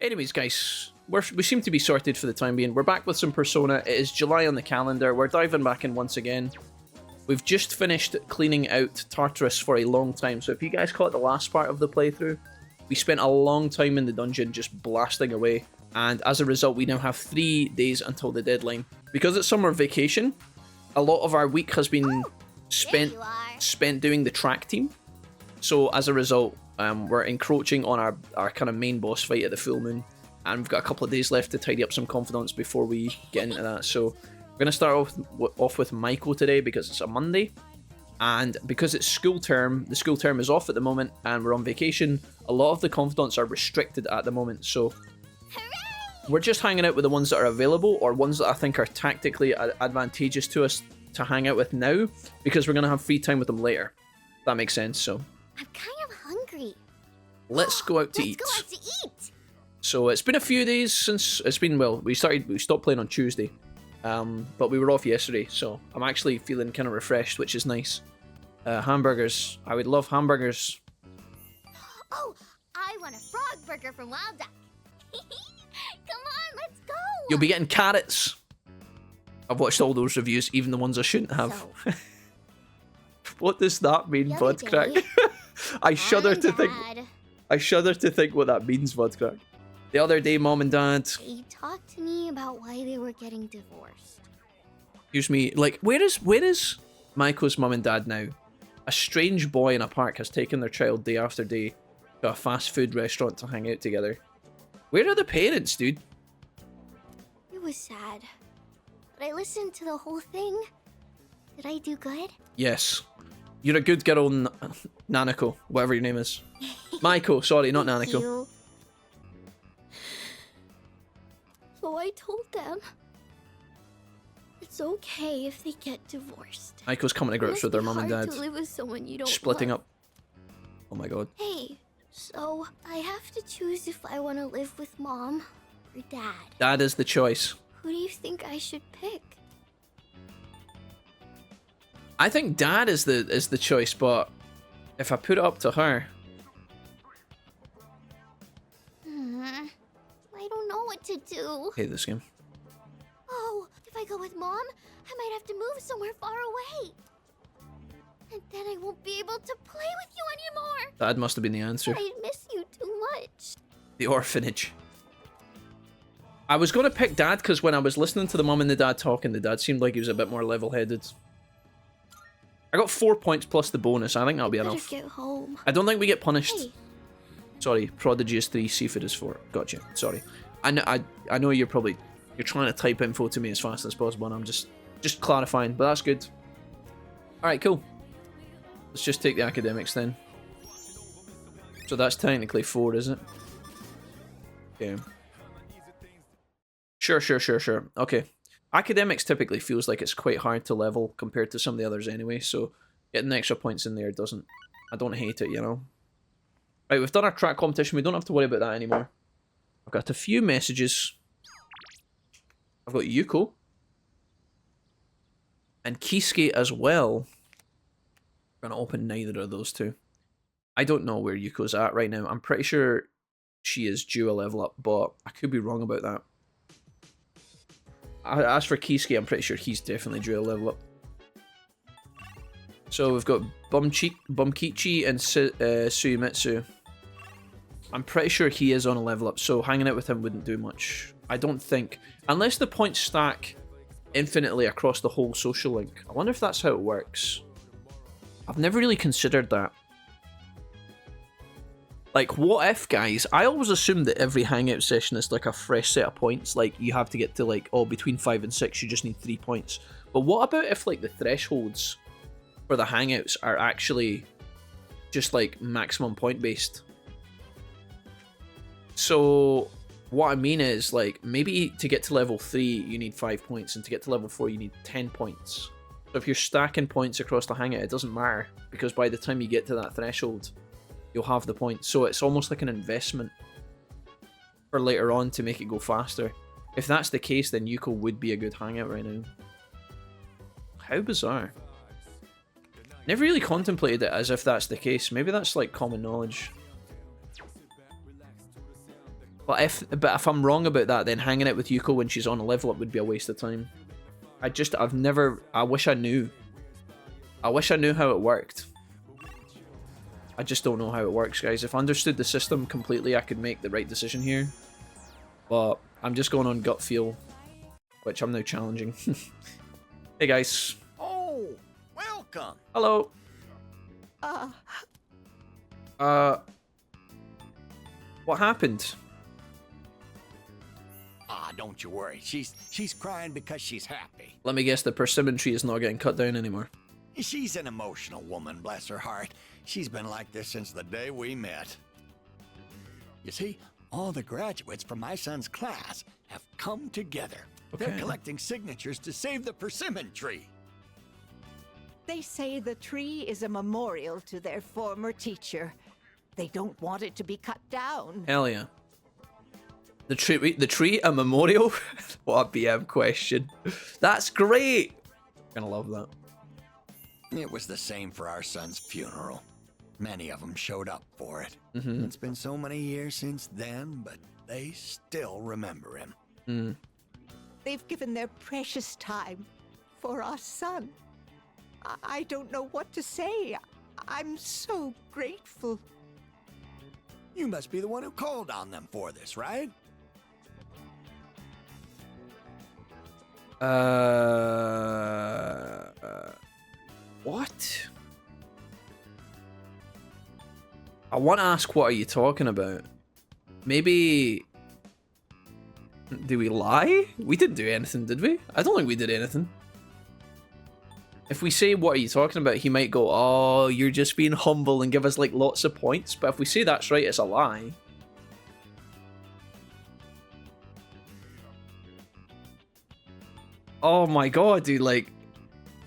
Anyways, guys, we seem to be sorted for the time being. We're back with some Persona. It is July on the calendar. We're diving back in once again. We've just finished cleaning out Tartarus for a long time. So if you guys caught the last part of the playthrough, we spent a long time in the dungeon just blasting away. And as a result, we now have 3 days until the deadline. Because it's summer vacation, a lot of our week has been spent doing the track team. So as a result, we're encroaching on our kind of main boss fight at the full moon. And we've got a couple of days left to tidy up some confidence before we get into that. So we're going to start off with Maiko today because it's a Monday. And because it's school term, the school term is off at the moment and we're on vacation. A lot of the confidants are restricted at the moment. So we're just hanging out with the ones that are available or ones that I think are tactically advantageous to us to hang out with now because we're going to have free time with them later. That makes sense. So I'm kind of hungry. Let's go out to eat. So it's been a few days since it's been, well, we stopped playing on Tuesday. But we were off yesterday, so I'm actually feeling kind of refreshed, which is nice. Hamburgers. I would love hamburgers. Oh, I want a frog burger from Wild Duck. Come on, let's go. You'll be getting carrots. I've watched all those reviews, even the ones I shouldn't have. So, what does that mean, Vodcrack? I shudder to think. I shudder to think what that means, Vodcrack. The other day, Mom and Dad. They talked to me about why they were getting divorced. Excuse me, like, where is Maiko's Mom and Dad now? A strange boy in a park has taken their child day after day to a fast food restaurant to hang out together. Where are the parents, dude? It was sad. But I listened to the whole thing. Did I do good? Yes. You're a good girl, Nanako, whatever your name is. Maiko, sorry, not Nanako. You. So I told them it's okay if they get divorced. Maiko's coming to grips with their mum and dad. To live with someone you don't splitting love. up. Oh my god. Hey, so I have to choose if I want to live with Mom or Dad. Dad is the choice. Who do you think I should pick? I think Dad is the choice, but if I put it up to her. I don't know what to do. I hate this game. Oh, if I go with Mom, I might have to move somewhere far away. And then I won't be able to play with you anymore. Dad must have been the answer. I miss you too much. The orphanage. I was going to pick Dad because when I was listening to the mum and the dad talking, the dad seemed like he was a bit more level-headed. I got 4 points plus the bonus. I think that'll be enough. Get home. I don't think we get punished. Hey. Sorry, Prodigy is 3, Seafood is 4. Gotcha. Sorry. I know you're trying to type info to me as fast as possible, and I'm just clarifying, but that's good. Alright, cool. Let's just take the academics then. So that's technically 4, is it? Okay. Sure. Okay. Academics typically feels like it's quite hard to level compared to some of the others anyway, so getting extra points in there doesn't... I don't hate it, you know? Right, we've done our track competition. We don't have to worry about that anymore. I've got a few messages. I've got Yuko. And Kisuke as well. I'm going to open neither of those two. I don't know where Yuko's at right now. I'm pretty sure she is due a level up, but I could be wrong about that. As for Kisuke, I'm pretty sure he's definitely due a level up. So we've got Bumkichi and Suimitsu. I'm pretty sure he is on a level up, so hanging out with him wouldn't do much. I don't think. Unless the points stack infinitely across the whole social link. I wonder if that's how it works. I've never really considered that. Like, what if, guys? I always assumed that every hangout session is like a fresh set of points. Like, you have to get to, like, oh, between 5 and 6, you just need 3 points. But what about if, like, the thresholds for the hangouts are actually just, like, maximum point based? So, what I mean is, like, maybe to get to level 3, you need 5 points, and to get to level 4, you need 10 points. So if you're stacking points across the hangout, it doesn't matter, because by the time you get to that threshold, you'll have the points. So it's almost like an investment for later on to make it go faster. If that's the case, then Yuko would be a good hangout right now. How bizarre. Never really contemplated it as if that's the case. Maybe that's like common knowledge. But if I'm wrong about that, then hanging out with Yuko when she's on a level up would be a waste of time. I wish I knew. I wish I knew how it worked. I just don't know how it works, guys. If I understood the system completely, I could make the right decision here. But I'm just going on gut feel, which I'm now challenging. Hey, guys. Oh, welcome. Hello. What happened? Ah, don't you worry. She's crying because she's happy. Let me guess, the persimmon tree is not getting cut down anymore. She's an emotional woman, bless her heart. She's been like this since the day we met. You see, all the graduates from my son's class have come together. Okay. They're collecting signatures to save the persimmon tree. They say the tree is a memorial to their former teacher. They don't want it to be cut down. Hell yeah. The tree, a memorial? What a BM question. That's great. Gonna love that. It was the same for our son's funeral. Many of them showed up for it. Mm-hmm. It's been so many years since then, but they still remember him. Mm. They've given their precious time for our son. I don't know what to say. I'm so grateful. You must be the one who called on them for this, right? What? I want to ask, what are you talking about? Maybe... Did we lie? We didn't do anything, did we? I don't think we did anything. If we say, what are you talking about, he might go, oh, you're just being humble and give us, like, lots of points. But if we say that's right, it's a lie. Oh my god, dude, like...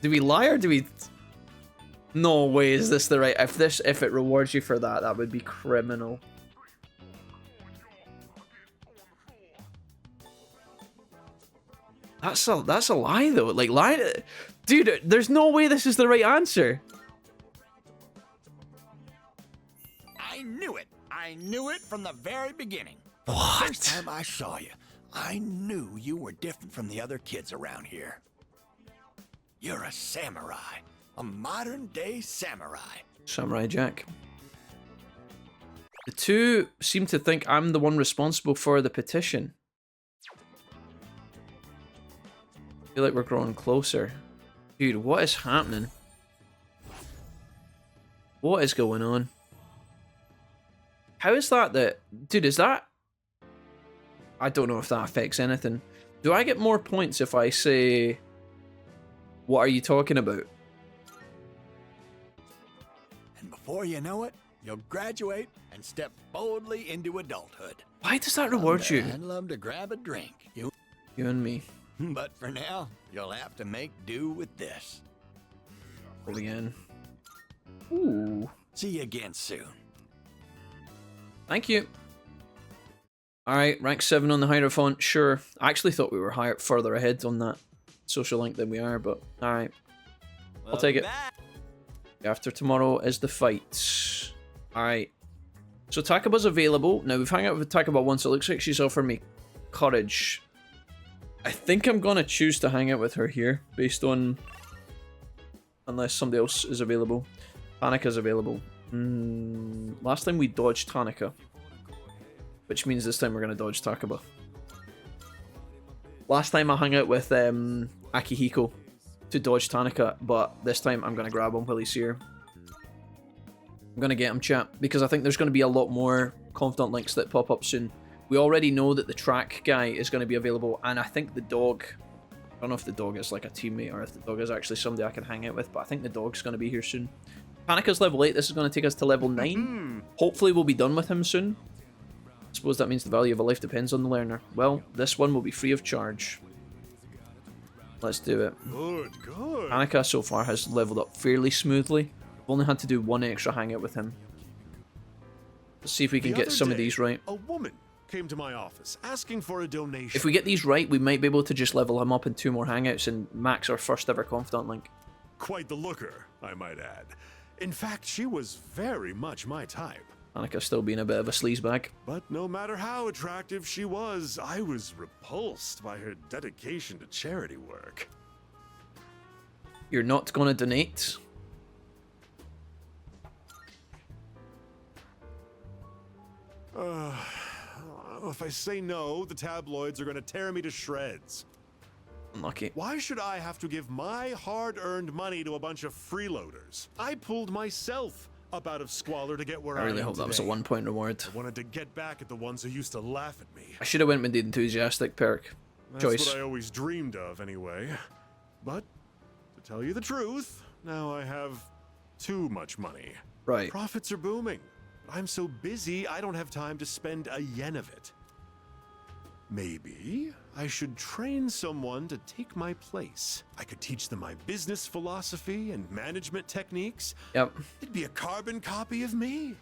Do we lie or do we... No way is this the right... If it rewards you for that, that would be criminal. That's a lie, though. Like, lie... Dude, there's no way this is the right answer. I knew it. I knew it from the very beginning. What? The first time I saw you, I knew you were different from the other kids around here. You're a samurai. A modern-day samurai. Samurai Jack. The two seem to think I'm the one responsible for the petition. I feel like we're growing closer. Dude, what is happening? What is going on? How is that Dude, is that... I don't know if that affects anything. Do I get more points if I say... What are you talking about? And before you know it, you'll graduate and step boldly into adulthood. Why does that reward you? I'd love to grab a drink. You and me. But for now, you'll have to make do with this. Roll again. Ooh. See you again soon. Thank you. Alright, rank 7 on the Hierophant, sure. I actually thought we were further ahead on that social link than we are, but alright. I'll take it. After tomorrow is the fight. Alright. So Takaba's available. Now, we've hung out with Takaba once. It looks like she's offered me courage. I think I'm going to choose to hang out with her here, based on... Unless somebody else is available. Tanaka's available. Last time we dodged Tanaka. Which means this time we're going to dodge Takaba. Last time I hung out with Akihiko to dodge Tanaka, but this time I'm going to grab him while he's here. I'm going to get him, chat, because I think there's going to be a lot more confidant links that pop up soon. We already know that the track guy is going to be available, and I think the dog... I don't know if the dog is like a teammate or if the dog is actually somebody I can hang out with, but I think the dog's going to be here soon. Tanaka's level 8, this is going to take us to level 9. Hopefully we'll be done with him soon. I suppose that means the value of a life depends on the learner. Well, this one will be free of charge. Let's do it. Good. Tanaka so far has leveled up fairly smoothly. I've only had to do one extra hangout with him. Let's see if we can get some of these right. A woman came to my office asking for a donation. If we get these right, we might be able to just level him up in 2 more hangouts and max our first ever confidant link. Quite the looker, I might add. In fact, she was very much my type. Annika still being a bit of a sleazebag. But no matter how attractive she was, I was repulsed by her dedication to charity work. You're not gonna donate? If I say no, the tabloids are going to tear me to shreds. Unlucky. Why should I have to give my hard-earned money to a bunch of freeloaders? I pulled myself up out of squalor to get where I I really am hope that was a today. 1-point reward. I wanted to get back at the ones who used to laugh at me. I should have went with the enthusiastic perk. That's Choice. what I always dreamed of, anyway. But, to tell you the truth, now I have too much money. Right. Profits are booming. But I'm so busy, I don't have time to spend a yen of it. Maybe I should train someone to take my place. I could teach them my business philosophy and management techniques. Yep. It'd be a carbon copy of me.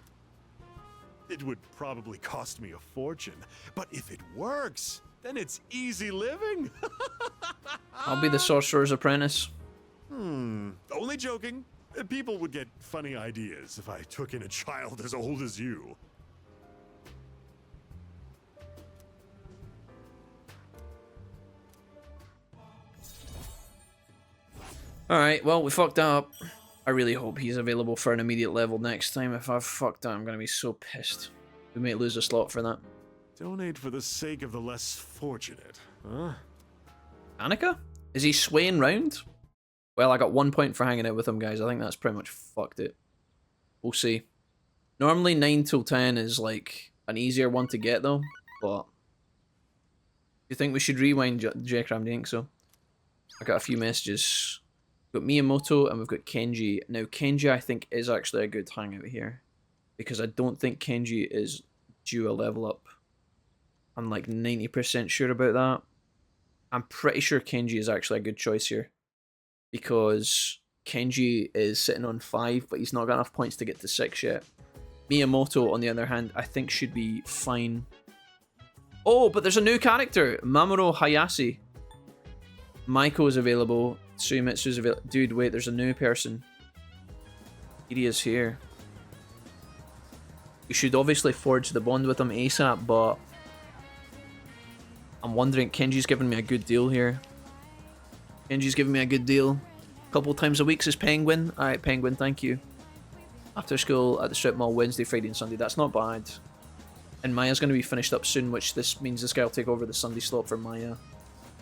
It would probably cost me a fortune, but if it works, then it's easy living. I'll be the sorcerer's apprentice. Only joking. People would get funny ideas if I took in a child as old as you. Alright, well, we fucked up. I really hope he's available for an immediate level next time. If I've fucked up, I'm gonna be so pissed. We might lose a slot for that. Donate for the sake of the less fortunate, huh? Annika? Is he swaying round? Well, I got 1 point for hanging out with him, guys. I think that's pretty much fucked it. We'll see. Normally 9 till 10 is like an easier one to get though, but do you think we should rewind J-Cram? Do you think so? I got a few messages. We've got Miyamoto and we've got Kenji. Now Kenji I think is actually a good hangout here, because I don't think Kenji is due a level up. I'm like 90% sure about that. I'm pretty sure Kenji is actually a good choice here, because Kenji is sitting on 5, but he's not got enough points to get to 6 yet. Miyamoto, on the other hand, I think should be fine. Oh, but there's a new character, Mamoru Hayase. Maiko is available. Suimitsu is available. Dude, wait, there's a new person. He is here. You should obviously forge the bond with him ASAP, but I'm wondering, Kenji's giving me a good deal here. Kenji's giving me a good deal. A couple times a week says Penguin. Alright, Penguin, thank you. After school at the strip mall Wednesday, Friday and Sunday. That's not bad. And Maya's going to be finished up soon, which this means this guy will take over the Sunday slot for Maya.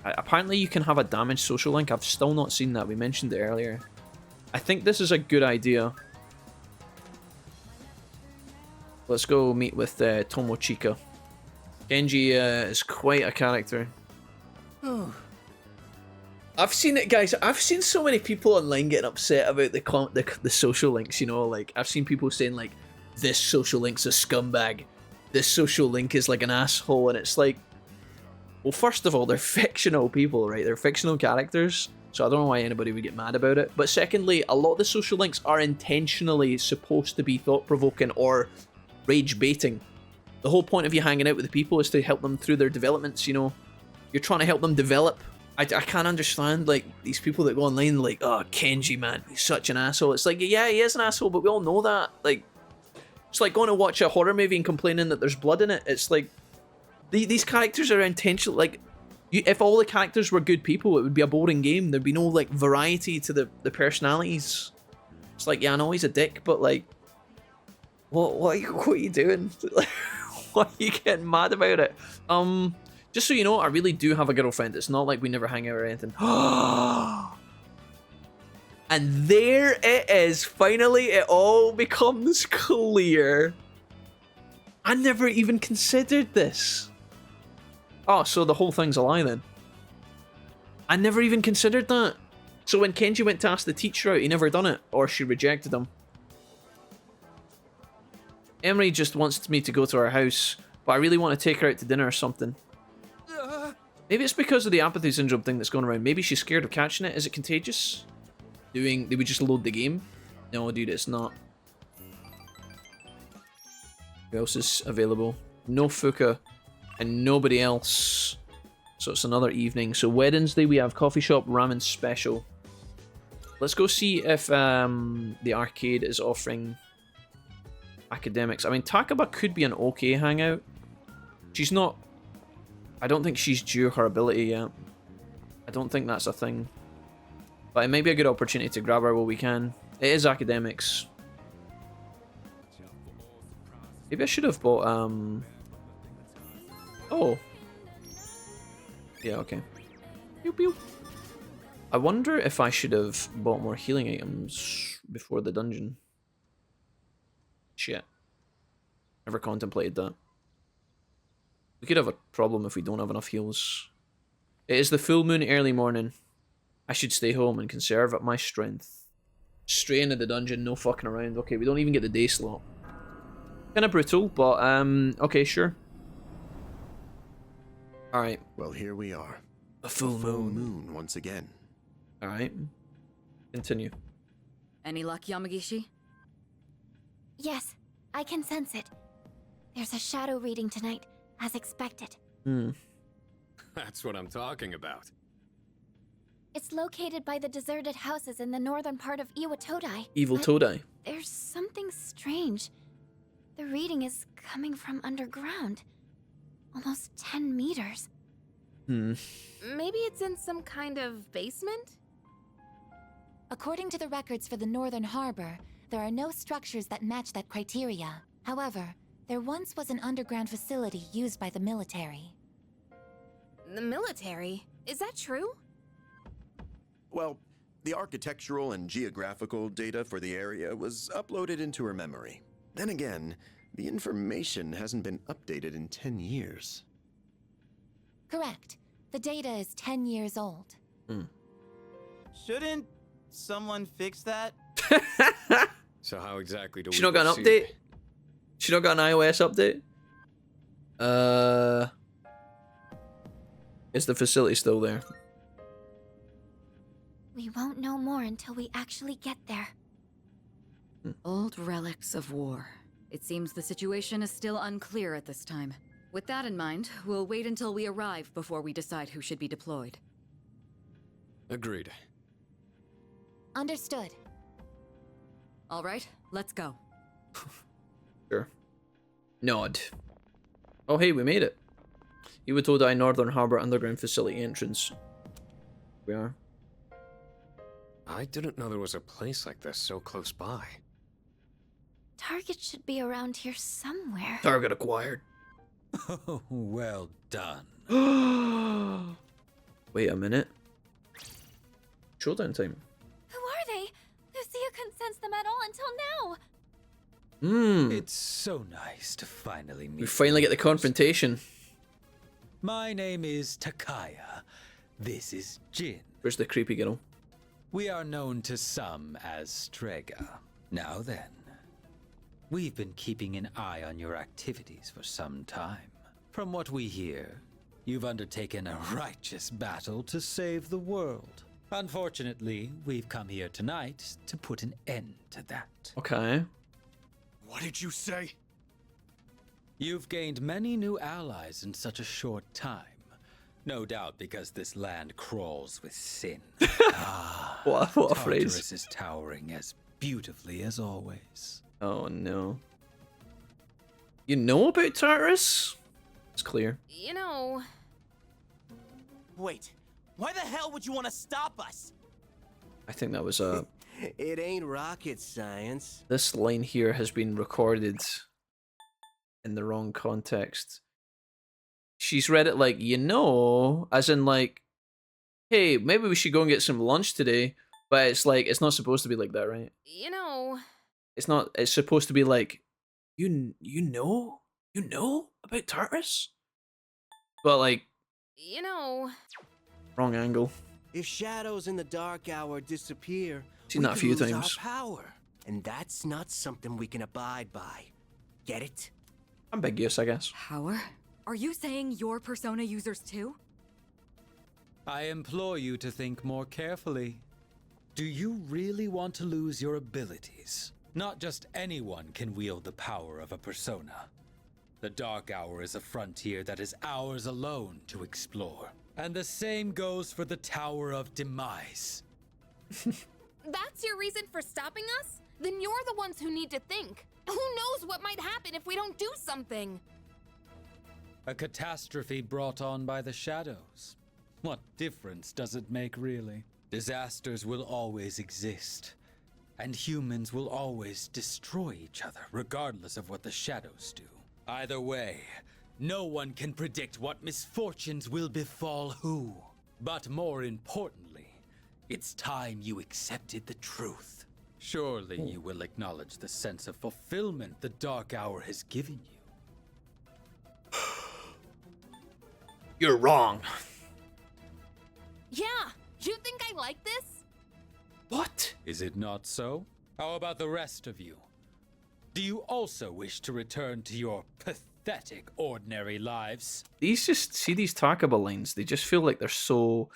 Apparently you can have a damaged social link. I've still not seen that. We mentioned it earlier. I think this is a good idea. Let's go meet with Tomochika. Kenji is quite a character. I've seen it, guys. I've seen so many people online getting upset about the social links, you know, like I've seen people saying like, this social link's a scumbag, this social link is like an asshole, and it's like, well, first of all, they're fictional people, right? They're fictional characters, so I don't know why anybody would get mad about it. But secondly, a lot of the social links are intentionally supposed to be thought-provoking or rage baiting. The whole point of you hanging out with the people is to help them through their developments, you know? You're trying to help them develop. I can't understand, like, these people that go online like, oh, Kenji, man, he's such an asshole. It's like, yeah, he is an asshole, but we all know that. Like, it's like going to watch a horror movie and complaining that there's blood in it. It's like, these characters are intentional. Like, if all the characters were good people, it would be a boring game. There'd be no, like, variety to the personalities. It's like, yeah, I know he's a dick, but, like, what are you doing? Why are you getting mad about it? Just so you know, I really do have a girlfriend. It's not like we never hang out or anything. And there it is. Finally, it all becomes clear. I never even considered this. Oh, so the whole thing's a lie then. I never even considered that. So when Kenji went to ask the teacher out, he never done it. Or she rejected him. Emery just wants me to go to her house, but I really want to take her out to dinner or something. Maybe it's because of the apathy syndrome thing that's going around. Maybe she's scared of catching it. Is it contagious? Did we just load the game? No, dude, it's not. Who else is available? No Fuka and nobody else. So it's another evening. So Wednesday we have coffee shop ramen special. Let's go see if the arcade is offering academics. I mean, Takaba could be an okay hangout. She's not... I don't think she's due her ability yet. I don't think that's a thing. But it may be a good opportunity to grab her while we can. It is academics. Maybe I should have bought, Oh. Yeah, okay. Pew pew. I wonder if I should have bought more healing items before the dungeon. Shit. Never contemplated that. We could have a problem if we don't have enough heals. It is the full moon early morning. I should stay home and conserve up my strength. Straight into the dungeon, no fucking around. Okay, we don't even get the day slot. Kind of brutal, but okay, sure. Alright. Well, here we are. A full moon. moon once again. Alright. Continue. Any luck, Yamagishi? Yes, I can sense it. There's a shadow reading tonight, as expected. That's what I'm talking about. It's located by the deserted houses in the northern part of Iwatodai. Evil but Todai. There's something strange. The reading is coming from underground. Almost 10 meters. Maybe it's in some kind of basement? According to the records for the Northern Harbor, there are no structures that match that criteria. However, there once was an underground facility used by the military. The military? Is that true? Well, the architectural and geographical data for the area was uploaded into her memory. Then again, the information hasn't been updated in 10 years. Correct. The data is 10 years old. Shouldn't someone fix that? So how exactly do we She not got an proceed? update? She not got an iOS update? Is the facility still there? We won't know more until we actually get there. Old relics of war. It seems the situation is still unclear at this time. With that in mind, we'll wait until we arrive before we decide who should be deployed. Agreed. Understood. All right, let's go. Sure. Nod. Oh hey, we made it. Iwatodai Northern Harbor Underground Facility entrance. We are. I didn't know there was a place like this so close by. Target should be around here somewhere. Target acquired. Oh, well done. Wait a minute. Showdown time. Who are they? Lucia couldn't sense them at all until now. It's so nice to finally meet We finally you. get the confrontation. My name is Takaya. This is Jin. Where's the creepy girl? We are known to some as Strega. Now then, we've been keeping an eye on your activities for some time. From what we hear, you've undertaken a righteous battle to save the world. Unfortunately, we've come here tonight to put an end to that. Okay. What did you say? You've gained many new allies in such a short time. No doubt because this land crawls with sin. What a phrase. Tartarus is towering as beautifully as always. Oh no. You know about Tartarus? It's clear. You know... Wait, why the hell would you want to stop us? I think that was It ain't rocket science. this line here has been recorded in the wrong context. She's read it like, you know, as in like, hey, maybe we should go and get some lunch today. But it's like, it's not supposed to be like that, right? You know... It's not, it's supposed to be like, you know about Tartarus? But like, You know... wrong angle. If shadows in the dark hour disappear, Seen we that a could few lose times. our power. And that's not something we can abide by. Get it? Ambiguous, I guess. Power? Are you saying you're Persona users too? I implore you to think more carefully. Do you really want to lose your abilities? Not just anyone can wield the power of a persona. The Dark Hour is a frontier that is ours alone to explore. And the same goes for the Tower of Demise. That's your reason for stopping us? Then you're the ones who need to think. Who knows what might happen if we don't do something? A catastrophe brought on by the shadows. What difference does it make, really? Disasters will always exist, and humans will always destroy each other, regardless of what the shadows do. Either way, no one can predict what misfortunes will befall who. But more importantly, it's time you accepted the truth. Surely you will acknowledge the sense of fulfillment the Dark Hour has given you. You're wrong. Yeah, you think I like this? What? Is it not so? How about the rest of you? Do you also wish to return to your pathetic, ordinary lives? These just, see these Takaba lines, they just feel like they're so,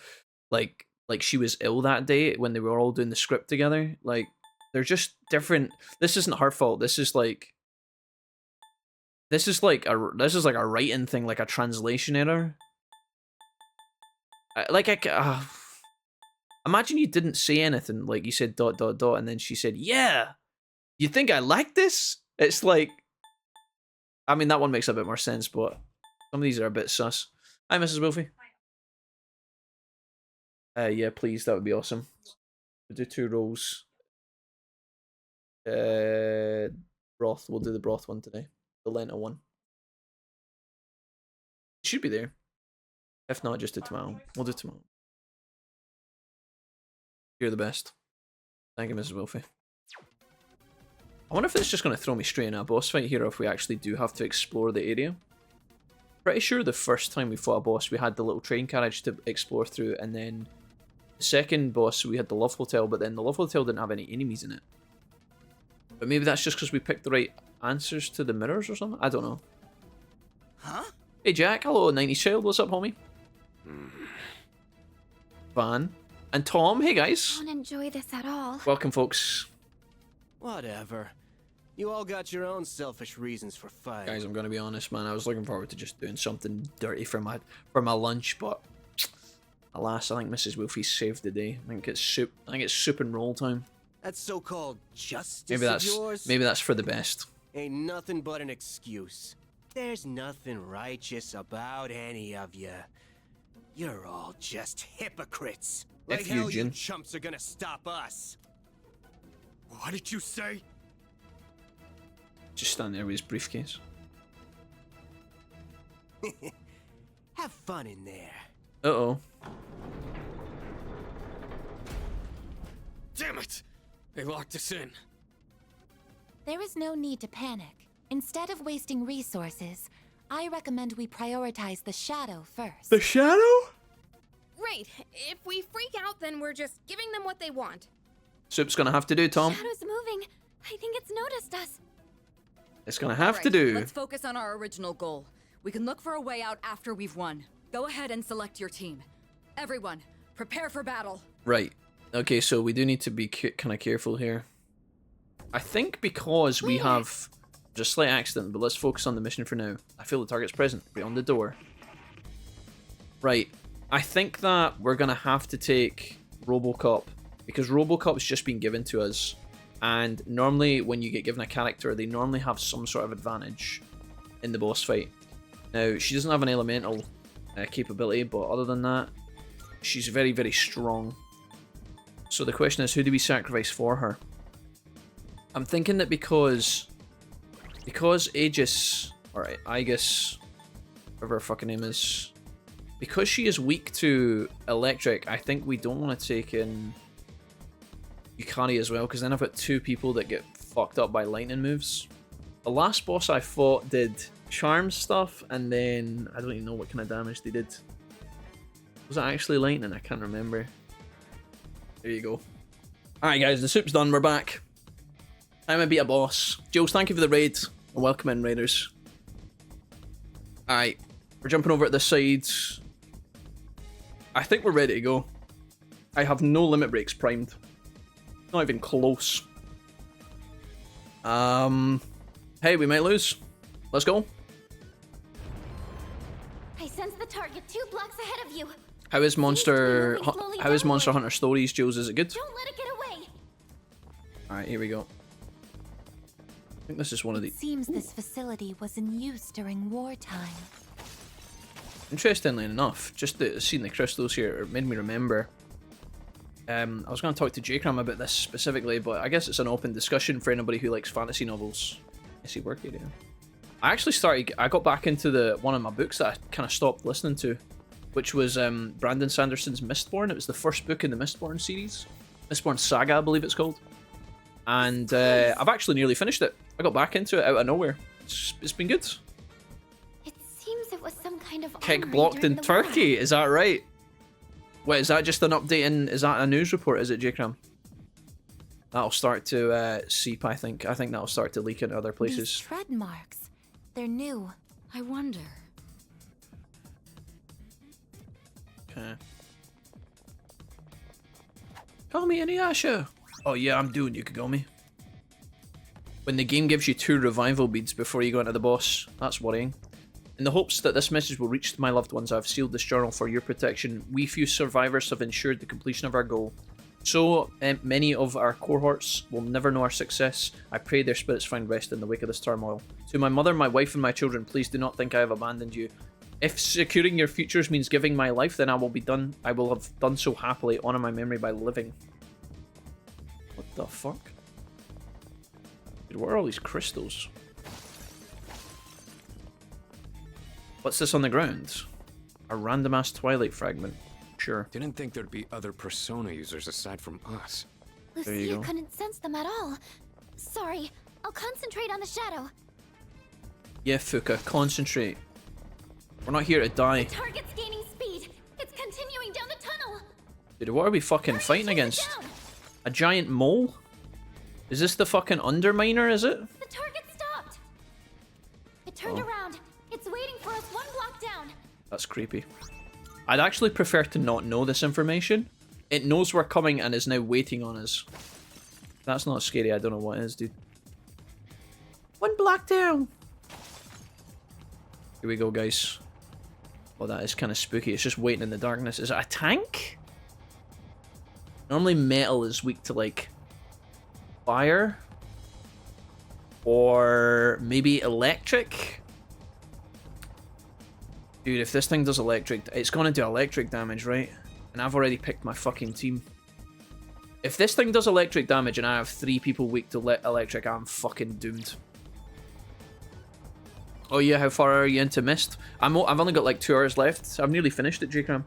like she was ill that day when they were all doing the script together. Like, they're just different. This isn't her fault. This is like a writing thing, like a translation error. Imagine you didn't say anything, like you said ... and then she said, yeah, you think I like this? It's like, I mean, that one makes a bit more sense, but some of these are a bit sus. Hi, Mrs. Wolfie. Yeah, please, that would be awesome. We'll do 2 rolls. Broth, we'll do the broth one today. The lentil one. It should be there. If not, just do tomorrow. We'll do tomorrow. You're the best. Thank you, Mrs. Wolfie. I wonder if it's just going to throw me straight in a boss fight here, or if we actually do have to explore the area. Pretty sure the first time we fought a boss, we had the little train carriage to explore through, and then the second boss, we had the Love Hotel, but then the Love Hotel didn't have any enemies in it. But maybe that's just because we picked the right answers to the mirrors or something? I don't know. Huh? Hey Jack, hello 90s child, what's up homie? Van. And Tom, hey guys. I don't enjoy this at all. Welcome folks. Whatever. You all got your own selfish reasons for fighting. Guys, I'm gonna be honest, man. I was looking forward to just doing something dirty for my lunch, but alas, I think Mrs. Wolfie saved the day. I think it's soup and roll time. That so-called justice of yours? Maybe that's for the best. Ain't nothing but an excuse. There's nothing righteous about any of you. You're all just hypocrites. Like F hell you, Jin. you chumps are gonna stop us. What did you say? Just stand there with his briefcase. Have fun in there. Uh-oh. Damn it! They locked us in. There is no need to panic. Instead of wasting resources, I recommend we prioritize the shadow first. The shadow? Right. If we freak out, then we're just giving them what they want. Soup's gonna have to do, Tom. Shadow's moving. I think it's noticed us. It's gonna have to Alright, do. Let's focus on our original goal. We can look for a way out after we've won. Go ahead and select your team. Everyone, prepare for battle. Right. Okay, so we do need to be kind of careful here. I think because we have just slight accident, but let's focus on the mission for now. I feel the target's present beyond the door. Right. I think that we're gonna have to take Robocop because Robocop's just been given to us, and normally when you get given a character, they normally have some sort of advantage in the boss fight. Now, she doesn't have an elemental capability, but other than that, she's very, very strong. So the question is, who do we sacrifice for her? I'm thinking that because Aegis, alright, Aegis, whatever her fucking name is, because she is weak to electric, I think we don't want to take in Yukari as well, because then I've got 2 people that get fucked up by lightning moves. The last boss I fought did charm stuff, and then I don't even know what kind of damage they did. Was it actually lightning? I can't remember. There you go. Alright guys, the soup's done, we're back. I'm gonna beat a boss. Jules, thank you for the raid. And welcome in, raiders. Alright, we're jumping over at this side. I think we're ready to go. I have no limit breaks primed. Not even close. Hey, we might lose. Let's go. I sense the target 2 blocks ahead of you. How is Monster Hunter Stories, Jules? Is it good? Don't let it get away. Alright, here we go. think this is one of the... It seems this facility was in use during wartime. Interestingly enough, just seeing the crystals here it made me remember. I was going to talk to J-Cram about this specifically, but I guess it's an open discussion for anybody who likes fantasy novels. I see work area. I actually I got back into one of my books that I kind of stopped listening to, which was Brandon Sanderson's Mistborn. It was the first book in the Mistborn series. Mistborn Saga, I believe it's called. And I've actually nearly finished it. I got back into it out of nowhere. It's been good. It seems it was some kind of Kick armory blocked during in the Turkey, war. is that right? Wait, is that just an update is that a news report, is it, J-Cram? That'll start to seep, I think. I think that'll start to leak into other places. These tread marks. They're new. I wonder. Okay. Call me Inuyasha. Oh yeah, I'm doing Yukigami. When the game gives you 2 revival beads before you go into the boss, that's worrying. In the hopes that this message will reach my loved ones, I've sealed this journal for your protection. We few survivors have ensured the completion of our goal. So many of our cohorts will never know our success. I pray their spirits find rest in the wake of this turmoil. To my mother, my wife, and my children, please do not think I have abandoned you. If securing your futures means giving my life, then I will have done so happily. Honor my memory by living. What the fuck? Dude, what are all these crystals? What's this on the ground? A random ass Twilight fragment. Sure. Didn't think there'd be other Persona users aside from us. There you Lucia go. couldn't sense them at all. Sorry, I'll concentrate on the shadow. Yeah, Fuka, concentrate. We're not here to die. The target's gaining speed. It's continuing down the tunnel. Dude, what are we fucking fighting against? A giant mole? Is this the fucking Underminer, is it? The target stopped. It turned around. It's waiting for us 1 block down. That's creepy. I'd actually prefer to not know this information. It knows we're coming and is now waiting on us. That's not scary, I don't know what it is, dude. 1 block down. Here we go, guys. Oh, that is kind of spooky. It's just waiting in the darkness. Is it a tank? Normally metal is weak to, like, fire. Or maybe electric. Dude, if this thing does electric, it's gonna do electric damage, right? And I've already picked my fucking team. If this thing does electric damage and I have 3 people weak to electric, I'm fucking doomed. Oh yeah, how far are you into Mist? I've only got like 2 hours left. I've nearly finished it, J-Cram.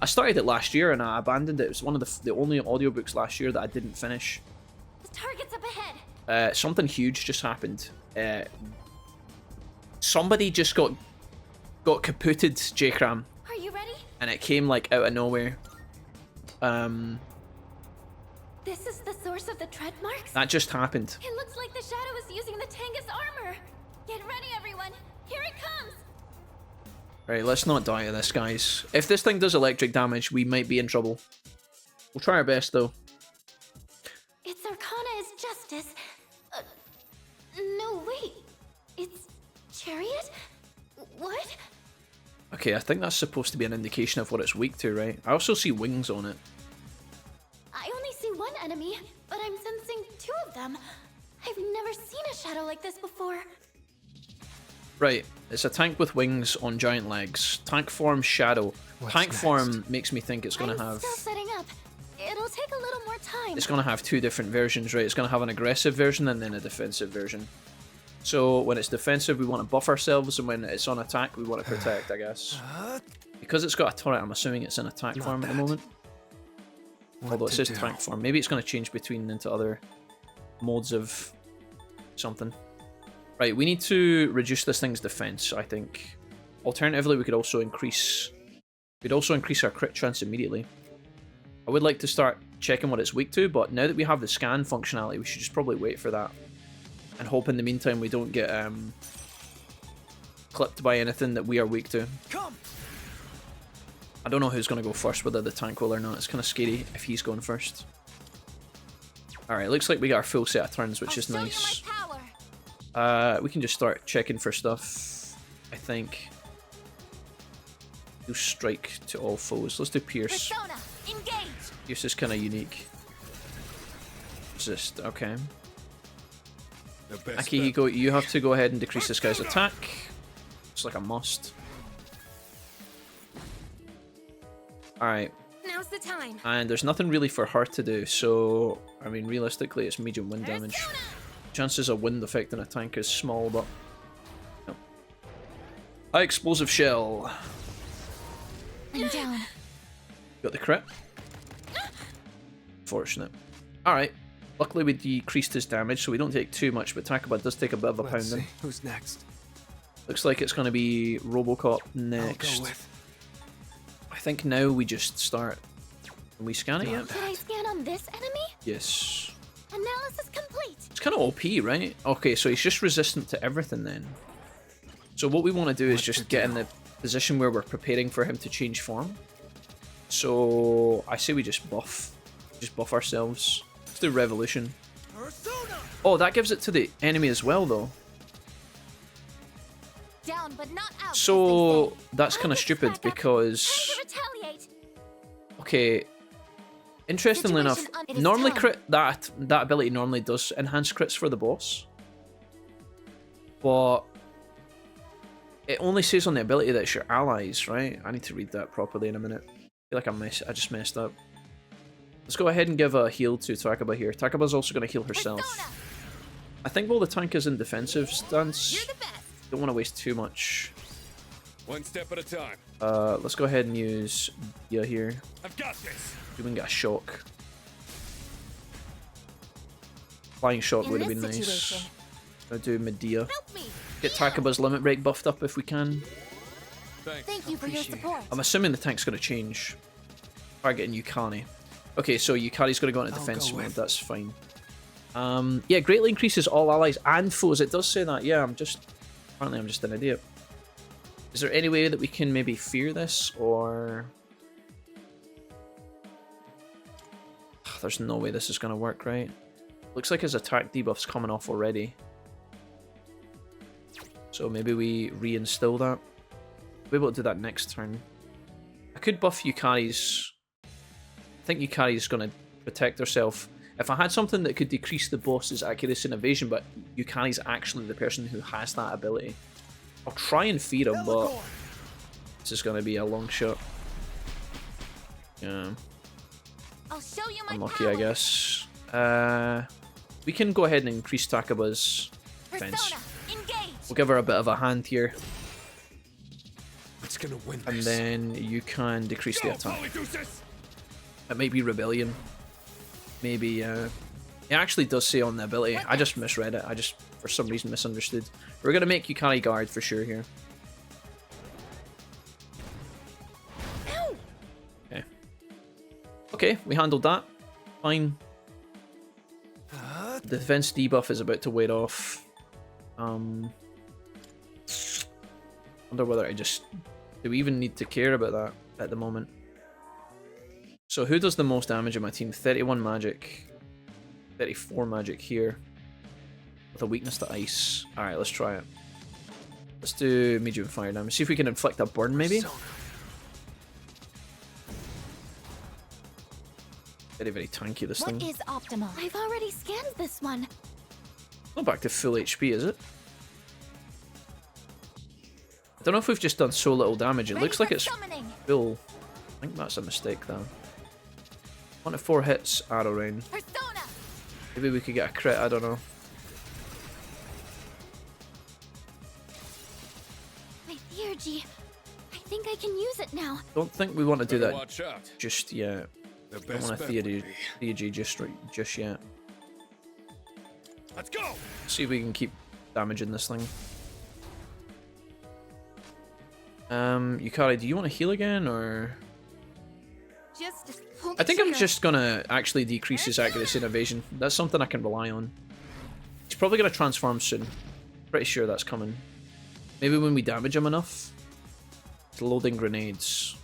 I started it last year and I abandoned it. It was one of the only audiobooks last year that I didn't finish. The target's up ahead. Something huge just happened. Somebody just got kaputted, J-Cram. Are you ready? And it came like out of nowhere. This is the source of the tread marks? That just happened. It looks like the shadow is using the Tengus armor. Get ready, everyone. Here it comes. Right, let's not die to this, guys. If this thing does electric damage, we might be in trouble. We'll try our best, though. Its arcana is justice. No, wait. It's chariot? What? Okay, I think that's supposed to be an indication of what it's weak to, right? I also see wings on it. I only see 1 enemy, but I'm sensing 2 of them. I've never seen a shadow like this before. Right, it's a tank with wings on giant legs. Tank form shadow. Tank form makes me think it's gonna have... Still setting up. It'll take a little more time. It's gonna have 2 different versions, right? It's gonna have an aggressive version and then a defensive version. So when it's defensive, we want to buff ourselves, and when it's on attack, we want to protect, I guess. Because it's got a turret, I'm assuming it's in attack form at the moment. Although it says tank form. Maybe it's going to change between into other modes of something. Right, we need to reduce this thing's defense, I think. Alternatively, we could also increase... our crit chance immediately. I would like to start checking what it's weak to, but now that we have the scan functionality, we should just probably wait for that. And hope in the meantime we don't get clipped by anything that we are weak to. Come. I don't know who's going to go first, whether the tank will or not. It's kind of scary if he's going first. Alright, looks like we got our full set of turns, which is nice. We can just start checking for stuff, I think. Do strike to all foes. Let's do Pierce. Persona, engage. Pierce is kind of unique. Resist, okay. Akihiko, you have to go ahead and decrease this guy's attack. It's like a must. Alright. Now's the time. And there's nothing really for her to do, so I mean realistically it's medium wind damage. Chances of wind affecting a tank is small, but no. High explosive shell. I'm down. Got the crit. Fortunate. Alright. Luckily we decreased his damage, so we don't take too much, but Takaba does take a bit of a pounding. Who's next? Looks like it's going to be Robocop next. I think now we just start. Can we scan it yet? Did I scan on this enemy? Yes. Analysis complete. It's kind of OP, right? Okay, so he's just resistant to everything then. So what we want to do is just get in the position where we're preparing for him to change form. So I say we just buff ourselves. Let's do Revolution. Oh, that gives it to the enemy as well, though. Down, but not out. So that's kind of stupid because. Okay. Interestingly enough, normally that ability normally does enhance crits for the boss, but it only says on the ability that it's your allies, right? I need to read that properly in a minute. I feel like I just messed up. Let's go ahead and give a heal to Takaba here. Takaba's also going to heal herself. I think while the tank is in defensive stance, don't want to waste too much. One step at a time. Let's go ahead and use Dia here. I've got this. We can get a shock. Flying shock would have been nice. I'll do Medea. Get Takaba's limit break buffed up if we can. Thank you for your support. I'm assuming the tank's going to change. Targeting Yukari. Okay, so Yukari's going to go into defense mode. That's fine. Yeah, greatly increases all allies and foes. It does say that. Yeah, apparently I'm just an idiot. Is there any way that we can maybe fear this, or... There's no way this is going to work, right? Looks like his attack debuff's coming off already. So maybe we reinstill that. We'll be able to do that next turn. I could buff Yukari's... I think Yukari's going to protect herself. If I had something that could decrease the boss's accuracy and evasion, but Yukari's actually the person who has that ability, I'll try and feed him, but this is going to be a long shot. Yeah. I'll show you my Unlucky, I guess. We can go ahead and increase Takaba's defense. We'll give her a bit of a hand here. It's gonna win this. And then you can decrease the attack. It might be Rebellion. Maybe, it actually does say on the ability. I just misread it. I just, for some reason, misunderstood. We're gonna make Yukari guard for sure here. Okay. Okay, we handled that. Fine. The defense debuff is about to wear off. Wonder whether I just... Do we even need to care about that at the moment? So who does the most damage in my team? 31 magic. 34 magic here. With a weakness to ice. Alright, let's try it. Let's do medium fire damage. See if we can inflict a burn maybe? Very, very tanky this thing. What is optimal? I've already scanned this one. Not back to full HP, is it? I don't know if we've just done so little damage. It looks like it's full. I think that's a mistake though. 1 to 4 hits, arrow rain. Maybe we could get a crit, I don't know. My theurgy. I think I can use it now. Don't think we want to do that watch out. just yet. The Don't best want to bet would theurgy just yet. Let's go. See if we can keep damaging this thing. Yukari, do you want to heal again, or...? I think I'm just gonna actually decrease his accuracy and evasion. That's something I can rely on. He's probably gonna transform soon. Pretty sure that's coming. Maybe when we damage him enough. It's loading grenades.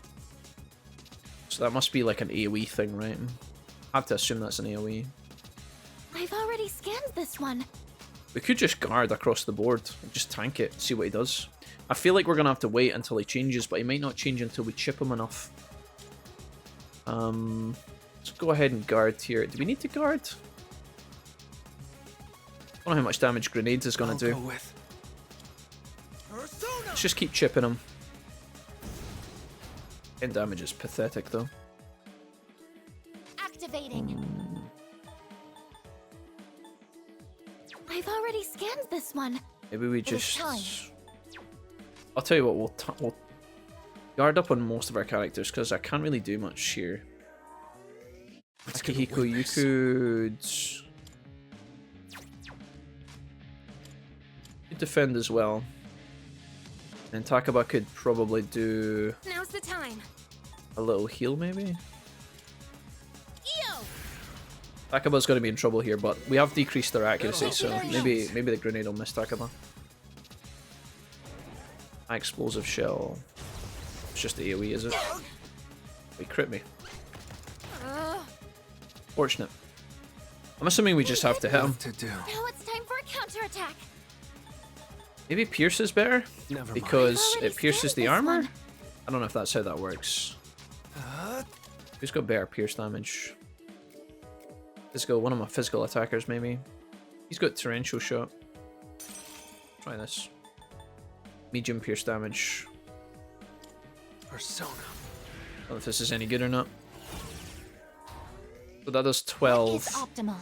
So that must be like an AoE thing, right? I have to assume that's an AoE. I've already scanned this one. We could just guard across the board and just tank it, see what he does. I feel like we're gonna have to wait until he changes, but he might not change until we chip him enough. Let's go ahead and guard here. Do we need to guard? don't know how much damage grenades is gonna do. Let's just keep chipping him. 10 damage is pathetic though. Activating. I've already scanned this one. Maybe we It is just... time. I'll tell you what, we'll guard up on most of our characters because I can't really do much here. Akihiko, you could defend as well. And Takaba could probably do Now's the time. a little heal maybe? Yo! Takaba's going to be in trouble here, but we have decreased their accuracy, so maybe the grenade will miss Takaba. High explosive shell. It's just AoE, is it? He crit me. Fortunate. I'm assuming we just have to hit him. Now it's time for a counterattack. Maybe Pierce is better? Because I've already it pierces scanned the this armor? one. I don't know if that's how that works. Who's got better pierce damage? Physical, one of my physical attackers maybe. He's got torrential shot. Try this. Medium pierce damage. Persona. I don't know if this is any good or not. So that does Is 12. optimal.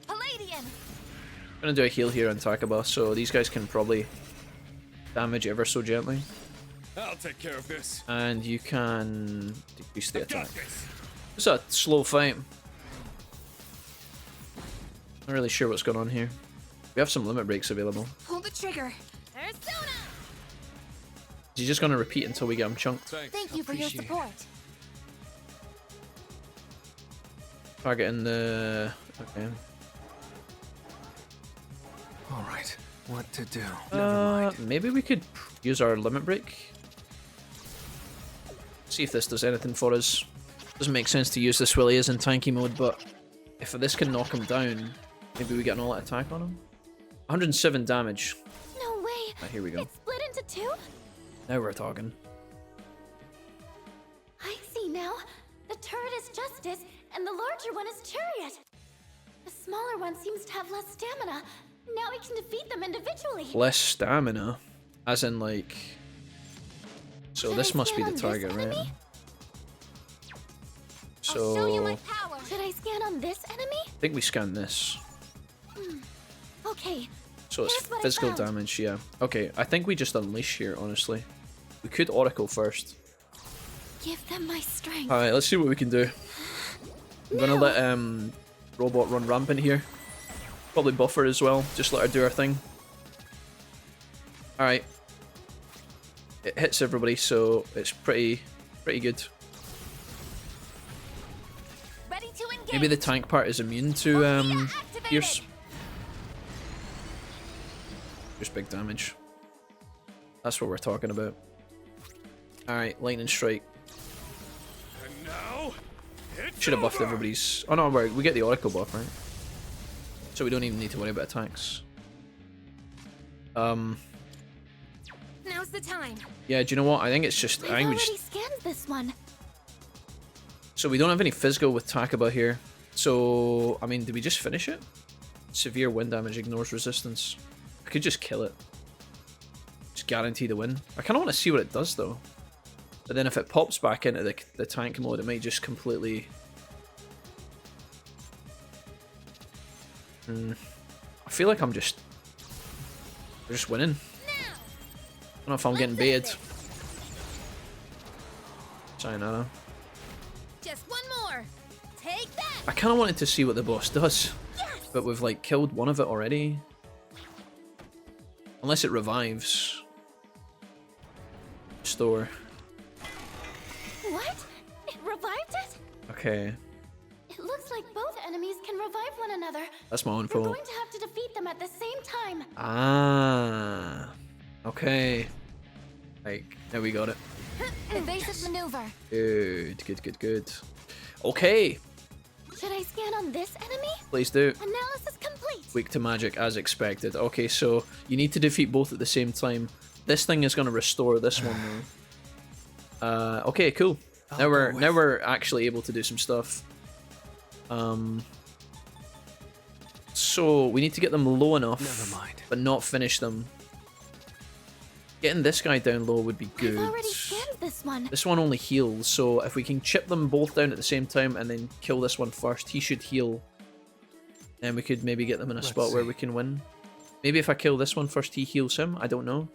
Palladian. I'm gonna do a heal here on Takaba, so these guys can probably damage ever so gently. I'll take care of this. And you can decrease the attack. It's a slow fight. Not really sure what's going on here. We have some limit breaks available. Pull the trigger. Persona! He's just gonna repeat until we get him chunked. Thank you for your support. Targeting the... okay. All right, what to do? Maybe we could use our limit break. See if this does anything for us. Doesn't make sense to use this while he is in tanky mode, but if this can knock him down, maybe we get an all-out attack on him. 107 damage. No way. Ah, here we go. It's split into two? Now we're talking. I see now. The turret is Justice, and the larger one is Chariot. The smaller one seems to have less stamina. Now we can defeat them individually. Less stamina? As in, like... So Should this I must be scan the on this target, right? enemy? So... Show you my power. Should I scan on this enemy? I think we scan this. Okay. So it's Here's what I physical found. damage, yeah. Okay, I think we just unleash here, honestly. We could Oracle first. Give them my strength. Alright, let's see what we can do. I'm gonna let Robot run rampant here. Probably buffer as well, just let her do her thing. Alright. It hits everybody, so it's pretty good. Ready to engage. Maybe the tank part is immune to Pierce. Just big damage. That's what we're talking about. Alright, lightning strike. And now, Should have buffed everybody's... Oh no, we get the Oracle buff, right? So we don't even need to worry about attacks. Now's the time. Yeah, do you know what? I think it's just... I've already scanned this one. So we don't have any physical with Takaba here. So, I mean, did we just finish it? Severe wind damage ignores resistance. I could just kill it. Just guarantee the win. I kind of want to see what it does, though. But then if it pops back into the tank mode, it might just completely... I feel like we're just winning. I don't know if I'm getting baited. Sayonara. Just one more. Take that. I kind of wanted to see what the boss does. But we've, like, killed one of it already. Unless it revives. Store. What? It revived it? Okay. It looks like both enemies can revive one another. That's my own We're fault. going to have to defeat them at the same time. Ah. Okay. Like, now we got it. Evasive maneuver. Good. Okay. Should I scan on this enemy? Please do. Analysis complete. Weak to magic as expected. Okay, so you need to defeat both at the same time. This thing is going to restore this one though. Okay, cool. Now we're actually able to do some stuff. So we need to get them low enough, Never mind. but not finish them. Getting this guy down low would be good. I've already scanned this one. This one only heals, so if we can chip them both down at the same time and then kill this one first, he should heal. And we could maybe get them in a spot where we can win. Maybe if I kill this one first, he heals him. I don't know.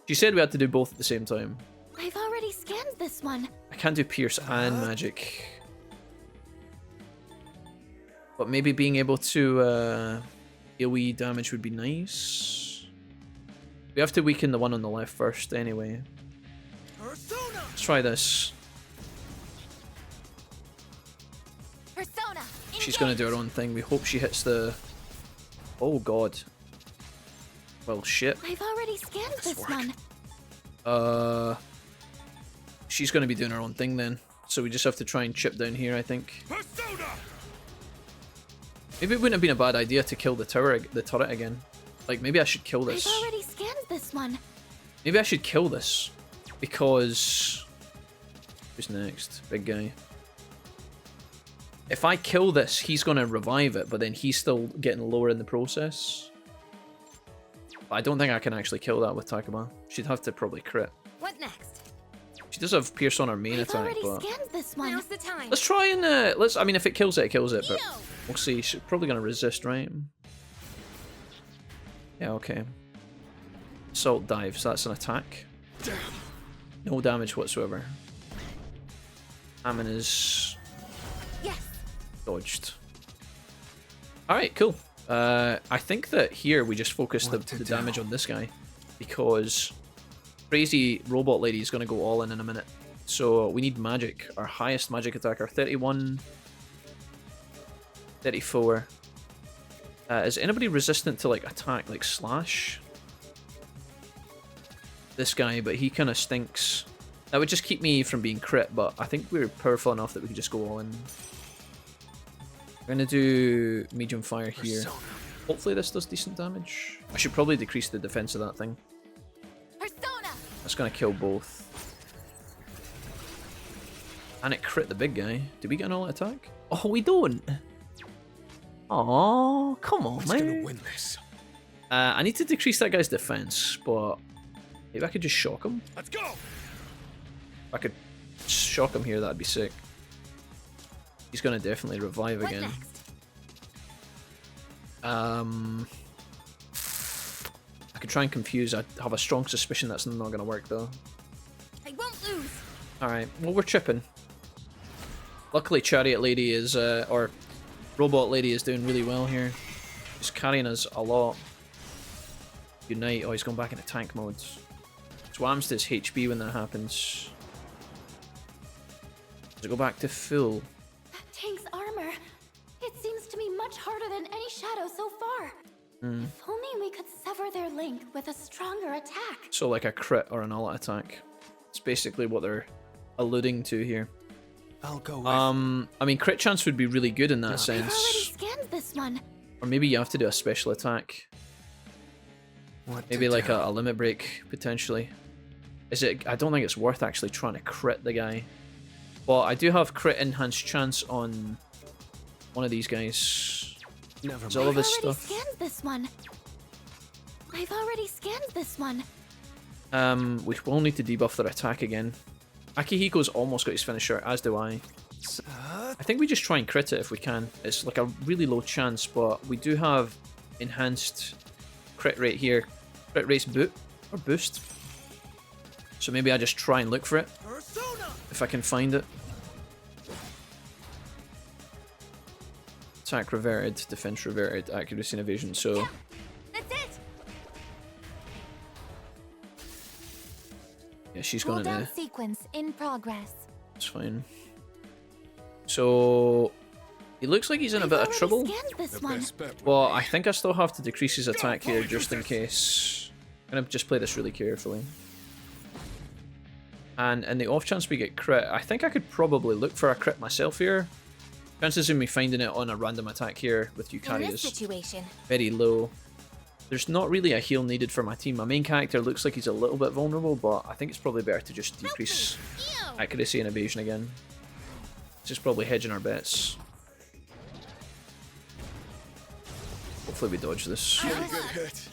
She said we had to do both at the same time. I've already scanned this one. I can't do Pierce and Magic. But maybe being able to AoE damage would be nice. We have to weaken the one on the left first anyway. Let's try this. Persona. She's going to do her own thing. We hope she hits the... Oh god. Well, shit. I've already scanned this one. She's going to be doing her own thing then. So we just have to try and chip down here, I think. Maybe it wouldn't have been a bad idea to kill the turret again. Like, maybe I should kill this. I've already scanned this one. Maybe I should kill this. Because... Who's next? Big guy. If I kill this, he's going to revive it, but then he's still getting lower in the process. But I don't think I can actually kill that with Takuma. She'd have to probably crit. What next? She does have Pierce on her main attack, but... Scanned this one. Now's the time. Let's try and, I mean, if it kills it, it kills it, but we'll see. She's probably going to resist, right? Yeah, okay. Assault dive, so that's an attack. No damage whatsoever. Ammon is... Yes. Dodged. Alright, cool. I think that here we just focus the damage on this guy, because crazy robot lady is going to go all in a minute. So we need magic. Our highest magic attacker, 31, 34. Is anybody resistant to like attack, like slash? This guy, but he kind of stinks. That would just keep me from being crit, but I think we're powerful enough that we can just go all in. We're going to do medium fire here. Hopefully this does decent damage. I should probably decrease the defense of that thing. Persona. That's going to kill both. And it crit the big guy. Do we get an all attack? Oh, we don't. Oh, come on, man. Gonna win this? I need to decrease that guy's defense, but maybe I could just shock him. Let's go. If I could shock him here, that'd be sick. He's gonna definitely revive again. I could try and confuse. I have a strong suspicion that's not gonna work though. I won't lose. Alright, well we're chipping. Luckily Chariot Lady is, or Robot Lady is doing really well here. She's carrying us a lot. Unite, oh he's going back into tank mode. Swams to his HP when that happens. Does it go back to full? That tank's armor. It seems to me much harder than any shadow so far. If only we could sever their link with a stronger attack. So like a crit or an all attack. It's basically what they're alluding to here. I'll go with... I mean crit chance would be really good in that I've sense. already scanned this one. Or maybe you have to do a special attack. Maybe like a limit break, potentially. Is it? I don't think it's worth actually trying to crit the guy. But I do have crit enhanced chance on one of these guys. Never Is all of his I've already stuff. scanned this one. I've already scanned this one. We will need to debuff their attack again. Akihiko's almost got his finisher, as do I. I think we just try and crit it if we can. It's like a really low chance, but we do have enhanced crit rate here. Crit race boost. So maybe I just try and look for it. If I can find it. Attack reverted, defense reverted, accuracy and evasion, so... That's it. Yeah, she's gonna Cooldown sequence in progress. It's fine. So... He looks like he's in a bit of trouble. Scanned this one. Well, I think I still have to decrease his attack here just in case. I'm gonna just play this really carefully. And in the off chance we get crit, I think I could probably look for a crit myself here. Chances of me finding it on a random attack here with Yukari is very low. There's not really a heal needed for my team. My main character looks like he's a little bit vulnerable, but I think it's probably better to just decrease accuracy and evasion again. Just probably hedging our bets. Hopefully we dodge this.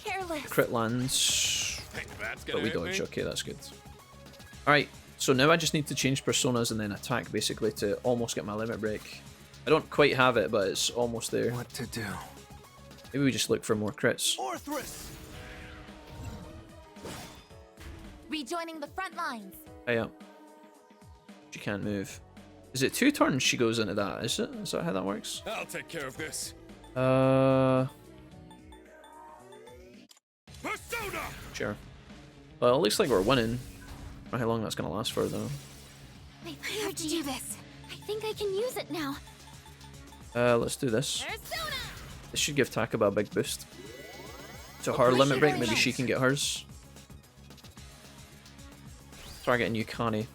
Careless. Crit lands. That's But we dodge. Okay, that's good. Alright, so now I just need to change personas and then attack basically to almost get my limit break. I don't quite have it, but it's almost there. What to do? Maybe we just look for more crits. Orthrus! Rejoining the front lines. Hey up. She can't move. Is it 2 turns she goes into that? Is it? Is that how that works? I'll take care of this. Persona! Sure. Well, it looks like we're winning. I don't know how long that's gonna last for though. I have to do this. I think I can use it now. Let's do this. This should give Takaba a big boost. So her limit break, maybe she can get hers. Targeting Yukani.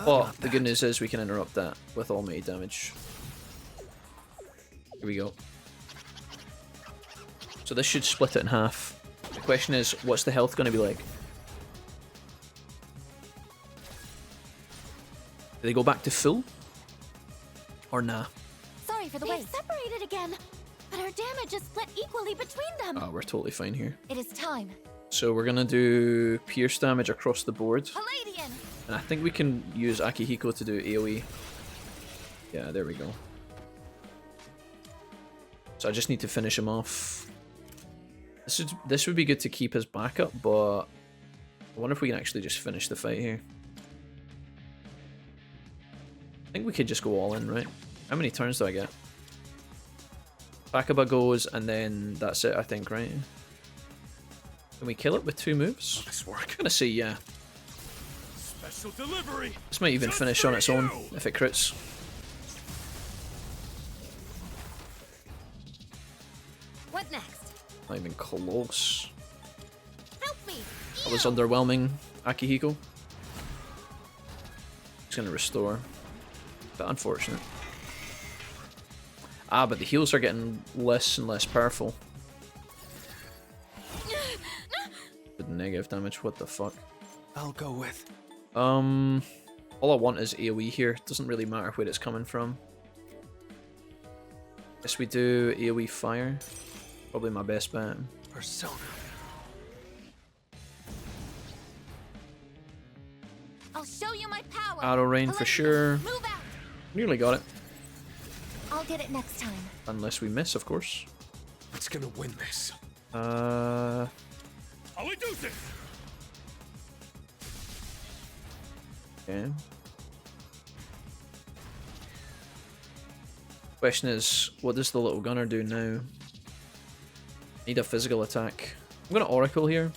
But the good news is we can interrupt that with almighty damage. Here we go. So this should split it in half. The question is, what's the health going to be like? Do they go back to full? Or nah? Sorry for the wait. They've separated again, but our damage is split equally between them. Oh, we're totally fine here. It is time. So we're gonna do pierce damage across the board. Palladian. And I think we can use Akihiko to do AoE. Yeah, there we go. So I just need to finish him off. This would be good to keep his backup, but I wonder if we can actually just finish the fight here. I think we could just go all in, right? How many turns do I get? Bakaba goes, and then that's it, I think, right? Can we kill it with 2 moves? Will this work? I'm gonna say yeah. Special delivery! This might even finish on its own if it crits. What next? Not even close. Help me! That was underwhelming, Akihiko. It's gonna restore. But unfortunate. Ah, but the heals are getting less and less powerful. With negative damage, what the fuck? I'll go with. All I want is AoE here. Doesn't really matter where it's coming from. Guess we do AoE fire. Probably my best bet. Persona. I'll show you my power. Arrow rain for sure. Move out. Nearly got it. I'll get it next time. Unless we miss, of course. What's gonna win this? I'll do this! Okay. Question is, what does the little gunner do now? Need a physical attack. I'm gonna Oracle here.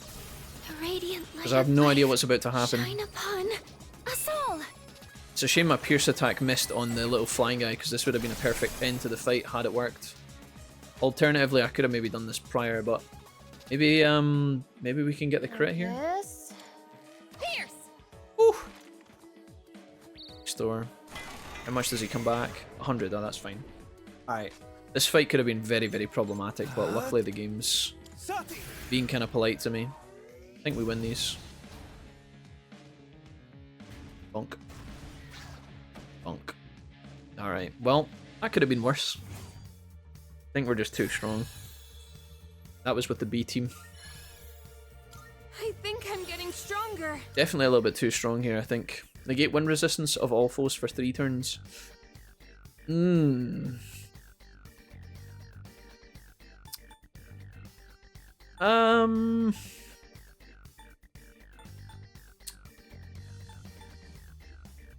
The radiant light Because I have no idea what's about to happen. shine upon us all. It's a shame my Pierce attack missed on the little flying guy, because this would have been a perfect end to the fight had it worked. Alternatively, I could have maybe done this prior, but maybe maybe we can get the crit here. Yes. Pierce. Woo! Store. How much does he come back? 100. Oh, that's fine. Alright. This fight could have been very, very problematic, but luckily the game's being kind of polite to me. I think we win these. Bonk. Bonk. Alright, well, that could have been worse. I think we're just too strong. That was with the B team. I think I'm getting stronger. Definitely a little bit too strong here, I think. Negate wind resistance of all foes for 3 turns.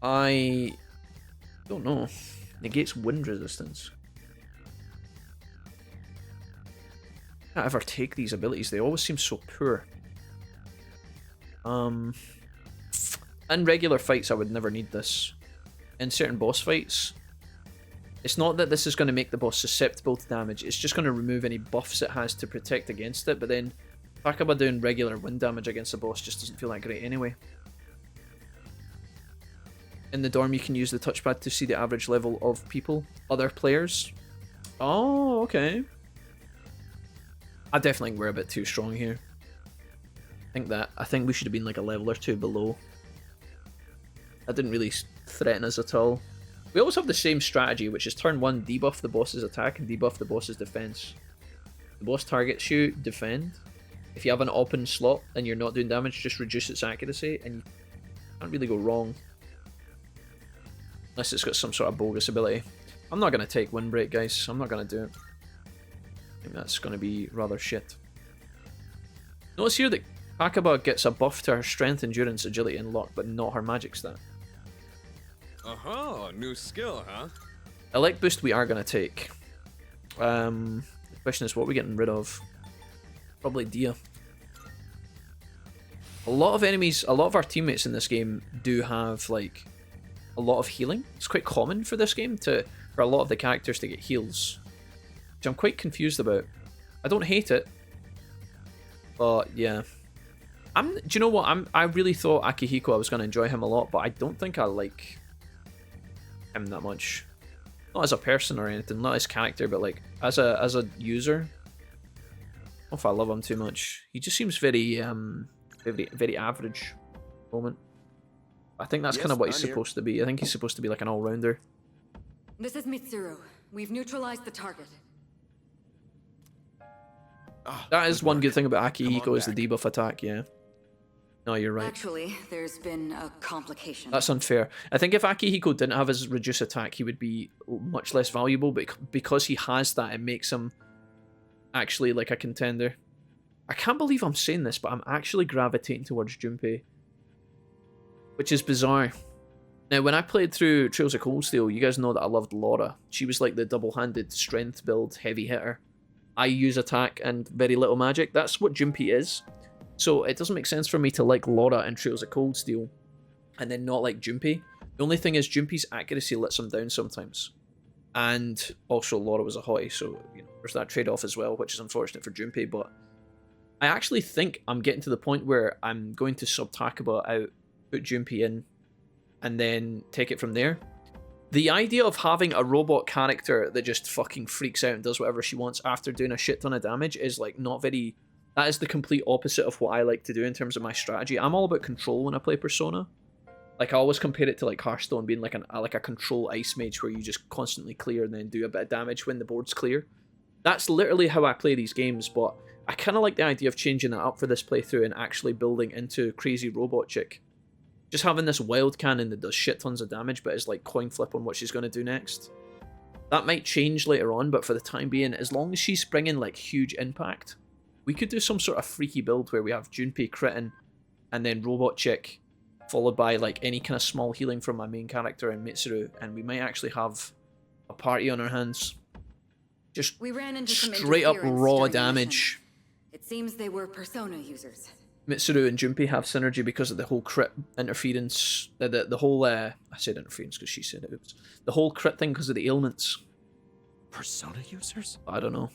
I don't know. Negates wind resistance. Can't ever take these abilities. They always seem so poor. In regular fights, I would never need this. In certain boss fights, it's not that this is going to make the boss susceptible to damage. It's just going to remove any buffs it has to protect against it. But then, Takaba doing regular wind damage against a boss just doesn't feel that great anyway. In the dorm, you can use the touchpad to see the average level of people, other players. Oh, okay. I definitely think we're a bit too strong here. I think we should have been like a level or 2 below. That didn't really threaten us at all. We always have the same strategy, which is turn 1, debuff the boss's attack and debuff the boss's defense. The boss targets you, defend. If you have an open slot and you're not doing damage, just reduce its accuracy, and you can't really go wrong. Unless it's got some sort of bogus ability. I'm not going to take Windbreak, guys. I'm not going to do it. I think that's going to be rather shit. Notice here that Akaba gets a buff to her strength, endurance, agility, and luck, but not her magic stat. Uh-huh, new skill, huh? Elect boost we are going to take. The question is, what are we getting rid of? Probably Dia. A lot of enemies, a lot of our teammates in this game do have, like, a lot of healing. It's quite common for this game for a lot of the characters to get heals, which I'm quite confused about. I don't hate it, but yeah. Do you know what? I really thought Akihiko, I was going to enjoy him a lot, but I don't think I like him that much. Not as a person or anything, not as character, but like as a user. I don't know if I love him too much. He just seems very very average at the moment. I think that's kind of what he's supposed to be. I think he's supposed to be like an all-rounder. This is Mitsuru. We've neutralized the target. That is one good thing about Akihiko is the debuff attack, yeah. No, you're right. Actually, there's been a complication. That's unfair. I think if Akihiko didn't have his reduce attack, he would be much less valuable, but because he has that, it makes him actually like a contender. I can't believe I'm saying this, but I'm actually gravitating towards Junpei, which is bizarre. Now, when I played through Trails of Cold Steel, you guys know that I loved Laura. She was like the double-handed strength build heavy hitter. I use attack and very little magic. That's what Junpei is. So it doesn't make sense for me to like Laura in Trails of Cold Steel and then not like Junpei. The only thing is Junpei's accuracy lets him down sometimes. And also Laura was a hottie, so you know, there's that trade-off as well, which is unfortunate for Junpei, but I actually think I'm getting to the point where I'm going to sub Takaba out, put Junpei in, and then take it from there. The idea of having a robot character that just fucking freaks out and does whatever she wants after doing a shit ton of damage is like not very... That is the complete opposite of what I like to do in terms of my strategy. I'm all about control when I play Persona. Like I always compare it to like Hearthstone being like a control ice mage where you just constantly clear and then do a bit of damage when the board's clear. That's literally how I play these games, but I kind of like the idea of changing that up for this playthrough and actually building into Crazy Robot Chick. Just having this wild cannon that does shit tons of damage but is like coin flip on what she's going to do next. That might change later on, but for the time being, as long as she's bringing like huge impact, we could do some sort of freaky build where we have Junpei critting and then Robot Chick followed by like any kind of small healing from my main character and Mitsuru, and we might actually have a party on our hands. Just we ran into some straight up raw during damage. It seems they were Persona users. Mitsuru and Junpei have synergy because of the whole crit interference, the whole, I said interference because she said it, oops. The whole crit thing because of the ailments. Persona users? I don't know.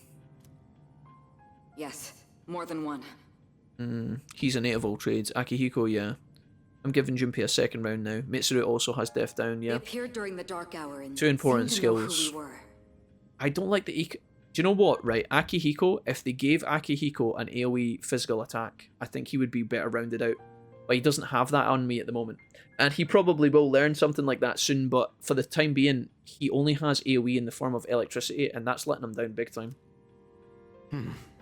Yes, more than one. He's a native all trades. Akihiko, yeah. I'm giving Junpei a second round now. Mitsuru also has Death Down, yeah. They appeared during the Dark Hour and two important skills. Who we were. I don't like the... Do you know what, right? Akihiko, if they gave Akihiko an AoE physical attack, I think he would be better rounded out. But he doesn't have that on me at the moment. And he probably will learn something like that soon, but for the time being, he only has AoE in the form of electricity, and that's letting him down big time.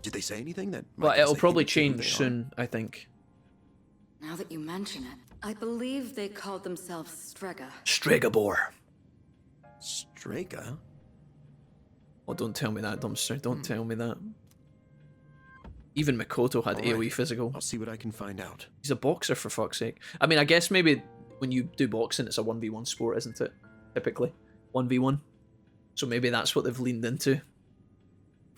Did they say anything that... But it'll probably change soon, I think. Now that you mention it, I believe they called themselves Strega. Strega Boar. Strega? Oh, don't tell me that, dumpster. Don't tell me that. Even Mikoto had AoE physical. I'll see what I can find out. He's a boxer, for fuck's sake. I mean, I guess maybe when you do boxing, it's a 1v1 sport, isn't it? Typically. 1v1. So maybe that's what they've leaned into.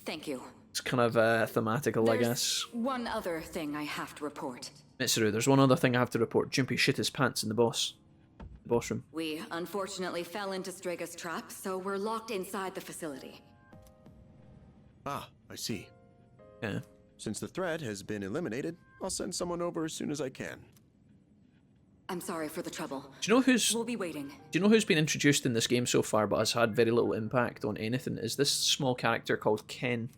Thank you. It's kind of thematical, I guess. One other thing I have to report. Mitsuru, there's one other thing I have to report. Junpei shit his pants in the boss room. We unfortunately fell into Strega's trap, so we're locked inside the facility. Ah, I see. Yeah. Since the threat has been eliminated, I'll send someone over as soon as I can. I'm sorry for the trouble. Do you know who's... We'll be waiting. Do you know who's been introduced in this game so far but has had very little impact on anything? Is this small character called Ken.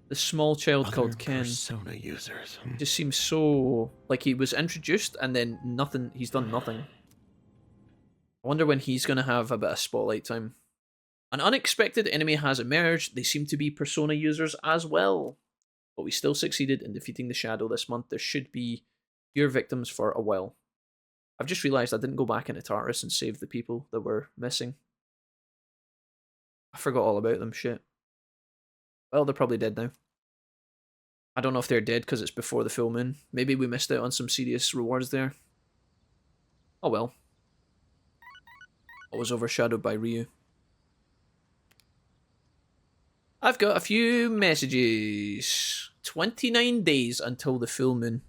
The small child called Ken. Persona users. Just seems so... Like he was introduced and then nothing... He's done nothing. I wonder when he's going to have a bit of spotlight time. An unexpected enemy has emerged. They seem to be Persona users as well. But we still succeeded in defeating the Shadow this month. There should be fewer victims for a while. I've just realised I didn't go back into Tartarus and save the people that were missing. I forgot all about them, shit. Well, they're probably dead now. I don't know if they're dead because it's before the full moon. Maybe we missed out on some serious rewards there. Oh well. I was overshadowed by Ryu. I've got a few messages. 29 days until the full moon.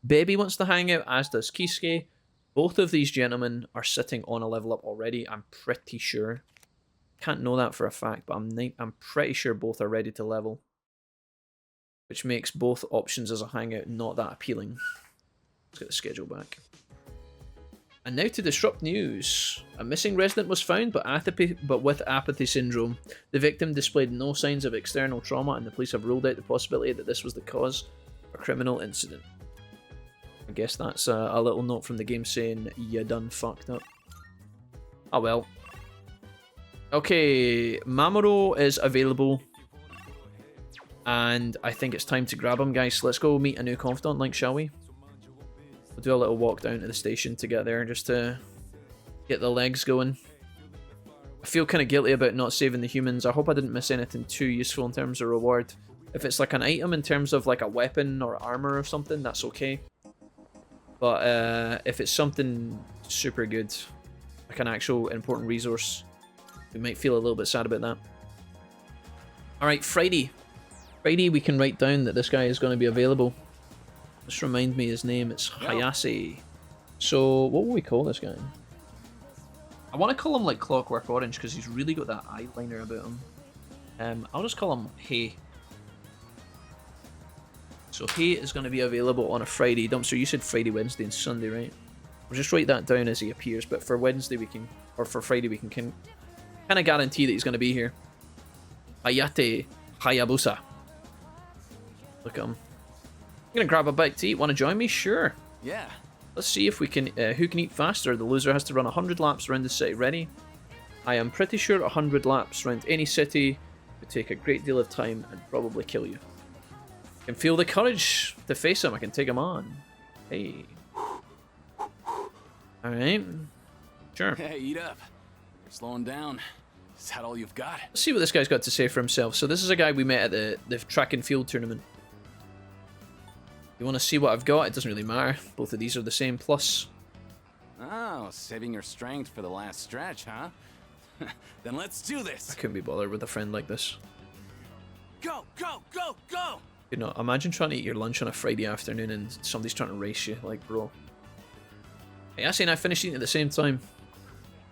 Baby wants to hang out, as does Kisuke. Both of these gentlemen are sitting on a level up already, I'm pretty sure. Can't know that for a fact, but I'm pretty sure both are ready to level. Which makes both options as a hangout not that appealing. Let's get the schedule back. And now to disrupt news. A missing resident was found, but with apathy syndrome. The victim displayed no signs of external trauma, and the police have ruled out the possibility that this was the cause of a criminal incident. I guess that's a little note from the game saying you done fucked up. Oh well. Okay, Mamoru is available. And I think it's time to grab him, guys. Let's go meet a new confidant link, shall we? We'll do a little walk down to the station to get there, just to get the legs going. I feel kind of guilty about not saving the humans. I hope I didn't miss anything too useful in terms of reward. If it's like an item in terms of like a weapon or armor or something, that's okay. But if it's something super good, like an actual important resource, we might feel a little bit sad about that. Alright, Friday. Friday, we can write down that this guy is going to be available. Just remind me his name. It's Hayase. So, what will we call this guy? I want to call him like Clockwork Orange because he's really got that eyeliner about him. I'll just call him Hey. So Hey is going to be available on a Friday. Dumpster, you said Friday, Wednesday, and Sunday, right? We'll just write that down as he appears. But for Wednesday, we can, or for Friday, we can kind of guarantee that he's going to be here. Hayate Hayabusa. Look at him. I'm gonna grab a bite to eat. Want to join me? Sure. Yeah. Let's see if we can. Who can eat faster? The loser has to run 100 laps around the city. Ready? I am pretty sure 100 laps around any city would take a great deal of time and probably kill you. I can feel the courage to face him. I can take him on. Hey. Alright. Sure. Hey, eat up. You're slowing down. Is that all you've got? Let's see what this guy's got to say for himself. So this is a guy we met at the track and field tournament. You want to see what I've got? It doesn't really matter. Both of these are the same plus. Oh, saving your strength for the last stretch, huh? Then let's do this. I couldn't be bothered with a friend like this. Go, go, go, go! You know, imagine trying to eat your lunch on a Friday afternoon and somebody's trying to race you. Like, bro. Hey, Assie and I finished eating at the same time.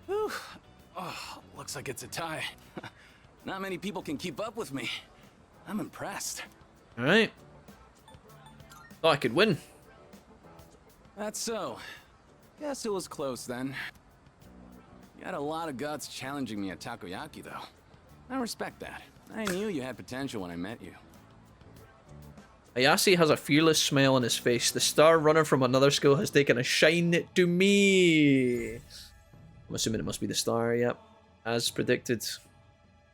Whew. Oh, looks like it's a tie. Not many people can keep up with me. I'm impressed. Alright. Thought I could win. That's so. Guess it was close then. You had a lot of guts challenging me at Takoyaki, though. I respect that. I knew you had potential when I met you. Ayase has a fearless smile on his face. The star runner from another school has taken a shine to me. I'm assuming it must be the star, yep. As predicted.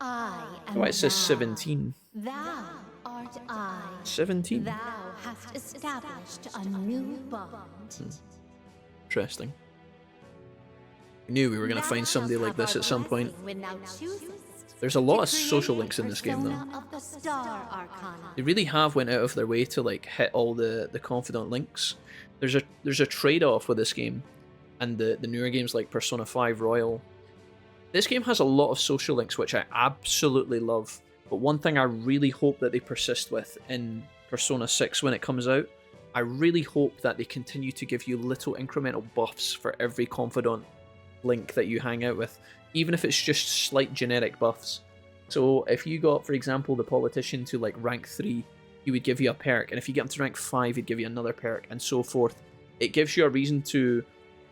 I am Why it says thou. 17. Thou art I. 17. Thou hast established a new bond. Interesting. We knew we were going to find somebody like this at some point. When thou choosest There's a lot to of social create links in this game, though. persona of the Star Arcana. They really have went out of their way to like hit all the confidant links. There's a trade-off with this game and the newer games like Persona 5 Royal. This game has a lot of social links, which I absolutely love. But one thing I really hope that they persist with in Persona 6 when it comes out, I really hope that they continue to give you little incremental buffs for every confidant link that you hang out with, even if it's just slight generic buffs. So if you got, for example, the politician to like rank 3, he would give you a perk, and if you get him to rank 5, he'd give you another perk, and so forth. It gives you a reason to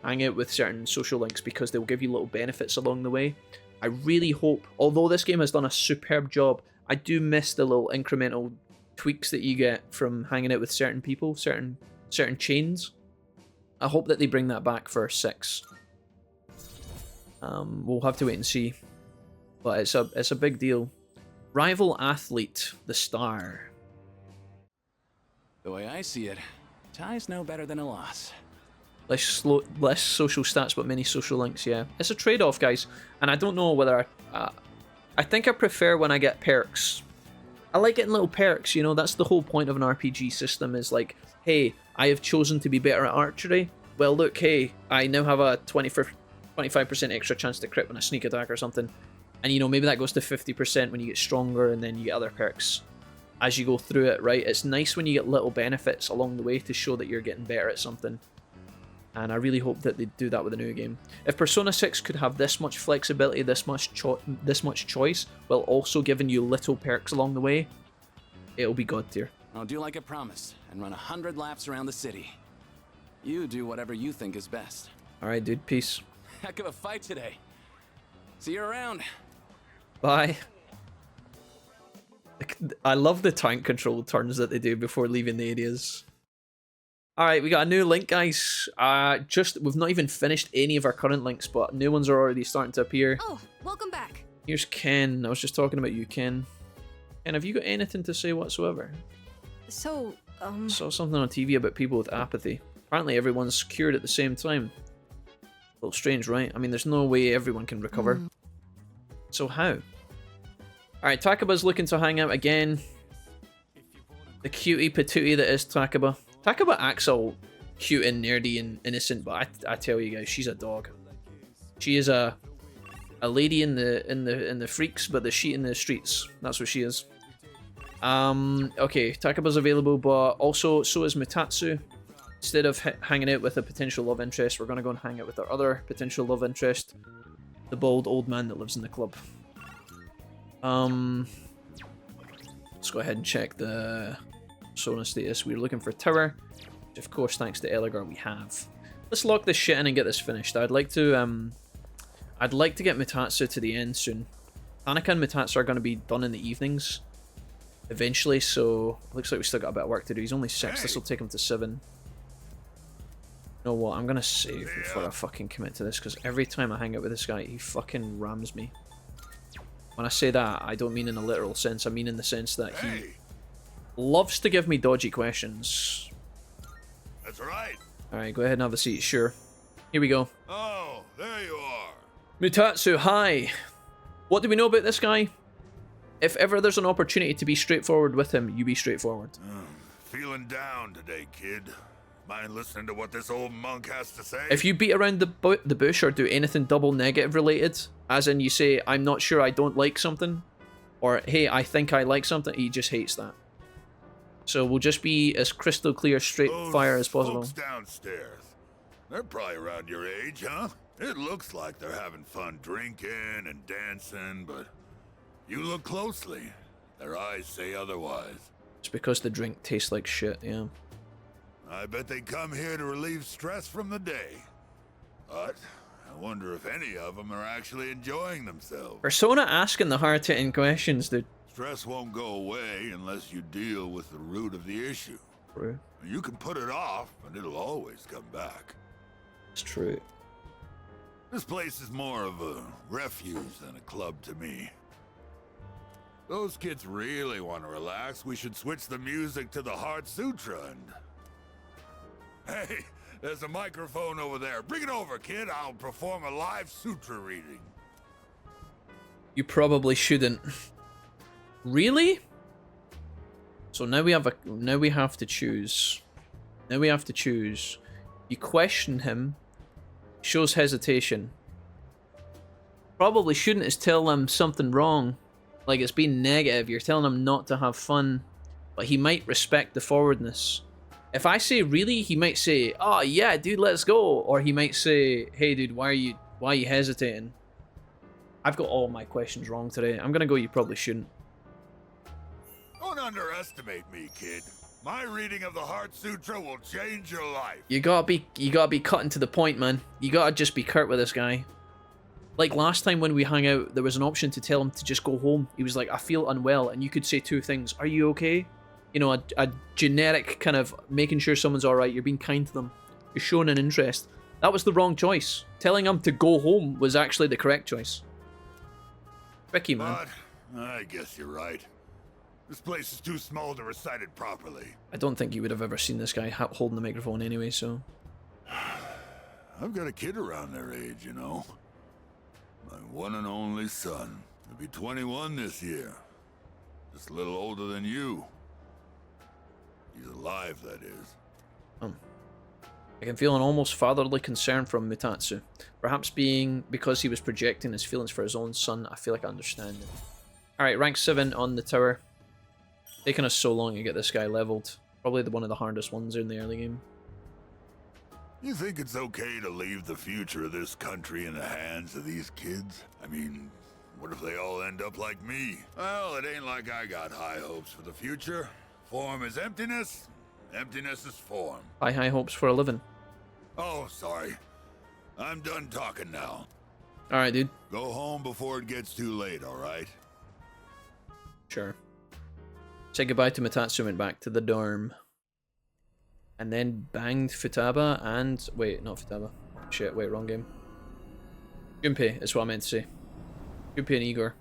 hang out with certain social links because they'll give you little benefits along the way. I really hope, although this game has done a superb job, I do miss the little incremental tweaks that you get from hanging out with certain people, certain chains. I hope that they bring that back for 6. We'll have to wait and see. but it's a big deal. Rival athlete, the star. The way I see it, tie's no better than a loss. Less social stats, but many social links. Yeah, it's a trade-off, guys. And I don't know whether I think I prefer when I get perks. I like getting little perks. You know, that's the whole point of an RPG system. Is like, hey, I have chosen to be better at archery. Well, look, hey, I now have a 25% extra chance to crit when I sneak attack or something. And, you know, maybe that goes to 50% when you get stronger, and then you get other perks as you go through it, right? It's nice when you get little benefits along the way to show that you're getting better at something. And I really hope that they do that with a new game. If Persona 6 could have this much flexibility, this much choice, while also giving you little perks along the way, it'll be god tier. I'll do like I promised and run 100 laps around the city. You do whatever you think is best. Alright, dude. Peace. Heck of a fight today. See you around. Bye. I love the tank control turns that they do before leaving the areas. Alright, we got a new link, guys. We've not even finished any of our current links, but new ones are already starting to appear. Oh, welcome back. Here's Ken. I was just talking about you, Ken. Ken, have you got anything to say whatsoever? So, Saw something on TV about people with apathy. Apparently everyone's cured at the same time. A little strange, right? I mean, there's no way everyone can recover. So how? Alright, Takaba's looking to hang out again. The cutie patootie that is Takaba. Takaba acts all cute and nerdy and innocent, but I tell you guys, she's a dog. She is a lady in the freaks, but the sheet in the streets. That's what she is. Okay, Takaba's available, but also so is Mutatsu. Instead of hanging out with a potential love interest, we're gonna go and hang out with our other potential love interest, the bald old man that lives in the club. Let's go ahead and check the Persona status. We're looking for Tower, which of course, thanks to Eligar, we have. Let's lock this shit in and get this finished. I'd like to get Mutatsu to the end soon. Tanaka and Mutatsu are going to be done in the evenings eventually, so looks like we still got a bit of work to do. He's only 6. This will take him to 7. You know what? I'm going to save before I fucking commit to this, because every time I hang out with this guy, he fucking rams me. When I say that, I don't mean in a literal sense. I mean in the sense that he loves to give me dodgy questions. That's right. Alright, go ahead and have a seat. Sure. Here we go. Oh, there you are. Mutatsu, hi. What do we know about this guy? If ever there's an opportunity to be straightforward with him, you be straightforward. Feeling down today, kid. Mind listening to what this old monk has to say? If you beat around the bush or do anything double negative related, as in you say, I'm not sure I don't like something, or hey, I think I like something, he just hates that. So we'll just be as crystal clear, straight fire as possible. Folks downstairs. They're probably around your age, huh? It looks like they're having fun drinking and dancing, but you look closely. Their eyes say otherwise. It's because the drink tastes like shit, yeah. I bet they come here to relieve stress from the day. But I wonder if any of them are actually enjoying themselves. Persona asking the hard-hitting questions, dude. Stress won't go away unless you deal with the root of the issue. True. You can put it off, and it'll always come back. It's true. This place is more of a refuge than a club to me. Those kids really want to relax. We should switch the music to the Heart Sutra and... Hey, there's a microphone over there. Bring it over, kid. I'll perform a live sutra reading. You probably shouldn't. Really? So now we have to choose. Now we have to choose. You question him. Shows hesitation. Probably shouldn't is tell him something wrong. Like it's being negative. You're telling him not to have fun. But he might respect the forwardness. If I say really, he might say, "Oh yeah, dude, let's go." Or he might say, "Hey dude, why are you hesitating?" I've got all my questions wrong today. I'm gonna go, you probably shouldn't. Don't underestimate me, kid. My reading of the Heart Sutra will change your life. You gotta be cutting to the point, man. You gotta just be curt with this guy. Like last time when we hung out, there was an option to tell him to just go home. He was like, "I feel unwell," and you could say 2 things. Are you okay? You know, a generic kind of making sure someone's alright. You're being kind to them. You're showing an interest. That was the wrong choice. Telling him to go home was actually the correct choice. Tricky, man. But I guess you're right. This place is too small to recite it properly. I don't think you would have ever seen this guy holding the microphone anyway, so... I've got a kid around their age, you know. My one and only son. He'll be 21 this year. Just a little older than you. He's alive, that is. I can feel an almost fatherly concern from Mutatsu. Perhaps because he was projecting his feelings for his own son, I feel like I understand him. Alright, rank 7 on the tower. Taking us so long to get this guy leveled. Probably one of the hardest ones in the early game. You think it's okay to leave the future of this country in the hands of these kids? I mean, what if they all end up like me? Well, it ain't like I got high hopes for the future. Form is emptiness, emptiness is form. High hopes for a living. Oh, sorry. I'm done talking now. Alright, dude. Go home before it gets too late, alright? Sure. Said goodbye to Mutatsu and went back to the dorm. And then banged Futaba and... Wait, not Futaba. Shit, wait, wrong game. Junpei is what I meant to say. Junpei and Igor.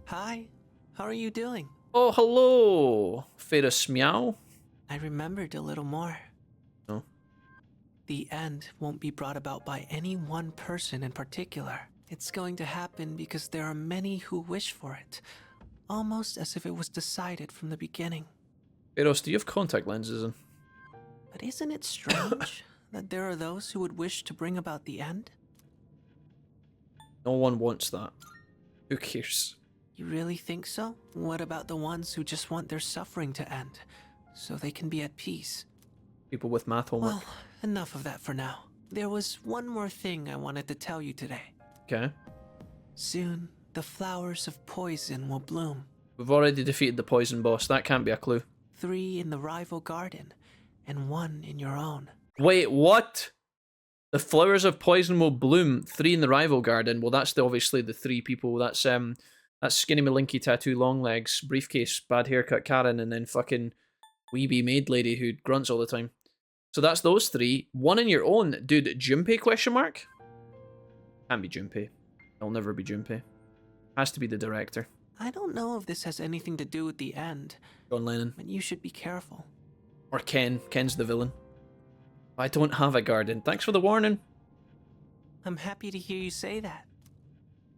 Hi, how are you doing? Oh, hello! Ferus Meow? I remembered a little more. No. The end won't be brought about by any one person in particular. It's going to happen because there are many who wish for it. Almost as if it was decided from the beginning. Ferus, do you have contact lenses in? But isn't it strange that there are those who would wish to bring about the end? No one wants that. Who cares? You really think so? What about the ones who just want their suffering to end, so they can be at peace? People with math homework. Well, enough of that for now. There was one more thing I wanted to tell you today. Okay. Soon, the flowers of poison will bloom. We've already defeated the poison boss. That can't be a clue. 3 in the rival garden, and 1 in your own. Wait, what? The flowers of poison will bloom. 3 in the rival garden. Well, that's obviously the 3 people. That's Skinny Malinky Tattoo Long Legs, Briefcase, Bad Haircut Karen, and then fucking Weeby Maid Lady who grunts all the time. So that's those 3. 1 in your own. Dude, Junpei question mark? Can't be Junpei. It'll never be Junpei. Has to be the director. I don't know if this has anything to do with the end. John Lennon. But you should be careful. Or Ken. Ken's the villain. I don't have a garden. Thanks for the warning. I'm happy to hear you say that.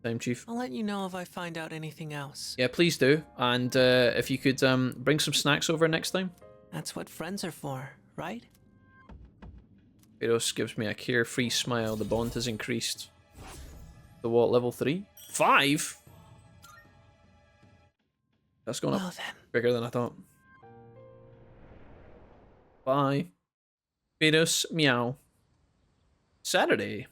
Time, Chief. I'll let you know if I find out anything else. Yeah, please do. And if you could bring some snacks over next time. That's what friends are for, right? Eros gives me a carefree smile. The bond has increased. The what, level 3? 5? That's going up bigger than I thought. Bye. Eros meow. Saturday.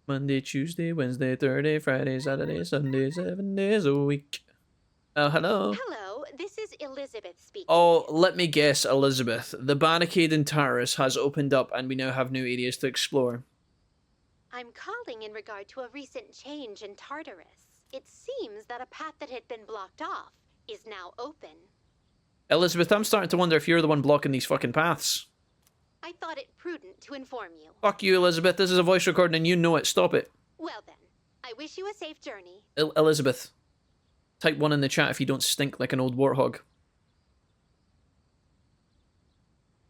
Monday, Tuesday, Wednesday, Thursday, Friday, Saturday, Sunday, 7 days a week. Oh, hello. Hello, this is Elizabeth speaking. Oh, let me guess, Elizabeth. The barricade in Tartarus has opened up and we now have new areas to explore. I'm calling in regard to a recent change in Tartarus. It seems that a path that had been blocked off is now open. Elizabeth, I'm starting to wonder if you're the one blocking these fucking paths. I thought it prudent to inform you. Fuck you, Elizabeth. This is a voice recording and you know it. Stop it. Well then, I wish you a safe journey. Elizabeth, type 1 in the chat if you don't stink like an old warthog.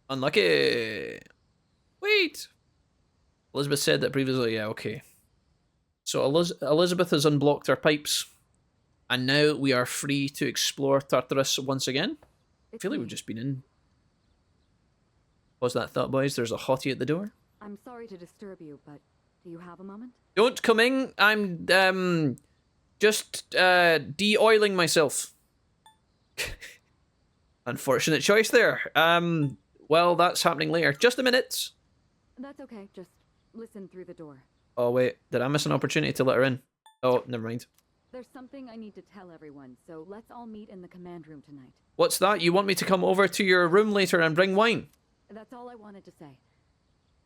Unlucky. Wait. Elizabeth said that previously. Yeah, okay. So Elizabeth has unblocked our pipes. And now we are free to explore Tartarus once again. I feel like we've just been in. What's that thought, boys? There's a hottie at the door. I'm sorry to disturb you, but do you have a moment? Don't come in. I'm just de-oiling myself. Unfortunate choice there. Well, that's happening later. Just a minute. That's okay. Just listen through the door. Oh wait, did I miss an opportunity to let her in? Oh, never mind. There's something I need to tell everyone, so let's all meet in the command room tonight. What's that? You want me to come over to your room later and bring wine? That's all I wanted to say.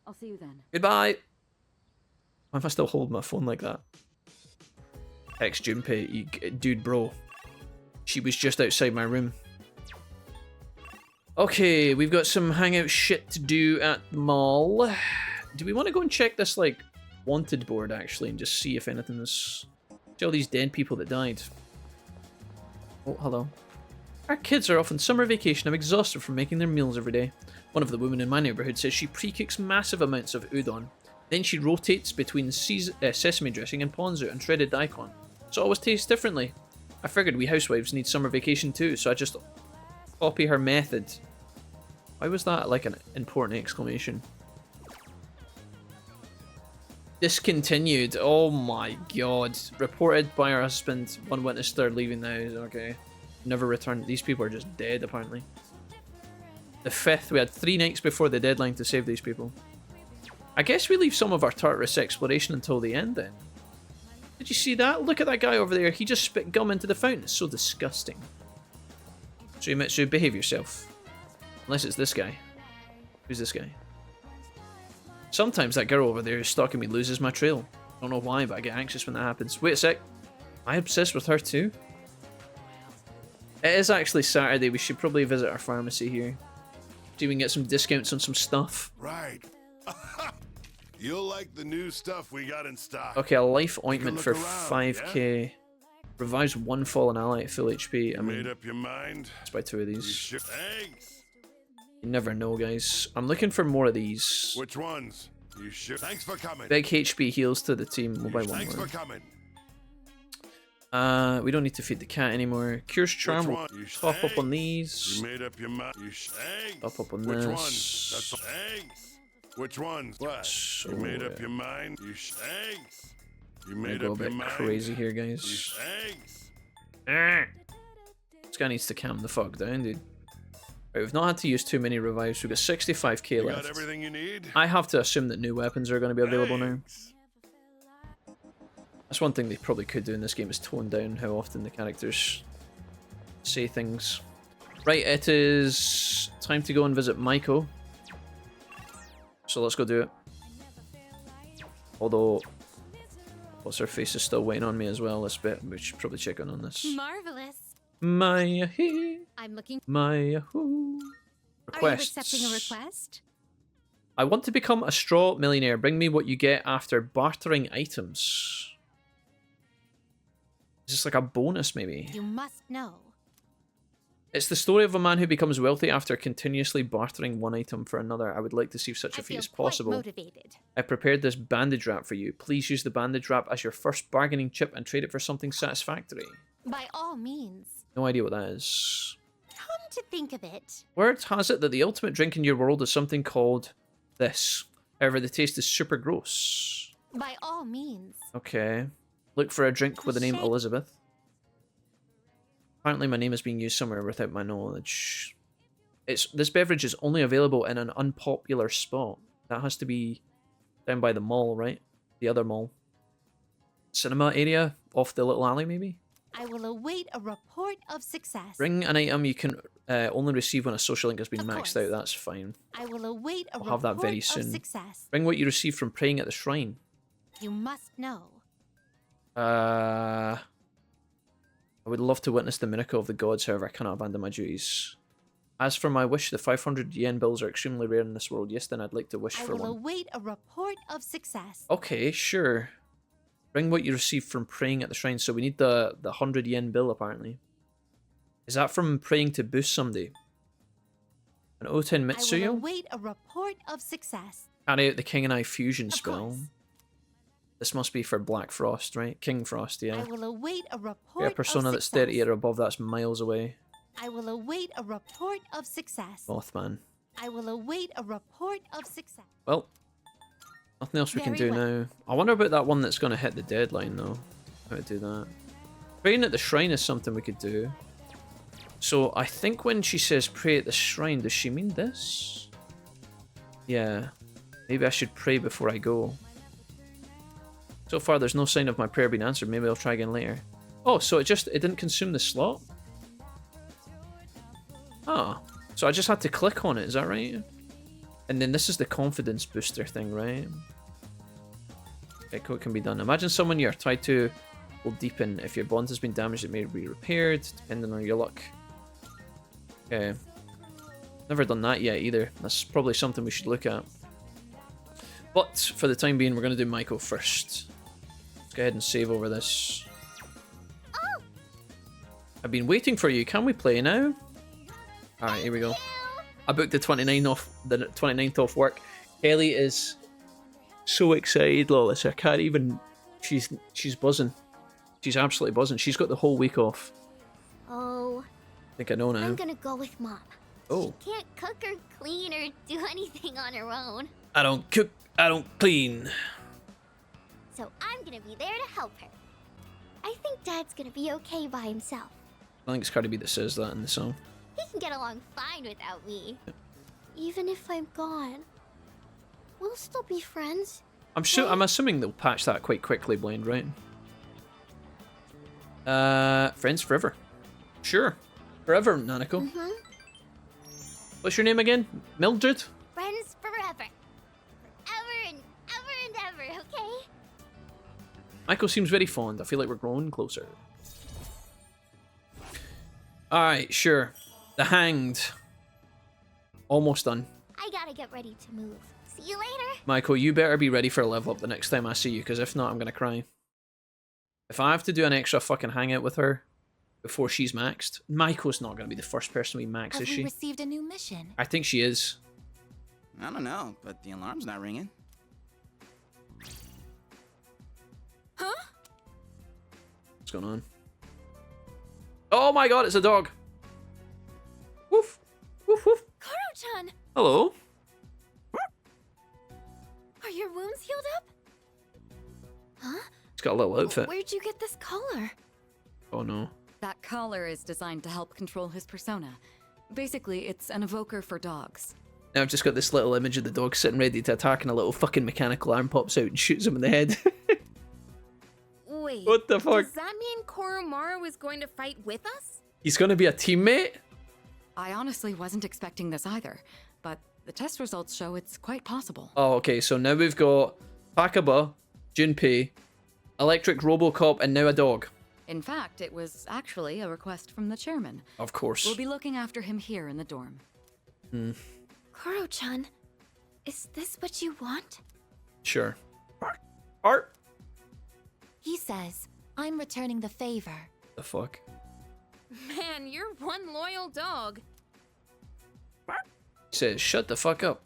I'll see you then. Goodbye. Why if I still hold my phone like that? Ex Junpei, dude, bro. She was just outside my room. Okay, we've got some hangout shit to do at the mall. Do we want to go and check this, like, wanted board, actually, and just see if anything's See all these dead people that died. Oh, hello. Our kids are off on summer vacation. I'm exhausted from making their meals every day. One of the women in my neighborhood says she pre-cooks massive amounts of udon. Then she rotates between sesame dressing and ponzu and shredded daikon. So it always tastes differently. I figured we housewives need summer vacation too, so I just copy her method. Why was that like an important exclamation? Discontinued. Oh my god. Reported by her husband. One witness they're leaving the house. Okay. Never returned. These people are just dead, apparently. The 5th. We had 3 nights before the deadline to save these people. I guess we leave some of our Tartarus exploration until the end then. Did you see that? Look at that guy over there. He just spit gum into the fountain. It's so disgusting. Suimitsu, behave yourself. Unless it's this guy. Who's this guy? Sometimes that girl over there who's stalking me loses my trail. Don't know why, but I get anxious when that happens. Wait a sec. Am I obsessed with her too? It is actually Saturday. We should probably visit our pharmacy here. See if we can get some discounts on some stuff. Right. You'll like the new stuff we got in stock. Okay, a life ointment for 5k. Yeah? Revives 1 fallen ally at full HP. I mean, made up your mind? Let's buy 2 of these. Thanks. You never know, guys. I'm looking for more of these. Which ones? You sure? Thanks for coming. Big HP heals to the team. We'll buy 1 more. Thanks for coming. We don't need to feed the cat anymore. Cure's Charm. We'll top up on these. You made up your mind. Top up on Which this. Ones? That's thanks. Which ones? What? So, you made up your mind. Thanks. You made go up a your bit mind. crazy here, guys. Thanks. This guy needs to calm the fuck down, dude. Right, we've not had to use too many revives. We've got 65k You left. got everything you need? I have to assume that new weapons are going to be available now. That's one thing they probably could do in this game is tone down how often the characters say things. Right, it is time to go and visit Maiko. So let's go do it. Although, what's her face is still waiting on me as well. This bit, we should probably check in on this. Marvelous. Maya he. I'm looking. Maya who. Are you accepting a request? I want to become a straw millionaire. Bring me what you get after bartering items. Is this like a bonus, maybe? You must know. It's the story of a man who becomes wealthy after continuously bartering one item for another. I would like to see if such a feat is possible. Motivated. I prepared this bandage wrap for you. Please use the bandage wrap as your first bargaining chip and trade it for something satisfactory. By all means. No idea what that is. Come to think of it. Word has it that the ultimate drink in your world is something called this. However, the taste is super gross. By all means. Okay. Look for a drink with the name Elizabeth. Apparently my name is being used somewhere without my knowledge. This beverage is only available in an unpopular spot. That has to be down by the mall, right? The other mall. Cinema area off the little alley, maybe? I will await a report of success. Bring an item you can only receive when a social link has been maxed out. That's fine. I will await a I'll have that very soon. Success. Bring what you received from praying at the shrine. You must know. I would love to witness the miracle of the gods, however I cannot abandon my duties. As for my wish, the 500 yen bills are extremely rare in this world. Yes, then I'd like to wish for one. I will await a report of success. Okay, sure. Bring what you received from praying at the shrine. So we need the 100 yen bill, apparently. Is that from praying to boost somebody? An Oten Mitsuyo? I will await a report of success. Carry out the King and I fusion spell. This must be for Black Frost, right? King Frost, yeah. I will await a report yeah, Persona of that's success. 30 or above, that's miles away. I will await a report of success. Mothman. I will await a report of success. Well, nothing else we can do now. I wonder about that one that's going to hit the deadline, though. How to do that. Praying at the shrine is something we could do. So, I think when she says pray at the shrine, does she mean this? Yeah. Maybe I should pray before I go. So far, there's no sign of my prayer being answered. Maybe I'll try again later. Oh, so it didn't consume the slot? Oh. So I just had to click on it, is that right? And then this is the confidence booster thing, right? Okay, what can be done? Imagine someone you're tied to will deepen. If your bond has been damaged, it may be repaired, depending on your luck. Okay. Never done that yet either. That's probably something we should look at. But for the time being, we're going to do Maiko first. Let's go ahead and save over this. I've been waiting for you. Can we play now? Alright, here we go. I booked the 29th off work. Kelly is so excited, Lawless. I can't even... She's buzzing. She's absolutely buzzing. She's got the whole week off. Oh. I think I know now. I'm gonna go with Mom. Oh. She can't cook or clean or do anything on her own. I don't cook, I don't clean. So I'm gonna be there to help her. I think Dad's gonna be okay by himself. I think it's Cardi B that says that in the song. He can get along fine without me. Even if I'm gone. We'll still be friends. I'm assuming they'll patch that quite quickly, Blaine, right? Friends forever. Sure. Forever, Nanako. Mm-hmm. What's your name again? Mildred? Friends forever. Forever and ever and ever, okay? Michael seems very fond. I feel like we're growing closer. Alright, sure. The Hanged. Almost done. I gotta get ready to move. See you later. Michael, you better be ready for a level up the next time I see you, because if not, I'm gonna cry. If I have to do an extra fucking hangout with her before she's maxed, Michael's not gonna be the first person we max, is she? Received a new mission. I think she is. I don't know, but the alarm's not ringing. Huh? What's going on? Oh my god, it's a dog. Woof. Woof woof. Koro-chan! Hello. Are your wounds healed up? Huh? It's got a little outfit. Where'd you get this collar? Oh no. That collar is designed to help control his persona. Basically, it's an evoker for dogs. Now I've just got this little image of the dog sitting ready to attack, and a little fucking mechanical arm pops out and shoots him in the head. Wait. What the fuck? Does that mean Koromaru is going to fight with us? He's gonna be a teammate? I honestly wasn't expecting this either, but the test results show it's quite possible. Oh, okay, so now we've got Takaba, Junpei, Electric Robocop, and now a dog. In fact, it was actually a request from the chairman. Of course. We'll be looking after him here in the dorm. Koro-chan, is this what you want? Sure. Art? He says, I'm returning the favor. The fuck? Man, you're one loyal dog. He says, shut the fuck up.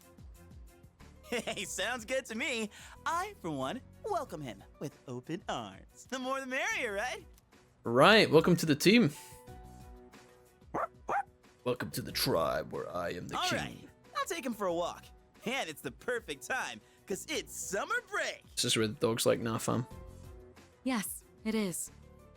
Hey, sounds good to me. I, for one, welcome him with open arms. The more the merrier, right? Right, welcome to the team. Welcome to the tribe where I am the king. All right, I'll take him for a walk. And it's the perfect time, because it's summer break. This is where the dog's like, nah fam. Yes, it is.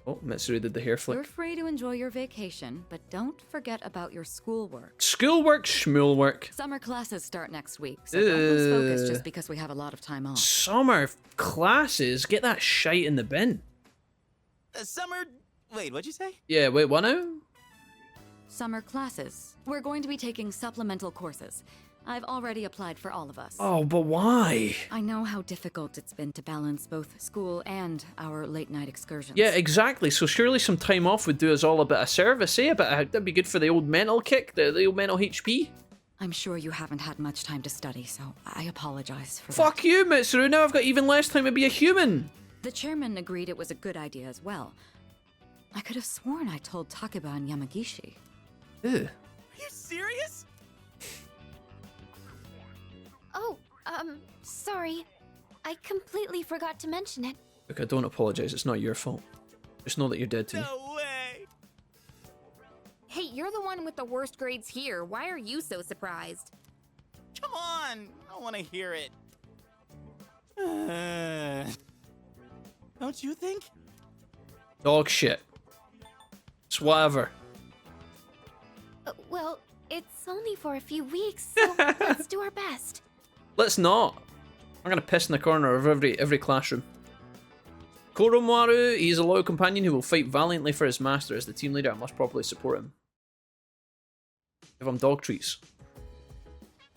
Oh, Mitsuru did the hair You're flick. free to enjoy your vacation, but don't forget about your schoolwork. Schoolwork, schmoolwork. Summer classes start next week, so don't lose focus Ugh. just because we have a lot of time off. Summer classes? Get that shite in the bin. Summer... Wait, what'd you say? Yeah, wait, what now? Summer classes. We're going to be taking supplemental courses. I've already applied for all of us. Oh, but why? I know how difficult it's been to balance both school and our late-night excursions. Yeah, exactly. So surely some time off would do us all a bit of service, eh? That'd be good for the old mental kick, the old mental HP. I'm sure you haven't had much time to study, so I apologize for Fuck you, Mitsuru. Now I've got even less time to be a human. The chairman agreed it was a good idea as well. I could have sworn I told Takeba and Yamagishi. Ew. Are you serious? Oh, sorry. I completely forgot to mention it. Look, I don't apologize. It's not your fault. Just know that you're dead to me. No way! Hey, you're the one with the worst grades here. Why are you so surprised? Come on! I want to hear it. Don't you think? Dog shit. It's whatever. Well, it's only for a few weeks, so let's do our best. Let's not. I'm gonna piss in the corner of every classroom. Koromaru, he's a loyal companion who will fight valiantly for his master. As the team leader, I must properly support him. Give him dog treats.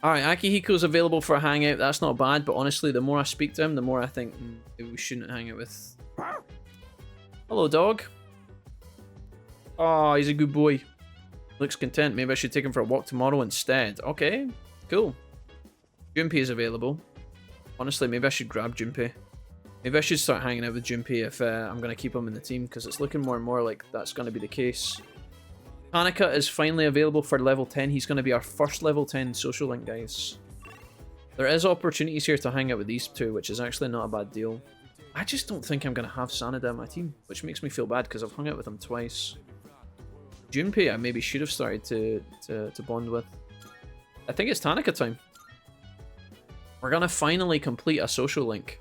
Alright, Akihiko's available for a hangout. That's not bad, but honestly, the more I speak to him, the more I think maybe we shouldn't hang out with. Hello, dog. Oh, he's a good boy. Looks content. Maybe I should take him for a walk tomorrow instead. Okay, cool. Junpei is available. Honestly, maybe I should grab Junpei. Maybe I should start hanging out with Junpei if I'm going to keep him in the team, because it's looking more and more like that's going to be the case. Tanaka is finally available for level 10. He's going to be our first level 10 social link, guys. There is opportunities here to hang out with these two, which is actually not a bad deal. I just don't think I'm going to have Sanada in my team, which makes me feel bad because I've hung out with him twice. Junpei I maybe should have started to bond with. I think it's Tanaka time. We're going to finally complete a social link.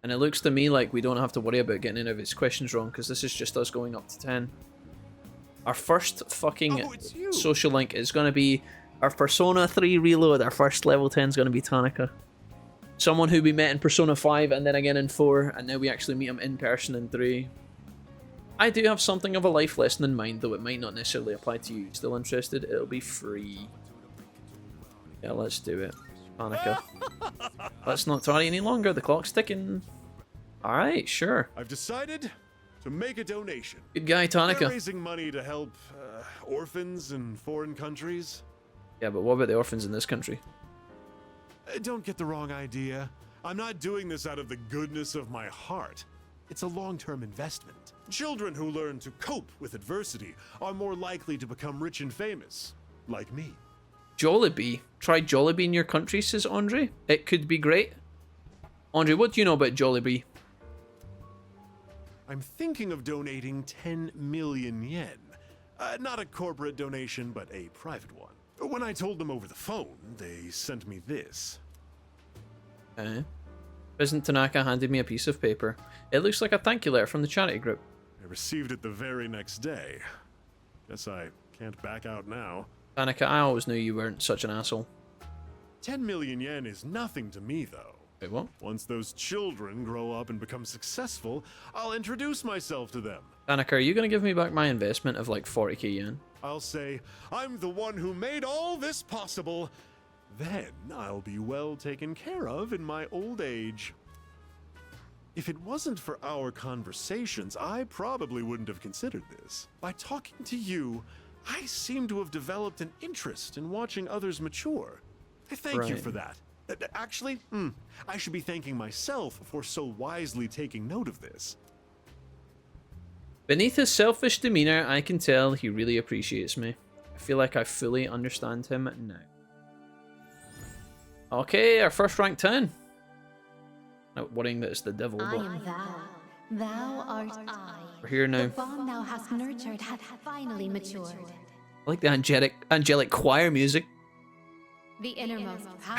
And it looks to me like we don't have to worry about getting any of its questions wrong, because this is just us going up to 10. Our first fucking social link is going to be our Persona 3 reload. Our first level 10 is going to be Tanaka. Someone who we met in Persona 5 and then again in 4, and now we actually meet him in person in 3. I do have something of a life lesson in mind, though it might not necessarily apply to you. Still interested? It'll be free. Yeah, let's do it. Tanaka. Let's not tarry any longer. The clock's ticking. Alright, sure. I've decided to make a donation. Good guy, Tanaka. We're raising money to help orphans in foreign countries. Yeah, but what about the orphans in this country? Don't get the wrong idea. I'm not doing this out of the goodness of my heart. It's a long-term investment. Children who learn to cope with adversity are more likely to become rich and famous, like me. Jollibee. Try Jollibee in your country, says Andre. It could be great. Andre, what do you know about Jollibee? I'm thinking of donating 10 million yen. Not a corporate donation, but a private one. When I told them over the phone, they sent me this. President Tanaka handed me a piece of paper. It looks like a thank you letter from the charity group. I received it the very next day. Guess I can't back out now. Tanaka, I always knew you weren't such an asshole. 10 million yen is nothing to me, though. Wait, what? Once those children grow up and become successful, I'll introduce myself to them. Tanaka, are you going to give me back my investment of like 40k yen? I'll say, I'm the one who made all this possible. Then I'll be well taken care of in my old age. If it wasn't for our conversations, I probably wouldn't have considered this. By talking to you, I seem to have developed an interest in watching others mature. I thank you for that. Actually, I should be thanking myself for so wisely taking note of this. Beneath his selfish demeanor, I can tell he really appreciates me. I feel like I fully understand him now. Okay, our first rank 10. Not worrying that it's the devil, I but am thou. Thou art I. we're here now. The bond thou hast nurtured hath finally matured. I like the angelic choir music. The innermost power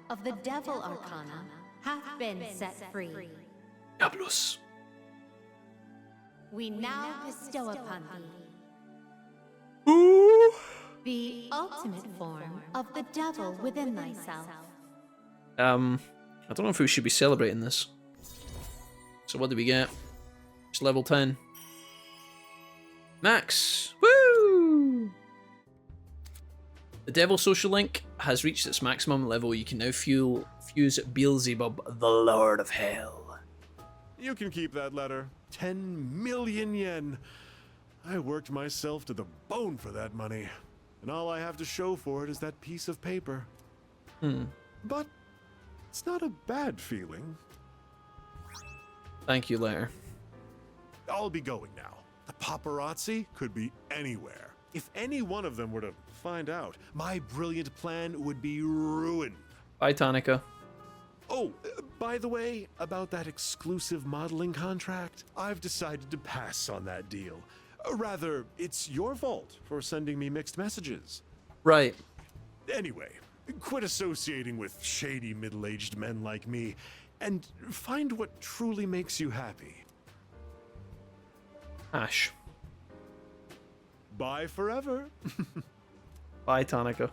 of the devil arcana hath been set free. Atlus. We now bestow upon thee the ultimate form of the devil within thyself. I don't know if we should be celebrating this. So what do we get? It's level 10. Max! Woo! The Devil Social Link has reached its maximum level. You can now fuse Beelzebub, the Lord of Hell. You can keep that letter. 10 million yen. I worked myself to the bone for that money. And all I have to show for it is that piece of paper. But it's not a bad feeling. Thank you, letter. I'll be going now. The paparazzi could be anywhere. If any one of them were to find out, my brilliant plan would be ruined. Bye, Tanaka. Oh, by the way, about that exclusive modeling contract, I've decided to pass on that deal. Rather, it's your fault for sending me mixed messages. Right. Anyway, quit associating with shady middle-aged men like me, and find what truly makes you happy. Ash. Bye forever. Bye, Tanaka.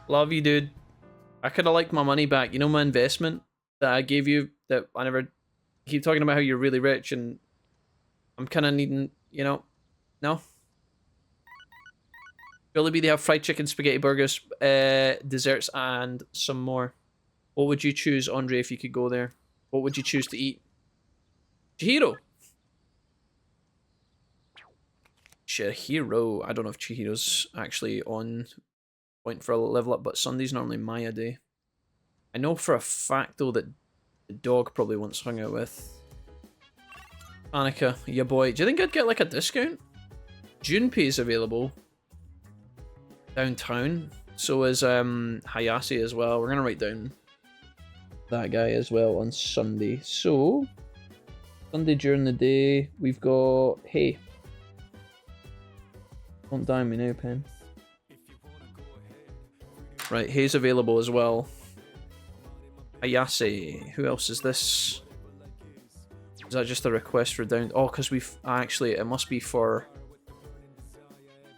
Love you, dude. I could have liked my money back. You know my investment that I gave you that I never... You keep talking about how you're really rich and I'm kind of needing, you know... No? Jollibee, they have fried chicken, spaghetti burgers, desserts, and some more. What would you choose, Andre, if you could go there? What would you choose to eat? Chihiro! Chihiro. I don't know if Chihiro's actually on point for a level up, but Sunday's normally Maya Day. I know for a fact, though, that The dog probably once hung out with. Annika, ya boy. Do you think I'd get like a discount? Junpei is available. Downtown. So is Hayase as well. We're gonna write down that guy as well on Sunday. So Sunday during the day, we've got Hey. Don't die on me now, pen. Right, Hay's available as well. Ayase. Who else is this? Is that just a request for down? Oh, because we've... Actually, it must be for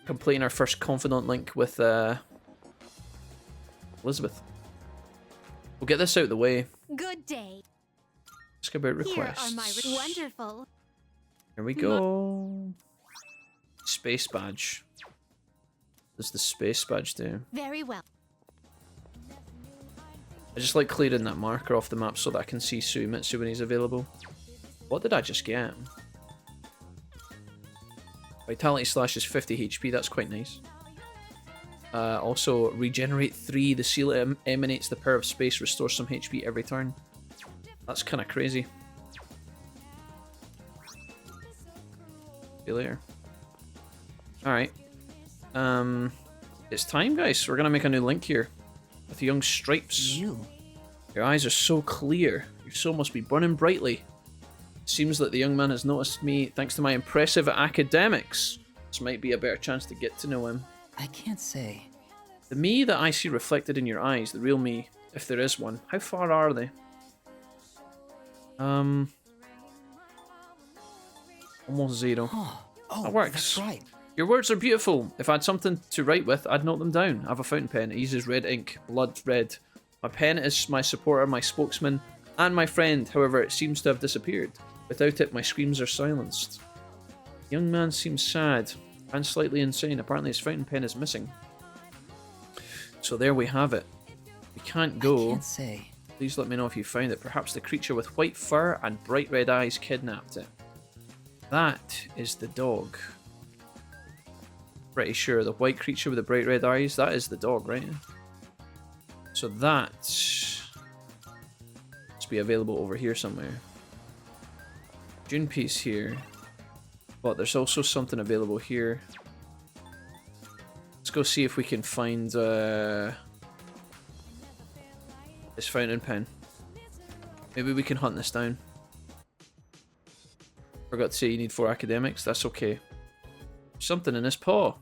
completing our first confidant link with Elizabeth. We'll get this out of the way. Good day. Ask about requests. Here are my wonderful. Here we go. Space badge. What does the space badge do? Very well. I just like clearing that marker off the map so that I can see Suimitsu when he's available. What did I just get? Vitality slash is 50 HP, that's quite nice. Also, regenerate 3. The seal emanates the power of space, restores some HP every turn. That's kind of crazy. See you later. Alright. It's time, guys. We're gonna make a new link here. With young Stripes. Your eyes are so clear. Your soul must be burning brightly. Seems that the young man has noticed me thanks to my impressive academics. This might be a better chance to get to know him. I can't say. The me that I see reflected in your eyes, the real me, if there is one, how far are they? Almost 0. Oh, that works. That's right. Your words are beautiful. If I had something to write with, I'd note them down. I have a fountain pen. It uses red ink, blood red. My pen is my supporter, my spokesman, and my friend. However, it seems to have disappeared. Without it, my screams are silenced. The young man seems sad and slightly insane. Apparently his fountain pen is missing. So there we have it. We can't go. I can't say. Please let me know if you found it. Perhaps the creature with white fur and bright red eyes kidnapped it. That is the dog. Pretty sure the white creature with the bright red eyes, that is the dog, right? So that must be available over here somewhere. Junpei's here. But there's also something available here. Let's go see if we can find this fountain pen. Maybe we can hunt this down. Forgot to say you need 4 academics. That's okay. Something in his paw.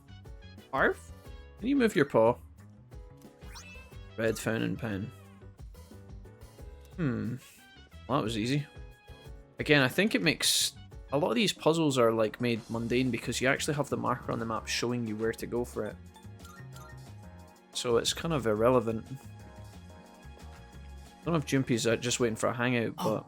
Arf? Can you move your paw? Red fountain pen. Well, that was easy. Again, I think it makes... A lot of these puzzles are like made mundane because you actually have the marker on the map showing you where to go for it. So it's kind of irrelevant. I don't know if Junpei's just waiting for a hangout, but...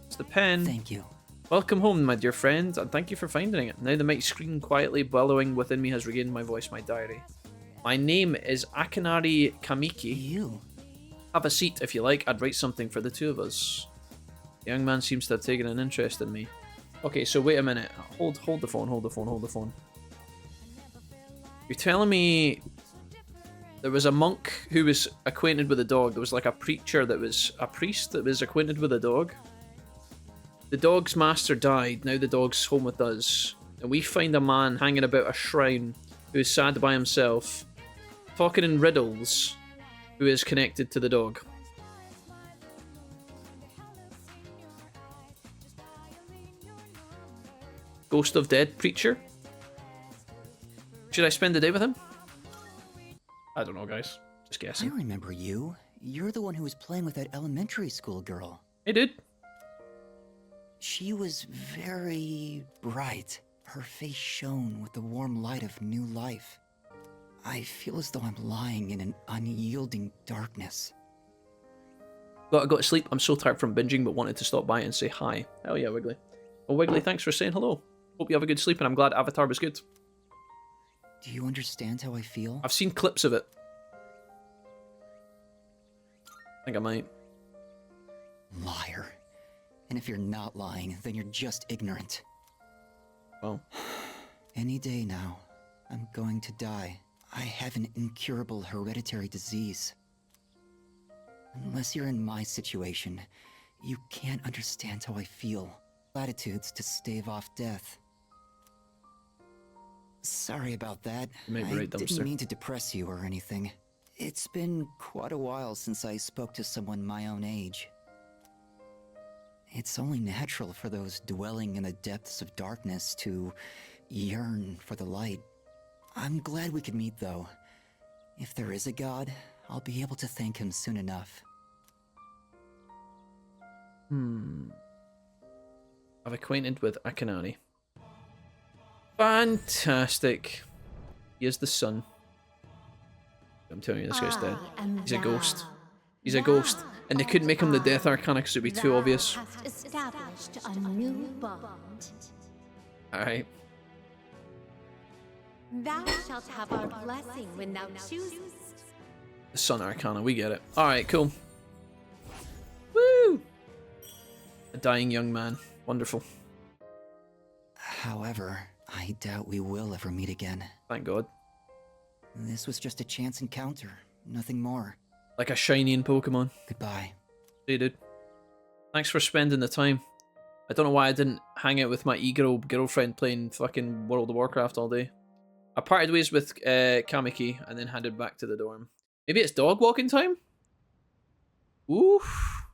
It's the pen. Thank you. Welcome home, my dear friend, and thank you for finding it. Now the mighty scream quietly bellowing within me has regained my voice, my diary. My name is Akanari Kamiki. You? Have a seat if you like. I'd write something for the two of us. The young man seems to have taken an interest in me. Okay, so wait a minute. Hold the phone. You're telling me there was a monk who was acquainted with a dog. There was like a preacher that was a priest that was acquainted with a dog. The dog's master died. Now the dog's home with us. And we find a man hanging about a shrine who is sad by himself, talking in riddles, who is connected to the dog. Ghost of Dead Preacher? Should I spend the day with him? I don't know, guys. Just guessing. I remember you. You're the one who was playing with that elementary school girl. Hey, dude. She was very bright. Her face shone with the warm light of new life. I feel as though I'm lying in an unyielding darkness. Gotta go to sleep. I'm so tired from binging, but wanted to stop by and say hi. Hell yeah, Wiggly. Well, Wiggly, thanks for saying hello. Hope you have a good sleep, and I'm glad Avatar was good. Do you understand how I feel? I've seen clips of it. I think I might. Liar. And if you're not lying, then you're just ignorant. Well. Any day now, I'm going to die. I have an incurable hereditary disease. Unless you're in my situation, You can't understand how I feel. Platitudes to stave off death. Sorry about that. Maybe I right, didn't dumpster. mean to depress you or anything. It's been quite a while since I spoke to someone my own age. It's only natural for those dwelling in the depths of darkness to yearn for the light. I'm glad we could meet, though. If there is a god, I'll be able to thank him soon enough. I've acquainted with Akanari. Fantastic. He is the sun. I'm telling you, this guy's dead. He's a ghost. He's a ghost. And they couldn't make him the Death Arcana because it would be too obvious. Hast established a new bond. Alright. Thou shalt have our blessing when thou choosest. The Sun Arcana, we get it. Alright, cool. Woo! A dying young man. Wonderful. However, I doubt we will ever meet again. Thank God. This was just a chance encounter, nothing more. Like a shiny in Pokemon. Goodbye. Hey, dude. Thanks for spending the time. I don't know why I didn't hang out with my e-girl girlfriend playing fucking World of Warcraft all day. I parted ways with Kamiki and then headed back to the dorm. Maybe it's dog walking time? Oof.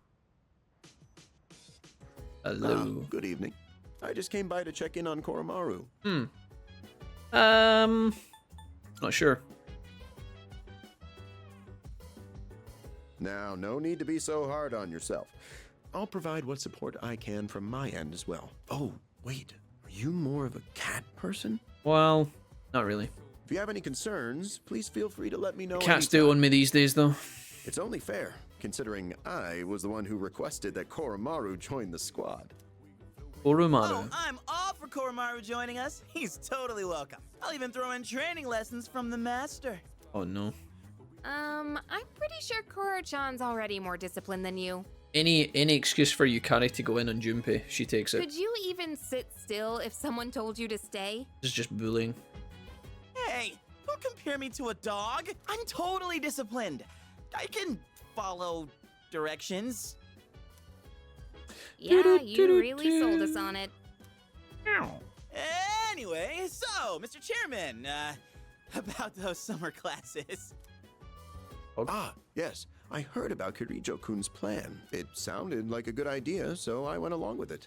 Hello. Good evening. I just came by to check in on Koromaru. Not sure. Now, no need to be so hard on yourself. I'll provide what support I can from my end as well. Oh, wait. Are you more of a cat person? Well, not really. If you have any concerns, please feel free to let me know. Cats do on me these days, though. It's only fair, considering I was the one who requested that Koromaru join the squad. Koromaru. Oh, I'm all for Koromaru joining us. He's totally welcome. I'll even throw in training lessons from the master. Oh, no. I'm pretty sure Koro-chan's already more disciplined than you. Any excuse for Yukari to go in on Junpei, she takes it. Could you even sit still if someone told you to stay? This is just bullying. Hey, don't compare me to a dog. I'm totally disciplined. I can follow directions. Yeah, you really sold us on it. Anyway, so, Mr. Chairman, about those summer classes. Ah, yes. I heard about Kirijo-kun's plan. It sounded like a good idea, so I went along with it.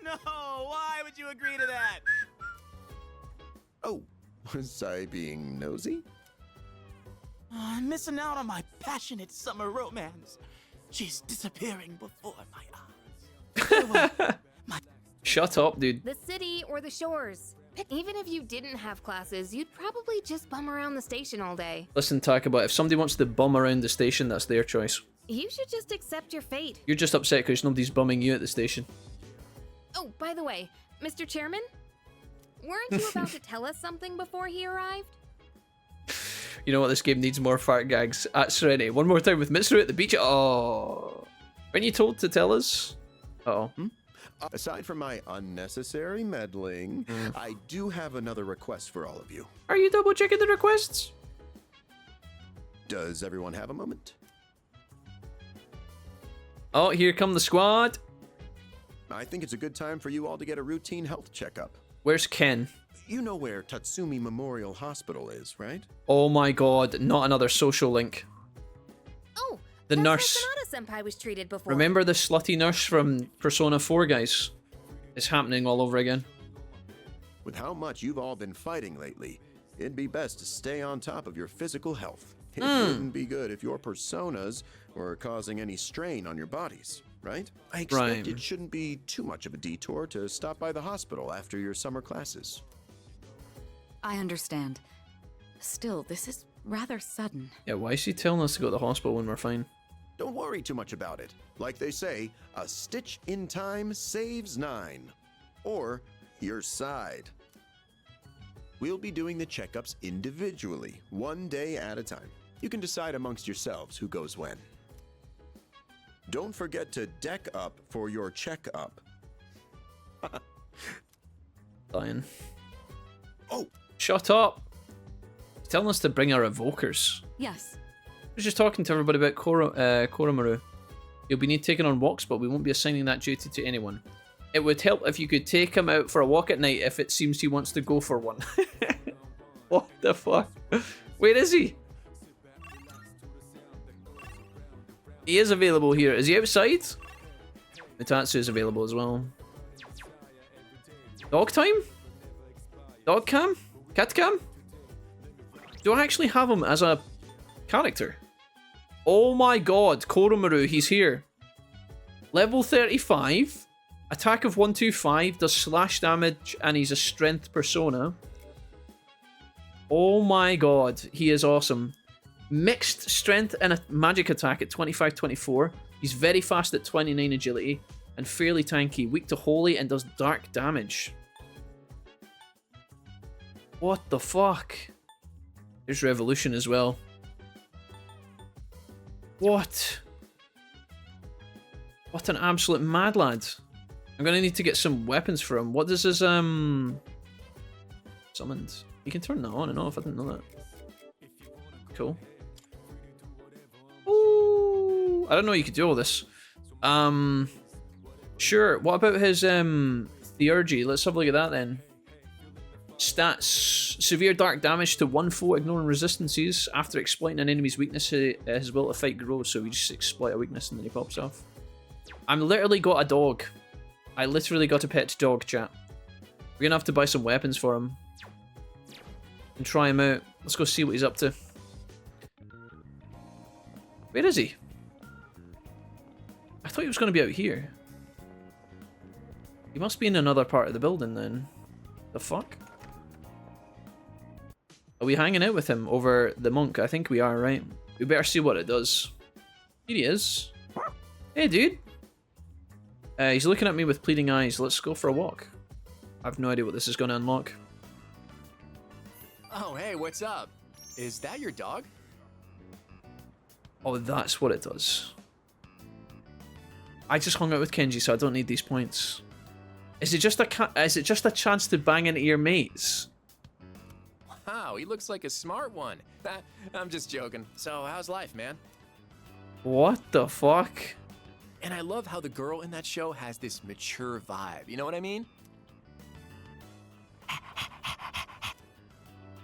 No, why would you agree to that? Oh, was I being nosy? I'm missing out on my passionate summer romance. She's disappearing before my eyes. Shut up, dude. The city or the shores. Even if you didn't have classes, you'd probably just bum around the station all day. Listen, Takaba, if somebody wants to bum around the station, that's their choice. You should just accept your fate. You're just upset because nobody's bumming you at the station. Oh, by the way, Mr. Chairman, weren't you about to tell us something before he arrived? You know what? This game needs more fart gags. At Serenity. One more time with Mitsuru at the beach. Oh. Weren't you told to tell us? Uh-oh. Aside from my unnecessary meddling, I do have another request for all of you. Are you double checking the requests? Does everyone have a moment? Oh, here come the squad. I think it's a good time for you all to get a routine health checkup. Where's Ken? You know where Tatsumi Memorial Hospital is, right? Oh my god, not another social link. Oh, the that's nurse. How Sonata-senpai was treated before. Remember the slutty nurse from Persona 4, guys? It's happening all over again. With how much you've all been fighting lately, it'd be best to stay on top of your physical health. It wouldn't be good if your personas were causing any strain on your bodies, right? I expect it shouldn't be too much of a detour to stop by the hospital after your summer classes. I understand. Still, this is rather sudden. Yeah, why is she telling us to go to the hospital when we're fine? Don't worry too much about it. Like they say, a stitch in time saves 9. Or your side. We'll be doing the checkups individually, one day at a time. You can decide amongst yourselves who goes when. Don't forget to deck up for your checkup. Dying. Oh! Shut up! He's telling us to bring our evokers. Yes. I was just talking to everybody about Koromaru. He'll be need taken on walks, but we won't be assigning that duty to anyone. It would help if you could take him out for a walk at night if it seems he wants to go for one. What the fuck? Where is he? He is available here. Is he outside? Mutatsu is available as well. Dog time? Dog cam? Cat cam? Do I actually have him as a character? Oh my god, Koromaru, he's here. Level 35. Attack of 125, does slash damage, and he's a strength persona. Oh my god, he is awesome. Mixed strength and a magic attack at 25-24. He's very fast at 29 agility and fairly tanky. Weak to holy and does dark damage. What the fuck? There's revolution as well. What? What an absolute mad lad. I'm gonna need to get some weapons for him. What does his summoned? You can turn that on and off. I didn't know that. Cool. Ooh, I don't know you could do all this. Sure. What about his theurgy? Let's have a look at that then. Stats: severe dark damage to one foe, ignoring resistances. After exploiting an enemy's weakness, his will to fight grows. So we just exploit a weakness and then he pops off. I'm literally got a dog. I literally got a pet dog, chat. We're gonna have to buy some weapons for him and try him out. Let's go see what he's up to. Where is he? I thought he was gonna be out here. He must be in another part of the building then. The fuck? Are we hanging out with him over the monk? I think we are, right? We better see what it does. Here he is. Hey, dude. He's looking at me with pleading eyes. Let's go for a walk. I have no idea what this is going to unlock. Oh, hey, what's up? Is that your dog? Oh, that's what it does. I just hung out with Kenji, so I don't need these points. Is it just a chance to bang into your mates? Wow, he looks like a smart one. I'm just joking. So, how's life, man? What the fuck? And I love how the girl in that show has this mature vibe. You know what I mean?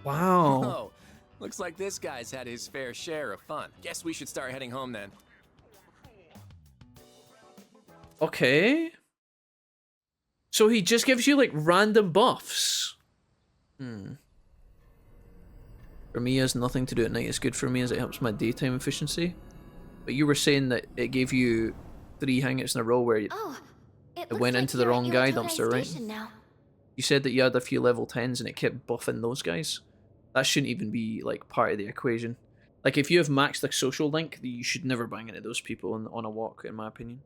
Wow. Oh, looks like this guy's had his fair share of fun. Guess we should start heading home then. Okay. So he just gives you like random buffs. For me, has nothing to do at night. It's good for me as it helps my daytime efficiency. But you were saying that it gave you 3 hangouts in a row where it went into the wrong guy dumpster, right? Now. You said that you had a few level 10s and it kept buffing those guys. That shouldn't even be like part of the equation. Like if you have maxed a social link, you should never bang into those people on a walk, in my opinion.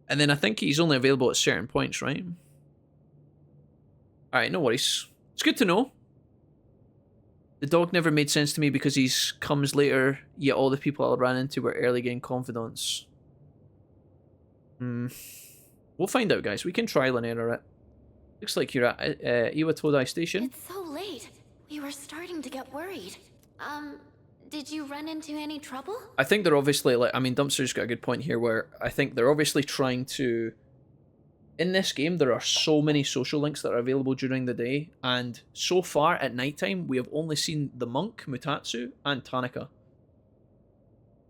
And then I think he's only available at certain points, right? Alright, no worries. It's good to know. The dog never made sense to me because he comes later, yet all the people I ran into were early game confidants. We'll find out, guys. We can trial and error it. Looks like you're at Iwatodai Station. It's so late. We were starting to get worried. Did you run into any trouble? I think they're obviously, like, I mean, Dumpster's got a good point here where I think they're obviously trying to... In this game, there are so many social links that are available during the day, and so far at nighttime, we have only seen the monk, Mutatsu, and Tanaka.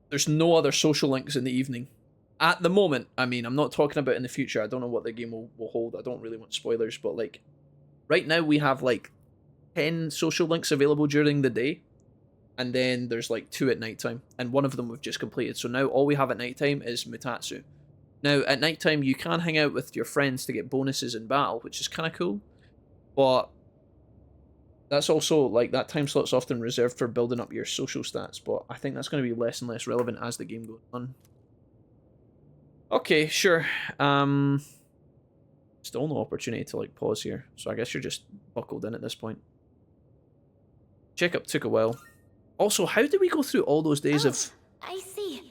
There's no other social links in the evening. At the moment, I mean, I'm not talking about in the future. I don't know what the game will hold. I don't really want spoilers, but like, right now we have like 10 social links available during the day, and then there's like 2 at nighttime, and one of them we've just completed. So now all we have at nighttime is Mutatsu. Now, at nighttime, you can hang out with your friends to get bonuses in battle, which is kind of cool. But that's also, like, that time slot's often reserved for building up your social stats. But I think that's going to be less and less relevant as the game goes on. Okay, sure. Still no opportunity to, like, pause here. So I guess you're just buckled in at this point. Checkup took a while. Also, how did we go through all those days of... I see.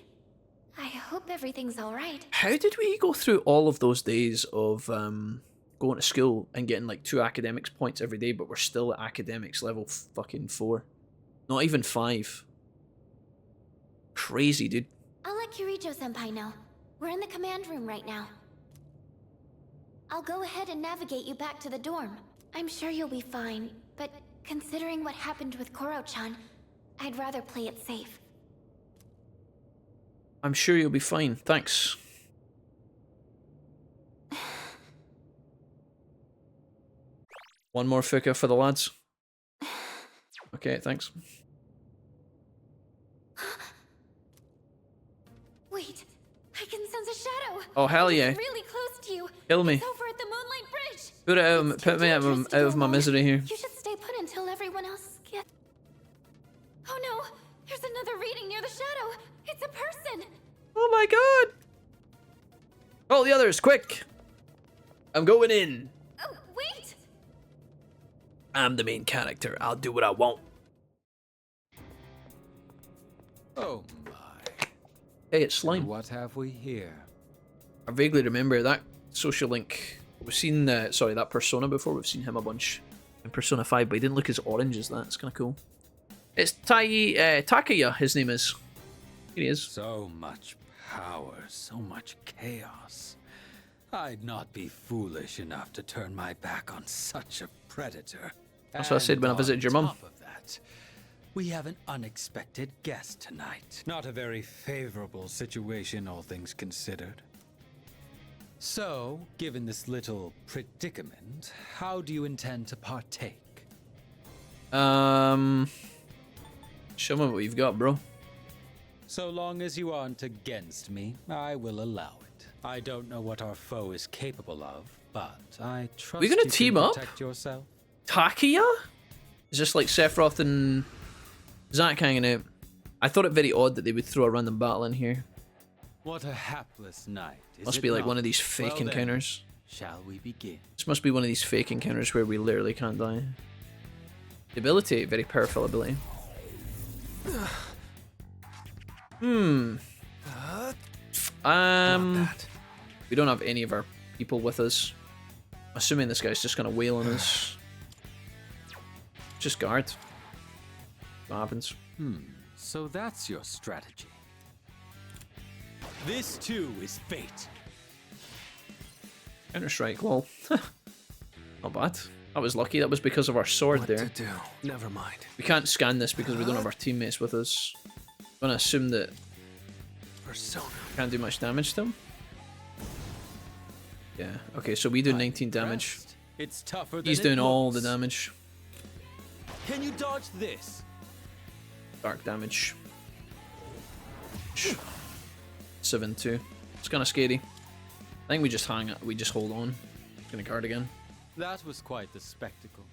I hope everything's alright. How did we go through all of those days of going to school and getting like 2 academics points every day, but we're still at academics level fucking 4? Not even 5. Crazy, dude. I'll let Kirijo-senpai know. We're in the command room right now. I'll go ahead and navigate you back to the dorm. I'm sure you'll be fine, but considering what happened with Koro-chan, I'd rather play it safe. I'm sure you'll be fine. Thanks. One more fuka for the lads. Okay, thanks. Wait, I can sense a shadow. Oh, hell yeah. It's really close to you. Kill me. It's over at the Moonlight Bridge. Put me out of my misery here. You should stay put until everyone else gets... Oh no, there's another reading near the shadow. It's a person. Oh my god. Call the others, quick. I'm going in. Oh, wait. I'm the main character. I'll do what I want. Oh my. Hey, it's Slime. What have we here? I vaguely remember that social link. We've seen, sorry, that Persona before. We've seen him a bunch in Persona 5, but he didn't look as orange as that. It's kind of cool. It's Takaya, his name is. Here he is. So much power, so much chaos. I'd not be foolish enough to turn my back on such a predator. That's what I said when I visited your mum. On top of that, we have an unexpected guest tonight. Not a very favorable situation, all things considered. So, given this little predicament, how do you intend to partake? Show me what you've got, bro. So long as you aren't against me, I will allow it. I don't know what our foe is capable of, but I trust We're gonna you team can up? protect yourself. Takaya? Is this like Sephiroth and Zack hanging out? I thought it very odd that they would throw a random battle in here. What a hapless night. Must be like one of these fake encounters. Shall we begin? This must be one of these fake encounters where we literally can't die. The ability, very powerful ability. We don't have any of our people with us. Assuming this guy's just gonna wail on us. Just guard. What happens? So that's your strategy. This too is fate. Counter-strike, lol. Not bad. That was lucky. That was because of our sword What there. to do? Never mind. We can't scan this because we don't have our teammates with us. I'm gonna assume that Persona. can't do much damage to him. Yeah. Okay, so we do 19 damage. It's tougher than He's it doing all the looks. damage. Can you dodge this? Dark damage. 7-2. It's kind of scary. I think we just hang. We just hold on. Gonna guard again. That was quite the spectacle.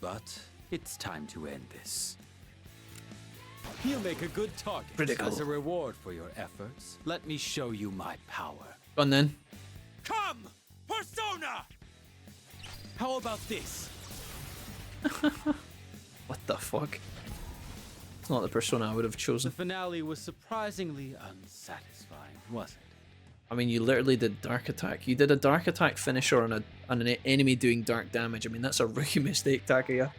But it's time to end this. You make a good target. Critical. As a reward for your efforts, let me show you my power. Go on then. Come, Persona! How about this? What the fuck? It's not the persona I would have The chosen. finale was surprisingly unsatisfying, wasn't it? I mean, you literally did dark attack. You did a dark attack finisher on an enemy doing dark damage. I mean, that's a rookie mistake, Takaya.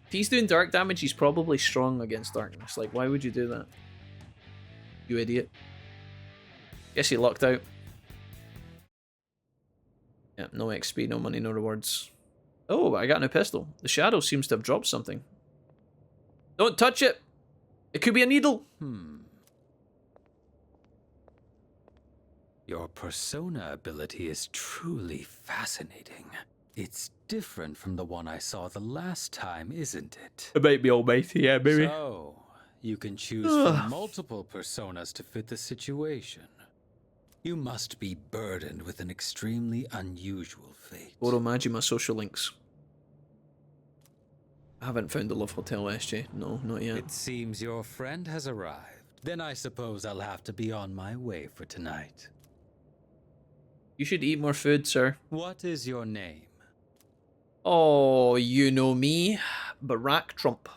If he's doing dark damage, he's probably strong against darkness. Like, why would you do that? You idiot. Guess he locked out. Yeah, no XP, no money, no rewards. Oh, I got a new pistol. The shadow seems to have dropped something. Don't touch it! It could be a needle! Your persona ability is truly fascinating. It's different from the one I saw the last time, isn't it? It might be almighty, yeah, baby. So, you can choose from multiple personas to fit the situation. You must be burdened with an extremely unusual fate. Oro Majima social links. I haven't found the Love Hotel SJ. No, not yet. It seems your friend has arrived. Then I suppose I'll have to be on my way for tonight. You should eat more food, sir. What is your name? Oh, you know me. Barack Trump.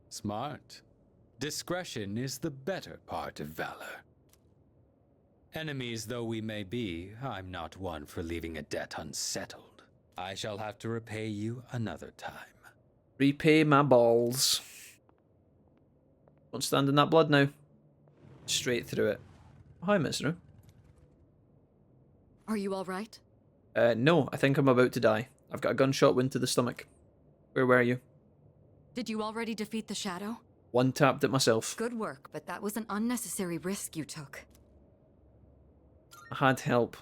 Smart. Discretion is the better part of valor. Enemies though we may be, I'm not one for leaving a debt unsettled. I shall have to repay you another time. Repay my balls. Don't stand in that blood now. Straight through it. Hi, Mitsuru. Are you all right? No, I think I'm about to die. I've got a gunshot wound to the stomach. Where were you? Did you already defeat the shadow? One tapped at myself. Good work, but that was an unnecessary risk you took. I had help.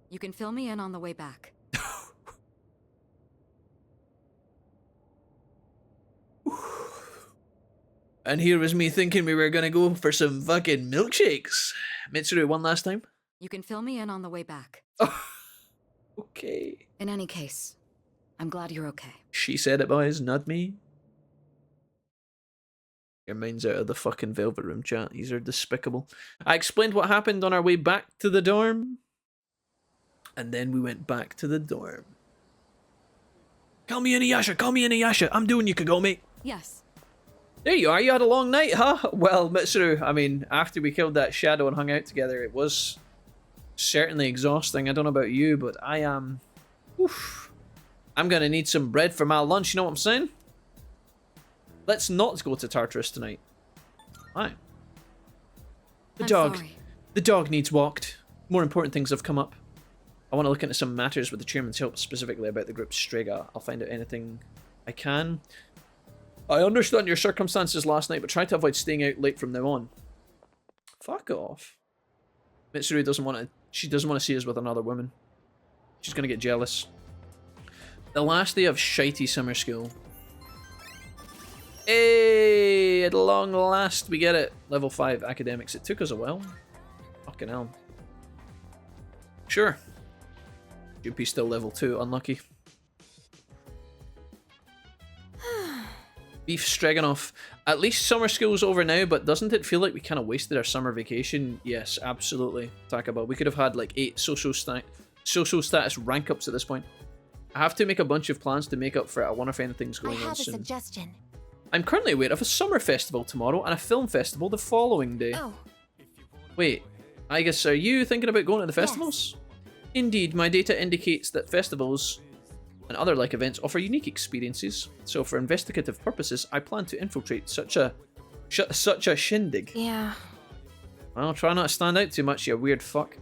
You can fill me in on the way back. And here was me thinking we were gonna go for some fucking milkshakes. Mitsuru, one last time? You can fill me in on the way back. Okay. In any case, I'm glad you're okay. She said it, boys, not me. Your mind's out of the fucking Velvet Room, chat. These are despicable. I explained what happened on our way back to the dorm. And then we went back to the dorm. Call me Inuyasha, call me Inuyasha. I'm doing you, Kagome. Yes. There you are, you had a long night, huh? Well, Mitsuru, I mean, after we killed that shadow and hung out together, it was certainly exhausting. I don't know about you, but I am... Oof. I'm gonna need some bread for my lunch, you know what I'm saying? Let's not go to Tartarus tonight. Why? I'm sorry. The dog needs walked. More important things have come up. I want to look into some matters with the chairman's help, specifically about the group Strega. I'll find out anything I can. I understand your circumstances last night, but try to avoid staying out late from now on. Fuck off. Mitsuru doesn't want to... She doesn't want to see us with another woman. She's going to get jealous. The last day of shitey summer school. Hey, at long last we get it. Level 5 academics. It took us a while. Fucking hell. Sure. Junpei's still level 2. Unlucky. Beef Stroganoff. At least summer school's over now, but doesn't it feel like we kind of wasted our summer vacation? Yes, absolutely. Takaba. We could have had like 8 social status rank ups at this point. I have to make a bunch of plans to make up for it. I wonder if anything's going on I have a soon. suggestion. I'm currently aware of a summer festival tomorrow and a film festival the following day. Oh. Wait, I guess are you thinking about going to the festivals? Yes. Indeed, my data indicates that festivals and other like events offer unique experiences. So for investigative purposes, I plan to infiltrate such a shindig. Yeah. Well, try not to stand out too much, you weird fuck.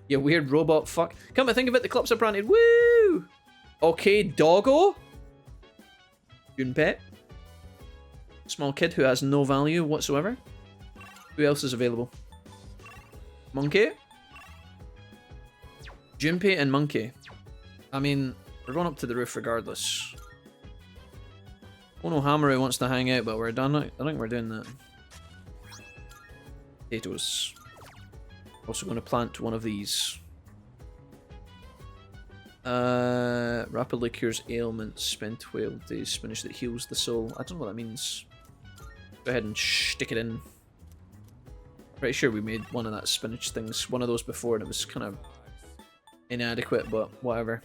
You weird robot fuck. Come to think of it, the clips are branded. Woo! Okay, doggo. Junpei. Small kid who has no value whatsoever. Who else is available? Monkey? Junpei and Monkey. I mean, we're going up to the roof regardless. Onohamaru wants to hang out, but we're done. I think we're doing that. Potatoes. Also going to plant one of these. Rapidly cures ailments. Spend 12 days. Spinach that heals the soul. I don't know what that means. Go ahead and stick it in. Pretty sure we made one of that spinach things, one of those before, and it was kind of inadequate, but whatever.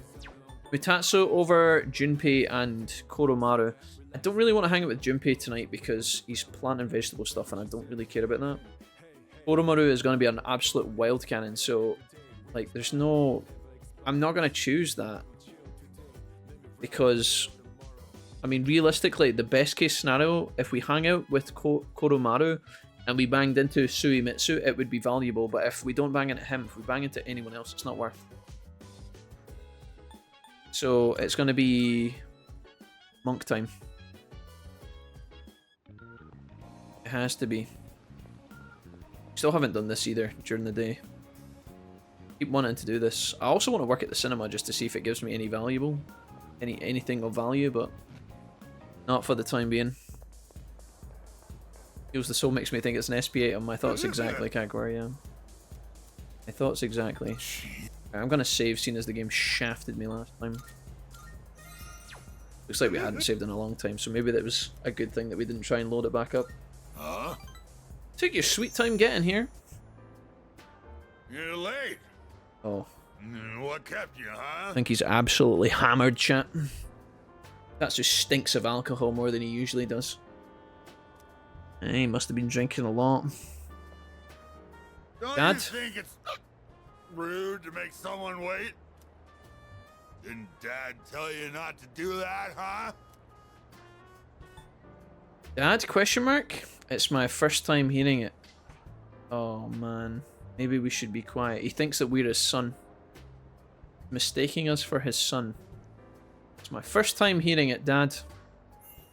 Mutatsu over Junpei and Koromaru. I don't really want to hang out with Junpei tonight because he's planting vegetable stuff and I don't really care about that. Koromaru is going to be an absolute wild cannon, so like there's no... I'm not going to choose that because, I mean, realistically, the best case scenario, if we hang out with Koromaru and we banged into Suimitsu, it would be valuable, but if we don't bang into him, if we bang into anyone else, it's not worth. So it's going to be monk time. It has to be. Still haven't done this either during the day. Keep wanting to do this. I also want to work at the cinema just to see if it gives me any valuable, anything of value, but not for the time being. Heals the Soul makes me think it's an SP8 on my thoughts exactly, Kagwar, yeah. My thoughts exactly. I'm gonna save, seeing as the game shafted me last time. Looks like we hadn't saved in a long time, so maybe that was a good thing that we didn't try and load it back up. Took your sweet time getting here. You're late. Oh. What kept you, huh? I think he's absolutely hammered, chat. That just stinks of alcohol more than he usually does. He must have been drinking a lot. Don't Dad? you think it's rude to make someone wait? Didn't Dad tell you not to do that, huh? Dad? Question mark? It's my first time hearing it. Oh man. Maybe we should be quiet. He thinks that we're his son. Mistaking us for his son. It's my first time hearing it, Dad.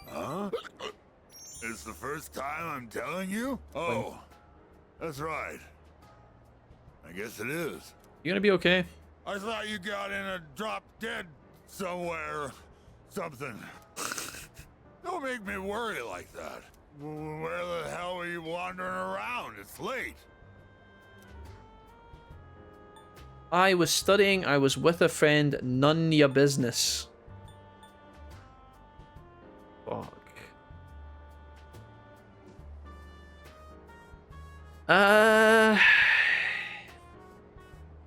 Huh? It's the first time I'm telling you? Oh, that's right. I guess it is. You gonna be okay? I thought you got in a drop dead somewhere. Something. Don't make me worry like that. Where the hell are you wandering around? It's late. I was studying, I was with a friend, none ya business. Fuck.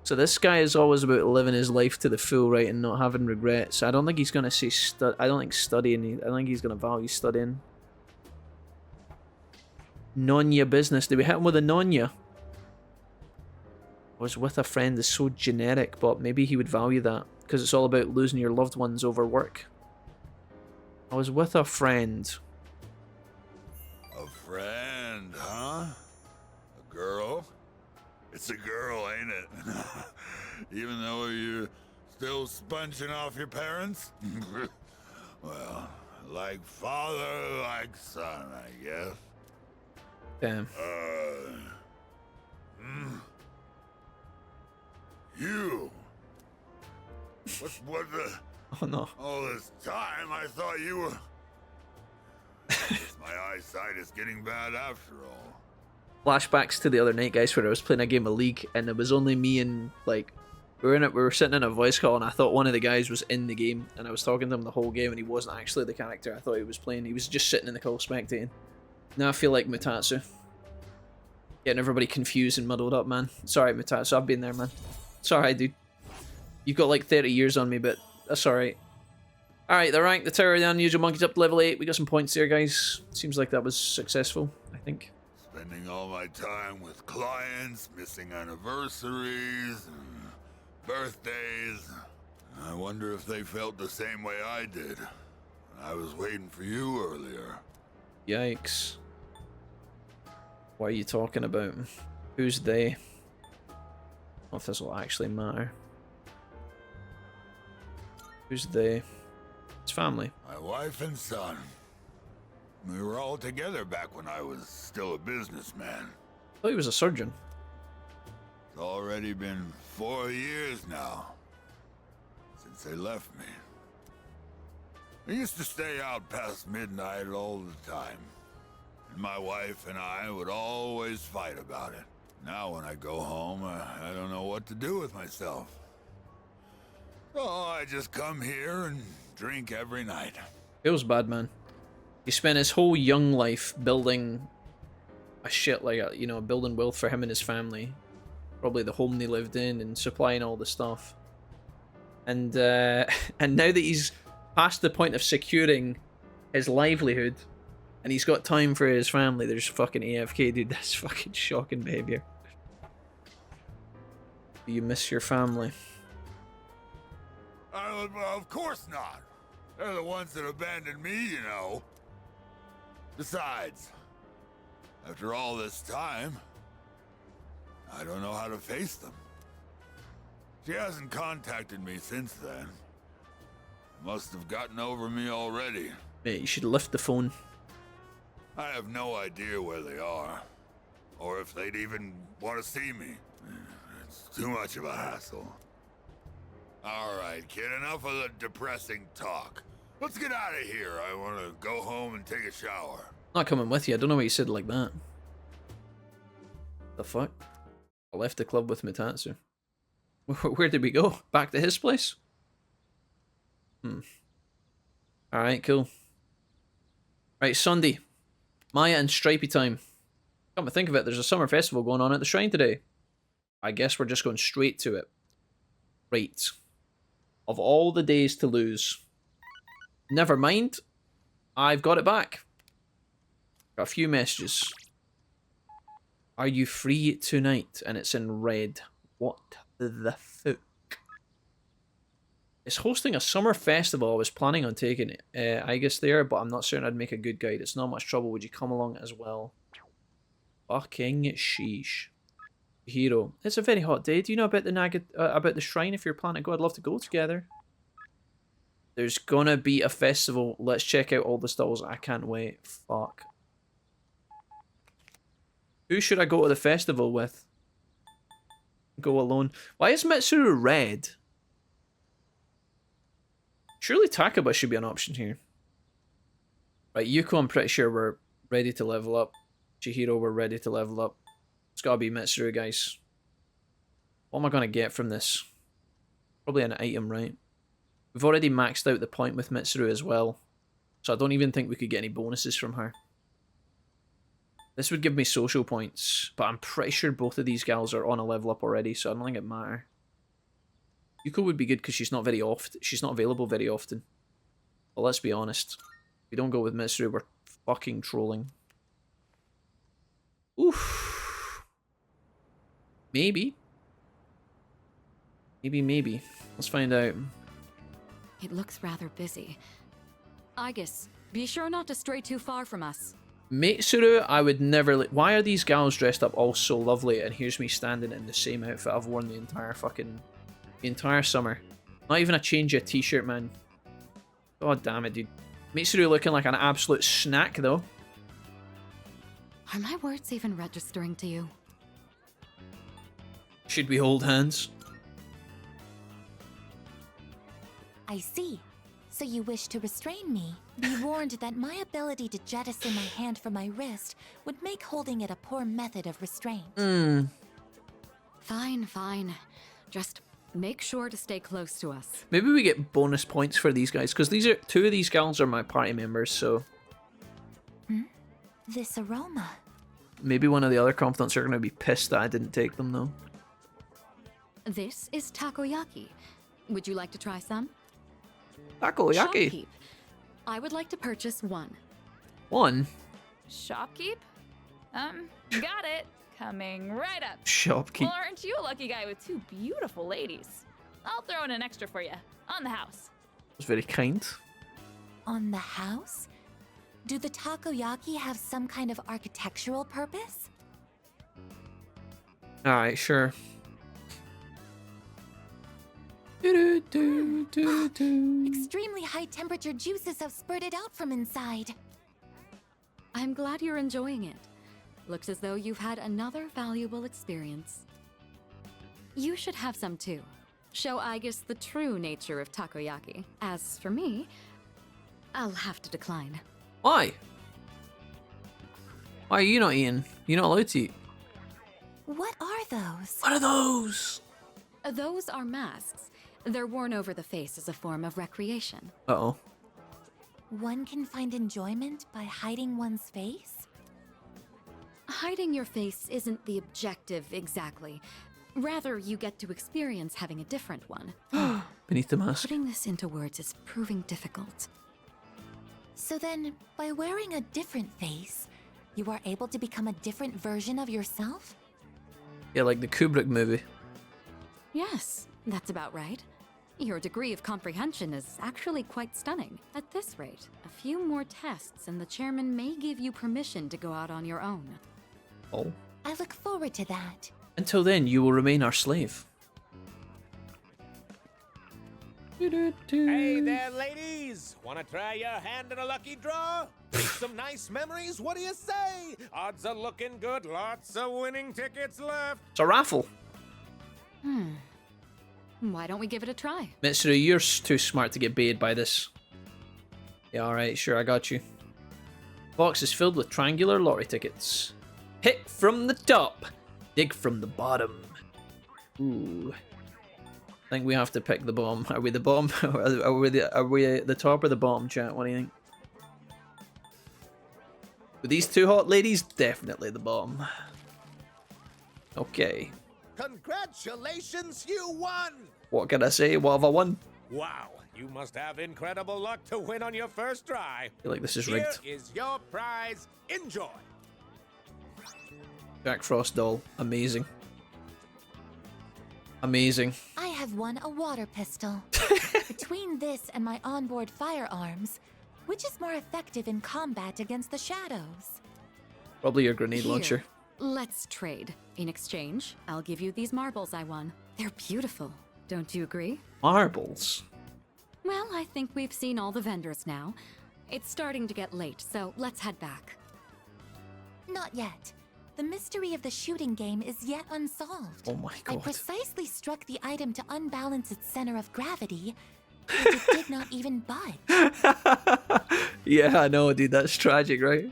So this guy is always about living his life to the full, right, and not having regrets. I don't think he's gonna say I don't think studying. I don't think he's gonna value studying. Nonya business. Did we hit him with a Nonya? Was with a friend is so generic, but maybe he would value that because it's all about losing your loved ones over work. I was with a friend. A friend, huh? A girl? It's a girl, ain't it? Even though you're still sponging off your parents? Well, like father, like son, I guess. Damn. You. What the? Oh no. All this time, I thought you were. My eyesight is getting bad after all. Flashbacks to the other night, guys, where I was playing a game of League, and it was only me and like we were sitting in a voice call, and I thought one of the guys was in the game, and I was talking to him the whole game, and he wasn't actually the character I thought he was playing. He was just sitting in the call spectating. Now I feel like Mutatsu, getting everybody confused and muddled up, man. Sorry, Mutatsu, I've been there, man. Sorry, dude. You've got like 30 years on me, but that's alright. Alright, the rank, the tower, the unusual monkeys up to level 8. We got some points there, guys. Seems like that was successful, I think. Spending all my time with clients, missing anniversaries, and birthdays. I wonder if they felt the same way I did. I was waiting for you earlier. Yikes. What are you talking about? Who's they? I don't know if this will actually matter. Who's they? It's family. My wife and son. We were all together back when I was still a businessman. I thought he was a surgeon. It's already been 4 years now since they left me. I used to stay out past midnight all the time. And my wife and I would always fight about it. Now when I go home, I don't know what to do with myself. So I just come here and drink every night. Feels bad, man. He spent his whole young life building a shit like a, you know, building wealth for him and his family. Probably the home they lived in and supplying all the stuff. And and now that he's past the point of securing his livelihood and he's got time for his family, there's fucking AFK, dude. That's fucking shocking behavior. Do you miss your family? Of course not. They're the ones that abandoned me, you know. Besides, after all this time, I don't know how to face them. She hasn't contacted me since then. Must have gotten over me already. Mate, you should lift the phone. I have no idea where they are, or if they'd even want to see me. It's too much of a hassle. All right, kid, enough of the depressing talk. Let's get out of here. I want to go home and take a shower. Not coming with you. I don't know why you said it like that. The fuck? I left the club with Mutatsu. Where did we go? Back to his place? Alright, cool. Right, Sunday. Maya and Stripey time. Come to think of it, there's a summer festival going on at the shrine today. I guess we're just going straight to it. Right. Of all the days to lose. Never mind. I've got it back. Got a few messages. Are you free tonight? And it's in red. What the fuck It's hosting a summer festival. I was planning on taking it, I guess there, but I'm not certain I'd make a good guide. It's not much trouble. Would you come along as well? Fucking sheesh. Hero. It's a very hot day. Do you know about the about the shrine? If you're planning to go, I'd love to go together. There's gonna be a festival. Let's check out all the stalls. I can't wait. Fuck. Who should I go to the festival with? Go alone. Why is Mitsuru red? Surely Takaba should be an option here. Right, Yuko, I'm pretty sure we're ready to level up. Chihiro, we're ready to level up. It's gotta be Mitsuru, guys. What am I gonna get from this? Probably an item, right? We've already maxed out the point with Mitsuru as well. So I don't even think we could get any bonuses from her. This would give me social points, but I'm pretty sure both of these gals are on a level up already, so I don't think it matters. Yuko would be good because she's not available very often. But let's be honest. If we don't go with Mitsuru, we're fucking trolling. Oof. Maybe. Maybe. Let's find out. It looks rather busy. I guess, be sure not to stray too far from us. Mitsuru, I would never... Why are these gals dressed up all so lovely, and here's me standing in the same outfit I've worn the entire summer. Not even a change of t-shirt, man. God damn it, dude. Mitsuru looking like an absolute snack, though. Are my words even registering to you? Should we hold hands? I see. So you wish to restrain me. Be warned that my ability to jettison my hand from my wrist would make holding it a poor method of restraint. Fine. Just make sure to stay close to us. Maybe we get bonus points for these guys, because two of these gals are my party members, so... This aroma. Maybe one of the other confidants are going to be pissed that I didn't take them, though. This is takoyaki. Would you like to try some? Takoyaki? Shopkeep. I would like to purchase one. One? Shopkeep? Got it. Coming right up. Shopkeep. Well, aren't you a lucky guy with two beautiful ladies? I'll throw in an extra for you. On the house. That's very kind. On the house? Do the takoyaki have some kind of architectural purpose? Alright, sure. Extremely high temperature juices have spurted out from inside. I'm glad you're enjoying it. Looks as though you've had another valuable experience. You should have some too. Show Aigis the true nature of takoyaki. As for me, I'll have to decline. Why? Why are you not eating? You're not allowed to eat. What are those? What are those? Those are masks. They're worn over the face as a form of recreation. Uh-oh. One can find enjoyment by hiding one's face? Hiding your face isn't the objective exactly. Rather, you get to experience having a different one. Beneath the mask. Putting this into words is proving difficult. So then, by wearing a different face, you are able to become a different version of yourself? Yeah, like the Kubrick movie. Yes, that's about right. Your degree of comprehension is actually quite stunning. At this rate, a few more tests and the chairman may give you permission to go out on your own. Oh. I look forward to that. Until then, you will remain our slave. Hey there, ladies! Wanna try your hand in a lucky draw? Make some nice memories? What do you say? Odds are looking good, lots of winning tickets left. It's a raffle. Why don't we give it a try? Mitsuru, you're too smart to get baited by this. Yeah, alright, sure, I got you. Box is filled with triangular lottery tickets. Hit from the top, dig from the bottom. Ooh. I think we have to pick the bottom. Are we the bottom? Are we the top or the bottom, chat? What do you think? With these two hot ladies, definitely the bottom. Okay. Congratulations, you won! What can I say? What have I won? Wow, you must have incredible luck to win on your first try. I feel like this is rigged. Here is your prize. Enjoy. Jack Frost doll. Amazing. Amazing. I have won a water pistol. Between this and my onboard firearms, which is more effective in combat against the shadows? Probably your grenade Here, launcher. Let's trade. In exchange, I'll give you these marbles I won. They're beautiful. Don't you agree? Marbles? Well, I think we've seen all the vendors now. It's starting to get late, so let's head back. Not yet. The mystery of the shooting game is yet unsolved. Oh my I god. precisely struck the item to unbalance its center of gravity, but it did not even budge. Yeah, I know, dude. That's tragic, right?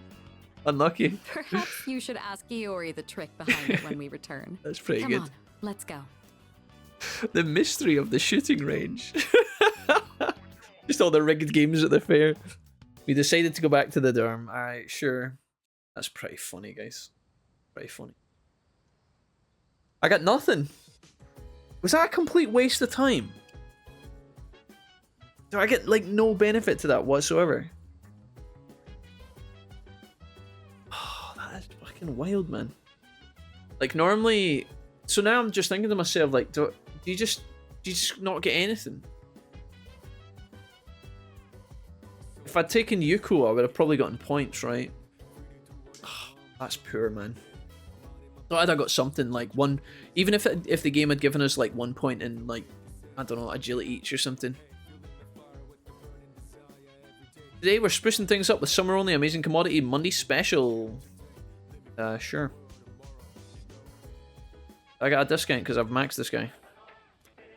Unlucky. Perhaps you should ask Iori the trick behind it when we return. That's pretty Come good. on, let's go. The mystery of the shooting range. Just all the rigged games at the fair. We decided to go back to the dorm. Alright, sure. That's pretty funny, guys. Pretty funny. I got nothing. Was that a complete waste of time? Do I get, like, no benefit to that whatsoever? Oh, that is fucking wild, man. Like, normally... So now I'm just thinking to myself, like, do you just not get anything? If I'd taken Yuko, I would have probably gotten points, right? Oh, that's poor, man. Thought I'd got something like one, even if the game had given us like 1 point in, like, I don't know, agility each or something. Today we're sprucing things up with summer only amazing commodity Monday special. Sure. I got a discount because I've maxed this guy.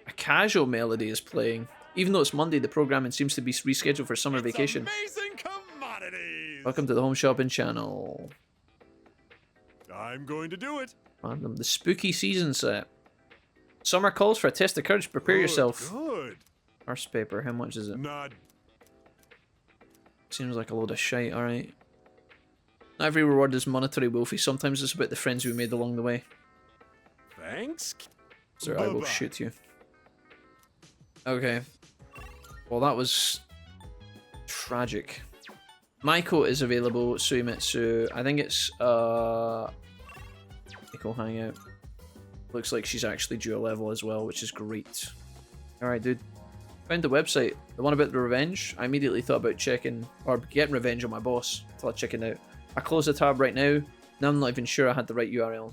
A casual melody is playing. Even though it's Monday, the programming seems to be rescheduled for summer vacation. Amazing commodities! Welcome to the Home Shopping channel. I'm going to do it. Random. The spooky season set. Summer calls for a test of courage. Prepare yourself. Good. First paper. How much is it? Not. Seems like a load of shite. Alright. Not every reward is monetary, Wolfie. Sometimes it's about the friends we made along the way. Thanks. Sir, I will shoot you. Okay. Well, that was tragic. Maiko is available. Suimitsu. I think it's Maiko Hangout. Looks like she's actually due a level as well, which is great. Alright, dude. Found the website. The one about the revenge. I immediately thought about checking or getting revenge on my boss. Until I checking out. I closed the tab right now. Now I'm not even sure I had the right URL.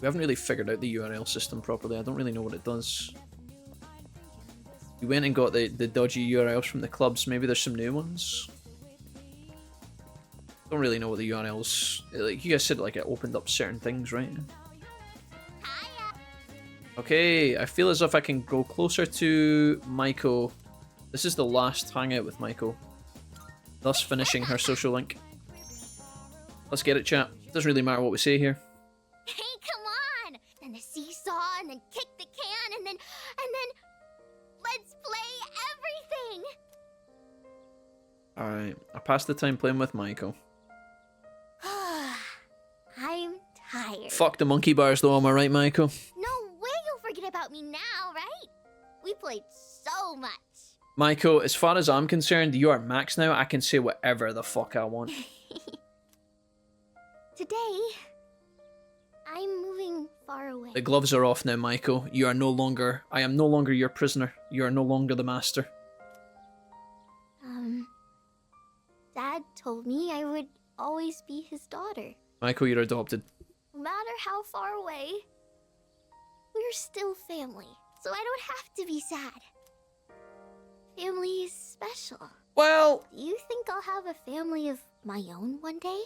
We haven't really figured out the URL system properly. I don't really know what it does. We went and got the dodgy URLs from the clubs. Maybe there's some new ones. Don't really know what the URLs... Like, you guys said like it opened up certain things, right? Okay, I feel as if I can go closer to Maiko. This is the last hangout with Maiko. Thus finishing her social link. Let's get it, chat. Doesn't really matter what we say here. Hey, come on! And the seesaw, and then kick the can, and then let's play everything! Alright, I passed the time playing with Maiko. I'm tired. Fuck the monkey bars though, am I right, Maiko? No way you'll forget about me now, right? We played so much. Maiko, as far as I'm concerned, you are max now. I can say whatever the fuck I want. Today, I'm moving far away. The gloves are off now, Maiko. You are no longer... I am no longer your prisoner. You are no longer the master. Dad told me I would always be his daughter. Maiko, you're adopted. No matter how far away, we're still family. So I don't have to be sad. Family is special. Well... Do you think I'll have a family of my own one day?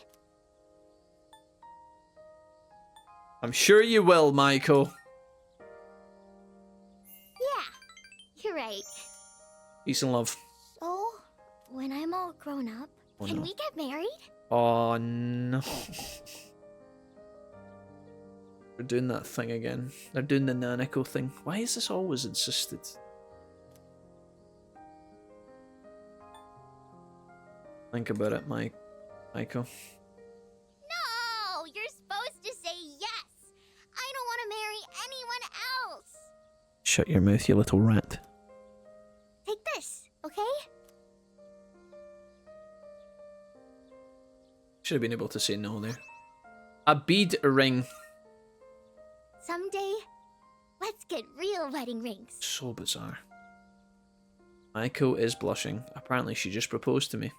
I'm sure you will, Maiko. Yeah, you're right. Peace and love. So, when I'm all grown up, Oh, can no. we get married? Oh, no. They're doing that thing again. They're doing the Nanako thing. Why is this always insisted? Think about it, Maiko. No, you're supposed to say yes. I don't want to marry anyone else. Shut your mouth, you little rat. Take this, okay? Should have been able to say no there. A bead ring. Someday, Let's get real wedding rings. So bizarre. Maiko is blushing. Apparently she just proposed to me.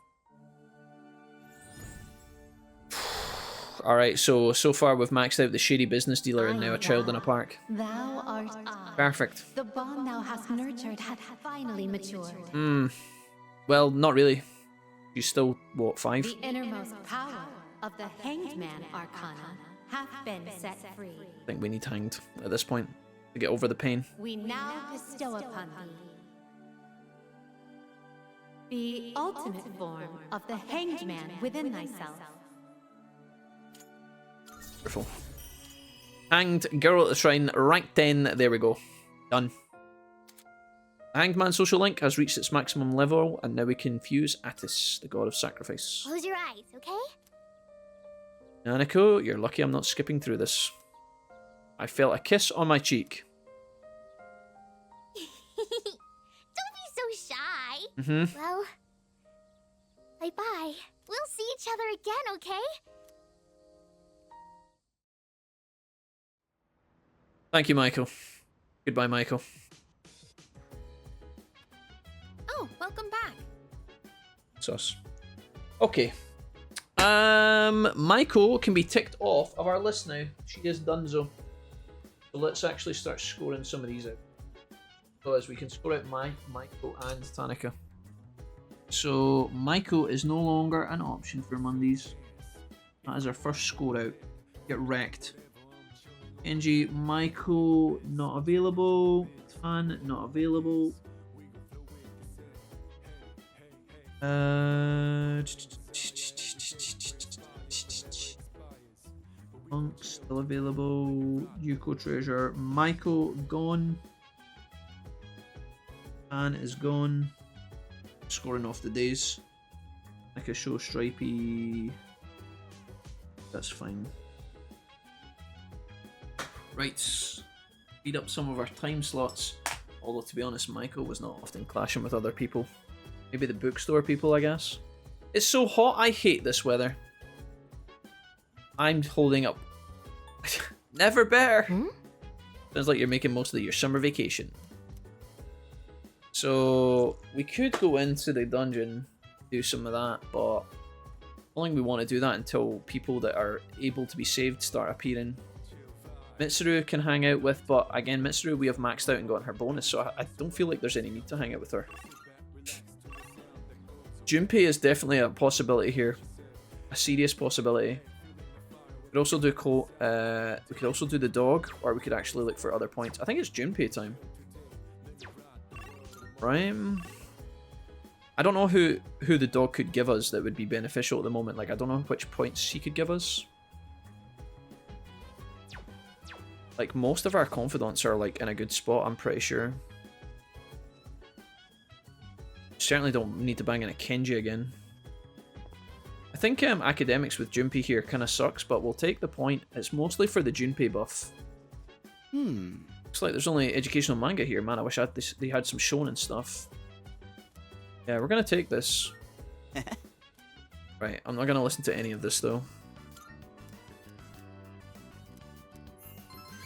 Alright, so far we've maxed out the shady business dealer and now a child in a park. Thou art I. Perfect. The bond thou hast nurtured hath finally matured. Well, not really. She's still, what, 5? The innermost power of the Hanged Man Arcana hath been set free. I think we need hanged at this point to get over the pain. We now bestow upon thee the ultimate form of the Hanged Man within thyself. Wonderful. Hanged Girl at the Shrine, rank 10. There we go. Done. The Hanged Man social link has reached its maximum level, and now we can fuse Attis, the god of sacrifice. Close your eyes, okay? Nanako, you're lucky I'm not skipping through this. I felt a kiss on my cheek. Don't be so shy. Mm-hmm. Well, bye-bye. We'll see each other again, okay? Thank you, Michael. Goodbye, Michael. Oh, welcome back. Sus. Okay. Michael can be ticked off of our list now. She is done so. So let's actually start scoring some of these out. So as we can score out Michael and Tanika. So Michael is no longer an option for Mondays. That is our first score out. Get wrecked. Kenji, Michael not available. Tan not available. Monk still available. Yuko Treasure. Michael gone. Tan is gone. Scoring off the days. Like a show Stripey. That's fine. Right. Speed up some of our time slots. Although to be honest, Michael was not often clashing with other people. Maybe the bookstore people, I guess. It's so hot, I hate this weather. I'm holding up. Never better. Sounds like you're making most of your summer vacation. So we could go into the dungeon, do some of that, but I don't think we want to do that until people that are able to be saved start appearing. Mitsuru can hang out with, but again, Mitsuru we have maxed out and gotten her bonus, so I don't feel like there's any need to hang out with her. Junpei is definitely a possibility here, a serious possibility. We could also do we could also do the dog, or we could actually look for other points. I think it's Junpei time. Right? I don't know who the dog could give us that would be beneficial at the moment. Like I don't know which points he could give us. Like most of our confidants are like in a good spot, I'm pretty sure. Certainly don't need to bang in a Kenji again. I think academics with Junpei here kind of sucks, but we'll take the point. It's mostly for the Junpei buff. Looks like there's only educational manga here. Man, I wish they had some shonen stuff. Yeah, we're gonna take this. Right, I'm not gonna listen to any of this though.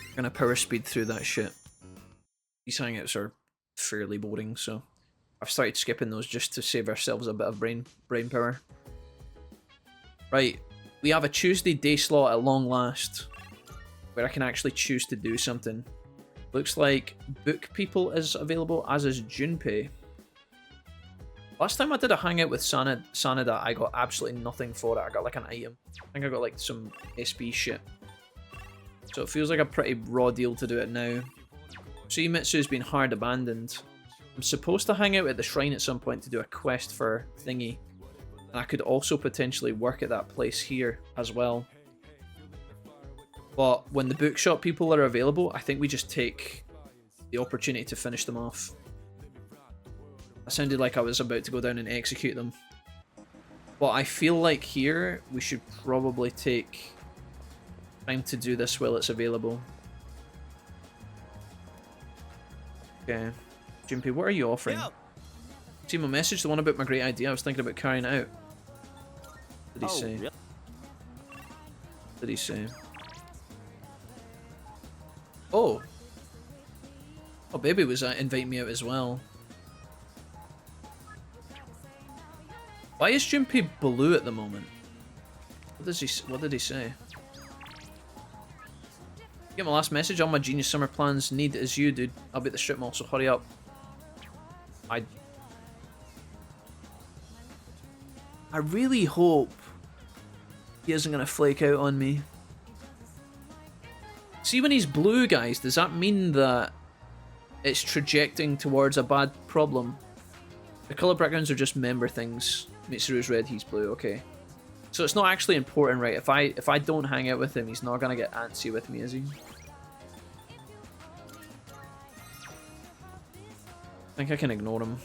We're gonna power speed through that shit. These hangouts are fairly boring, so I've started skipping those just to save ourselves a bit of brain power. Right, we have a Tuesday day slot at long last, where I can actually choose to do something. Looks like Book People is available, as is Junpei. Last time I did a hangout with Sanada, I got absolutely nothing for it. I got like an item. I think I got like some SB shit. So it feels like a pretty raw deal to do it now. Suimitsu's been hard abandoned. I'm supposed to hang out at the shrine at some point to do a quest for Thingy. And I could also potentially work at that place here as well. But when the bookshop people are available, I think we just take the opportunity to finish them off. That sounded like I was about to go down and execute them. But I feel like here we should probably take time to do this while it's available. Okay. Junpei, what are you offering? See my message? The one about my great idea? I was thinking about carrying it out. What did he say? Really? What did he say? Oh. Oh, Baby was inviting me out as well. Why is Junpei blue at the moment? What did he say? Get my last message. All my genius summer plans need is you, dude. I'll be at the strip mall, so hurry up. I really hope he isn't gonna flake out on me. See, when he's blue, guys, does that mean that it's trajecting towards a bad problem? The color backgrounds are just member things. Mitsuru's red, he's blue, okay. So it's not actually important, right? If I don't hang out with him, he's not gonna get antsy with me, is he? I think I can ignore him.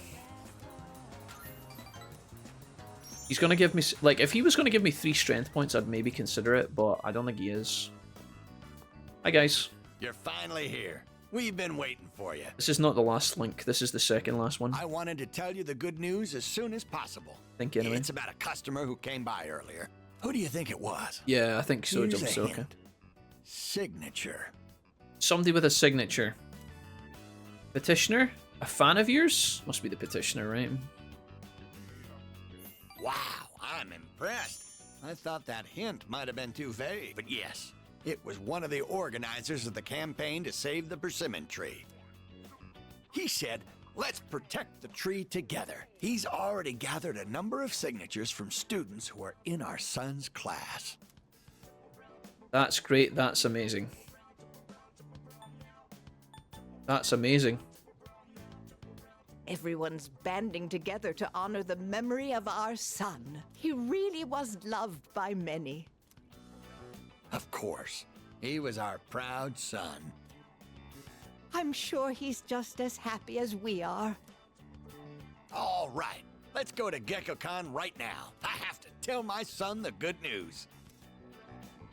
He's gonna give me, like, if he was gonna give me 3 strength points, I'd maybe consider it, but I don't think he is. Hi, guys. You're finally here. We've been waiting for you. This is not the last link. This is the second last one. I wanted to tell you the good news as soon as possible. Thank you, anyway. It's about a customer who came by earlier. Who do you think it was? Yeah, I think so, Here's a Jumsoka. hint. Signature. Somebody with a signature. Petitioner? A fan of yours? Must be the petitioner, right? Wow, I'm impressed. I thought that hint might have been too vague, but yes, it was one of the organizers of the campaign to save the persimmon tree. He said, let's protect the tree together. He's already gathered a number of signatures from students who are in our son's class. That's great. That's amazing. That's amazing. Everyone's banding together to honor the memory of our son. He really was loved by many. Of course, he was our proud son. I'm sure he's just as happy as we are. All right, let's go to GeckoCon right now. I have to tell my son the good news.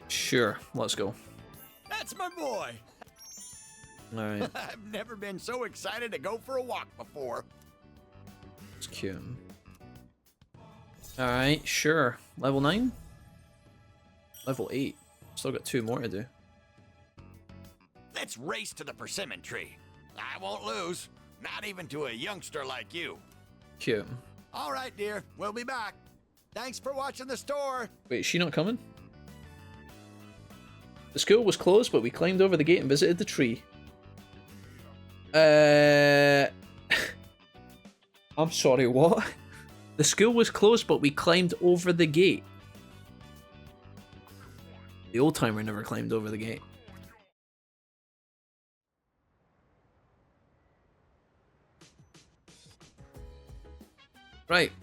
Sure, let's go. That's my boy. Alright. I've never been so excited to go for a walk before. It's cute. Alright, sure. Level 9? Level 8. Still got 2 more to do. Let's race to the persimmon tree. I won't lose. Not even to a youngster like you. Cute. All right, dear. We'll be back. Thanks for watching the store. Wait, is she not coming? The school was closed, but we climbed over the gate and visited the tree. I'm sorry, what? The school was closed, but we climbed over the gate. The old timer never climbed over the gate. Right.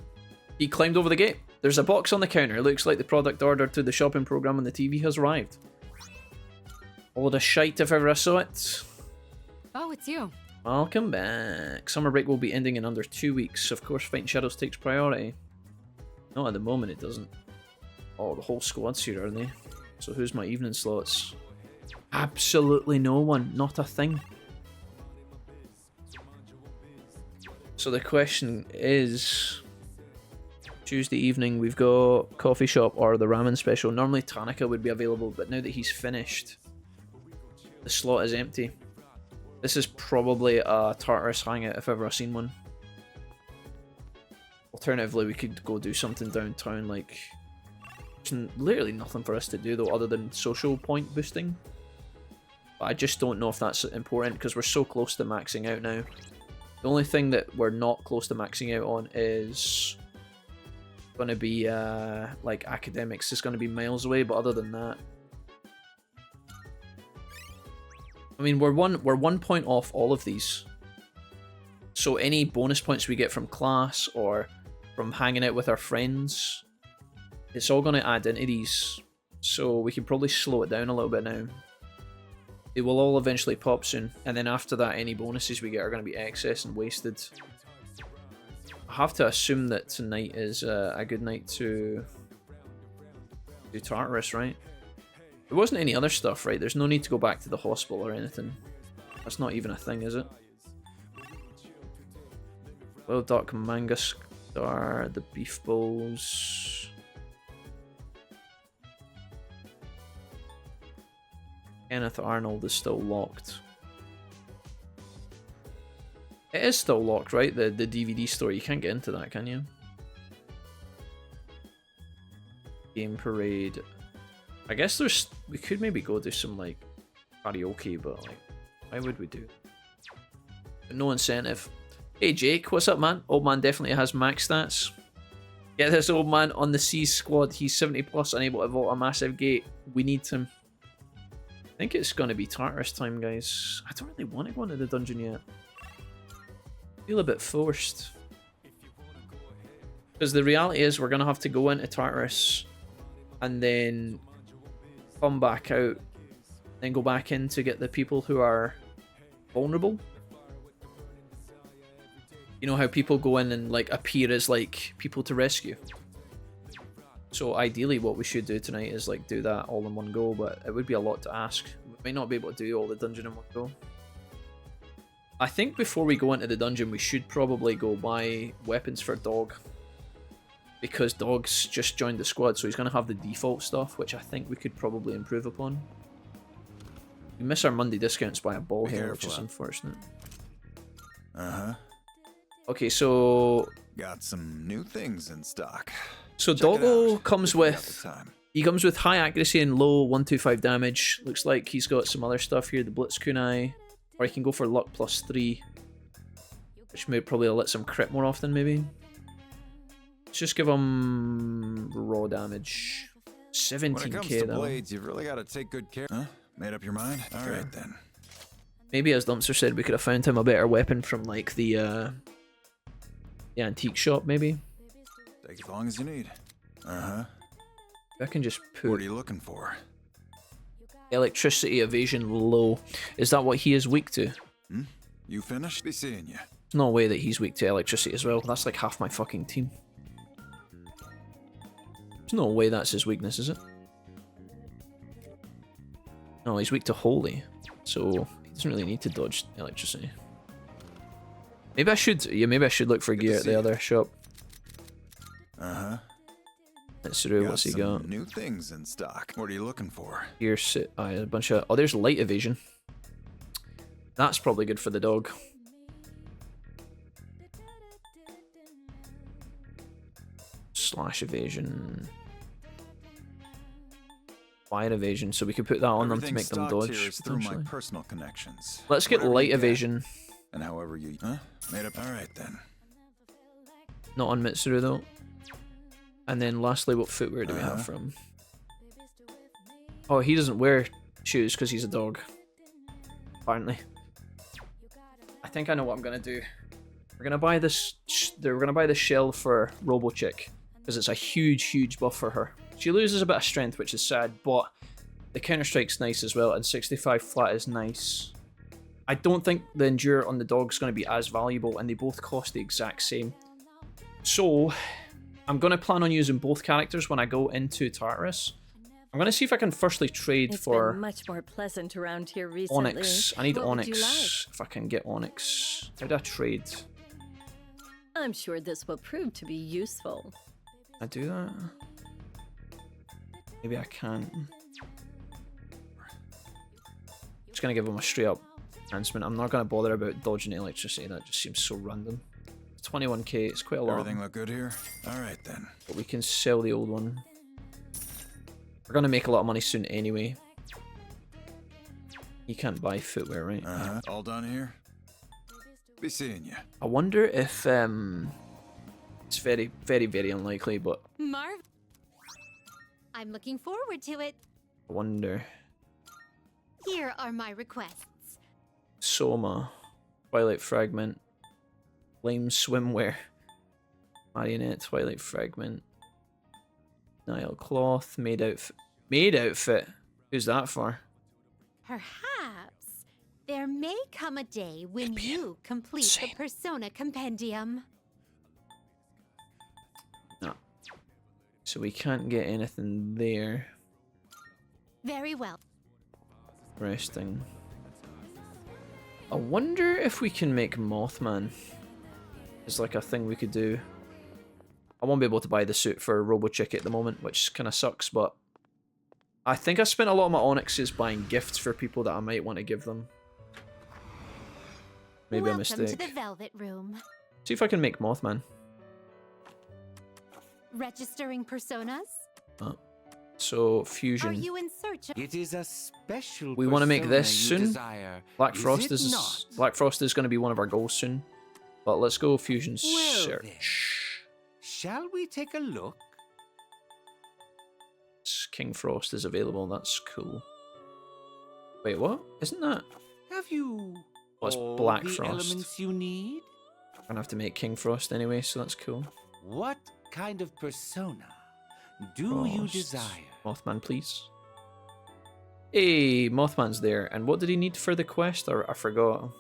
He climbed over the gate. There's a box on the counter. It looks like the product ordered through the shopping program on the TV has arrived. All the shite if ever I saw it. Oh, it's you. Welcome back. Summer break will be ending in under 2 weeks. Of course, fighting shadows takes priority. Not at the moment, it doesn't. Oh, the whole squad's here, aren't they? So who's my evening slots? Absolutely no one. Not a thing. So the question is... Tuesday evening, we've got coffee shop or the ramen special. Normally Tanaka would be available, but now that he's finished, the slot is empty. This is probably a Tartarus hangout if ever I've seen one. Alternatively, we could go do something downtown, like... There's literally nothing for us to do, though, other than social point boosting. But I just don't know if that's important, because we're so close to maxing out now. The only thing that we're not close to maxing out on is... going to be, like, academics. It's going to be miles away, but other than that... I mean, we're one point off all of these. So any bonus points we get from class or from hanging out with our friends, it's all going to add into these. So we can probably slow it down a little bit now. It will all eventually pop soon. And then after that, any bonuses we get are going to be excess and wasted. I have to assume that tonight is a good night to do Tartarus, right? There wasn't any other stuff, right? There's no need to go back to the hospital or anything. That's not even a thing, is it? Well, Duck, Manga Star, the Beef Bowls. Kenneth Arnold is still locked. It is still locked, right? The DVD store. You can't get into that, can you? Game parade. I guess we could maybe go do some like karaoke, but like, why would we do? But no incentive. Hey Jake, what's up, man? Old man definitely has max stats. Get this old man on the C squad. He's 70 plus, unable to vault a massive gate. We need him. I think it's gonna be Tartarus time, guys. I don't really want to go into the dungeon yet. I feel a bit forced. Because the reality is we're gonna have to go into Tartarus and then come back out, then go back in to get the people who are vulnerable. You know how people go in and like appear as like people to rescue. So ideally what we should do tonight is like do that all in one go, but it would be a lot to ask. We might not be able to do all the dungeon in one go. I think before we go into the dungeon we should probably go buy weapons for Dog. Because Dog's just joined the squad, so he's going to have the default stuff, which I think we could probably improve upon. We miss our Monday discounts by a ball here, which is unfortunate. Uh-huh. Okay, so... Got some new things in stock. So Doggo comes with... He comes with high accuracy and low 125 damage. Looks like he's got some other stuff here, the Blitz Kunai. Or he can go for luck +3. Which may probably let some crit more often, maybe. Let's just give him raw damage. 17k When it comes to though. blades, you've really got to take good care. Huh? Made up your mind? All right then. Maybe as Dumpster said, we could have found him a better weapon from like the antique shop, maybe. Take as long as you need. Uh-huh. I can just put... What are you looking for? Electricity evasion low. Is that what he is weak to? Hmm? You finished? Be seeing you. There's no way that he's weak to electricity as well. That's like half my fucking team. There's no way that's his weakness, is it? No, he's weak to holy. So he doesn't really need to dodge electricity. Maybe I should, yeah, maybe I should look for gear at the other shop. Uh-huh. Let's see what's he got. New things in stock. What are you looking for? Here's a bunch of... Oh, there's light evasion. That's probably good for the dog. Slash evasion. Fire evasion, so we could put that on them to make them dodge. Here is through my personal connections. Let's get Whatever light you get, evasion. And however you... Huh? Made up... All right then. Not on Mitsuru though. And then lastly, what footwear do we have for him? Oh, he doesn't wear shoes because he's a dog. Apparently. I think I know what I'm gonna do. We're gonna buy this. We're gonna buy the shell for Robo Chick because it's a huge buff for her. She loses a bit of strength, which is sad, but the counter strike's nice as well, and 65 flat is nice. I don't think the endure on the dog's gonna be as valuable, and they both cost the exact same. So I'm going to plan on using both characters when I go into Tartarus. I'm going to see if I can firstly trade for been much more pleasant around here recently. Onyx. I need What would Onyx. you like? If I can get Onyx. How do I trade? I'm sure this will prove to be useful. I do that? Maybe I can't. Just going to give him a straight up enhancement. I'm not going to bother about dodging electricity. That just seems so random. 21k, it's quite a lot. Everything look good here? All right then. But we can sell the old one. We're gonna make a lot of money soon anyway. You can't buy footwear, right? Uh-huh. All done here? Be seeing you. I wonder if it's very unlikely, but Marv, I'm looking forward to it. I wonder. Here are my requests. Soma, Twilight Fragment, Flame Swimwear, Marionette, Twilight Fragment, Nile Cloth, Maid Outfit. Maid Outfit? Who's that for? Perhaps there may come a day when you complete the Persona Compendium. No. So we can't get anything there. Very well. Resting. I wonder if we can make Mothman. It's like a thing we could do. I won't be able to buy the suit for Robo Chick at the moment, which kind of sucks, but I think I spent a lot of my Onyxes buying gifts for people that I might want to give them. Maybe Welcome a mistake. to the Velvet Room. See if I can make Mothman. Registering personas? Oh. So, fusion. Are you in search of... It is a special We want to make this persona you soon. desire, Black is Frost it is not? Black Frost is going to be one of our goals soon. But let's go fusion Well search. then, shall we take a look? King Frost is available. That's cool. Wait, what? Isn't that? Have you What's all Black the Frost? elements you need? I'm gonna have to make King Frost anyway, so that's cool. What kind of persona do you Frost. desire? Mothman, please. Hey, Mothman's there. And what did he need for the quest? Or I forgot.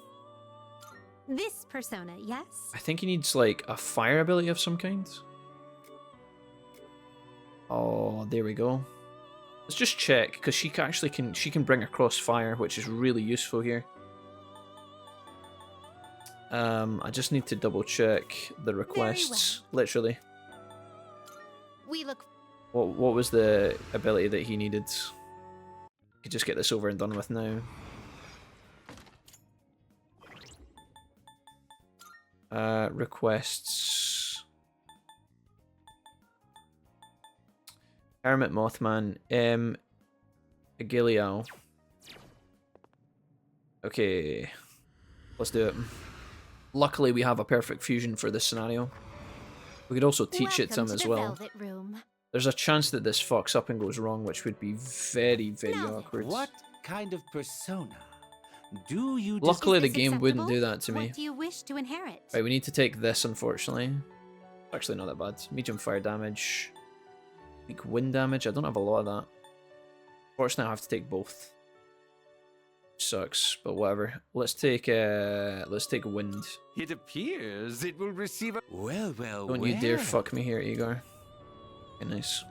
This persona, yes? I think he needs like a fire ability of some kind. Oh, there we go. Let's just check because she can bring across fire, which is really useful here. I just need to double check the requests. Literally. We look... What was the ability that he needed? Could just get this over and done with now. Requests. Hermit Mothman. Agiliao. Okay. Let's do it. Luckily, we have a perfect fusion for this scenario. We could also teach it to him as well. Velvet Room. There's a chance that this fucks up and goes wrong, which would be very, very awkward. What kind of persona do you Luckily, the Is this game wouldn't do acceptable? that to me. What do you wish to inherit? Right, we need to take this, unfortunately. Actually, not that bad. Medium fire damage. Weak wind damage. I don't have a lot of that. Unfortunately, I have to take both. Sucks, but whatever. Let's take wind. It appears it will receive a... Well, Don't you dare fuck me here, Igor. Okay, nice.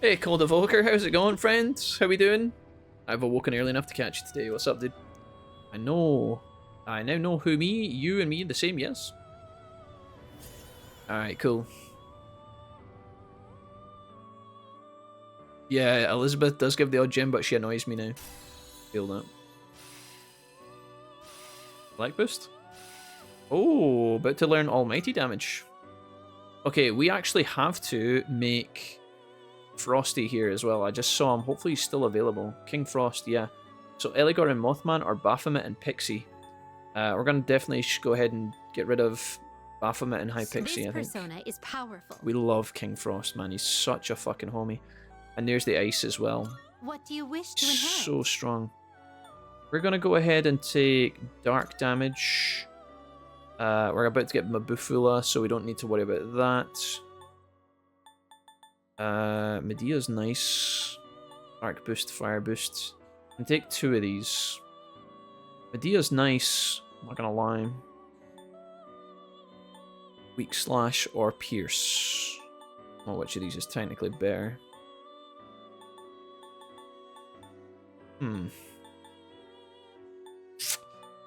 Hey, Cold Evoker, how's it going, friends? How we doing? I've awoken early enough to catch you today. What's up, dude? I know. I now know who me, you, and me the same, yes? Alright, cool. Yeah, Elizabeth does give the odd gem, but she annoys me now. Feel that. Black boost? Oh, about to learn almighty damage. Okay, we actually have to make Frosty here as well. I just saw him. Hopefully he's still available. King Frost, yeah. So Eligor and Mothman are Baphomet and Pixie. We're going to definitely go ahead and get rid of Baphomet and High Pixie, I think. This persona is powerful. We love King Frost, man. He's such a fucking homie. And there's the ice as well. What do you wish to inherit? So strong. We're going to go ahead and take dark damage. We're about to get Mabufula, so we don't need to worry about that. Medea's nice. Dark boost, fire boost. And take 2 of these. Medea's nice, I'm not gonna lie. Weak slash or pierce. Well, which of these is technically better?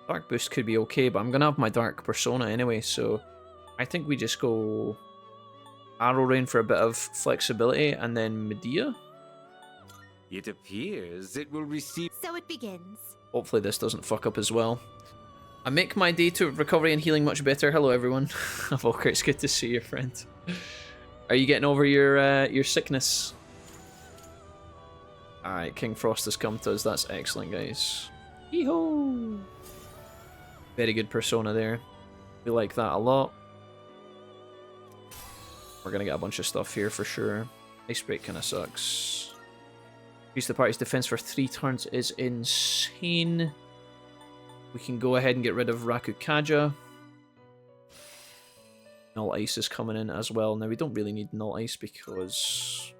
Dark boost could be okay, but I'm gonna have my dark persona anyway, so I think we just go Arrow Rain for a bit of flexibility, and then Medea. It appears it will receive... So it begins. Hopefully this doesn't fuck up as well. I make my day to recovery and healing much better. Hello everyone. Volker, it's good to see you, friend. Are you getting over your sickness? Alright, King Frost has come to us. That's excellent, guys. Yee-hoo! Very good persona there. We like that a lot. We're gonna get a bunch of stuff here for sure. Ice Break kinda sucks. Increase the party's defense for 3 turns is insane. We can go ahead and get rid of Rakukaja. Null Ice is coming in as well. Now we don't really need Null Ice because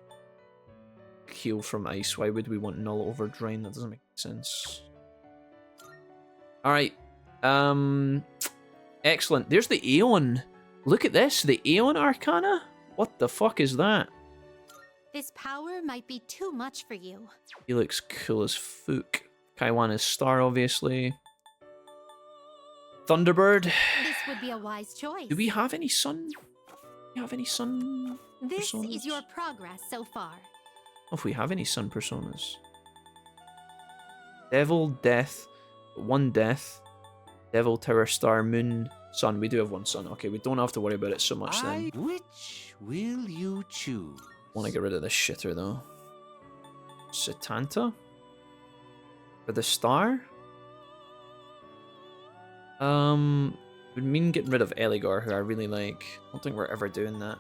heal from Ice. Why would we want Null over Drain? That doesn't make sense. Alright. Excellent. There's the Aeon. Look at this. The Aeon Arcana? What the fuck is that? This power might be too much for you. He looks cool as fuck. Kaiwan is Star, obviously. Thunderbird. This would be a wise choice. Do we have any sun? Do we have any sun This personas? is your progress so far. Oh, if we have any sun personas. Devil, Death, 1 Death. Devil, Tower, Star, Moon, Sun. We do have one sun. Okay, we don't have to worry about it so much then. Which will you choose? Want to get rid of this shitter though. Satanta? For the star? Would mean getting rid of Eligor, who I really like. I don't think we're ever doing that.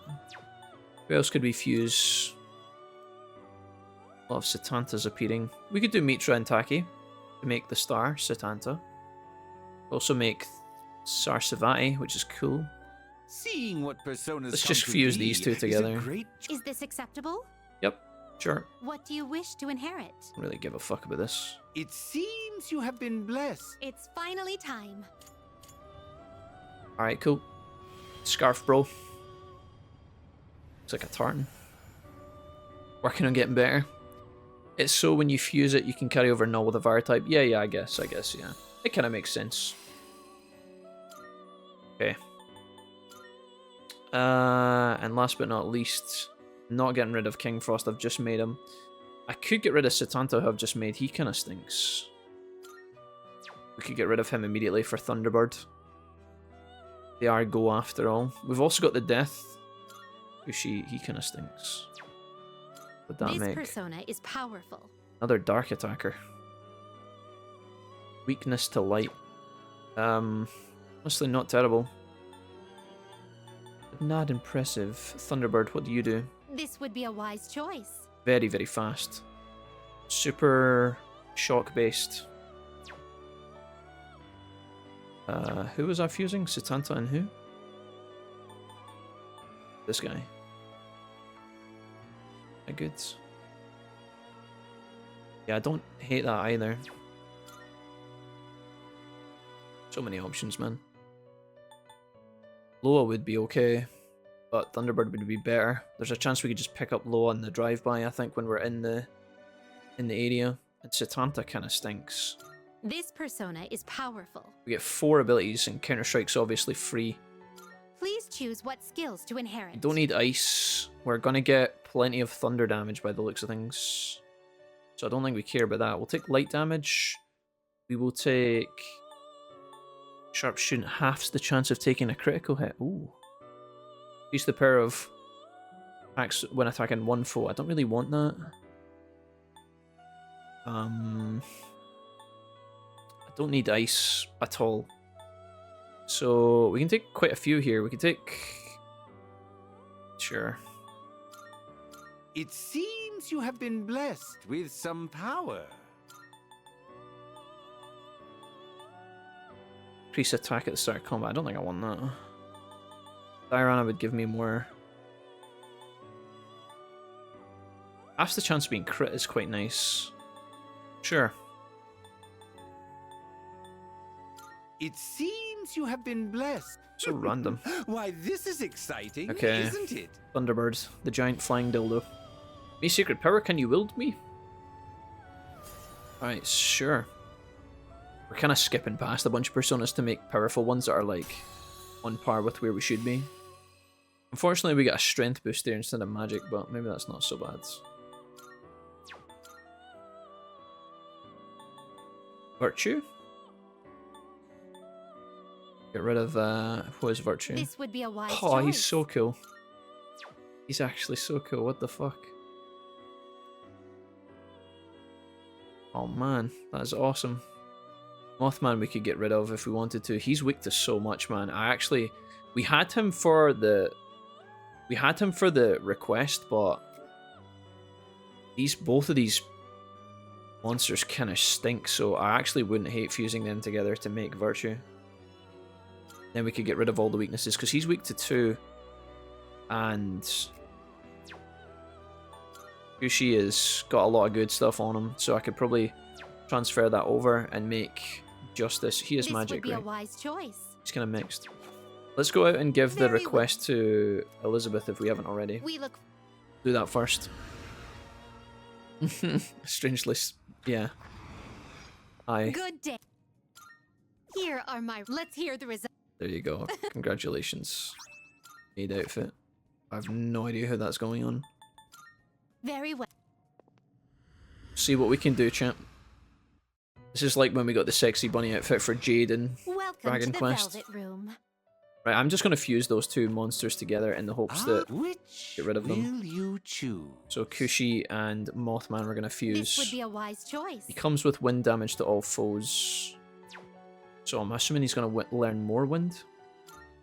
Who else could we fuse? A lot of Satantas appearing. We could do Mitra and Taki to make the star, Satanta. Also make Sarsavati, which is cool. Seeing what personas Let's come just to fuse be these two is a together. great Is this acceptable? Yep, sure. What do you wish to inherit? Don't really give a fuck about this. It seems you have been blessed. It's finally time. Alright, cool. Scarf, bro. Looks like a tartan. Working on getting better. It's so when you fuse it, you can carry over null with a Var type. Yeah, I guess, yeah. It kind of makes sense. Okay. And last but not least, not getting rid of King Frost. I've just made him. I could get rid of Satanta, who I've just made. He kind of stinks. We could get rid of him immediately for Thunderbird. They are go after all. We've also got the Death. He kind of stinks. Would that This make persona is powerful. another dark attacker? Weakness to light. Honestly, not terrible. But not impressive. Thunderbird, what do you do? This would be a wise choice. Very, very fast. Super shock based. Who was I fusing? Satanta and who? This guy. Good. Yeah, I don't hate that either. So many options, man. Loa would be okay, but Thunderbird would be better. There's a chance we could just pick up Loa on the drive-by, I think, when we're in the area. And Satanta kind of stinks. This persona is powerful. We get 4 abilities, and Counter-Strike's obviously free. Please choose what skills to inherit. Don't need ice. We're gonna get plenty of thunder damage by the looks of things. So I don't think we care about that. We'll take light damage. We will take... Sharpshooting halves the chance of taking a critical hit. Ooh. Use the power of attacks when attacking one foe. I don't really want that. I don't need ice at all. So we can take quite a few here. We can take... Sure. It seems you have been blessed with some power. Increase attack at the start of combat. I don't think I want that. Diorama would give me more. Half the chance of being crit is quite nice. Sure. It seems you have been blessed. So random. Why, this is exciting, Okay. isn't it? Thunderbird, the giant flying dildo. Me secret power, can you wield me? Alright, sure. We're kind of skipping past a bunch of personas to make powerful ones that are like on par with where we should be. Unfortunately, we got a strength boost there instead of magic, but maybe that's not so bad. Virtue? Get rid of, what is Virtue? This would be a wise Oh, choice. he's so cool. He's actually so cool, what the fuck? Oh man, that is awesome. Mothman we could get rid of if we wanted to. He's weak to so much, man. We had him for the request, but both of these monsters kind of stink, so I actually wouldn't hate fusing them together to make Virtue. Then we could get rid of all the weaknesses, because he's weak to 2, and Kushi has got a lot of good stuff on him, so I could probably transfer that over and make Justice. He is This magic, would be right? a wise choice. He's kind of mixed. Let's go out and give the Very request to Elizabeth if we haven't already. We look. Do that first. Strangely, yeah. Aye. Good day. Here are my. Let's hear the results. There you go. Congratulations. Maid outfit. I have no idea how that's going on. Very well. See what we can do, champ. This is like when we got the sexy bunny outfit for Jade and Welcome Dragon to the Quest. Velvet Room. Right, I'm just going to fuse those two monsters together in the hopes that Which get rid of them. will you choose? So Kushi and Mothman we're going to fuse. This would be a wise choice. He comes with wind damage to all foes. So I'm assuming he's going to learn more wind.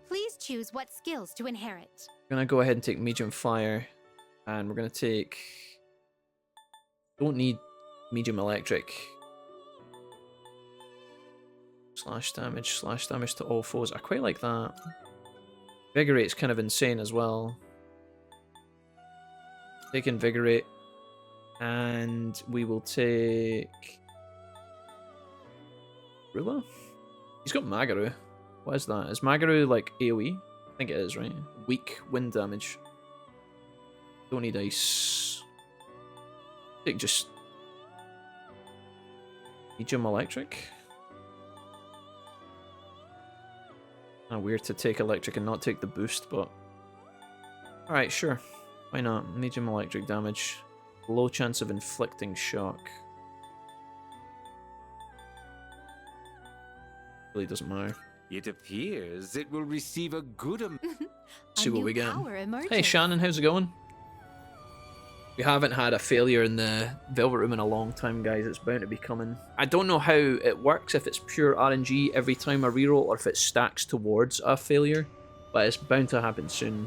Please choose what skills to inherit. We're going to go ahead and take medium fire. And we're going to take... Don't need medium electric. Slash damage to all foes. I quite like that. Invigorate's kind of insane as well. Take Invigorate. And we will take... Ruler? He's got Magaru. What is that? Is Magaru like AoE? I think it is, right? Weak wind damage. Don't need ice. Take just... medium electric? Weird to take electric and not take the boost, but... Alright, sure. Why not? Medium electric damage. Low chance of inflicting shock. Really doesn't matter. It appears it will receive a good See what we get. Emerges. Hey Shannon, how's it going? We haven't had a failure in the Velvet Room in a long time, guys. It's bound to be coming. I don't know how it works, if it's pure RNG every time I reroll, or if it stacks towards a failure, but it's bound to happen soon.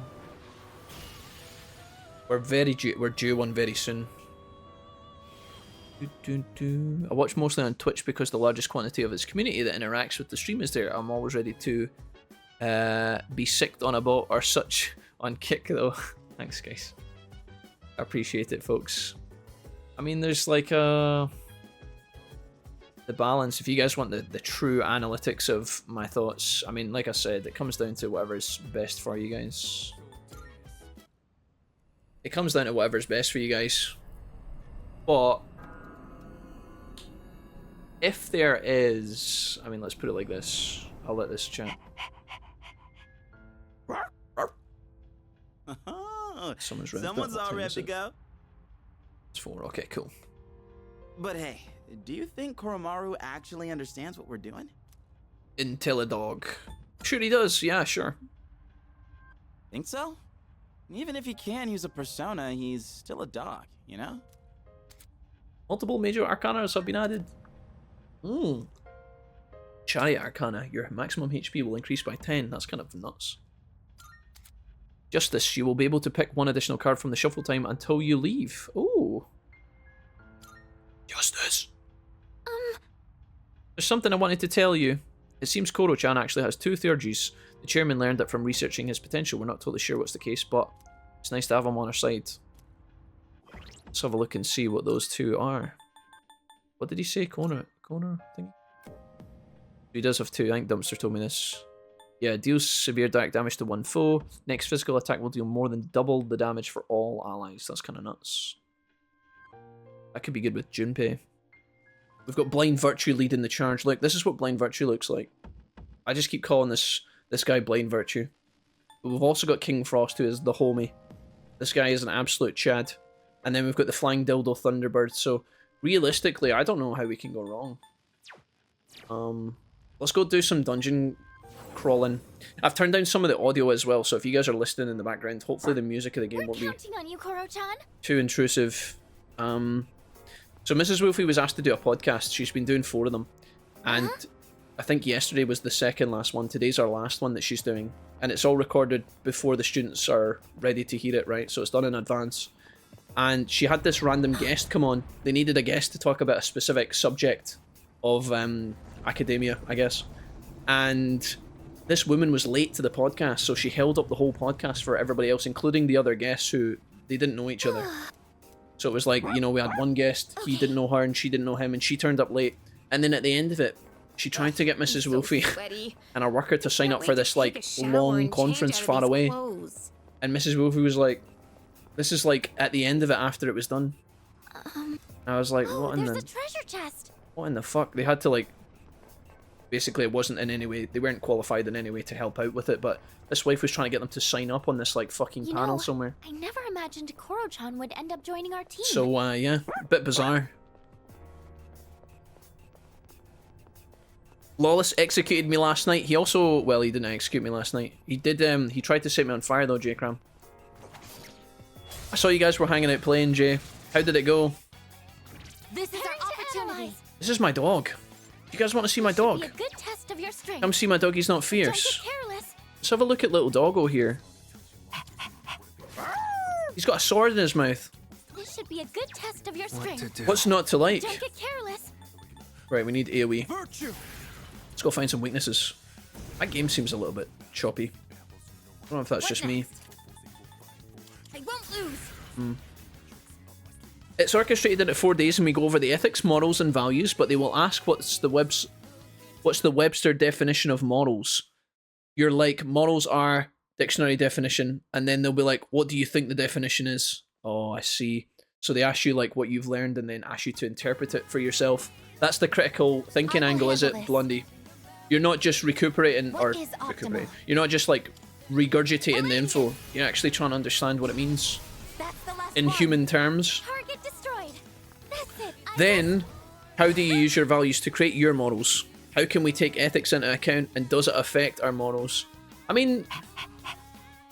We're due one very soon. I watch mostly on Twitch because the largest quantity of its community that interacts with the stream is there. I'm always ready to be sicked on a bot or such on Kick though. Thanks guys. I appreciate it, folks. I mean, there's like the balance. If you guys want the true analytics of my thoughts, I mean, like I said, it comes down to whatever's best for you guys. It comes down to whatever's best for you guys. But if there is, I mean, let's put it like this. I'll let this chat. Someone's all ready to go. It's 4. Okay, cool. But hey, do you think Koromaru actually understands what we're doing? Intellidog. Sure he does. Yeah, sure. Think so? Even if he can use a persona, he's still a dog, you know? Multiple major arcanas have been added. Chariot Arcana. Your maximum HP will increase by 10. That's kind of nuts. Justice. You will be able to pick one additional card from the shuffle time until you leave. Ooh. Justice. There's something I wanted to tell you. It seems Koro-chan actually has 2 Theurgies. The chairman learned that from researching his potential. We're not totally sure what's the case, but it's nice to have him on our side. Let's have a look and see what those 2 are. What did he say? Connor thing? He does have 2. I think Dumpster told me this. Yeah, deals severe direct damage to one foe. Next physical attack will deal more than double the damage for all allies. That's kind of nuts. That could be good with Junpei. We've got Blind Virtue leading the charge. Look, this is what Blind Virtue looks like. I just keep calling this guy Blind Virtue. But we've also got King Frost, who is the homie. This guy is an absolute chad. And then we've got the Flying Dildo Thunderbird. So realistically, I don't know how we can go wrong. Let's go do some dungeon crawling. I've turned down some of the audio as well, so if you guys are listening in the background, hopefully the music of the game won't be on you, Koro-chan. too intrusive. So Mrs. Wolfie was asked to do a podcast. She's been doing 4 of them. And I think yesterday was the second last one. Today's our last one that she's doing. And it's all recorded before the students are ready to hear it, right? So it's done in advance. And she had this random guest come on. They needed a guest to talk about a specific subject of academia, I guess. And this woman was late to the podcast, so she held up the whole podcast for everybody else, including the other guests who they didn't know each other. So it was like, you know, we had one guest, he didn't know her and she didn't know him, and she turned up late. And then at the end of it, she tried to get Mrs. Wolfie and her worker to sign up for this like long conference far away. And Mrs. Wolfie was like, this is like at the end of it after it was done. I was like, what in the treasure chest. What in the fuck? They had to like, basically it wasn't in any way, they weren't qualified in any way to help out with it, but this wife was trying to get them to sign up on this like fucking panel somewhere. I never imagined Koro-chan would end up joining our team. So yeah, a bit bizarre. Lawless executed me last night. He also, well, he didn't execute me last night. He did, he tried to set me on fire though, J-Cram. I saw you guys were hanging out playing, Jay. How did it go? This is our opportunity. This is my dog. Do you guys want to see my dog? Be a good test of your strength. Come see my dog, he's not fierce. Don't get careless. Let's have a look at little doggo here. He's got a sword in his mouth. This should be a good test of your strength. What's not to like? Don't get careless. Right, we need AoE. Let's go find some weaknesses. That game seems a little bit choppy. I don't know if that's just me. I won't lose. It's orchestrated into 4 days and we go over the ethics, morals and values, but they will ask what's the Webster definition of morals. You're like, morals are dictionary definition, and then they'll be like, what do you think the definition is? Oh, I see. So they ask you like what you've learned and then ask you to interpret it for yourself. That's the critical thinking angle, is it, Blondie? You're not just recuperating or recuperating. You're not just like regurgitating the info. You're actually trying to understand what it means in human terms. Target destroyed. That's it. Then, how do you use your values to create your morals? How can we take ethics into account, and does it affect our morals? I mean,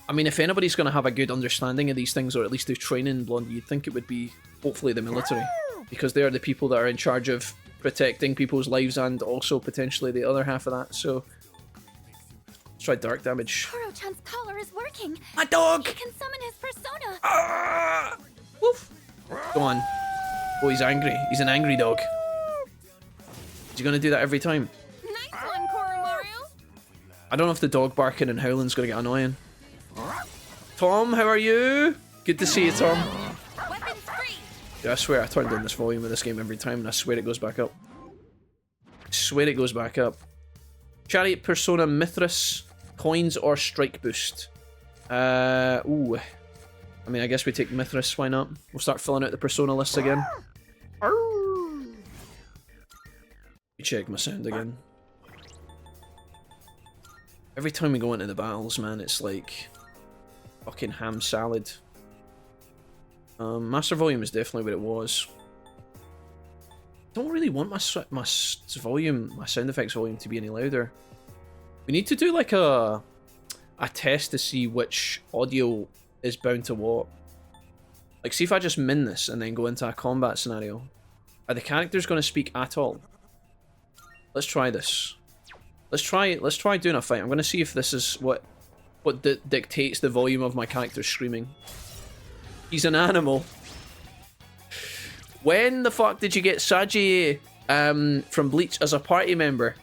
if anybody's going to have a good understanding of these things, or at least do training, Blondie, you'd think it would be, hopefully, the military. Because they are the people that are in charge of protecting people's lives and also potentially the other half of that, so... Let's try dark damage. Koro-chan's collar is working. My dog! He can summon his persona. Ah! Woof! Go on. Oh, he's angry. He's an angry dog. Is he going to do that every time? Nice one, Koromaru. I don't know if the dog barking and howling's going to get annoying. Tom, how are you? Good to see you, Tom. Yeah, I swear I turn down this volume of this game every time and I swear it goes back up. I swear it goes back up. Chariot, Persona, Mithras, coins or strike boost? Ooh. I mean, I guess we take Mithras, why not? We'll start filling out the Persona list again. Let me check my sound again. Every time we go into the battles, man, it's like fucking ham salad. Master volume is definitely what it was. Don't really want my volume, my sound effects volume to be any louder. We need to do like a test to see which audio is bound to what. Like, see if I just min this and then go into a combat scenario. Are the characters going to speak at all? Let's try this. Let's try doing a fight. I'm going to see if this is what dictates the volume of my character screaming. He's an animal. When the fuck did you get Saji from Bleach as a party member?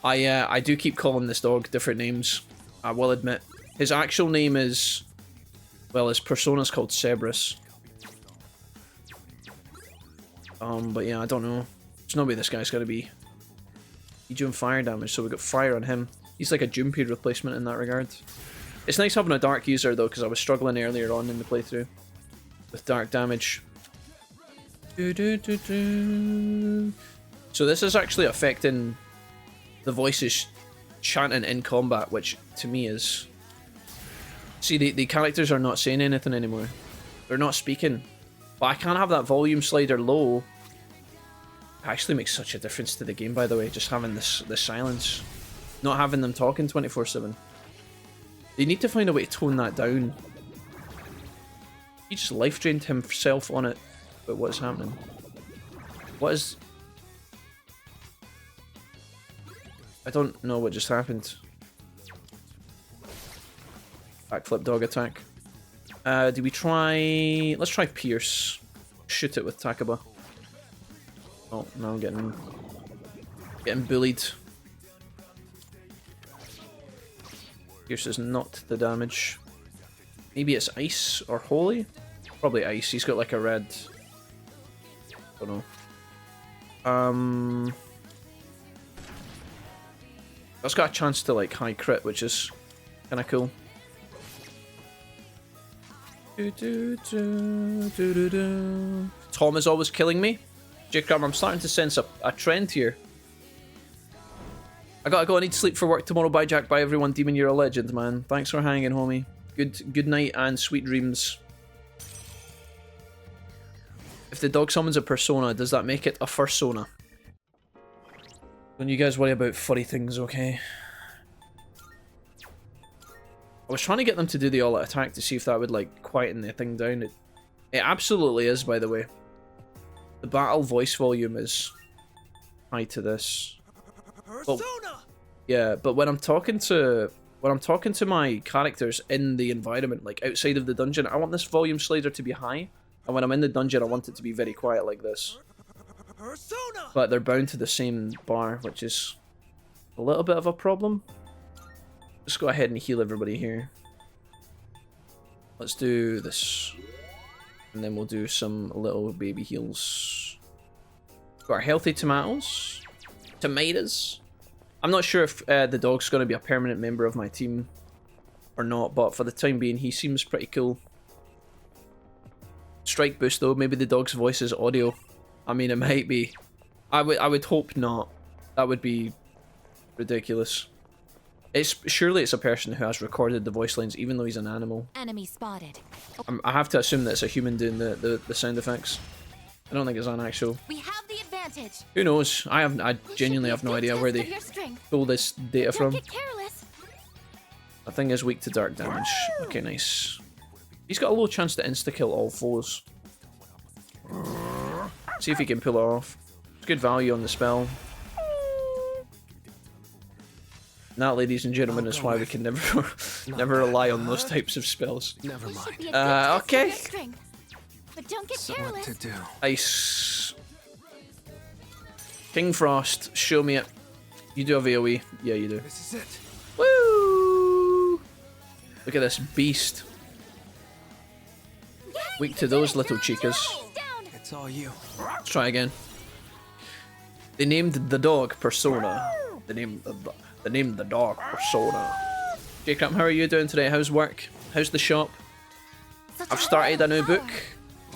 I do keep calling this dog different names, I will admit. His actual name is... well, his persona's called Cerberus. But yeah, I don't know. There's no way this guy's gonna be... He's doing fire damage, so we got fire on him. He's like a Junpei replacement in that regard. It's nice having a dark user though, because I was struggling earlier on in the playthrough with dark damage. So this is actually affecting the voices chanting in combat, which to me is... See, the characters are not saying anything anymore. They're not speaking. But I can't have that volume slider low. It actually makes such a difference to the game, by the way, just having this silence. Not having them talking 24/7. They need to find a way to tone that down. He just life drained himself on it. But what's happening? What is... I don't know what just happened. Backflip dog attack. Do we try... Let's try Pierce. Shoot it with Takaba. Oh, no, I'm getting bullied. Pierce is not the damage. Maybe it's ice or holy? Probably ice. He's got like a red... don't know. That's got a chance to like high crit, which is kind of cool. Tom is always killing me. Jacob, I'm starting to sense a trend here. I gotta go. I need sleep for work tomorrow. Bye, Jack. Bye, everyone. Demon, you're a legend, man. Thanks for hanging, homie. Good night and sweet dreams. If the dog summons a persona, does that make it a fursona? Don't you guys worry about furry things, okay? I was trying to get them to do the all-out attack to see if that would, like, quieten the thing down. It absolutely is, by the way. The battle voice volume is high to this. But, yeah, but when I'm talking to my characters in the environment, like outside of the dungeon, I want this volume slider to be high, and when I'm in the dungeon, I want it to be very quiet like this. But they're bound to the same bar, which is a little bit of a problem. Let's go ahead and heal everybody here. Let's do this. And then we'll do some little baby heals. Got our healthy tomatoes. Tomatoes. I'm not sure if the dog's going to be a permanent member of my team or not, but for the time being, he seems pretty cool. Strike boost though, maybe the dog's voice is audio. I mean, it might be. I would hope not. That would be ridiculous. Surely it's a person who has recorded the voice lines, even though he's an animal. Enemy spotted. I have to assume that it's a human doing the sound effects. I don't think it's an actual. We have the advantage. Who knows? I genuinely have no idea where they pull this data from. That thing is weak to dark damage. Okay, nice. He's got a low chance to insta-kill all foes. See if he can pull it off. It's good value on the spell. And that, ladies and gentlemen, is why we can never never rely on those types of spells. Never mind. Okay. But don't get careless. What to do? Ice. King Frost, show me it. You do have AoE. Yeah, you do. This is it. Woo! Look at this beast. Weak to those little chicas. It's all you. Let's try again. They named the dog Persona. They named the dog Persona. Jacob, how are you doing today? How's work? How's the shop? I've started a new book.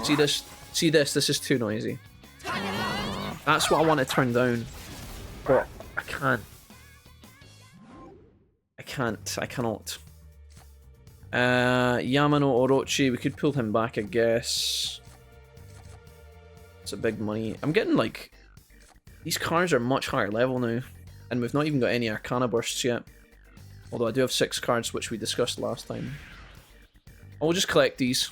See this? See this? This is too noisy. That's what I want to turn down. But I can't. I cannot. Yamano Orochi, we could pull him back, I guess. It's a big money. I'm getting like... These cards are much higher level now. And we've not even got any Arcana bursts yet. Although I do have 6 cards, which we discussed last time. I'll just collect these.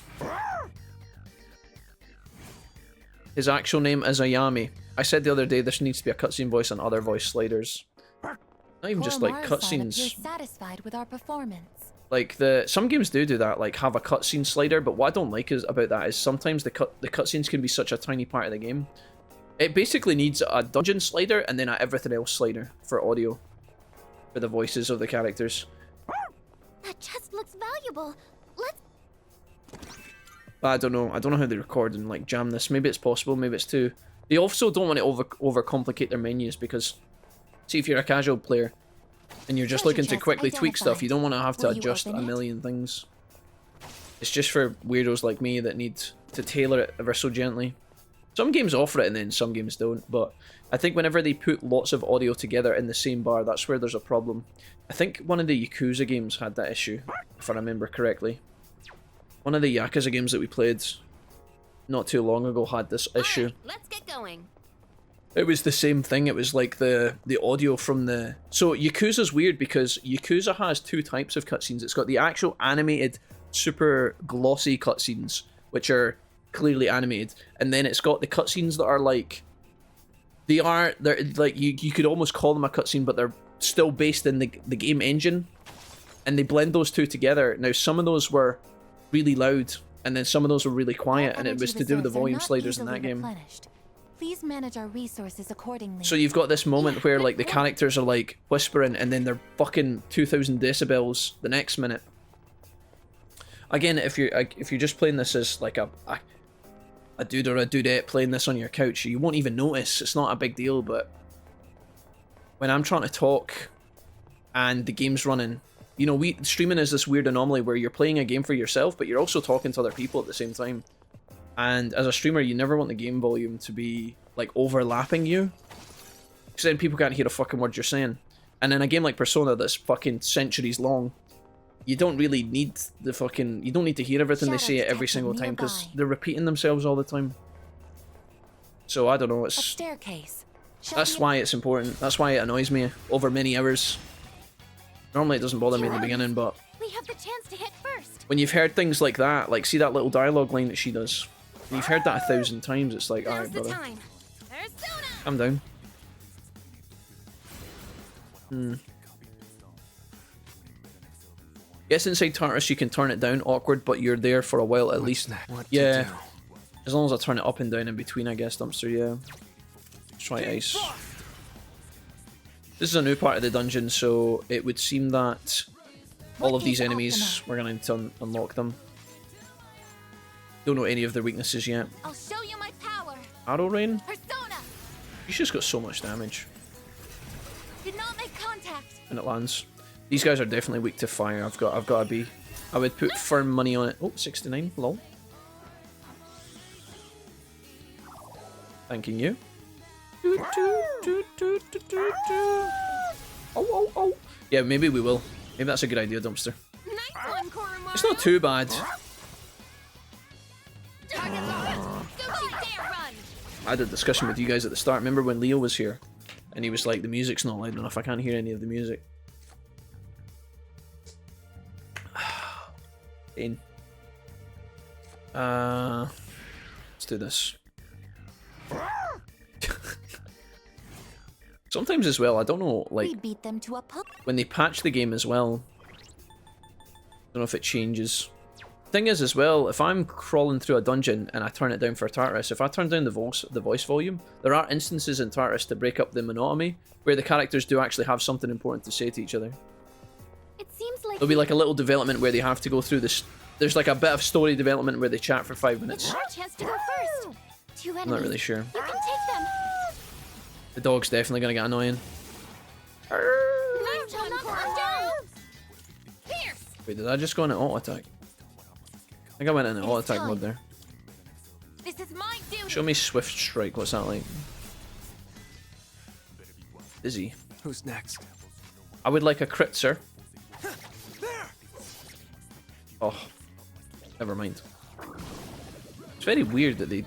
His actual name is Ayami. I said the other day this needs to be a cutscene voice and other voice sliders. Not even just like cutscenes. Satisfied with our performance. Like some games do that, like have a cutscene slider. But what I don't like about that is sometimes the cutscenes can be such a tiny part of the game. It basically needs a dungeon slider and then a everything else slider for audio, for the voices of the characters. That chest looks valuable. Let's. But I don't know. I don't know how they record and like jam this. Maybe it's possible. Maybe it's too. They also don't want to overcomplicate their menus because, see, if you're a casual player and you're just looking to quickly tweak stuff, you don't want to have to adjust a million things. It's just for weirdos like me that need to tailor it ever so gently. Some games offer it and then some games don't, but I think whenever they put lots of audio together in the same bar, that's where there's a problem. I think one of the Yakuza games had that issue, if I remember correctly. One of the Yakuza games that we played not too long ago had this issue. Right, let's get going. It was the same thing. It was like the audio from the... So Yakuza's weird because Yakuza has 2 types of cutscenes. It's got the actual animated, super glossy cutscenes, which are clearly animated, and then it's got the cutscenes that are like... They're like, you could almost call them a cutscene, but they're still based in the game engine, and they blend those 2 together. Now, some of those were really loud, and then some of those were really quiet, and it was to do with the volume sliders in that game. Please manage our resources accordingly. So you've got this moment where like the characters are like whispering, and then they're fucking 2,000 decibels the next minute. Again, if you're just playing this as like a dude or a dudette playing this on your couch, you won't even notice. It's not a big deal, but when I'm trying to talk and the game's running, you know, streaming is this weird anomaly where you're playing a game for yourself, but you're also talking to other people at the same time. And as a streamer, you never want the game volume to be like overlapping you, because then people can't hear a fucking word you're saying. And in a game like Persona that's fucking centuries long, you don't really need the fucking... You don't need to hear everything they say every single time, because they're repeating themselves all the time. So, I don't know, it's... A staircase. That's why it's important. That's why it annoys me over many hours. Normally it doesn't bother me in the beginning, but We have the chance to hit first. when you've heard things like that, like see that little dialogue line that she does, when you've heard that 1,000 times, it's like, alright, brother, calm down. Yes, inside Tartarus you can turn it down, awkward, but you're there for a while at least. Yeah, as long as I turn it up and down in between, I guess, Dumpster, yeah. Let's try ice. This is a new part of the dungeon, so it would seem that all of these enemies, we're going to unlock them. Don't know any of their weaknesses yet. I'll show you my power. Arrow Rain? Persona. She's just got so much damage. Did not make contact. And it lands. These guys are definitely weak to fire. I've got to be. I would put firm money on it. Oh, 69. Lol. Thanking you. Oh. Yeah, maybe we will. Maybe that's a good idea, Dumpster. It's not too bad. I had a discussion with you guys at the start. Remember when Leo was here? And he was like, the music's not loud enough. I can't hear any of the music. Pain. Let's do this. Sometimes as well, I don't know, like, We beat them to a pulp. when they patch the game as well, I don't know if it changes. Thing is as well, if I'm crawling through a dungeon and I turn it down for Tartarus, if I turn down the voice volume, there are instances in Tartarus to break up the monotony where the characters do actually have something important to say to each other. It seems like There'll be like a little development where they have to go through this. There's like a bit of story development where they chat for 5 minutes. our chance to go first. Two enemies. I'm not really sure. You can take them. The dog's definitely gonna get annoying. Wait, did I just go into auto attack? I think I went into auto attack mode there. This is my duty. Show me Swift Strike. What's that like? Busy. Who's next? I would like a crit, sir. Oh, never mind. It's very weird that they. I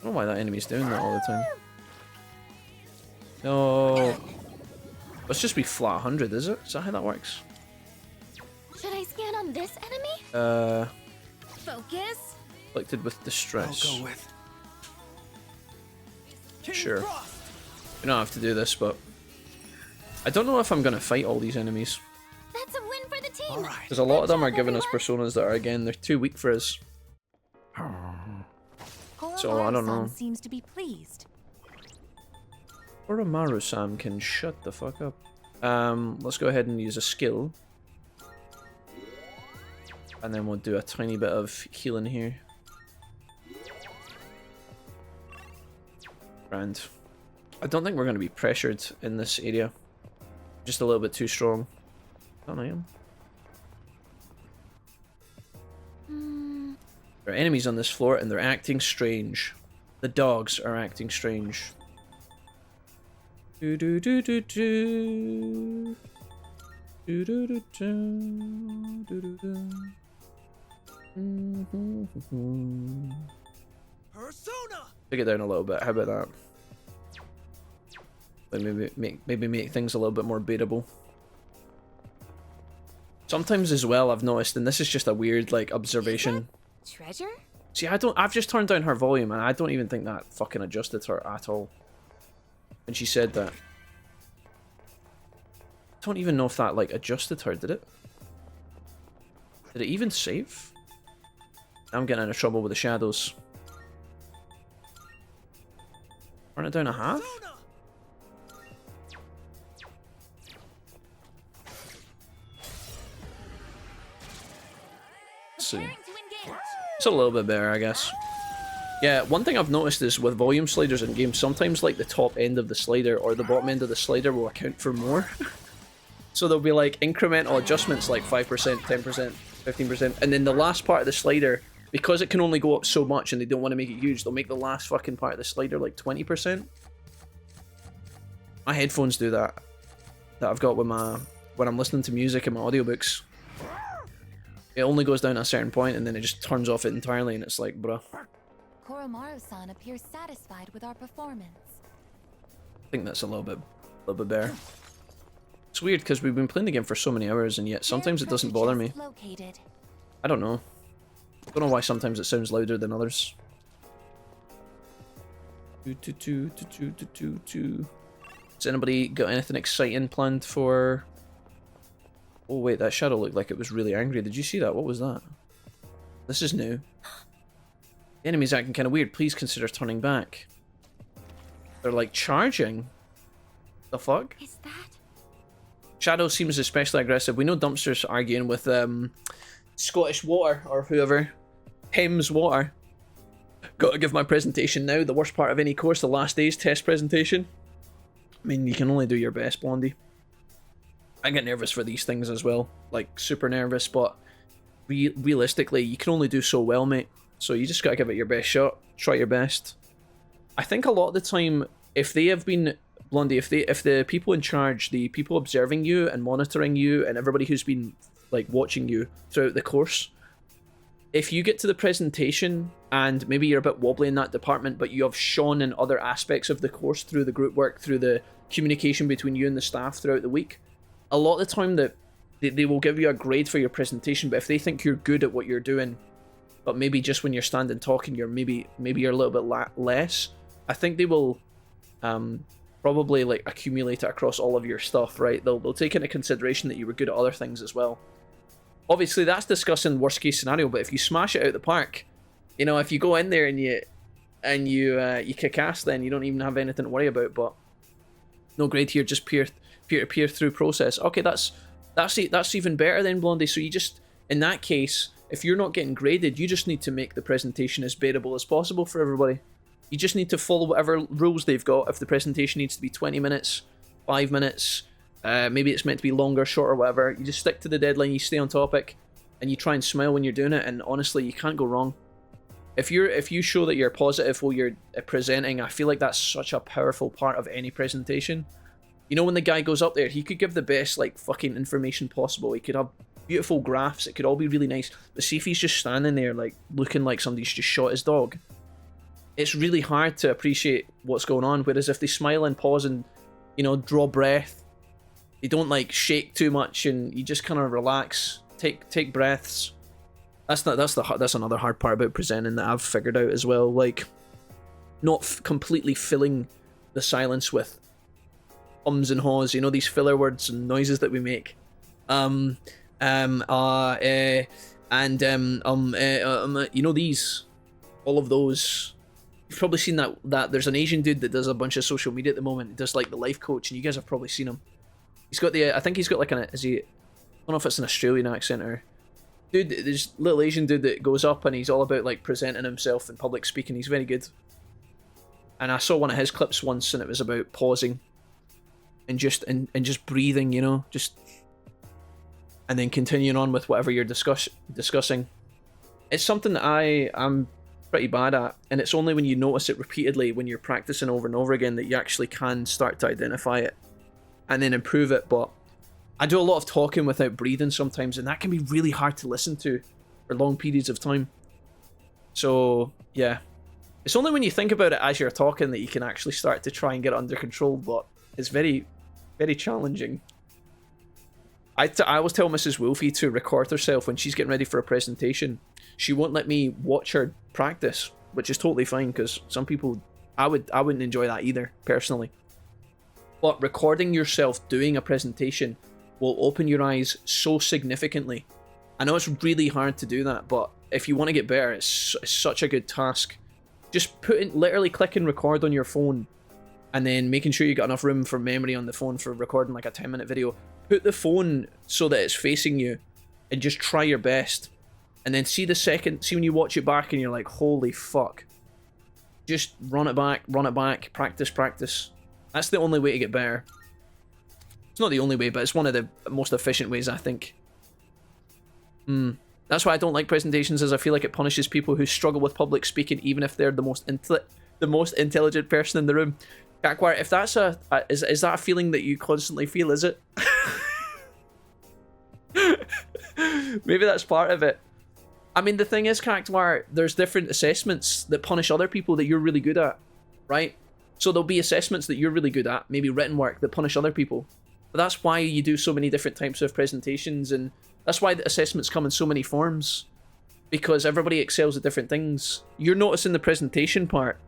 don't know why that enemy's doing that all the time. No. Let's just be flat 100, is it? Is that how that works? Should I scan on this enemy? Focus. Afflicted with distress. I'll go with. Sure. You don't have to do this, but I don't know if I'm gonna fight all these enemies. That's a win for the team. Because a lot of them are giving us personas that are, again, they're too weak for us. So I don't know. Seems to be pleased. Oromaru-san can shut the fuck up. Let's go ahead and use a skill. And then we'll do a tiny bit of healing here. Grand. I don't think we're going to be pressured in this area. Just a little bit too strong. Don't I am? There are enemies on this floor and they're acting strange. The dogs are acting strange. Do do do do do. Do do do do. Do do do. Persona. Take it down a little bit. How about that? Like maybe make things a little bit more beatable. Sometimes as well, I've noticed, and this is just a weird like observation. Treasure? See, I've just turned down her volume, and I don't even think that fucking adjusted her at all. And she said that. I don't even know if that like adjusted her, did it? Did it even save? I'm getting into trouble with the shadows. Turn it down a half? Let's see. It's a little bit better, I guess. Yeah, one thing I've noticed is with volume sliders in games, sometimes like the top end of the slider or the bottom end of the slider will account for more. So there'll be like incremental adjustments like 5%, 10%, 15%, and then the last part of the slider, because it can only go up so much and they don't want to make it huge, they'll make the last fucking part of the slider like 20%. My headphones do that. That I've got with when I'm listening to music in my audiobooks. It only goes down at a certain point and then it just turns off it entirely and it's like, bruh. Koromaru-san appears satisfied with our performance. I think that's a little bit better. It's weird because we've been playing the game for so many hours and yet sometimes it doesn't bother me. Located. I don't know. I don't know why sometimes it sounds louder than others. Has anybody got anything exciting planned for... Oh wait, that shadow looked like it was really angry. Did you see that? What was that? This is new. The enemy's acting kind of weird. Please consider turning back. They're like charging. The fuck? Is that? Shadow seems especially aggressive. We know Dumpster's arguing with Scottish Water or whoever. Thames Water. Gotta give my presentation now. The worst part of any course, the last day's test presentation. I mean, you can only do your best, Blondie. I get nervous for these things as well. Like, super nervous, but realistically, you can only do so well, mate. So you just gotta give it your best shot. Try your best. I think a lot of the time, if they have been... Blondie, if the people in charge, the people observing you and monitoring you and everybody who's been like watching you throughout the course, if you get to the presentation and maybe you're a bit wobbly in that department, but you have shone in other aspects of the course through the group work, through the communication between you and the staff throughout the week, a lot of the time that they will give you a grade for your presentation, but if they think you're good at what you're doing, but maybe just when you're standing talking, you're maybe you're a little bit less, I think they will probably like accumulate it across all of your stuff, right? They'll take into consideration that you were good at other things as well. Obviously, that's discussing worst case scenario, but if you smash it out the park, you know, if you go in there and you kick ass, then you don't even have anything to worry about. But no grade here, just peer-to-peer through process. Okay, that's even better then, Blondie. So you just, in that case, if you're not getting graded, you just need to make the presentation as bearable as possible for everybody. You just need to follow whatever rules they've got. If the presentation needs to be 20 minutes, 5 minutes, maybe it's meant to be longer, shorter, whatever. You just stick to the deadline, you stay on topic, and you try and smile when you're doing it, and honestly, you can't go wrong. If you show that you're positive while you're presenting, I feel like that's such a powerful part of any presentation. You know, when the guy goes up there, he could give the best, like, fucking information possible. He could have beautiful graphs, it could all be really nice, but see if he's just standing there, like, looking like somebody's just shot his dog. It's really hard to appreciate what's going on, whereas if they smile and pause and, you know, draw breath, they don't like shake too much and you just kind of relax, take breaths. That's another hard part about presenting that I've figured out as well, like not completely filling the silence with ums and haws, you know, these filler words and noises that we make. You know, these, all of those. You've probably seen that there's an Asian dude that does a bunch of social media at the moment. He does like the life coach, and you guys have probably seen him. He's got the, I think he's got like I don't know if it's an Australian accent or, dude, there's a little Asian dude that goes up and he's all about like presenting himself and public speaking. He's very good. And I saw one of his clips once, and it was about pausing and just breathing, you know, and then continuing on with whatever you're discussing. It's something that I'm pretty bad at, and it's only when you notice it repeatedly, when you're practicing over and over again, that you actually can start to identify it and then improve it. But I do a lot of talking without breathing sometimes, and that can be really hard to listen to for long periods of time. So yeah, it's only when you think about it as you're talking that you can actually start to try and get it under control, but it's very, very challenging. I always tell Mrs. Wolfie to record herself when she's getting ready for a presentation. She won't let me watch her practice, which is totally fine, because some people, I wouldn't enjoy that either, personally. But recording yourself doing a presentation will open your eyes so significantly. I know it's really hard to do that, but if you want to get better, it's such a good task. Just literally clicking record on your phone, and then making sure you got enough room for memory on the phone for recording like a 10-minute video. Put the phone so that it's facing you, and just try your best. And then see when you watch it back and you're like, holy fuck. Just run it back, practice. That's the only way to get better. It's not the only way, but it's one of the most efficient ways, I think. That's why I don't like presentations, as I feel like it punishes people who struggle with public speaking, even if they're the most intelligent person in the room. Cackwire, if that's is that a feeling that you constantly feel, is it? Maybe that's part of it. I mean, the thing is, Cackwire, there's different assessments that punish other people that you're really good at, right? So there'll be assessments that you're really good at, maybe written work that punish other people. But that's why you do so many different types of presentations, and that's why the assessments come in so many forms. Because everybody excels at different things. You're noticing the presentation part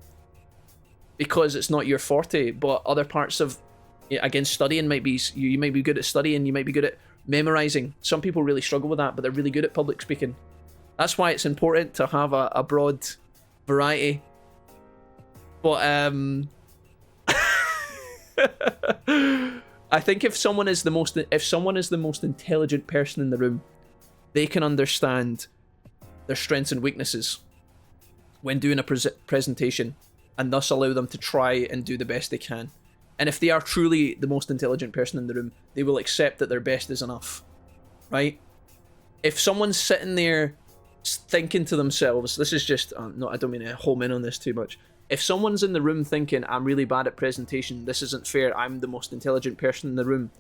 because it's not your forte, but other parts of, again, studying might be, you might be good at studying, you might be good at memorizing. Some people really struggle with that, but they're really good at public speaking. That's why it's important to have a broad variety. But I think if someone is the most intelligent person in the room, they can understand their strengths and weaknesses when doing a presentation, and thus allow them to try and do the best they can. And if they are truly the most intelligent person in the room, they will accept that their best is enough, right? If someone's sitting there thinking to themselves, this is just, no, I don't mean to home in on this too much. If someone's in the room thinking, I'm really bad at presentation, this isn't fair, I'm the most intelligent person in the room.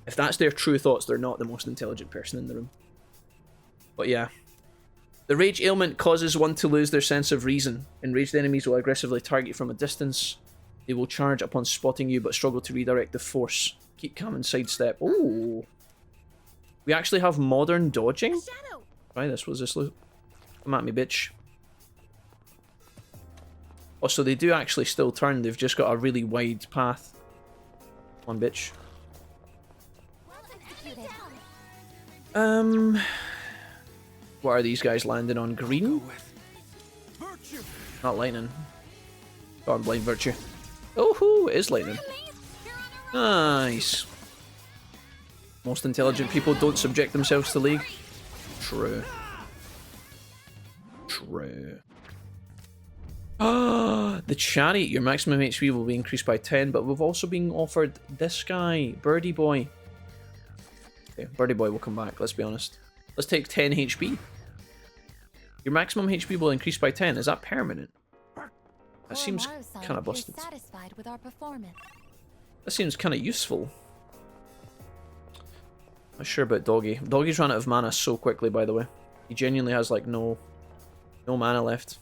If that's their true thoughts, they're not the most intelligent person in the room. But yeah. The rage ailment causes one to lose their sense of reason. Enraged enemies will aggressively target you from a distance. They will charge upon spotting you, but struggle to redirect the force. Keep calm and sidestep. Oh, we actually have modern dodging. Right, this was this look. Come at me, bitch. Oh, so they do actually still turn. They've just got a really wide path. Come on, bitch. What are these guys landing on? Green? Not lightning. Go on, blind virtue. Oh, it is lightning. Nice. Most intelligent people don't subject themselves to League. True. True. Ah, the chariot. Your maximum HP will be increased by 10, but we've also been offered this guy, Birdie Boy. Okay, Birdie Boy will come back, let's be honest. Let's take 10 HP. Your maximum HP will increase by 10. Is that permanent? That seems kind of busted. Satisfied with our performance. That seems kind of useful. Not sure about Doggy. Doggy's run out of mana so quickly, by the way. He genuinely has like no mana left.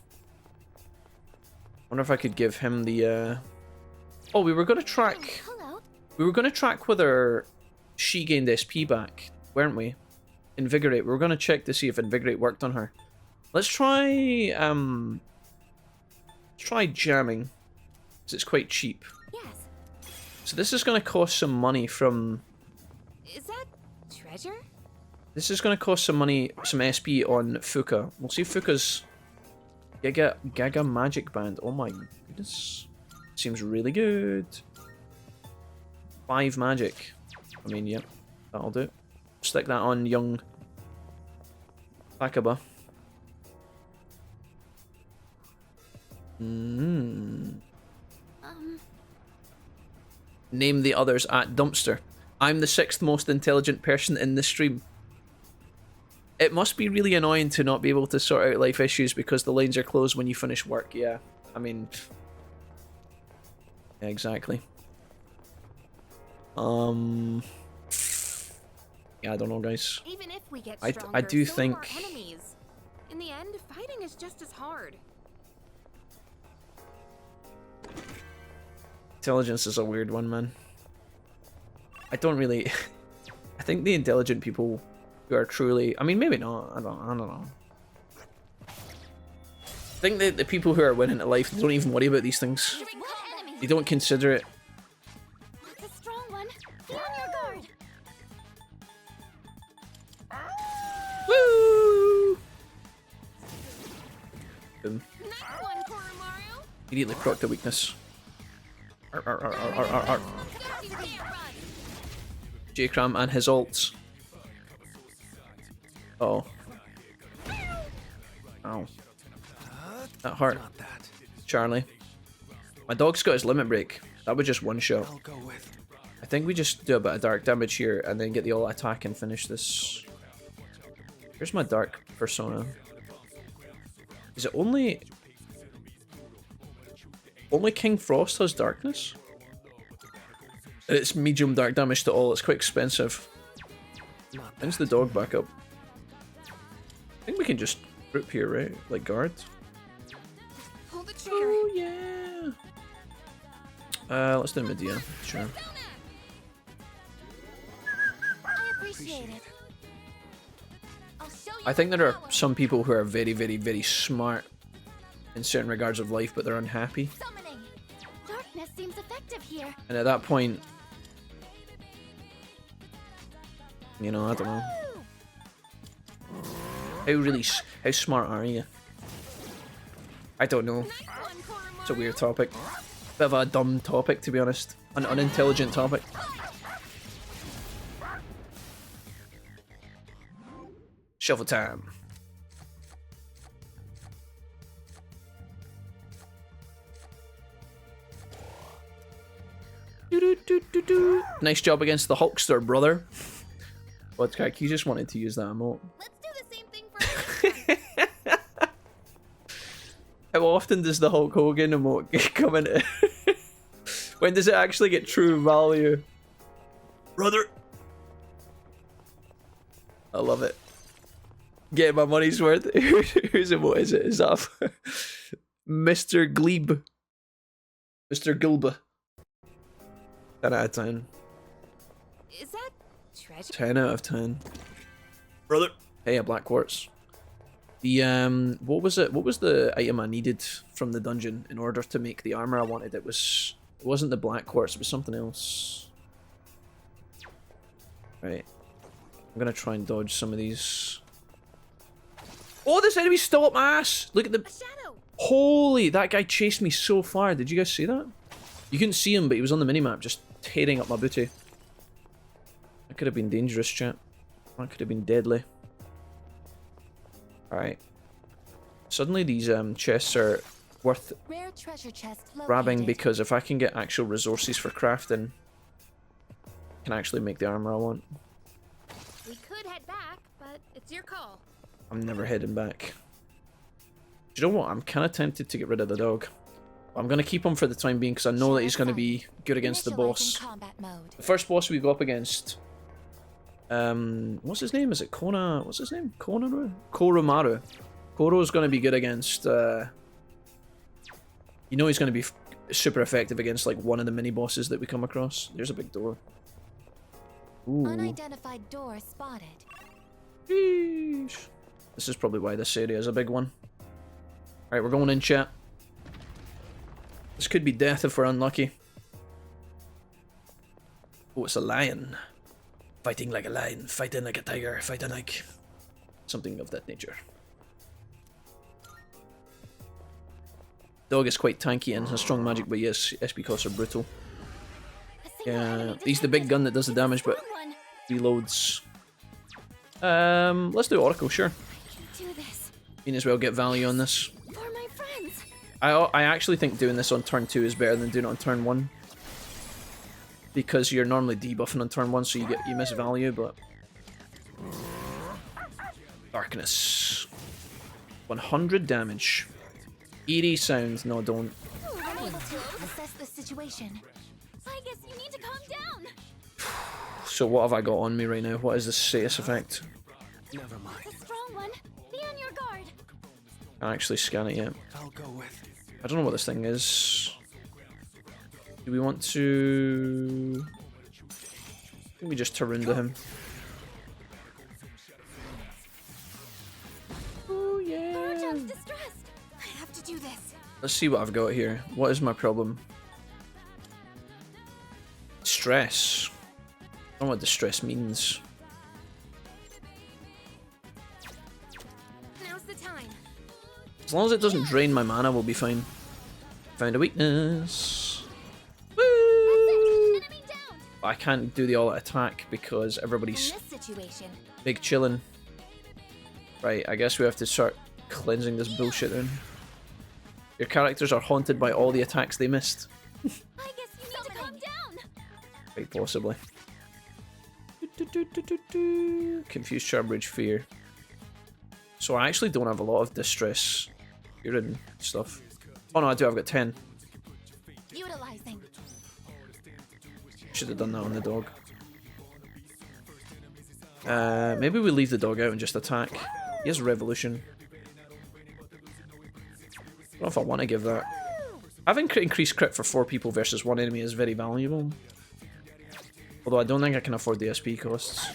Wonder if I could give him the Oh, we were gonna track. We were gonna track whether she gained SP back, weren't we? Invigorate. We were gonna check to see if Invigorate worked on her. Let's try jamming, because it's quite cheap. Yes. So this is gonna cost some money from. Is that treasure? This is gonna cost some money, some SP on Fuka. We'll see if Fuka's Gaga Magic Band. Oh my goodness. Seems really good. 5 magic. I mean, yep, that'll do. Stick that on young Akaba. Name the others at Dumpster. I'm the 6th most intelligent person in the stream. It must be really annoying to not be able to sort out life issues because the lines are closed when you finish work. Yeah, I mean, yeah, exactly. Yeah, I don't know, guys. Even if we get I stronger, do so think are our enemies. In the end, fighting is just as hard. Intelligence is a weird one, man. I don't really. I think the intelligent people who are truly. I mean, maybe not. I don't know. I think that the people who are winning at life don't even worry about these things. They don't consider it. That's a strong one. Be on your guard. Woo! Boom. Nice one, Koromaru. Immediately proc the weakness. Arr. J-Cram and his ults. Oh. Ow. That hurt. Charlie. My dog's got his limit break. That was just one shot. I think we just do a bit of dark damage here and then get the ult attack and finish this. Here's my dark persona. Is it only King Frost has darkness? It's medium dark damage to all. It's quite expensive. Brings the dog back up. I think we can just group here, right? Like guard. Pull the trigger. Oh yeah. Let's do Medea. Sure. I appreciate it. I think there are some people who are very, very, very smart in certain regards of life, but they're unhappy. Darkness seems effective here. And at that point, you know, I don't know. How smart are you? I don't know. It's a weird topic. Bit of a dumb topic, to be honest. An unintelligent topic. Shuffle time. Nice job against the Hulkster, brother. What's crack? You just wanted to use that emote. Let's do the same thing for How often does the Hulk Hogan emote come in? When does it actually get true value? Brother! I love it. Get my money's worth. Whose emote is it? Is that Mr. Glebe? Mr. Gulba. 10 out of 10. Is that treasure? 10 out of 10. Brother! Hey, a black quartz. The, what was it? What was the item I needed from the dungeon in order to make the armor I wanted? It wasn't the black quartz, it was something else. Right. I'm gonna try and dodge some of these. Oh, this enemy's still up my ass! Look at the... Holy, that guy chased me so far. Did you guys see that? You couldn't see him, but he was on the minimap just tearing up my booty. That could have been dangerous, chat. That could have been deadly. Alright. Suddenly these chests are worth Rare treasure chest grabbing located. because if I can get actual resources for crafting, I can actually make the armor I want. We could head back, but it's your call. I'm never heading back. Do you know what? I'm kind of tempted to get rid of the dog. I'm going to keep him for the time being because I know that he's going to be good against the boss. The first boss we go up against... what's his name? Is it Kona? What's his name? Koromaru. Koro's going to be good against... you know he's going to be super effective against like one of the mini bosses that we come across. There's a big door. Ooh. Unidentified door spotted. Sheesh. This is probably why this area is a big one. Alright, we're going in, chat. This could be death if we're unlucky. Oh, it's a lion. Fighting like a lion, fighting like a tiger, fighting like... something of that nature. Dog is quite tanky and has strong magic, but yes, SP costs are brutal. Yeah, he's the big gun that does the damage, but reloads. Let's do Oracle, sure. Mean as well get value on this. I actually think doing this on turn 2 is better than doing it on turn 1. Because you're normally debuffing on turn 1, so you miss value, but... Darkness. 100 damage. Eerie sounds. No, don't. Unable to assess the situation. I guess you need to calm down. So what have I got on me right now? What is the status effect? Never mind. It's a strong one. Be on your guard. Can't actually scan it yet. I'll go with. I don't know what this thing is. Do we want to... Can we just Tarunda him? Oh yeah. Borujan's distressed. I have to do this. Let's see what I've got here. What is my problem? Stress. I don't know what distress means. Now's the time. As long as it doesn't drain my mana, we'll be fine. Found a weakness. Woo! I can't do the all-out attack because everybody's big chillin'. Right, I guess we have to start cleansing this bullshit then. Your characters are haunted by all the attacks they missed. I guess you need to calm down. Quite possibly. Confused Charbridge Fear. So I actually don't have a lot of distress here and stuff. Oh no, I do, I've got 10. Utilizing. Should have done that on the dog. Maybe we leave the dog out and just attack. He has Revolution. I don't know if I want to give that. Having increased crit for 4 people versus 1 enemy is very valuable. Although I don't think I can afford the SP costs.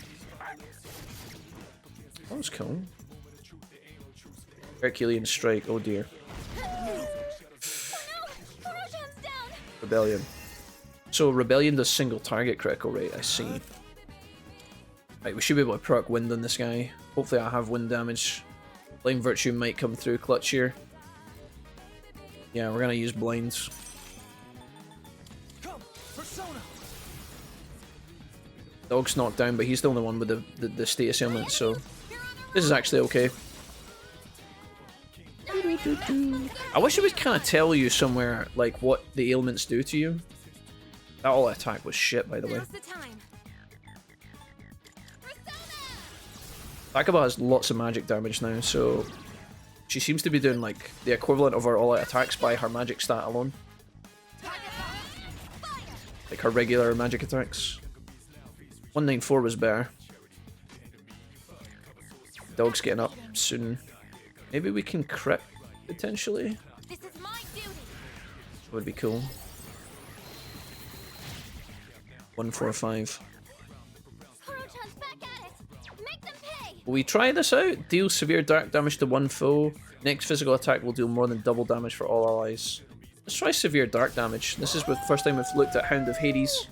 That was cool. Herculean strike, oh dear. Rebellion. So Rebellion does single target critical rate, I see. Right, we should be able to proc wind on this guy. Hopefully I have wind damage. Flame Virtue might come through clutch here. Yeah, we're gonna use blinds. Dog's knocked down, but he's the only one with the status ailment, so this is actually okay. I wish it would kind of tell you somewhere like what the ailments do to you. That all attack was shit, by the way. Takaba has lots of magic damage now, so she seems to be doing like the equivalent of her all-out attacks by her magic stat alone. Like her regular magic attacks. 194 was better. Dog's getting up soon. Maybe we can crit potentially. Would be cool. 145. Will we try this out? Deal severe dark damage to 1 foe. Next physical attack will deal more than double damage for all allies. Let's try severe dark damage. This is the first time we've looked at Hound of Hades.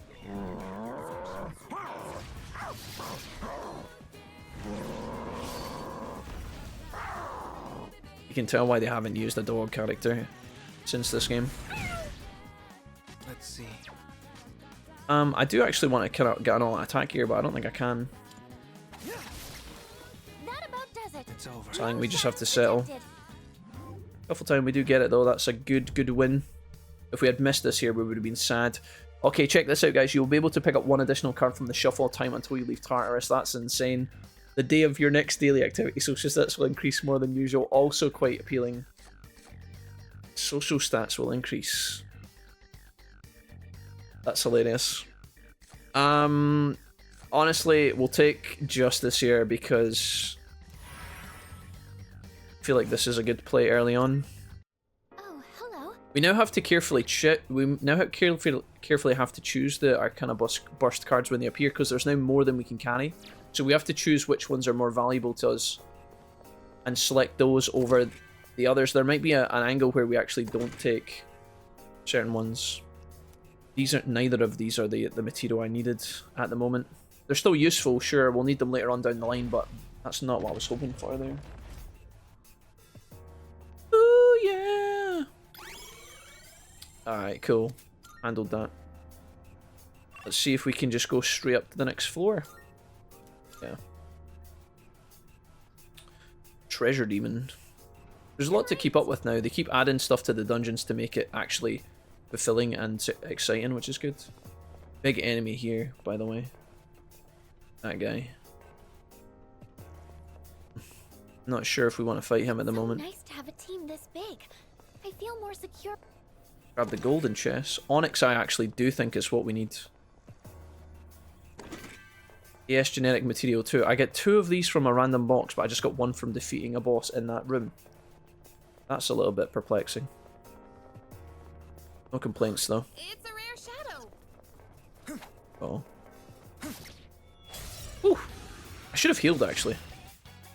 You can tell why they haven't used a dog character since this game. Let's see. I do actually want to kind of get an all attack here, but I don't think I can. So I think we just have to settle. Shuffle time, we do get it though. That's a good win. If we had missed this here, we would have been sad. Okay, check this out, guys. You'll be able to pick up 1 additional card from the shuffle time until you leave Tartarus. That's insane. The day of your next daily activity, social stats will increase more than usual. Also quite appealing. Social stats will increase. That's hilarious. Honestly, we'll take Justice here because I feel like this is a good play early on. Oh, hello. We now have to carefully carefully have to choose the Arcana burst cards when they appear because there's now more than we can carry. So we have to choose which ones are more valuable to us and select those over the others. There might be an angle where we actually don't take certain ones. Neither of these are the material I needed at the moment. They're still useful, sure, we'll need them later on down the line, but that's not what I was hoping for there. Ooh, yeah! Alright, cool. Handled that. Let's see if we can just go straight up to the next floor. Yeah. Treasure Demon. There's a lot to keep up with now. They keep adding stuff to the dungeons to make it actually fulfilling and exciting, which is good. Big enemy here, by the way. That guy. Not sure if we want to fight him at the moment. Nice to have a team this big. I feel more secure. Grab the golden chest. Onyx I actually do think is what we need. Yes, genetic material too. I get 2 of these from a random box, but I just got 1 from defeating a boss in that room. That's a little bit perplexing. No complaints though. It's a rare shadow. Oh. Ooh. I should have healed actually.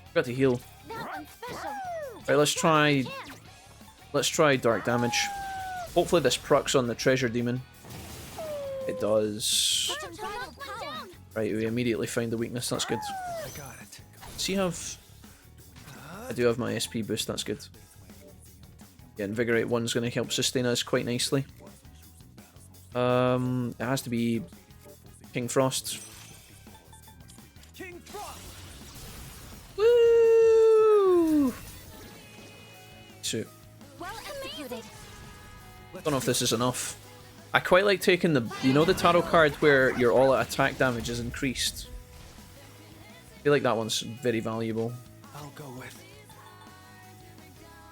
Forgot to heal. Right, let's try dark damage. Hopefully this procs on the treasure demon. It does. Right, we immediately find the weakness, that's good. I got it. Does he have... I do have my SP boost, that's good. Yeah, Invigorate 1's going to help sustain us quite nicely. It has to be King Frost. Woo! So, don't know if this is enough. I quite like taking the, you know, the tarot card where your all-out attack damage is increased. I feel like that one's very valuable. I'll go with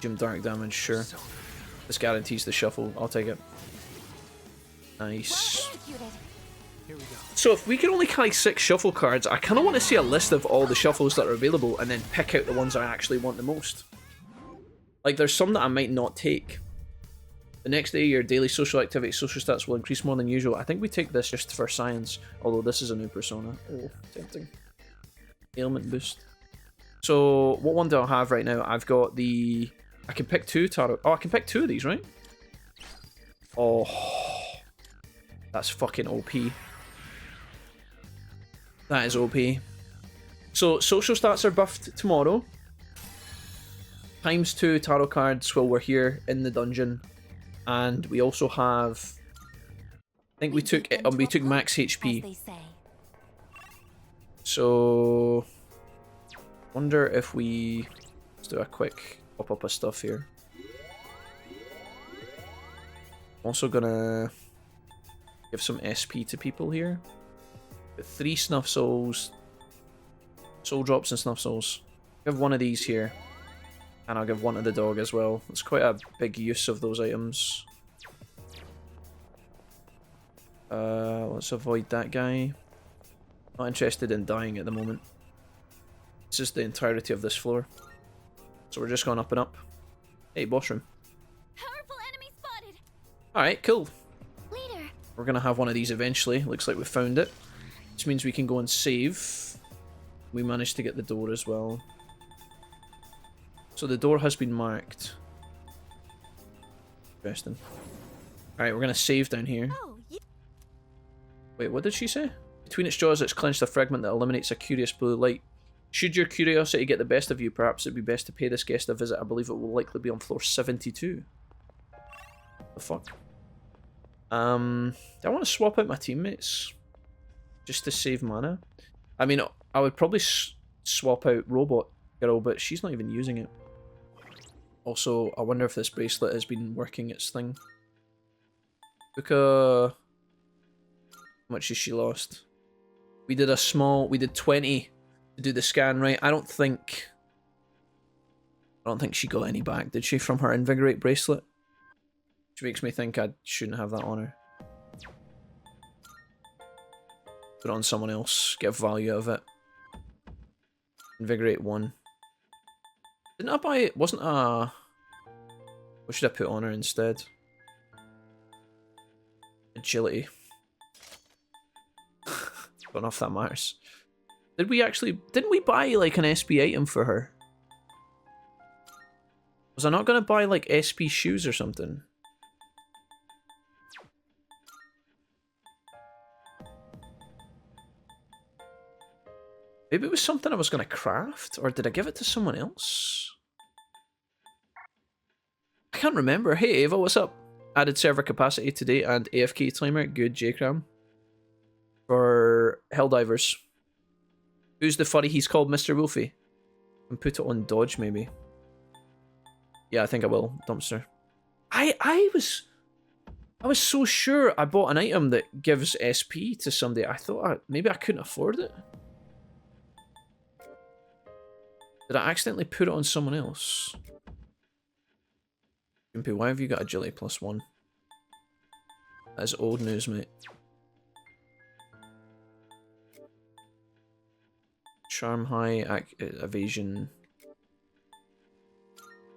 Jim dark damage, sure. This guarantees the shuffle. I'll take it. Nice. Here we go. So if we can only carry 6 shuffle cards, I kind of want to see a list of all the shuffles that are available and then pick out the ones I actually want the most. Like, there's some that I might not take. The next day, your daily social activity, social stats will increase more than usual. I think we take this just for science, although this is a new persona. Oh, tempting. Ailment boost. So, what one do I have right now? I've got the... I can pick 2 tarot... Oh, I can pick 2 of these, right? Oh. That's fucking OP. That is OP. So, social stats are buffed tomorrow. ×2 tarot cards while we're here in the dungeon. And we also have... I think we took max HP. So... wonder if we... Let's do a quick pop up of stuff here. I'm also gonna give some SP to people here. Got 3 snuff souls. Soul drops and snuff souls. Give one of these here. And I'll give one to the dog as well. It's quite a big use of those items. Let's avoid that guy. Not interested in dying at the moment. This is the entirety of this floor. So we're just going up and up. Hey, boss room. Powerful enemy spotted. Alright, cool. Leader. We're gonna have one of these eventually. Looks like we found it. Which means we can go and save. We managed to get the door as well. So the door has been marked. Interesting. Alright, we're gonna save down here. Wait, what did she say? Between its jaws, it's clenched a fragment that eliminates a curious blue light. Should your curiosity get the best of you, perhaps it'd be best to pay this guest a visit. I believe it will likely be on floor 72. The fuck? Do I want to swap out my teammates? Just to save mana? I mean, I would probably swap out Robot Girl, but she's not even using it. Also, I wonder if this bracelet has been working its thing. How much has she lost? We did 20 to do the scan, right? I don't think she got any back, did she, from her Invigorate bracelet? Which makes me think I shouldn't have that on her. Put it on someone else, get value out of it. Invigorate 1. Didn't I buy it? Wasn't a... What should I put on her instead? Agility. Don't know if that matters. Didn't we buy like an SP item for her? Was I not going to buy like SP shoes or something? Maybe it was something I was going to craft? Or did I give it to someone else? I can't remember. Hey Ava, what's up? Added server capacity today and AFK timer. Good, J-Cram. For Helldivers. Who's the furry? He's called Mr. Wolfie. And put it on dodge, maybe. Yeah, I think I will. Dumpster. I was so sure I bought an item that gives SP to somebody. I thought maybe I couldn't afford it. Did I accidentally put it on someone else? Gimpy, why have you got agility +1? That is old news, mate. Charm high, evasion.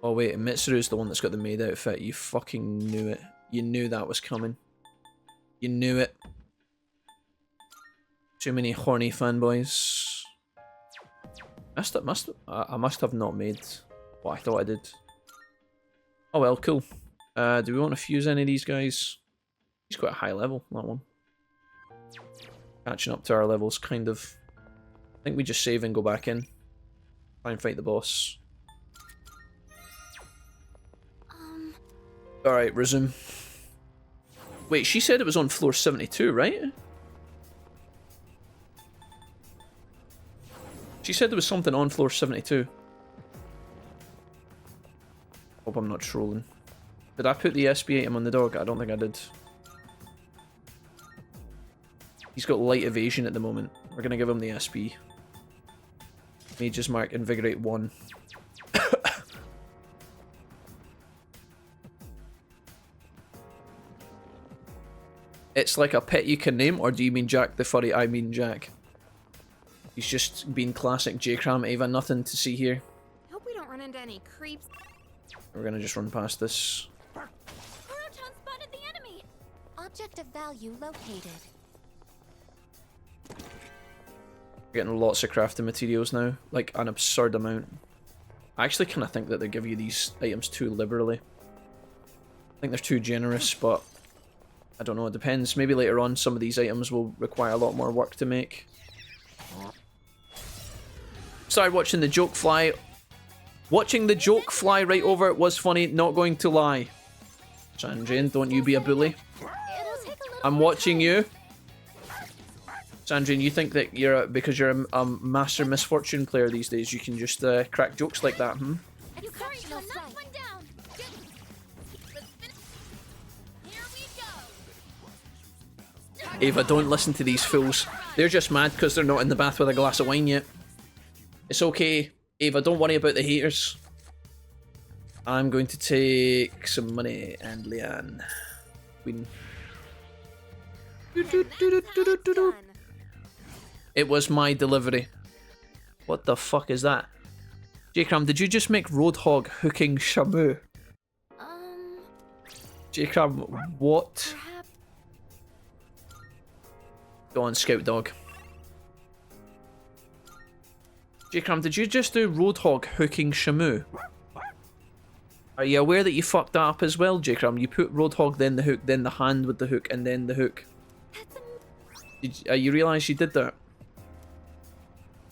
Oh wait, Mitsuru's the one that's got the maid outfit. You fucking knew it. You knew that was coming. You knew it. Too many horny fanboys. I must have not made what I thought I did. Oh well, cool. Do we want to fuse any of these guys? He's quite a high level, that one. Catching up to our levels, kind of. I think we just save and go back in. Try and fight the boss. Alright, resume. Wait, she said it was on floor 72, right? She said there was something on floor 72. Hope I'm not trolling. Did I put the SP item on the dog? I don't think I did. He's got light evasion at the moment. We're gonna give him the SP. Mage's Mark, Invigorate 1. It's like a pet you can name, or do you mean Jack the Furry? I mean Jack. He's just been classic J-Cram, Ava, nothing to see here. Hope we don't run into any creeps. We're gonna just run past this. object of value located. Getting lots of crafting materials now, like an absurd amount. I actually kind of think that they give you these items too liberally. I think they're too generous, but I don't know, it depends. Maybe later on some of these items will require a lot more work to make. Started watching the joke fly. Watching the joke fly right over it was funny, not going to lie. Sandrine, don't you be a bully. I'm watching you. Sandrine, you think that you're because you're a master misfortune player these days, you can just crack jokes like that, hmm? Ava, don't listen to these fools. They're just mad because they're not in the bath with a glass of wine yet. It's okay, Ava, don't worry about the haters. I'm going to take some money and Leanne. Queen. It was my delivery. What the fuck is that? J-Cram, did you just make Roadhog hooking Shamu? J-Cram, what? Go on, Scout Dog. J-Cram, did you just do Roadhog hooking Shamu? Are you aware that you fucked that up as well, J-Cram? You put Roadhog, then the hook, then the hand with the hook, and then the hook. You realise you did that?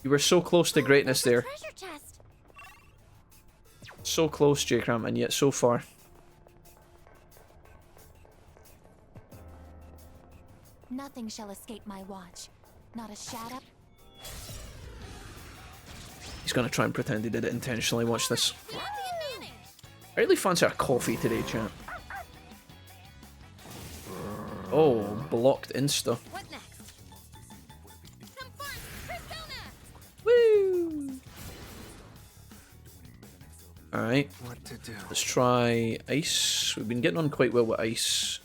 You were so close to greatness there. So close, J-Cram, and yet so far. Nothing shall escape my watch. Not a shadow. He's gonna try and pretend he did it intentionally. Watch this. I really fancy a coffee today, chat. Oh, blocked Insta. Woo! Alright. Let's try ice. We've been getting on quite well with ice.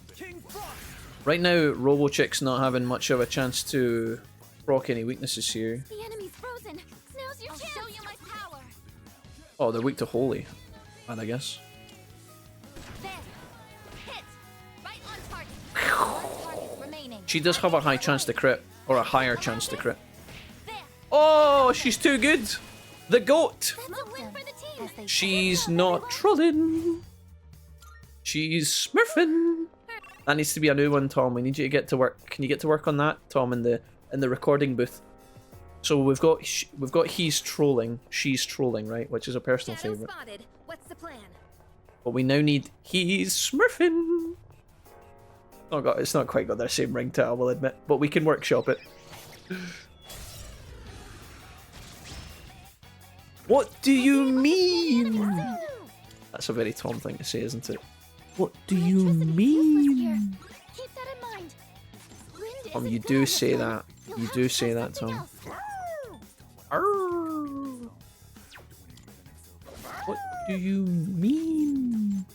Right now, RoboChick's not having much of a chance to proc any weaknesses here. The enemy's frozen. Now's your chance. Show you my power. Oh, they're weak to holy. And I guess. She does have a high chance to crit. Or a higher chance to crit. Oh, she's too good. The goat. She's not trolling. She's smurfing. That needs to be a new one, Tom. We need you to get to work. Can you get to work on that, Tom, in the recording booth? So we've got he's trolling, she's trolling, right? Which is a personal favorite. What's the plan? But we now need he's smurfing. It's not quite got their same ring to it, I will admit, but we can workshop it. What do you mean? That's a very Tom thing to say, isn't it? What do you mean? Tom, you do say that. You do say that, Tom. Arrgh. What do you mean?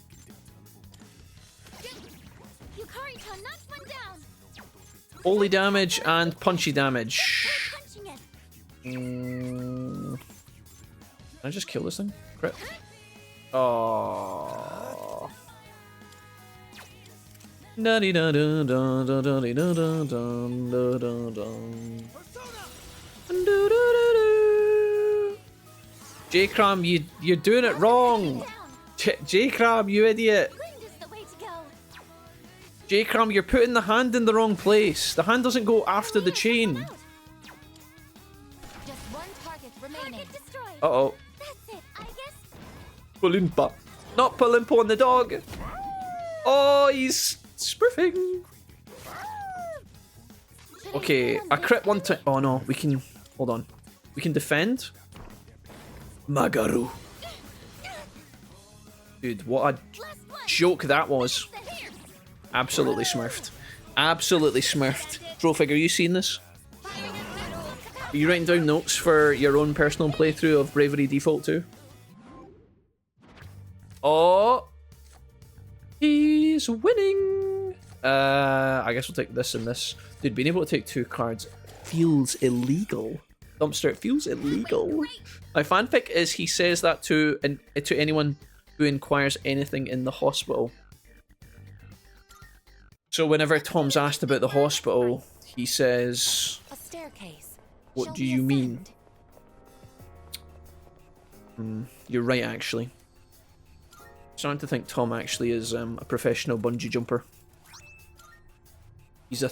Holy damage and punchy damage. Can I just kill this thing? Crit. Oh. J-Cram, you're doing it wrong. J-Cram, you idiot. J-Cram, you're putting the hand in the wrong place. The hand doesn't go after the chain. Uh-oh. Palimpa. Not Palimpa on the dog. Oh, he's spoofing. Okay, I crit one time. Oh no, we can... Hold on. We can defend. Magaru. Dude, what a joke that was. Absolutely smurfed. Absolutely smurfed. Trofig, are you seeing this? Are you writing down notes for your own personal playthrough of Bravery Default 2? Oh! He's winning! I guess we'll take this and this. Dude, being able to take 2 cards feels illegal. Dumpster, it feels illegal. My fanfic is he says that to anyone who inquires anything in the hospital. So whenever Tom's asked about the hospital, he says, A staircase. "What Shall do we you mean?" ascend? You're right, actually. Starting to think Tom actually is a professional bungee jumper. He's a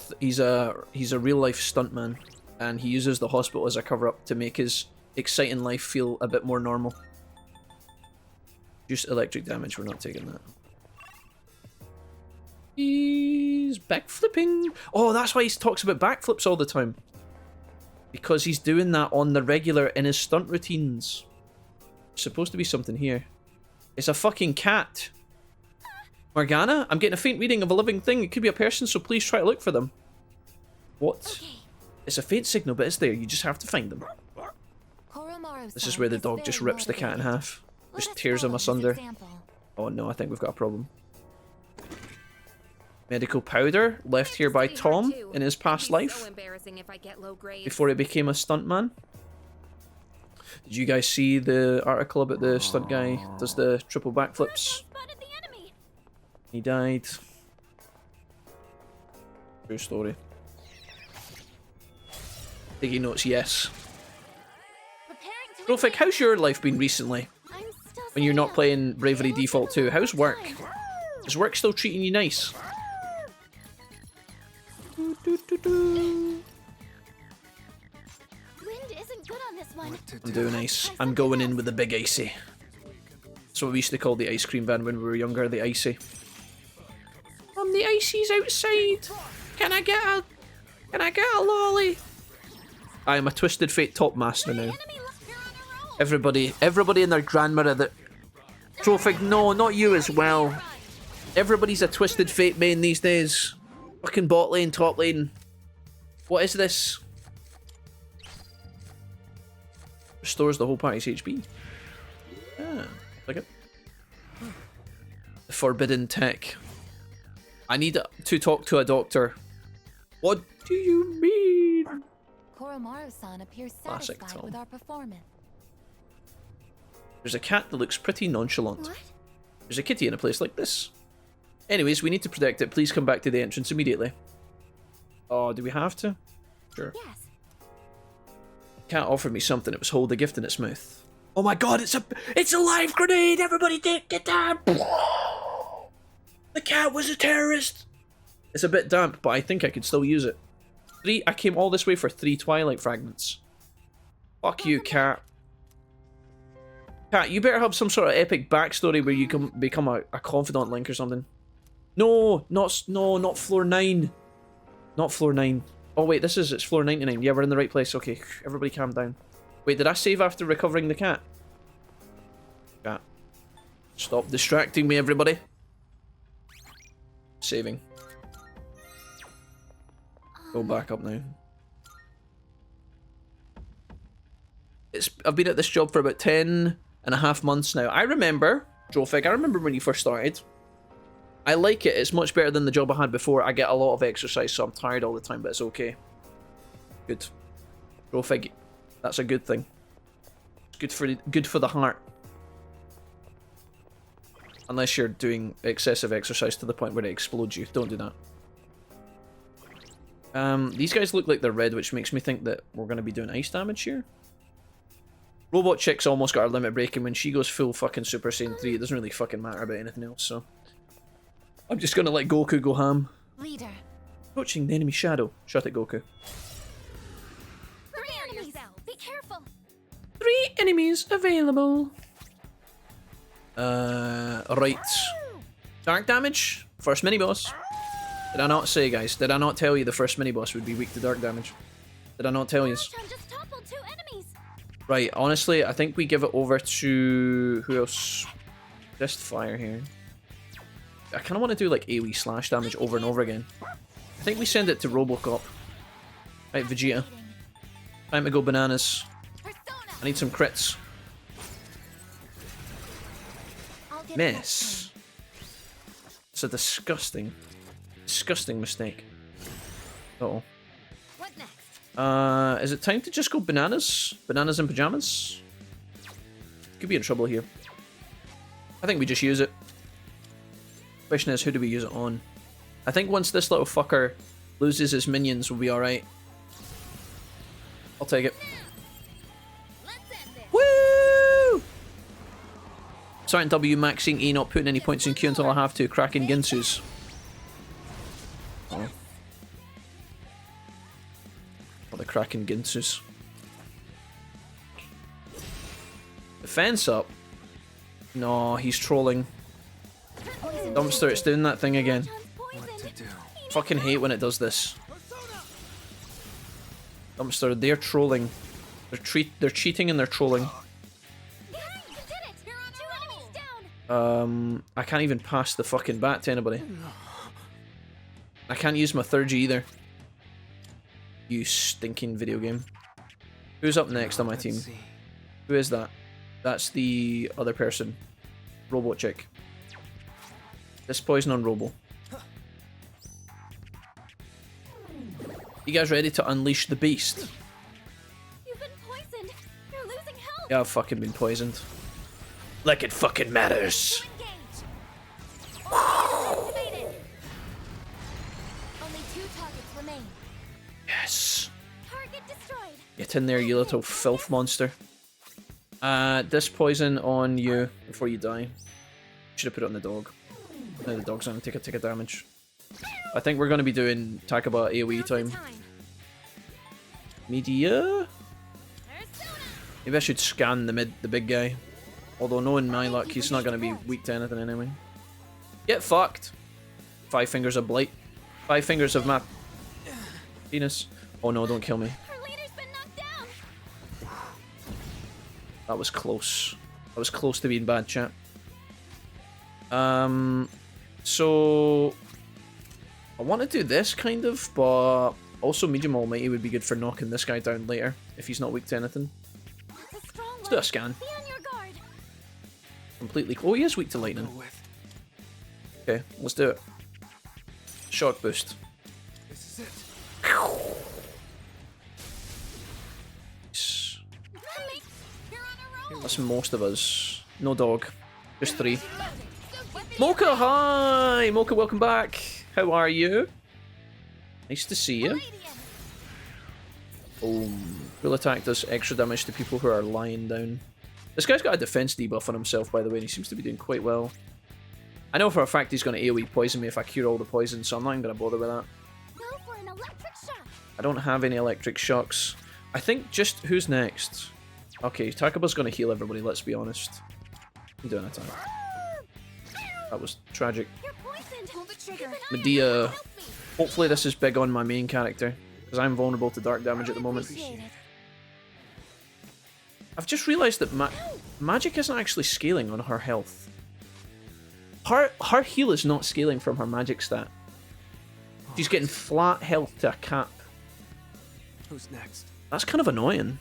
real life stuntman, and he uses the hospital as a cover up to make his exciting life feel a bit more normal. Just electric damage. We're not taking that. He's backflipping. Oh, that's why he talks about backflips all the time. Because he's doing that on the regular in his stunt routines. There's supposed to be something here. It's a fucking cat. Morgana, I'm getting a faint reading of a living thing. It could be a person, so please try to look for them. What? Okay. It's a faint signal, but it's there. You just have to find them. This is where the dog just rips the cat in half. Just tears him asunder. Oh no, I think we've got a problem. Medical powder left here by Tom in his past life before he became a stuntman. Did you guys see the article about the stunt guy does the triple backflips? He died. True story. Taking notes, yes. Rofik, how's your life been recently? When you're not playing Bravely Default 2, how's work? Is work still treating you nice? I'm doing nice. I'm going in with the big icy. That's what we used to call the ice cream van when we were younger, the icy. The icy's outside. Can I get a lolly? I am a Twisted Fate top master now. Everybody and their grandmother that... Trophic, no, not you as well. Everybody's a Twisted Fate main these days. Fucking bot lane, top lane. What is this? Restores the whole party's HP. Ah, like it. The forbidden tech. I need to talk to a doctor. What do you mean? Koromaru-san appears Classic satisfied Tom. with our performance. There's a cat that looks pretty nonchalant. What? There's a kitty in a place like this. Anyways, we need to protect it. Please come back to the entrance immediately. Oh, do we have to? Sure. Yes. Cat offered me something. It was hold a gift in its mouth. Oh my god, it's a live grenade! Everybody get down! The cat was a terrorist! It's a bit damp, but I think I could still use it. I came all this way for 3 Twilight fragments. Fuck you, cat. Cat, you better have some sort of epic backstory where you can become a confidant Link or something. No, not floor 9. Not floor 9. Oh wait, it's floor 99. Yeah, we're in the right place. Okay, everybody calm down. Wait, did I save after recovering the cat? Cat. Stop distracting me, everybody. Saving. Go back up now. I've been at this job for about 10.5 months now. I remember, Drofig, I remember when you first started. I like it. It's much better than the job I had before. I get a lot of exercise, so I'm tired all the time, but it's okay. Good. Drofig, that's a good thing. It's good for the heart. Unless you're doing excessive exercise to the point where it explodes you. Don't do that. These guys look like they're red, which makes me think that we're going to be doing ice damage here. Robot Chick's almost got her limit break, and when she goes full fucking Super Saiyan 3, it doesn't really fucking matter about anything else, so... I'm just gonna let Goku go ham. Leader. Approaching the enemy shadow. Shut it, Goku. 3 enemies! Be careful! 3 enemies available. Right. Dark damage. First mini-boss. Did I not say, guys? Did I not tell you the first mini-boss would be weak to dark damage? Did I not tell you? Right, honestly, I think we give it over to... Who else? Just fire here. I kind of want to do like AoE slash damage over and over again. I think we send it to Robocop. Right, Vegeta. Time to go bananas. I need some crits. Miss. It's a disgusting mistake. Uh-oh. Is it time to just go bananas? Bananas and pajamas? Could be in trouble here. I think we just use it. Question is, who do we use it on? I think once this little fucker loses his minions, we'll be alright. I'll take it. Woo! Starting W, maxing E, not putting any points in Q until I have to. Cracking Ginsus. Oh. Oh, the Kraken Ginsus. Defense up. No, he's trolling. Dumpster, it's doing that thing again. Fucking hate when it does this. Dumpster, they're trolling. They're cheating and they're trolling. I can't even pass the fucking bat to anybody. I can't use my third G either. You stinking video game. Who's up next on my team? Who is that? That's the other person. Robo chick. This poison on Robo. You guys ready to unleash the beast? You've been poisoned. You're losing health. Yeah, I've fucking been poisoned. Like it fucking matters. Only 2 targets remain. Yes. Target destroyed. Get in there, you little filth monster. This poison on you before you die. Should have put it on the dog. Now the dog's gonna take a tick of damage. I think we're gonna be doing Takaba AoE time. Media? Maybe I should scan the big guy. Although knowing my luck, he's not gonna be weak to anything anyway. Get fucked. 5 fingers of blight. 5 fingers of my penis. Oh no, don't kill me. That was close. That was close to being bad, chat. So I want to do this kind of, but also medium almighty would be good for knocking this guy down later if he's not weak to anything. Let's do a scan. Completely. Oh, he is weak to lightning. Okay, let's do it. Shock boost. This is it. That's most of us. No dog. Just 3. Mocha, hi! Mocha, welcome back. How are you? Nice to see you. Boom. Full attack does extra damage to people who are lying down. This guy's got a defense debuff on himself, by the way, and he seems to be doing quite well. I know for a fact he's going to AoE poison me if I cure all the poison, so I'm not even going to bother with that. Go for an electric shock. I don't have any electric shocks. I think just... Who's next? Okay, Takaba's going to heal everybody, let's be honest. I'm doing a attack. That was tragic. Medea. Hopefully this is big on my main character, because I'm vulnerable to dark damage at the moment. I've just realised that magic isn't actually scaling on her health. Her heal is not scaling from her magic stat. She's getting flat health to a cap. Who's next? That's kind of annoying.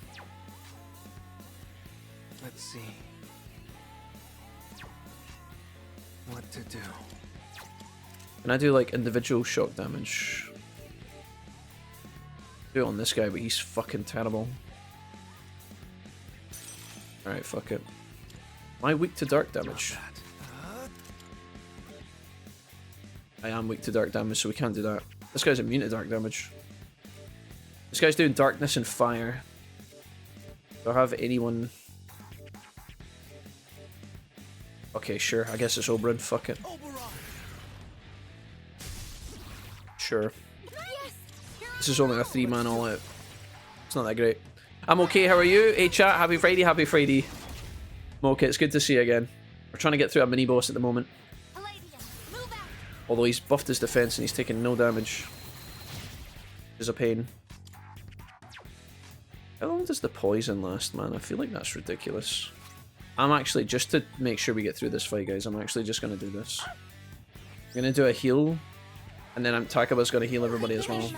Let's see. What to do? Can I do like individual shock damage? Do it on this guy, but he's fucking terrible. Alright, fuck it. Am I weak to dark damage? I am weak to dark damage, so we can't do that. This guy's immune to dark damage. This guy's doing darkness and fire. Do I have anyone? Okay, sure. I guess it's Oberyn. Fuck it. Sure. This is only a 3-man all out. It's not that great. I'm okay, how are you? Hey chat, happy Friday, happy Friday. Mocha, it's good to see you again. We're trying to get through a mini boss at the moment. Although he's buffed his defense and he's taking no damage. Which is a pain. How long does the poison last, man? I feel like that's ridiculous. I'm actually, just to make sure we get through this fight, guys, I'm actually just going to do this. I'm going to do a heal. And then Takaba's going to heal everybody as well.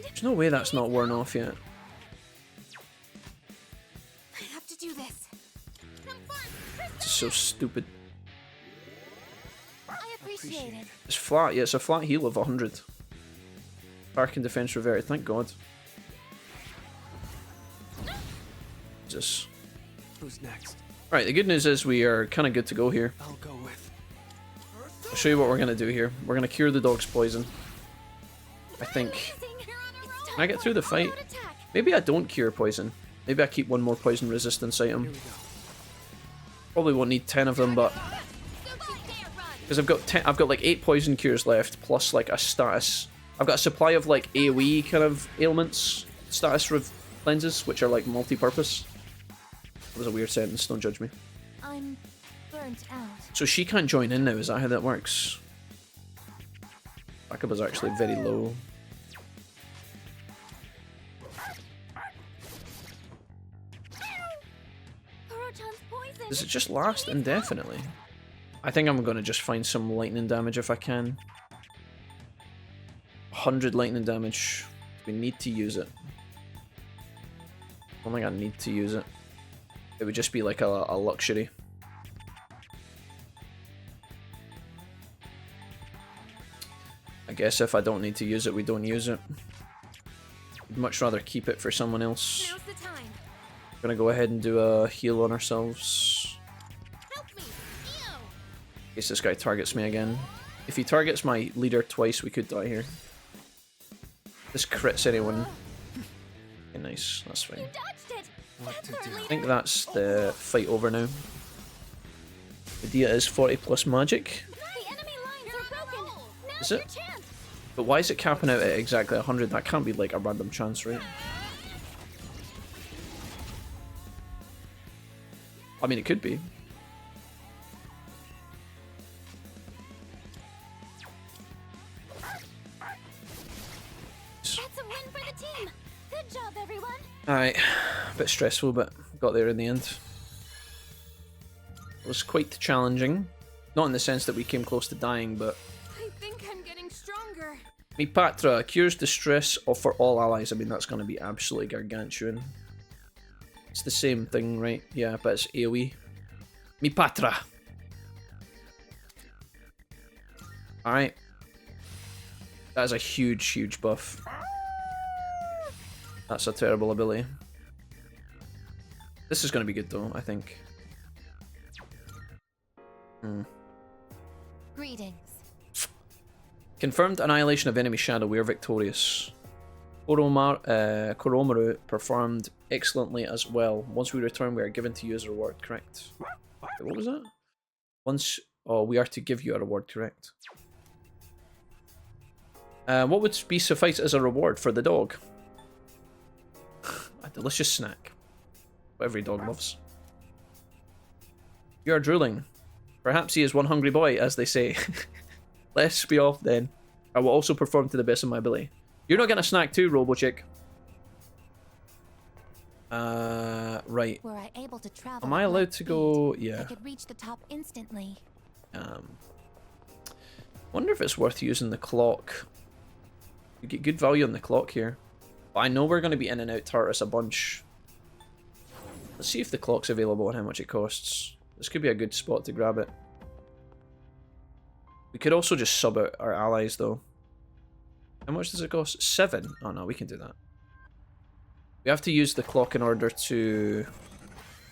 There's no way that's not worn off yet. I have to do this. It's so stupid. I appreciate it. It's flat, yeah, it's a flat heal of 100. Arc and defense reverted, thank God. Jesus. Who's next? Right, the good news is we are kind of good to go here. I'll go with. I'll show you what we're gonna do here. We're gonna cure the dog's poison. I think. Can I get through the fight? Maybe I don't cure poison. Maybe I keep one more poison resistance item. Probably won't need 10 of them, but because I've got like 8 poison cures left, plus like a status. I've got a supply of like AoE kind of ailments, status cleanses, which are like multi-purpose. That was a weird sentence. Don't judge me. I'm burnt out. So she can't join in now. Is that how that works? Backup is actually very low. Does it just last indefinitely? I think I'm going to just find some lightning damage if I can. 100 lightning damage. We need to use it. I don't think I need to use it. It would just be like a luxury. I guess if I don't need to use it, we don't use it. I'd much rather keep it for someone else. Now's the time. We're gonna go ahead and do a heal on ourselves. In case this guy targets me again. If he targets my leader twice, we could die here. This crits anyone. Okay, nice, that's fine. I think that's the fight over now. The Dia is 40 plus magic. Is it? But why is it capping out at exactly 100? That can't be like a random chance, right? I mean, it could be. That's a win for the team. Good job, everyone. Alright, a bit stressful, but got there in the end. It was quite challenging. Not in the sense that we came close to dying, but... I think I'm getting stronger. Mi Patra cures distress for all allies. I mean, that's going to be absolutely gargantuan. It's the same thing, right? Yeah, but it's AoE. Mi Patra. Alright. That is a huge, huge buff. That's a terrible ability. This is going to be good though, I think. Greetings. Confirmed annihilation of enemy shadow. We are victorious. Koromaru performed excellently as well. Once we return, we are given to you as a reward. Correct. Wait, what was that? Once... Oh, we are to give you a reward. Correct. What would be suffice as a reward for the dog? A delicious snack. What every dog loves. You are drooling. Perhaps he is one hungry boy, as they say. Let's be off then. I will also perform to the best of my ability. You're not getting a snack too, Robo-Chick. Right. Were I able to travel Am I allowed to go? Yeah. I could reach the top instantly. Wonder if it's worth using the clock. You get good value on the clock here. But I know we're going to be in and out Tartarus a bunch. Let's see if the clock's available and how much it costs. This could be a good spot to grab it. We could also just sub out our allies though. How much does it cost? 7? Oh no, we can do that. We have to use the clock in order to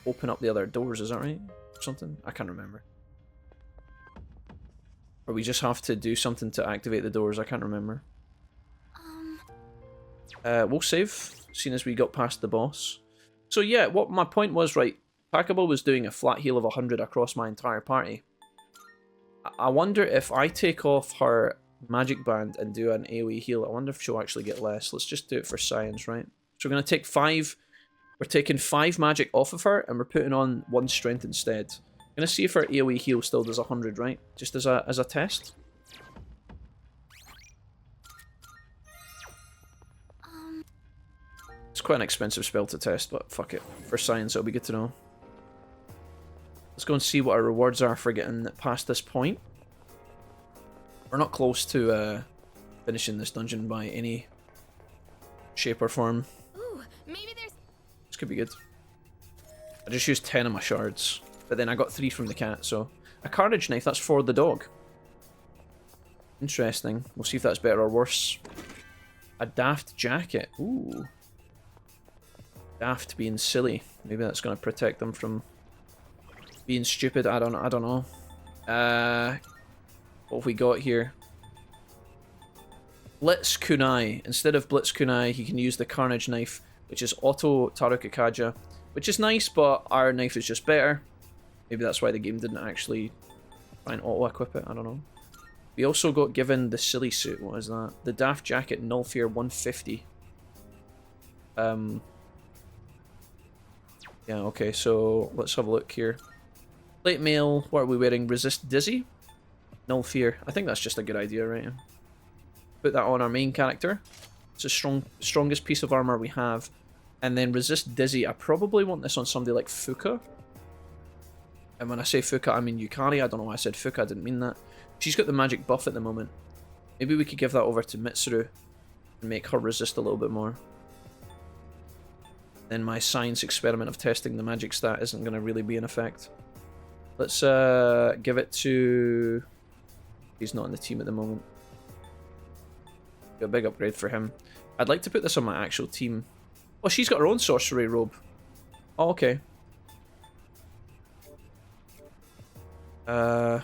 open up the other doors, is that right? Something? I can't remember. Or we just have to do something to activate the doors, I can't remember. We'll save, seeing as we got past the boss. So yeah, what my point was, right, Packable was doing a flat heal of 100 across my entire party. I wonder if I take off her magic band and do an AoE heal, I wonder if she'll actually get less. Let's just do it for science, right? So we're going to take 5, we're taking 5 magic off of her and we're putting on 1 strength instead. I'm going to see if her AoE heal still does 100, right? Just as a test. It's quite an expensive spell to test, but fuck it. For science, it'll be good to know. Let's go and see what our rewards are for getting past this point. We're not close to finishing this dungeon by any shape or form. Ooh, maybe there's... This could be good. I just used 10 of my shards, but then I got 3 from the cat, so... A carriage knife, that's for the dog. Interesting. We'll see if that's better or worse. A daft jacket. Ooh. Daft being silly. Maybe that's going to protect them from being stupid. I don't know. What have we got here? Blitz Kunai. Instead of Blitz Kunai, he can use the Carnage Knife, which is Auto Tarukakaja, which is nice, but our knife is just better. Maybe that's why the game didn't actually try and auto-equip it, I don't know. We also got given the silly suit, what is that? The Daft Jacket, Null Fear 150. Yeah, okay, so let's have a look here. Plate mail, what are we wearing? Resist Dizzy? Null Fear. I think that's just a good idea, right? Put that on our main character. It's the strongest piece of armor we have. And then Resist Dizzy. I probably want this on somebody like Fuka. And when I say Fuka, I mean Yukari. I don't know why I said Fuka, I didn't mean that. She's got the magic buff at the moment. Maybe we could give that over to Mitsuru and make her resist a little bit more. Then my science experiment of testing the magic stat isn't going to really be in effect. Let's give it to... He's not in the team at the moment. Got a big upgrade for him. I'd like to put this on my actual team. Oh, she's got her own sorcery robe. Oh, okay. I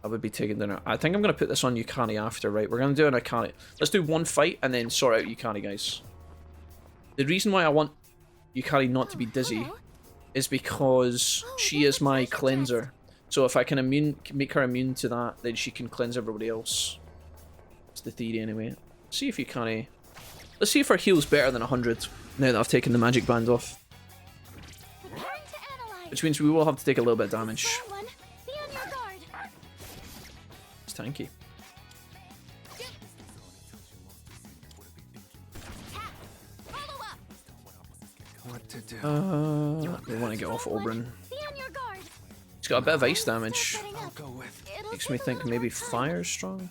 would be taking dinner. I think I'm going to put this on Yukari after, right? We're going to do an Yukari. Let's do one fight and then sort out Yukari, guys. The reason why I want Yukari not to be dizzy is because she is my cleanser. So if I can make her immune to that, then she can cleanse everybody else. That's the theory anyway. Let's see if Yukari... Let's see if her heal's better than 100 now that I've taken the magic band off. Which means we will have to take a little bit of damage. It's tanky. What to do? We want to get off Oberon. He's got a bit of ice damage. Makes me think maybe fire's strong.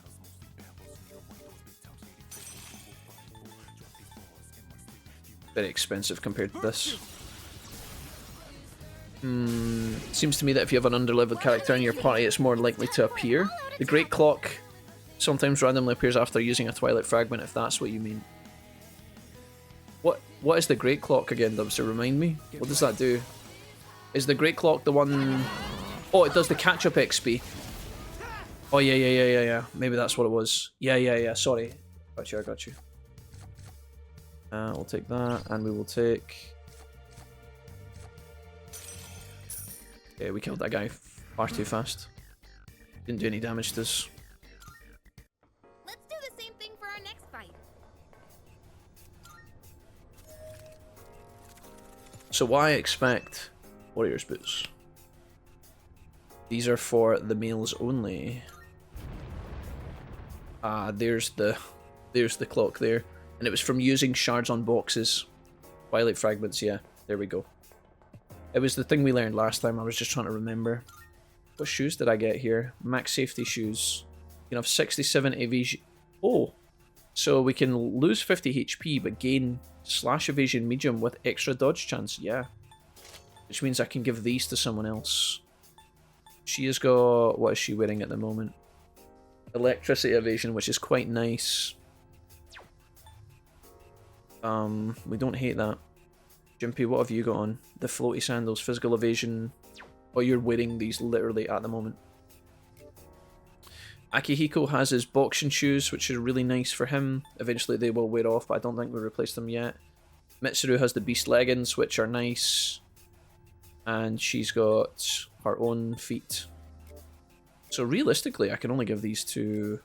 Very expensive compared to this. Seems to me that if you have an underleveled character in your party, it's more likely to appear. The Great Clock sometimes randomly appears after using a Twilight Fragment, if that's what you mean. What is the Great Clock again, Dubster? Remind me? What does that do? Is the Great Clock the one... Oh, it does the catch-up XP. Oh, yeah. Maybe that's what it was. Yeah. Sorry. I got you. We'll take that, and we will take... Yeah, we killed that guy far too fast. Didn't do any damage to us. Let's do the same thing for our next fight. So why expect Warrior's Boots? These are for the males only. There's the clock there. And it was from using shards on boxes. Twilight Fragments, yeah. There we go. It was the thing we learned last time. I was just trying to remember. What shoes did I get here? Max safety shoes. You can have 67 evasion. Oh! So we can lose 50 HP but gain slash evasion medium with extra dodge chance. Yeah. Which means I can give these to someone else. She has got... What is she wearing at the moment? Electricity evasion, which is quite nice. We don't hate that. Jimpy, what have you got on? The floaty sandals, physical evasion. Oh, you're wearing these literally at the moment. Akihiko has his boxing shoes, which are really nice for him. Eventually they will wear off, but I don't think we replaced them yet. Mitsuru has the beast leggings, which are nice. And she's got her own feet. So realistically, I can only give these to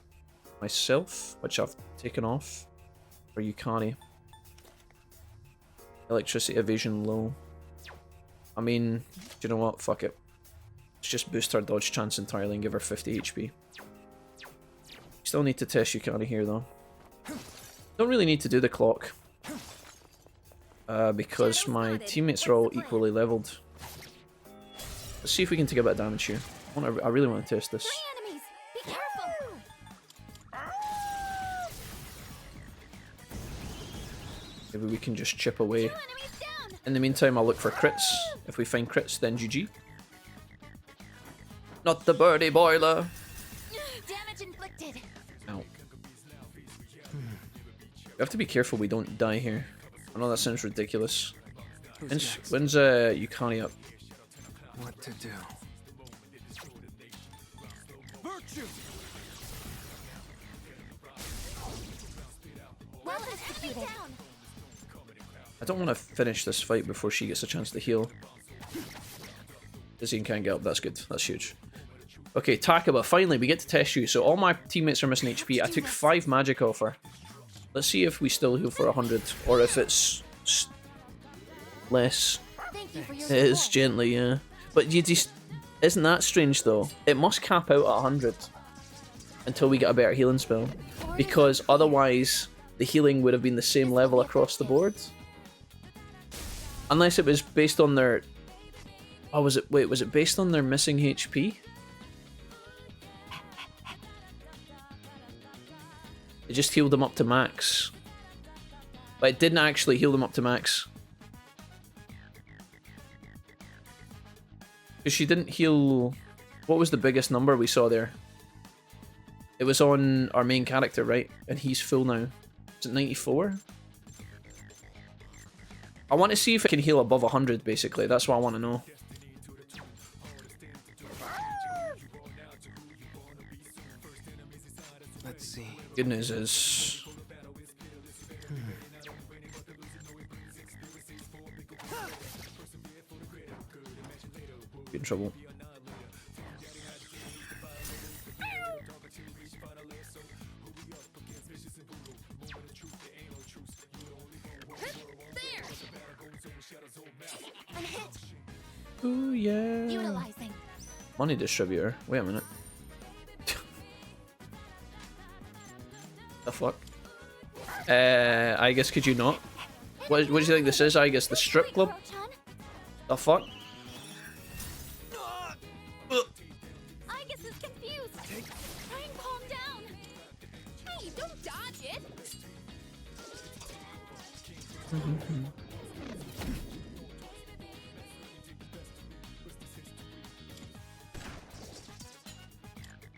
myself, which I've taken off. Or Yukari. Electricity evasion low. I mean, do you know what? Fuck it. Let's just boost her dodge chance entirely and give her 50 HP. Still need to test Yukari here though. Don't really need to do the clock. Because my teammates are all equally leveled. Let's see if we can take a bit of damage here. I really want to test this. Maybe we can just chip away. In the meantime, I'll look for crits. If we find crits, then GG. Not the birdie boiler. Damage inflicted. Ow. We have to be careful we don't die here. I know that sounds ridiculous. When's Yukari up? What to do? Well executed. I don't want to finish this fight before she gets a chance to heal. Dizzy can't get up, that's good, that's huge. Okay, Takaba, finally we get to test you. So all my teammates are missing HP. I took 5 magic off her. Let's see if we still heal for 100, or if it's less. It is gently, yeah. But you just... Isn't that strange though? It must cap out at 100 until we get a better healing spell. Because otherwise, the healing would have been the same level across the board. Unless it was based on their... Oh, was it... Wait, was it based on their missing HP? It just healed them up to max. But it didn't actually heal them up to max. Because she didn't heal... What was the biggest number we saw there? It was on our main character, right? And he's full now. Is it 94? I want to see if it can heal above 100, basically. That's what I want to know. Let's see. Good news is... Get in trouble. Ooh, yeah. Utilizing. Money distributor. Wait a minute. The fuck? I guess could you not? What do you think this is? I guess the strip club? The fuck? I guess it's confused. Try and calm down. Hey, don't dodge it.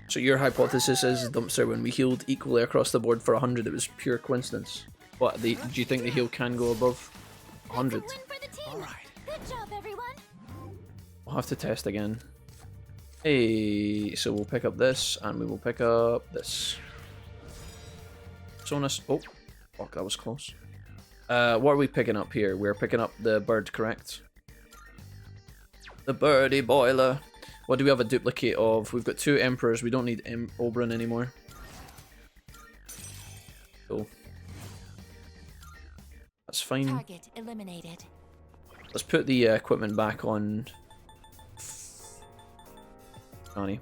So your hypothesis is, Dumpster, when we healed equally across the board for 100, it was pure coincidence. What, do you think the heal can go above 100? Alright. Good job, everyone. We'll have to test again. Hey, so we'll pick up this, and we will pick up this. Sonus. Oh, fuck, that was close. What are we picking up here? We're picking up the bird, correct? The birdie boiler. What do we have a duplicate of? We've got 2 Emperors. We don't need Oberyn anymore. Cool. That's fine. Target eliminated. Let's put the equipment back on. Johnny.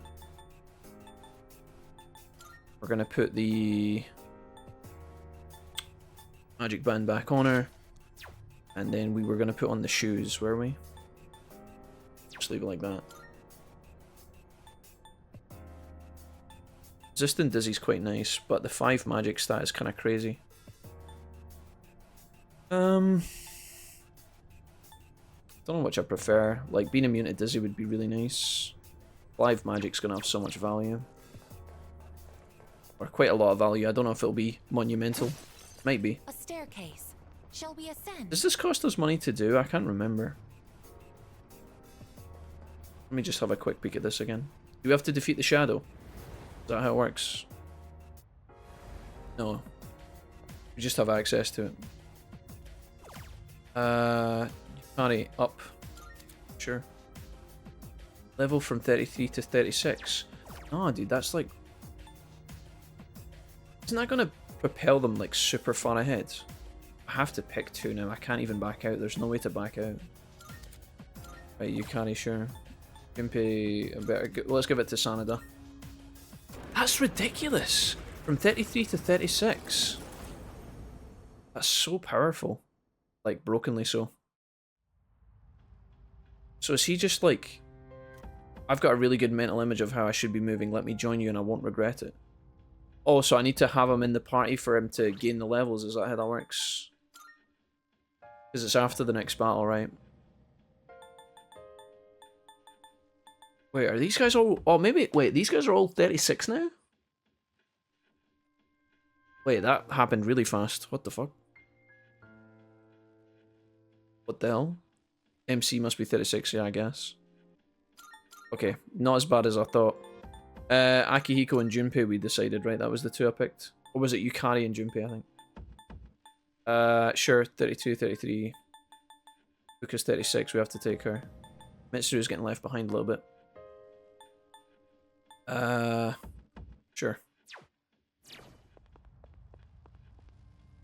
We're gonna put the magic band back on her, and then we were gonna put on the shoes, were we? Just leave it like that. Resistant Dizzy's quite nice, but the 5 magic stat is kind of crazy. Don't know which I prefer. Like, being immune to Dizzy would be really nice. 5 magic's gonna have so much value. Or quite a lot of value. I don't know if it'll be monumental. Might be. A staircase. Shall we ascend? Does this cost us money to do? I can't remember. Let me just have a quick peek at this again. Do we have to defeat the shadow? Is that how it works? No. We just have access to it. Party up. Sure. Level from 33 to 36. Oh, dude, that's like... Isn't that gonna propel them like super far ahead? I have to pick 2 now. I can't even back out. There's no way to back out. Right, you carry, sure. Gimpy, let's give it to Sanada. That's ridiculous! From 33 to 36. That's so powerful. Like, brokenly so. So is he just like... I've got a really good mental image of how I should be moving. Let me join you and I won't regret it. Oh, so I need to have him in the party for him to gain the levels. Is that how that works? Because it's after the next battle, right? Wait, are these guys all... Oh, maybe... Wait, these guys are all 36 now? Wait, that happened really fast. What the fuck? What the hell? MC must be 36, yeah, I guess. Okay, not as bad as I thought. Akihiko and Junpei we decided, right? That was the two I picked. Or was it Yukari and Junpei, I think? Sure, 32, 33. Fuka's 36, we have to take her. Mitsuru's getting left behind a little bit. Sure.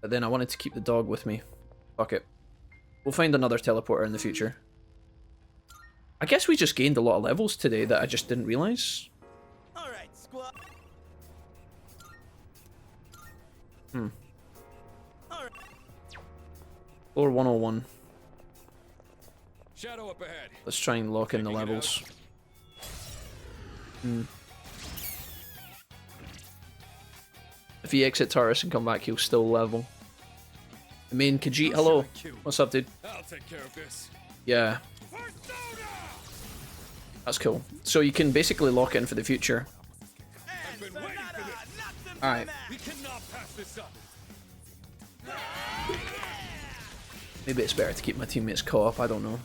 But then I wanted to keep the dog with me. Fuck it. We'll find another teleporter in the future. I guess we just gained a lot of levels today that I just didn't realize. Alright, squad. Floor 101. Shadow up ahead. Let's try and lock in the levels. If he exits Taurus and come back, he'll still level. The main Khajiit, hello. What's up, dude? I'll take care of this. Yeah. That's cool. So you can basically lock it in for the future. Alright. We cannot pass this up. Maybe it's better to keep my teammates co-op, I don't know.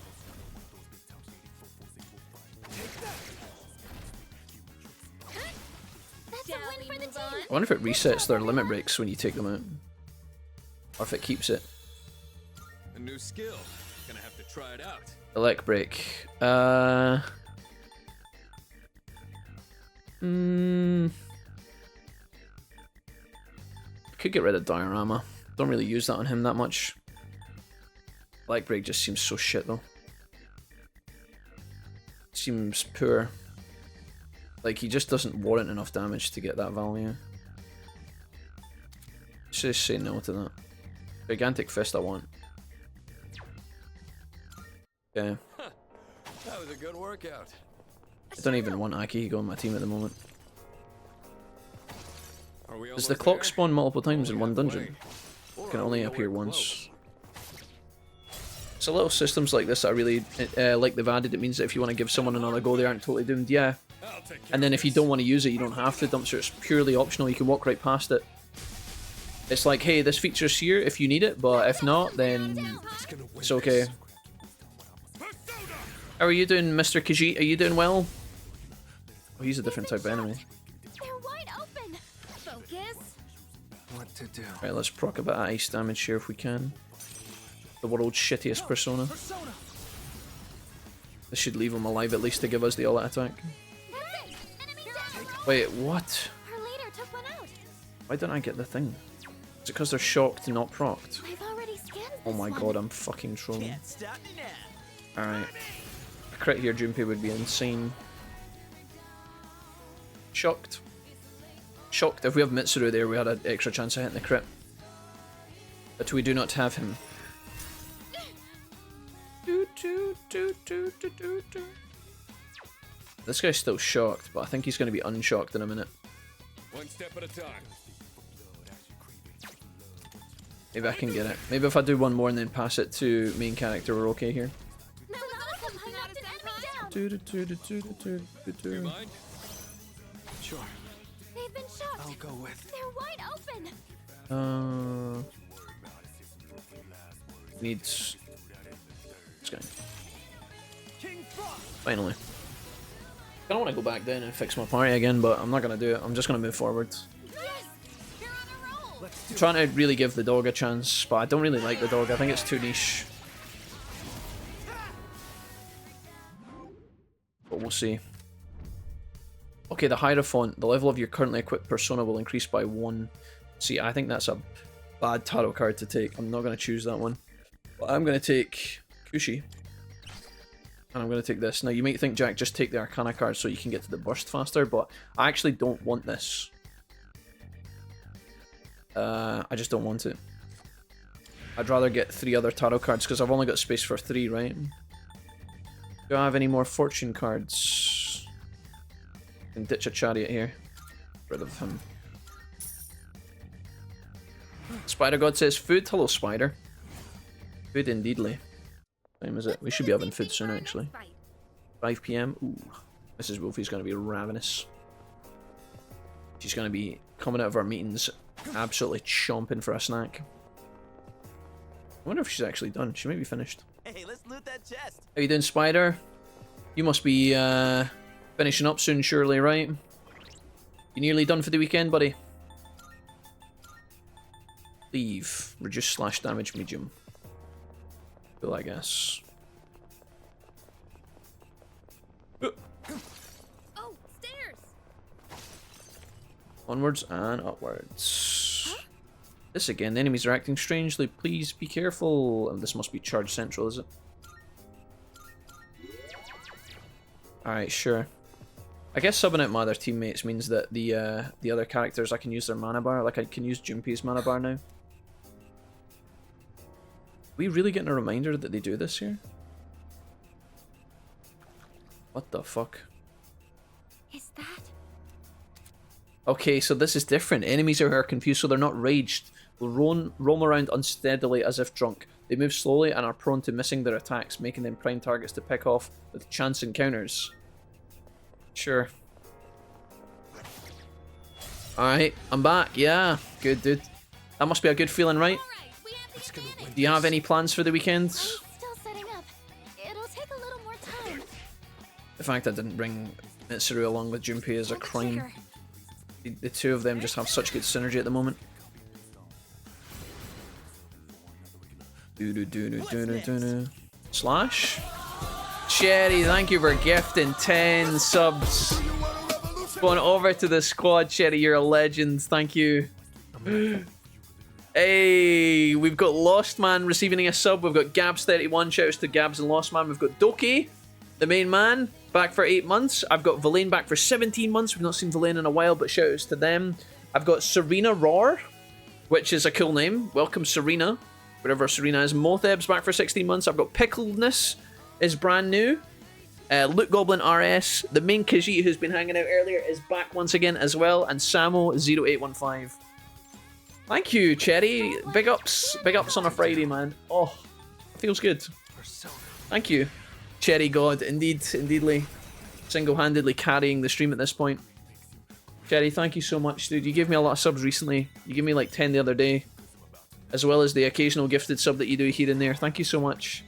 I wonder if it resets their limit breaks when you take them out. Or if it keeps it. A new skill. Gonna have to try it out. Elect break. Could get rid of diorama. Don't really use that on him that much. Elect break just seems so shit though. Seems poor. Like he just doesn't warrant enough damage to get that value. Let's just say no to that. Gigantic fist I want. Okay. That was a good workout. I don't even want Akihiko on my team at the moment. Does the clock spawn multiple times in one dungeon? It can only appear once. So little systems like this that I really like they've added. It means that if you want to give someone another go, they aren't totally doomed. Yeah. And then if you don't want to use it, you don't have to. Dumpster, it's purely optional. You can walk right past it. It's like, hey, this feature's here if you need it, but if not, then it's okay. How are you doing, Mr. Khajiit? Are you doing well? Oh, he's a different type of enemy. They're wide open. Focus. What to do? Right, let's proc a bit of ice damage here if we can. The world's shittiest persona. This should leave him alive at least to give us the all-out attack. Wait, what? Our leader took one out. Why don't I get the thing? Is it because they're shocked and not procced? I've already scanned Oh this my one. god, I'm fucking trolling. Can't stop me now. Alright. A crit here, Junpei would be insane. Shocked. Shocked. If we have Mitsuru there, we had an extra chance of hitting the crit. But we do not have him. This guy's still shocked, but I think he's going to be unshocked in a minute. One step at a time. Maybe I can get it. Maybe if I do one more and then pass it to main character, we're okay here. Do you mind? Sure. They've been shocked. I'll go with. They're wide open. Needs. This guy. Finally. I don't want to go back down and fix my party again, but I'm not gonna do it. I'm just gonna move forward. I'm trying to really give the dog a chance, but I don't really like the dog. I think it's too niche. But we'll see. Okay, the Hierophant. The level of your currently equipped persona will increase by 1. See, I think that's a bad tarot card to take. I'm not going to choose that one. But I'm going to take Kushi. And I'm going to take this. Now, you might think, Jack, just take the Arcana card so you can get to the burst faster, but I actually don't want this. I just don't want it. I'd rather get 3 other tarot cards because I've only got space for 3, right? Do I have any more fortune cards? I can ditch a chariot here. Rid of him. Spider God says food. Hello, Spider. Food indeedly. What time is it? We should be having food soon, actually. 5 PM. Ooh. Mrs. Wolfie's going to be ravenous. She's going to be coming out of our meetings absolutely chomping for a snack. I wonder if she's actually done. She might be finished. Hey, let's loot that chest. How you doing, Spider? You must be finishing up soon, surely, right? You nearly done for the weekend, buddy? Leave. Reduce slash damage medium. Cool, I guess. Oh, stairs! Onwards and upwards. Huh? This again, the enemies are acting strangely. Please be careful. And this must be Charge Central, is it? Alright, sure. I guess subbing out my other teammates means that the other characters, I can use their mana bar. Like, I can use Junpei's mana bar now. Are we really getting a reminder that they do this here? What the fuck? Is that? Okay, so this is different. Enemies are confused, so they're not raged. Will roam around unsteadily as if drunk. They move slowly and are prone to missing their attacks, making them prime targets to pick off with chance encounters. Sure. Alright, I'm back. Yeah, good, dude. That must be a good feeling, right? Do you have any plans for the weekend? Still setting up. It'll take a little more time. The fact I didn't bring Mitsuru along with Junpei is a crime. The two of them just have such good synergy at the moment. Slash? Cherry, thank you for gifting 10 subs. Going over to the squad, Cherry, you're a legend. Thank you. Hey, we've got Lost Man receiving a sub. We've got Gabs31. Shoutouts to Gabs and Lost Man. We've got Doki, the main man, back for 8 months. I've got Villain back for 17 months. We've not seen Villain in a while, but shoutouts to them. I've got Serena Roar, which is a cool name. Welcome, Serena. Whatever Serena is. Motheb's back for 16 months. I've got Pickledness is brand new. Luke Goblin RS. The main Khajiit who's been hanging out earlier is back once again as well. And Samo0815. Thank you, Cherry. Big ups. Big ups on a Friday, man. Oh, feels good. Thank you. Cherry God. Indeedly. Single-handedly carrying the stream at this point. Cherry, thank you so much, dude. You gave me a lot of subs recently. You gave me like 10 the other day. As well as the occasional gifted sub that you do here and there. Thank you so much.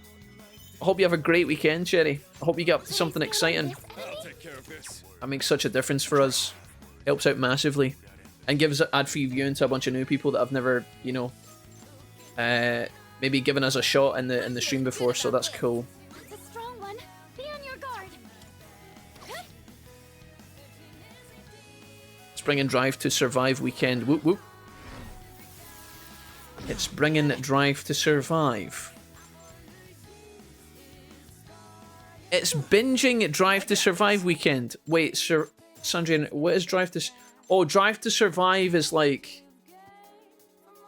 I hope you have a great weekend, Cherry. I hope you get up to something exciting. That makes such a difference for us. Helps out massively. And gives ad-free viewing to a bunch of new people that have never, you know, maybe given us a shot in the stream before, so that's cool. That's a strong one. Be on your guard. It's bringing Drive to Survive weekend. Whoop whoop. It's bringing Drive to Survive. It's binging Drive to Survive weekend. Wait, Sandrian, what is Drive to... Oh, Drive to Survive is like...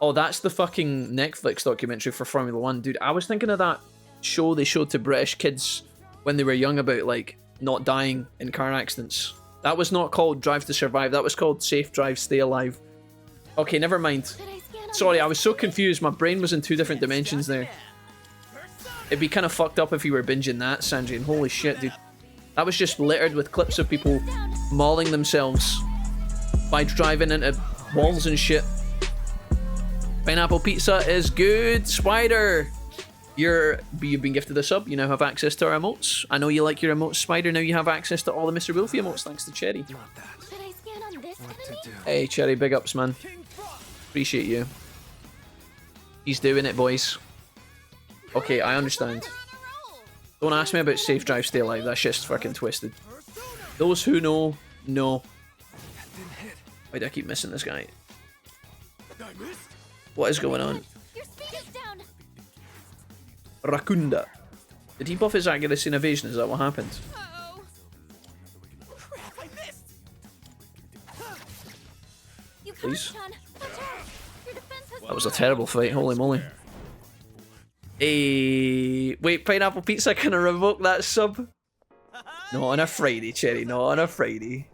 Oh, that's the fucking Netflix documentary for Formula 1. Dude, I was thinking of that show they showed to British kids when they were young about, like, not dying in car accidents. That was not called Drive to Survive. That was called Safe Drive, Stay Alive. Okay, never mind. Sorry, I was so confused. My brain was in two different dimensions there. It'd be kind of fucked up if you were binging that, Sandrian. Holy shit, dude. That was just littered with clips of people mauling themselves by driving into walls and shit. Pineapple pizza is good. Spider, you've been gifted a sub. You now have access to our emotes. I know you like your emotes, Spider. Now you have access to all the Mr. Wolfie emotes thanks to Cherry. Hey, Cherry, big ups, man. Appreciate you. He's doing it, boys. Okay, I understand. Don't ask me about Safe Drive, Stay Alive. That shit's fucking twisted. Those who know, know. Why do I keep missing this guy? What is going on? Rakunda. Did he buff his accuracy and evasion? Is that what happened? Please. That was a terrible fight, holy moly. Hey, wait, Pineapple Pizza, can I revoke that sub? Not on a Friday, Cherry, not on a Friday.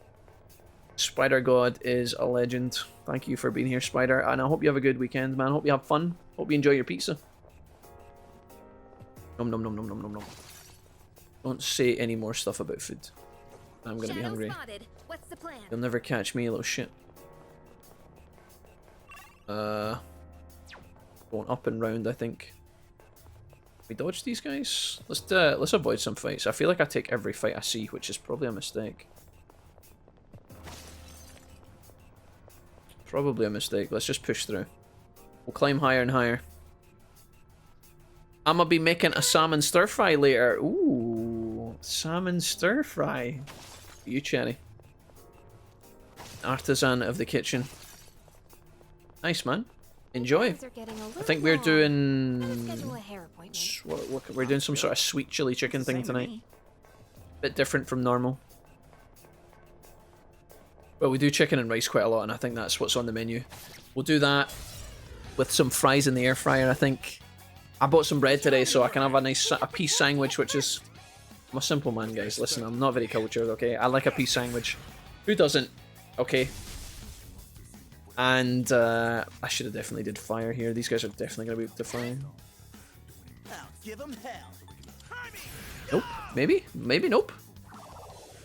Spider God is a legend. Thank you for being here, Spider, and I hope you have a good weekend, man. Hope you have fun. Hope you enjoy your pizza. Nom nom nom nom nom nom nom. Don't say any more stuff about food. I'm gonna be hungry. What's the plan? You'll never catch me, little shit. Going up and round, I think. We dodge these guys? Let's avoid some fights. I feel like I take every fight I see, which is probably a mistake. Probably a mistake. Let's just push through. We'll climb higher and higher. I'm gonna be making a salmon stir fry later. Ooh, salmon stir fry. You, Cherry. Artisan of the kitchen. Nice, man. Enjoy. I think we're doing... we're doing some sort of sweet chili chicken thing tonight. Bit different from normal. Well, we do chicken and rice quite a lot, and I think that's what's on the menu. We'll do that with some fries in the air fryer, I think. I bought some bread today, so I can have a peace sandwich, which is... I'm a simple man, guys. Listen, I'm not very cultured, okay? I like a peace sandwich. Who doesn't? Okay. And I should have definitely did fire here. These guys are definitely going to be able to fire. Nope. Maybe? Maybe nope.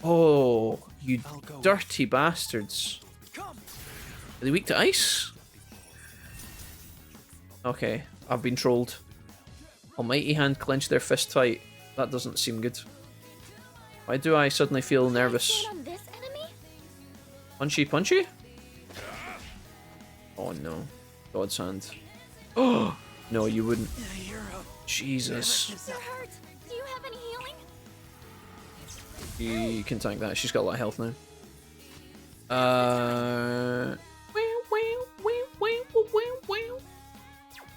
Oh, you dirty bastards. Are they weak to ice? Okay, I've been trolled. Almighty hand clench their fist tight. That doesn't seem good. Why do I suddenly feel nervous? Punchy punchy? Oh no. God's hand. Oh no, you wouldn't. Jesus. Do you have any healing? You can tank that. She's got a lot of health now.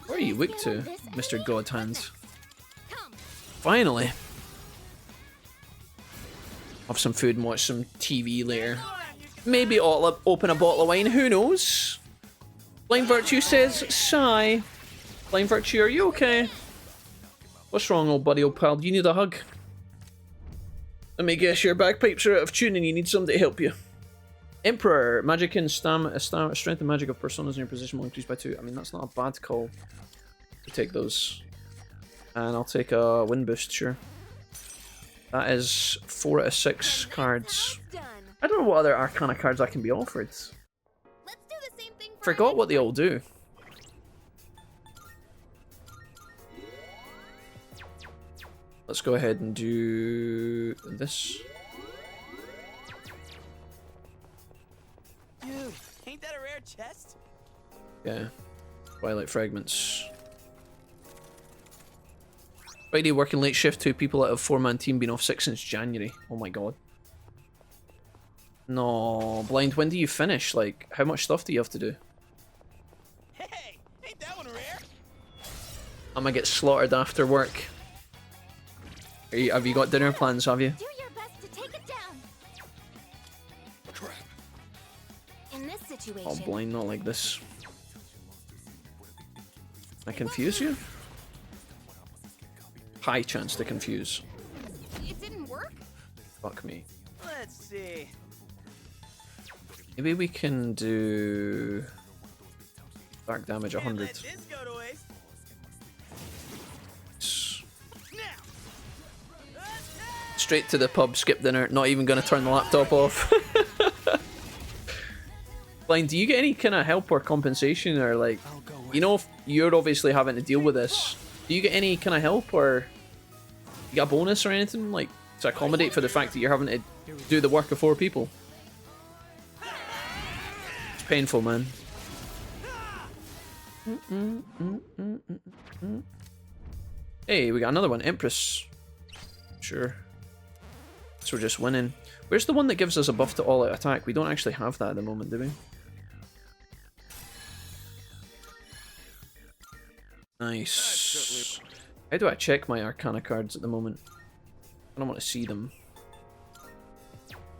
Where are you weak to, Mr. God Hands? Finally. Have some food and watch some TV later. Maybe I'll open a bottle of wine, who knows? Blind Virtue says, sigh. Blind Virtue, are you okay? What's wrong, old buddy, old pal? Do you need a hug? Let me guess, your bagpipes are out of tune and you need somebody to help you. Emperor, magic and strength and magic of personas in your position will increase by 2. I mean, that's not a bad call. To take those. And I'll take a wind boost, sure. That is 4 out of 6 cards. I don't know what other Arcana cards I can be offered. Forgot what they all do. Let's go ahead and do this. Dude, ain't that a rare chest? Yeah. Twilight Fragments. Friday working late shift, 2 people out of 4-man team been off sick since January. Oh my god. No, Blind, when do you finish? Like, how much stuff do you have to do? Hey, ain't that one rare? I'm gonna get slaughtered after work. Have you got dinner plans, have you? Do your best to take it down. In this situation. Oh, Blind, not like this. I confuse you? High chance to confuse. It didn't work? Fuck me. Let's see. Maybe we can do dark damage 100. Straight to the pub, skip dinner, not even gonna turn the laptop off. Blind, do you get any kind of help or compensation, or like, you know, if you're obviously having to deal with this, do you get any kind of help, or you got a bonus or anything, like, to accommodate for the fact that you're having to do the work of 4 people? It's painful, man. Hey, we got another one. Empress. Sure. So we're just winning. Where's the one that gives us a buff to all-out attack? We don't actually have that at the moment, do we? Nice. How do I check my Arcana cards at the moment? I don't want to see them.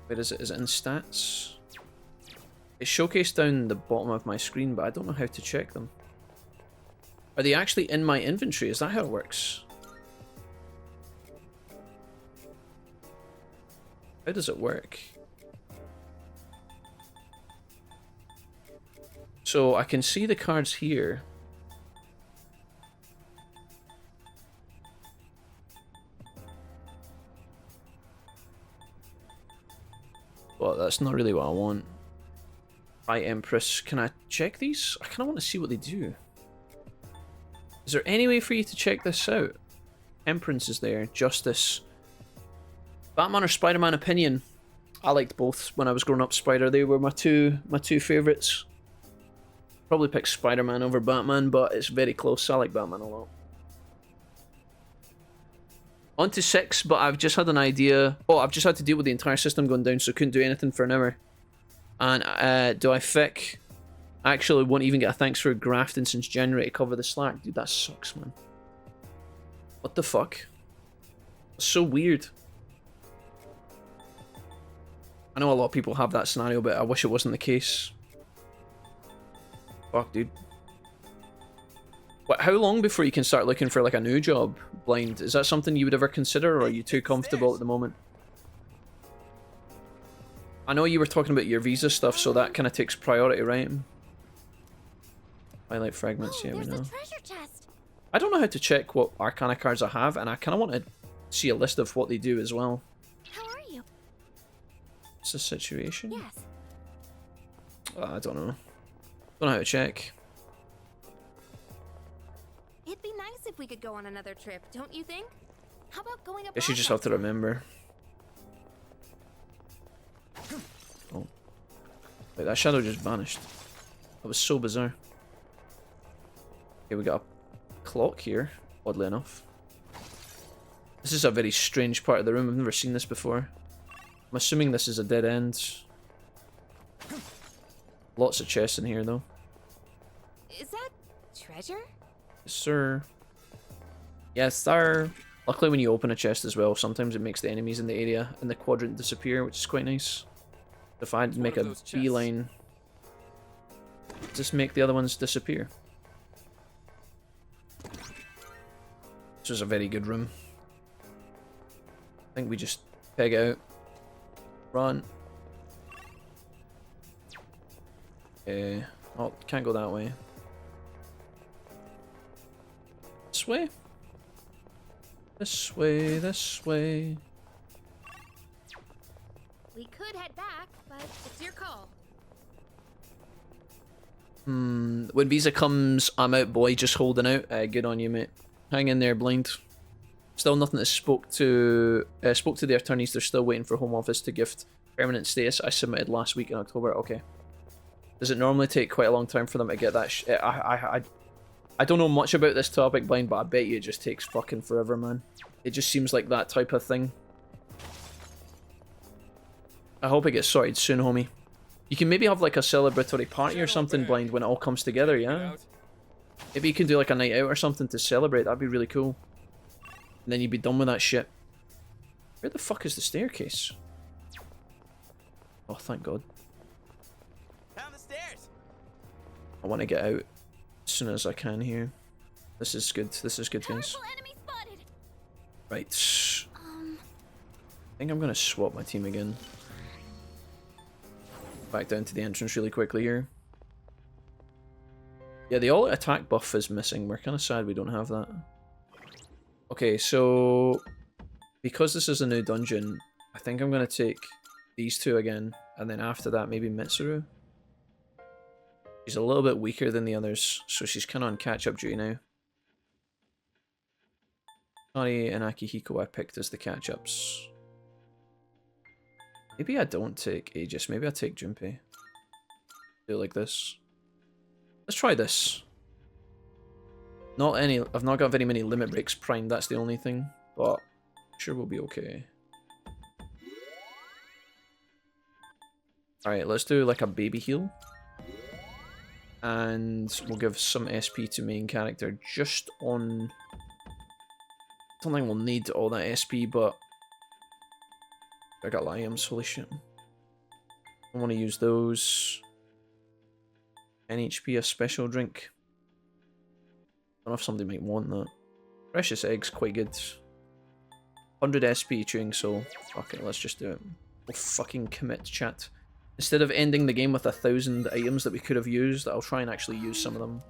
Where is it? Is it in stats? It's showcased down the bottom of my screen, but I don't know how to check them. Are they actually in my inventory? Is that how it works? How does it work? So I can see the cards here. Well, that's not really what I want. Right, Empress. Can I check these? I kind of want to see what they do. Is there any way for you to check this out? Empress is there. Justice. Batman or Spider-Man opinion? I liked both when I was growing up. Spider, they were my two favorites. Probably pick Spider-Man over Batman, but it's very close. I like Batman a lot. On to 6, but I've just had an idea. Oh, I've just had to deal with the entire system going down, so couldn't do anything for an hour. And do I fick? I actually won't even get a thanks for grafting since January to cover the slack. Dude, that sucks, man. What the fuck? That's so weird. I know a lot of people have that scenario, but I wish it wasn't the case. Fuck, dude. What, how long before you can start looking for like a new job, Blind? Is that something you would ever consider, or are you too comfortable at the moment? I know you were talking about your visa stuff, so that kind of takes priority, right? Highlight fragments, yeah, we know. I don't know how to check what Arcana cards I have, and I kind of want to see a list of what they do as well. How are you? What's the situation? Yes. I don't know. Don't know how to check. It'd be nice if we could go on another trip, don't you think? How about going up? Guess you just have to remember. Oh. Wait, that shadow just vanished. That was so bizarre. Okay, we got a clock here, oddly enough. This is a very strange part of the room. I've never seen this before. I'm assuming this is a dead end. Lots of chests in here, though. Is that treasure? Yes, sir. Yes, sir. Luckily, when you open a chest as well, sometimes it makes the enemies in the area in the quadrant disappear, which is quite nice. If I had to make a beeline, just make the other ones disappear. This was a very good room. I think we just peg out. Run. Oh, can't go that way. This way? This way, this way. We could head back, but it's your call. When visa comes, I'm out, boy. Just holding out. Good on you, mate. Hang in there, Blind. Still nothing that spoke to the attorneys. They're still waiting for Home Office to gift permanent status. I submitted last week in October. Okay. Does it normally take quite a long time for them to get that? I don't know much about this topic, Blind, but I bet you it just takes fucking forever, man. It just seems like that type of thing. I hope it gets sorted soon, homie. You can maybe have like a celebratory party or something, Blind, when it all comes together, yeah? Maybe you can do like a night out or something to celebrate. That'd be really cool. And then you'd be done with that shit. Where the fuck is the staircase? Oh, thank God. Down the stairs. I want to get out as soon as I can here. This is good. This is good, guys. Right. I think I'm going to swap my team again. Back down to the entrance really quickly here. Yeah, the all attack buff is missing. We're kind of sad we don't have that. Okay, so because this is a new dungeon, I think I'm going to take these two again, and then after that maybe Mitsuru. She's a little bit weaker than the others, so she's kind of on catch-up duty now. Kari and Akihiko I picked as the catch-ups. Maybe I don't take Aegis, maybe I take Junpei. Do it like this. Let's try this. I've not got very many limit breaks primed, that's the only thing, but I'm sure we'll be okay. Alright, let's do like a baby heal. And we'll give some SP to main character just on... I don't think we'll need all that SP, but... I got Liams, holy shit. I want to use those. 10 HP, a special drink. I don't know if somebody might want that. Precious Egg's quite good. 100 SP chewing soul. Fuck it, let's just do it. We'll fucking commit, chat. Instead of ending the game with 1,000 items that we could have used, I'll try and actually use some of them.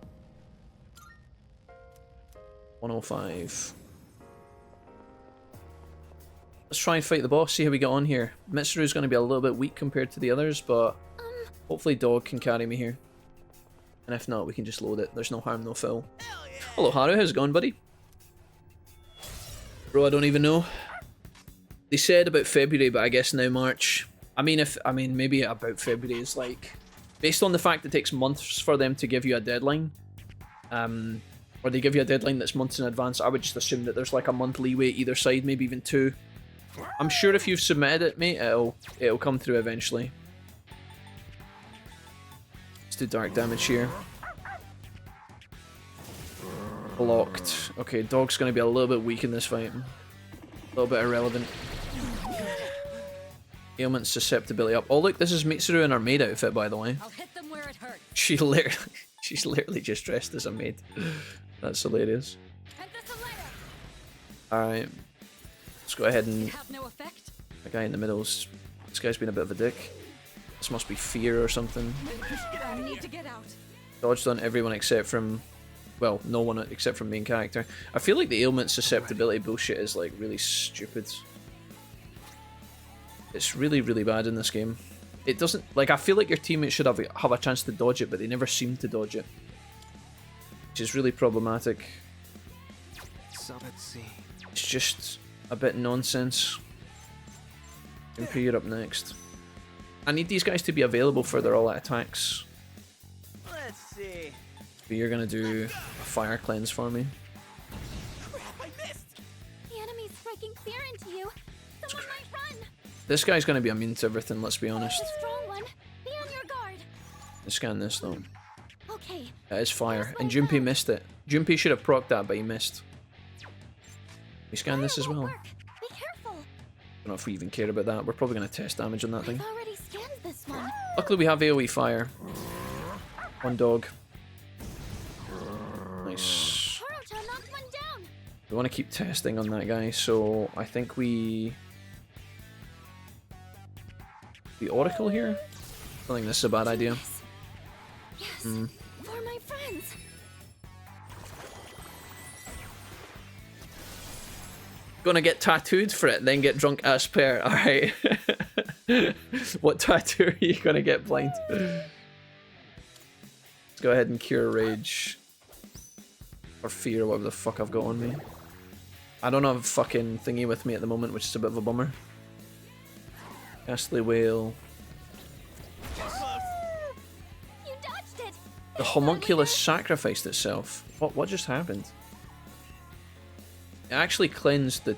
105. Let's try and fight the boss, see how we get on here. Mitsuru's going to be a little bit weak compared to the others, but hopefully Dog can carry me here. And if not, we can just load it. There's no harm, no foul. Hello, Haru. How's it going, buddy? Bro, I don't even know. They said about February, but I guess now March. I mean, maybe about February is like based on the fact it takes months for them to give you a deadline, or they give you a deadline that's months in advance, I would just assume that there's like a month leeway either side, maybe even 2. I'm sure if you've submitted it, mate, it'll come through eventually. Let's do dark damage here. Blocked. Okay, dog's gonna be a little bit weak in this fight. A little bit irrelevant. Ailment susceptibility up. Oh look, this is Mitsuru in her maid outfit, by the way. I'll hit them where it hurts. She's literally just dressed as a maid. That's hilarious. Alright. Let's go ahead and... The guy in the middle's... This guy's been a bit of a dick. This must be fear or something. I need to get out. Dodged on everyone except from... Well, no one except from main character. I feel like the ailment susceptibility bullshit is like really stupid. It's really, really bad in this game. It doesn't... Like, I feel like your teammates should have a chance to dodge it, but they never seem to dodge it. Which is really problematic. So let's see. It's just a bit nonsense. MP, you're up next. I need these guys to be available for their all-out attacks. Let's see. But you're gonna do a fire cleanse for me. The enemy's striking fear into you. Someone might run. This guy's gonna be immune to everything, let's be honest. The strong one. Be on your guard. Let's scan this though. Okay. It is fire, and Junpei missed it. Junpei should have procced that, but he missed. We scan this as well. Be careful. I don't know if we even care about that. We're probably gonna test damage on that thing. I've already scanned this one. Luckily we have AoE fire. One dog. Nice. Knocked one down. We want to keep testing on that guy, so I think we... The Oracle here? I think this is a bad idea. Yes. For my friends. Gonna get tattooed for it, then get drunk as per. Alright. What tattoo are you gonna get, Blind? Let's go ahead and cure rage. Or fear, whatever the fuck I've got on me. I don't have fucking thingy with me at the moment, which is a bit of a bummer. Ghastly Whale. You dodged it. The homunculus sacrificed itself. What just happened? It actually cleansed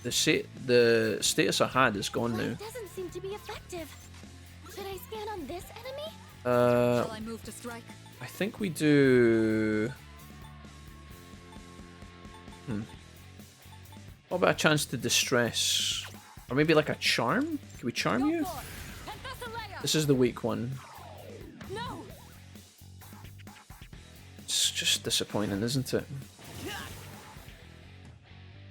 the status I had is gone now. It doesn't seem to be effective. Should I scan on this enemy? Shall I move to strike? I think we do. What about a chance to distress? Or maybe like a charm? Can we charm you? This is the weak one. No. It's just disappointing, isn't it?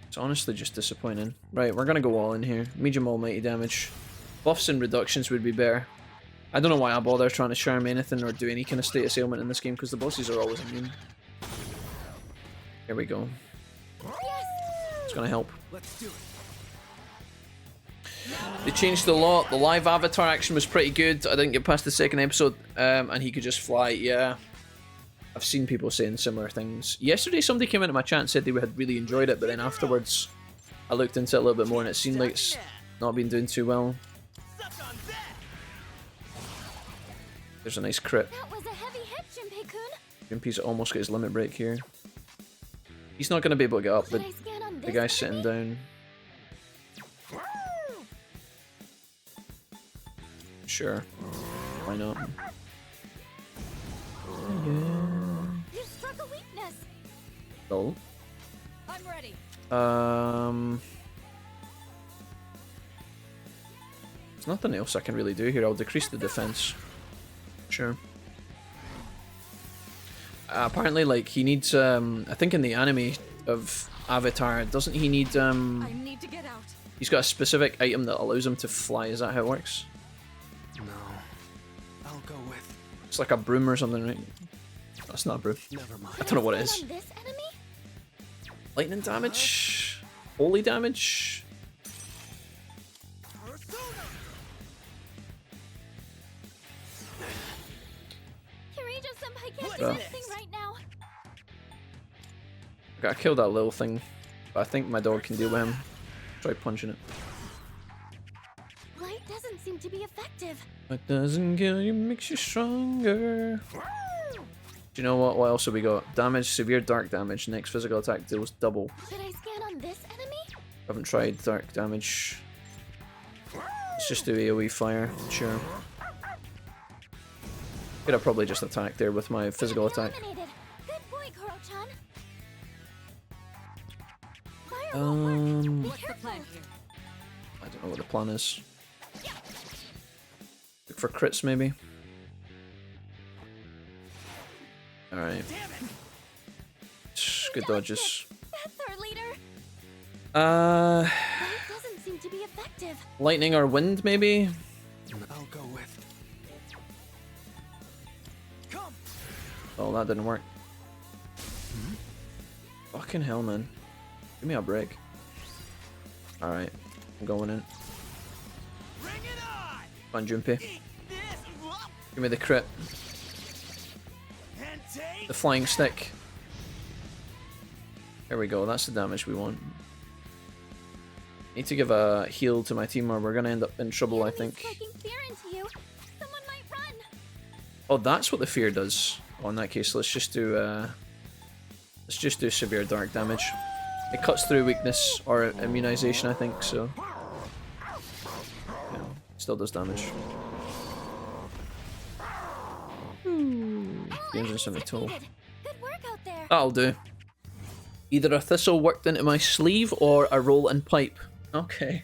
It's honestly just disappointing. Right, we're gonna go all in here. Medium almighty damage. Buffs and reductions would be better. I don't know why I bother trying to charm anything or do any kind of status ailment in this game, because the bosses are always immune. Here we go. It's gonna help. Let's do it. They changed a lot. The live avatar action was pretty good. I didn't get past the second episode, and he could just fly. Yeah, I've seen people saying similar things. Yesterday, somebody came into my chat and said they had really enjoyed it, but then afterwards, I looked into it a little bit more, and it seemed like it's not been doing too well. There's a nice crit. That was a heavy hit, Junpei-kun. Junpei's almost got his limit break here. He's not going to be able to get up. The guy's sitting down. Sure. Why not? You struck a weakness. Oh. I'm ready. There's nothing else I can really do here. I'll decrease the defense. Sure. Apparently, like, he needs, I think in the anime of Avatar, doesn't he need, I need to get out. He's got a specific item that allows him to fly. Is that how it works? No. I'll go with... It's like a broom or something, right? That's not a broom. Never mind. I don't know what it is. On this enemy? Lightning damage? Holy damage? Kirito-senpai can't do anything right now. Okay, I killed that little thing, but I think my dog can deal with him. Try punching it. Light doesn't seem seem to be effective. What doesn't kill you makes you stronger. Do you know what? What else have we got? Damage, severe dark damage. Next physical attack deals double. Should I scan on this enemy? Haven't tried dark damage. Let's just do AoE fire. Sure. Could have probably just attacked there with my physical attack. Eliminated. Good boy, Koro-chan. What's the plan here? I don't know what the plan is. Look for crits, maybe. Alright. Good dodges. That's our leader. Uh, It doesn't seem to be effective. lightning or wind, maybe? I'll go with. Oh, that didn't work. Fucking hell, man. Give me a break. Alright, I'm going in. Fun, Junpei. Give me the crit. The flying stick. There we go, that's the damage we want. Need to give a heal to my team or we're gonna end up in trouble, I think. Oh, that's what the fear does. Oh, in that case, let's just do severe dark damage. It cuts through weakness or immunization, I think, so. Yeah, still does damage. Dangerous in the tool. That'll do. Either a thistle worked into my sleeve or a roll and pipe. Okay.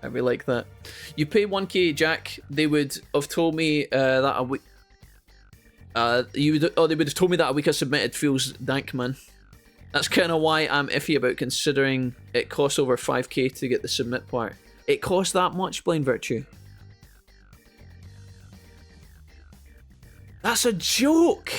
I really like that. You pay 1k, Jack. They would have told me that a week. They would have told me that a week I submitted feels dank, man. That's kind of why I'm iffy about considering it costs over 5k to get the submit part. It costs that much, Blind Virtue. That's a joke.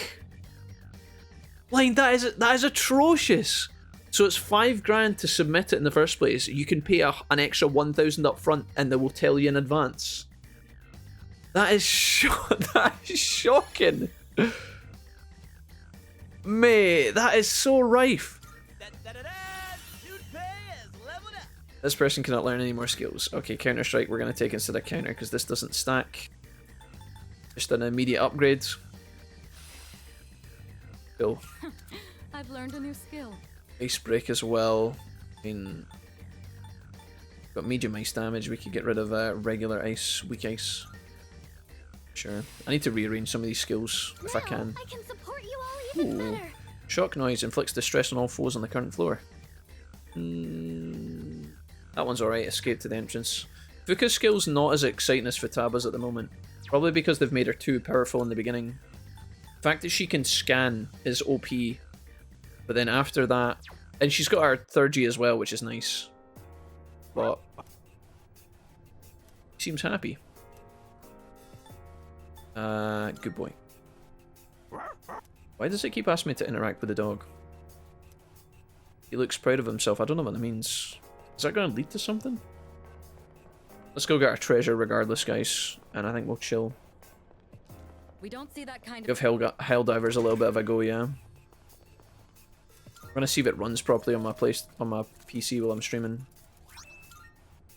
Blind, that is atrocious. So it's $5 to submit it in the first place. You can pay an extra 1,000 up front, and they will tell you in advance. That is shocking. Mate, that is so rife. This person cannot learn any more skills. Okay, Counter-Strike we're going to take instead of counter because this doesn't stack. Just an immediate upgrade. Cool. I've learned a new skill. Ice break as well. I mean, got medium ice damage. We could get rid of regular ice, weak ice. Sure. I need to rearrange some of these skills if I can. I can support you all even better. Shock noise inflicts distress on all foes on the current floor. That one's alright. Escape to the entrance. Fuka's skill's not as exciting as Futaba's at the moment. Probably because they've made her too powerful in the beginning. The fact that she can scan is OP. But then after that... And she's got her 3rd as well, which is nice. But... Seems happy. Good boy. Why does it keep asking me to interact with the dog? He looks proud of himself. I don't know what that means. Is that going to lead to something? Let's go get our treasure regardless, guys. And I think we'll chill. We don't see that kind Give Helldivers a little bit of a go, yeah. I'm gonna see if it runs properly on my PC while I'm streaming.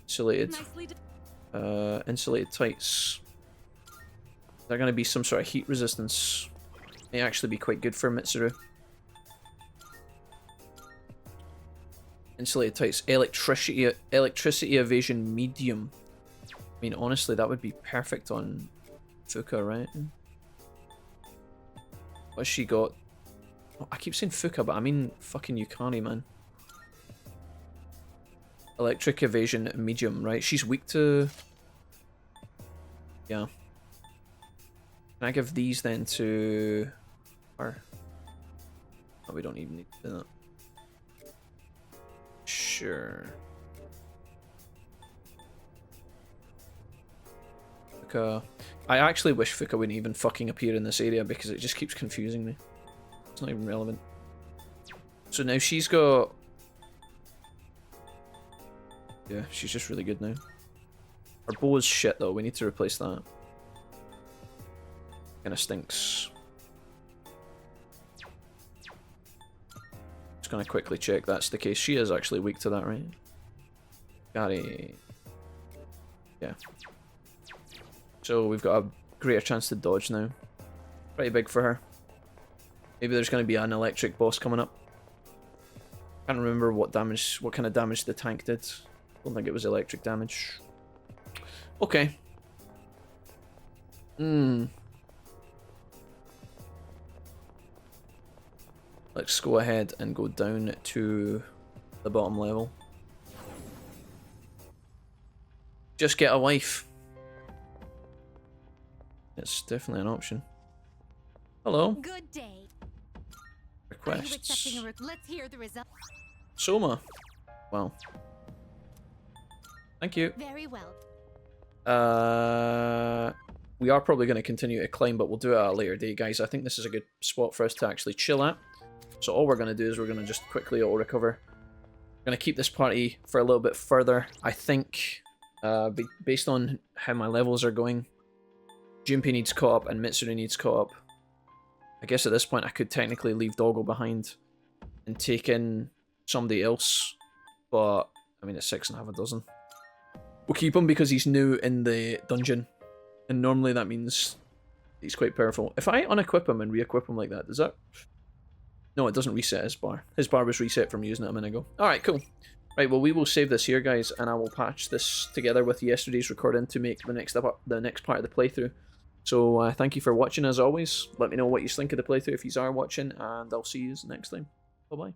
Insulated. Insulated tights. They're gonna be some sort of heat resistance. May actually be quite good for Mitsuru. Insulated tights. Electricity evasion medium. I mean, honestly, that would be perfect on Fuka, right? What's she got? Oh, I keep saying Fuka, but I mean fucking Yukari, man. Electric evasion medium, right? She's weak to... Yeah. Can I give these then to her? Oh, we don't even need to do that. Sure. Fuka. I actually wish Fuka wouldn't even fucking appear in this area because it just keeps confusing me. It's not even relevant. So now she's got... Yeah, she's just really good now. Her bow is shit though, we need to replace that. Kinda stinks. Just gonna quickly check that's the case. She is actually weak to that, right? Gary. Yeah. So we've got a greater chance to dodge now. Pretty big for her. Maybe there's going to be an electric boss coming up. Can't remember what kind of damage the tank did. Don't think it was electric damage. Okay. Let's go ahead and go down to the bottom level. Just get a wife. It's definitely an option. Hello. Good day. Requests. Let's hear the result. Soma. Wow. Thank you. Very well. We are probably going to continue to climb, but we'll do it at a later date, guys. I think this is a good spot for us to actually chill at. So all we're going to do is we're going to just quickly auto-recover. We're going to keep this party for a little bit further. I think, based on how my levels are going, Junpei needs caught up and Mitsuru needs caught up. I guess at this point I could technically leave Doggo behind and take in somebody else. But, I mean, it's 6 and a half a dozen. We'll keep him because he's new in the dungeon. And normally that means he's quite powerful. If I unequip him and re-equip him like that, does that... No, it doesn't reset his bar. His bar was reset from using it a minute ago. Alright, cool. Right, well, we will save this here, guys, and I will patch this together with yesterday's recording to make the next part of the playthrough. So, thank you for watching, as always. Let me know what you think of the playthrough if you are watching, and I'll see you next time. Bye-bye.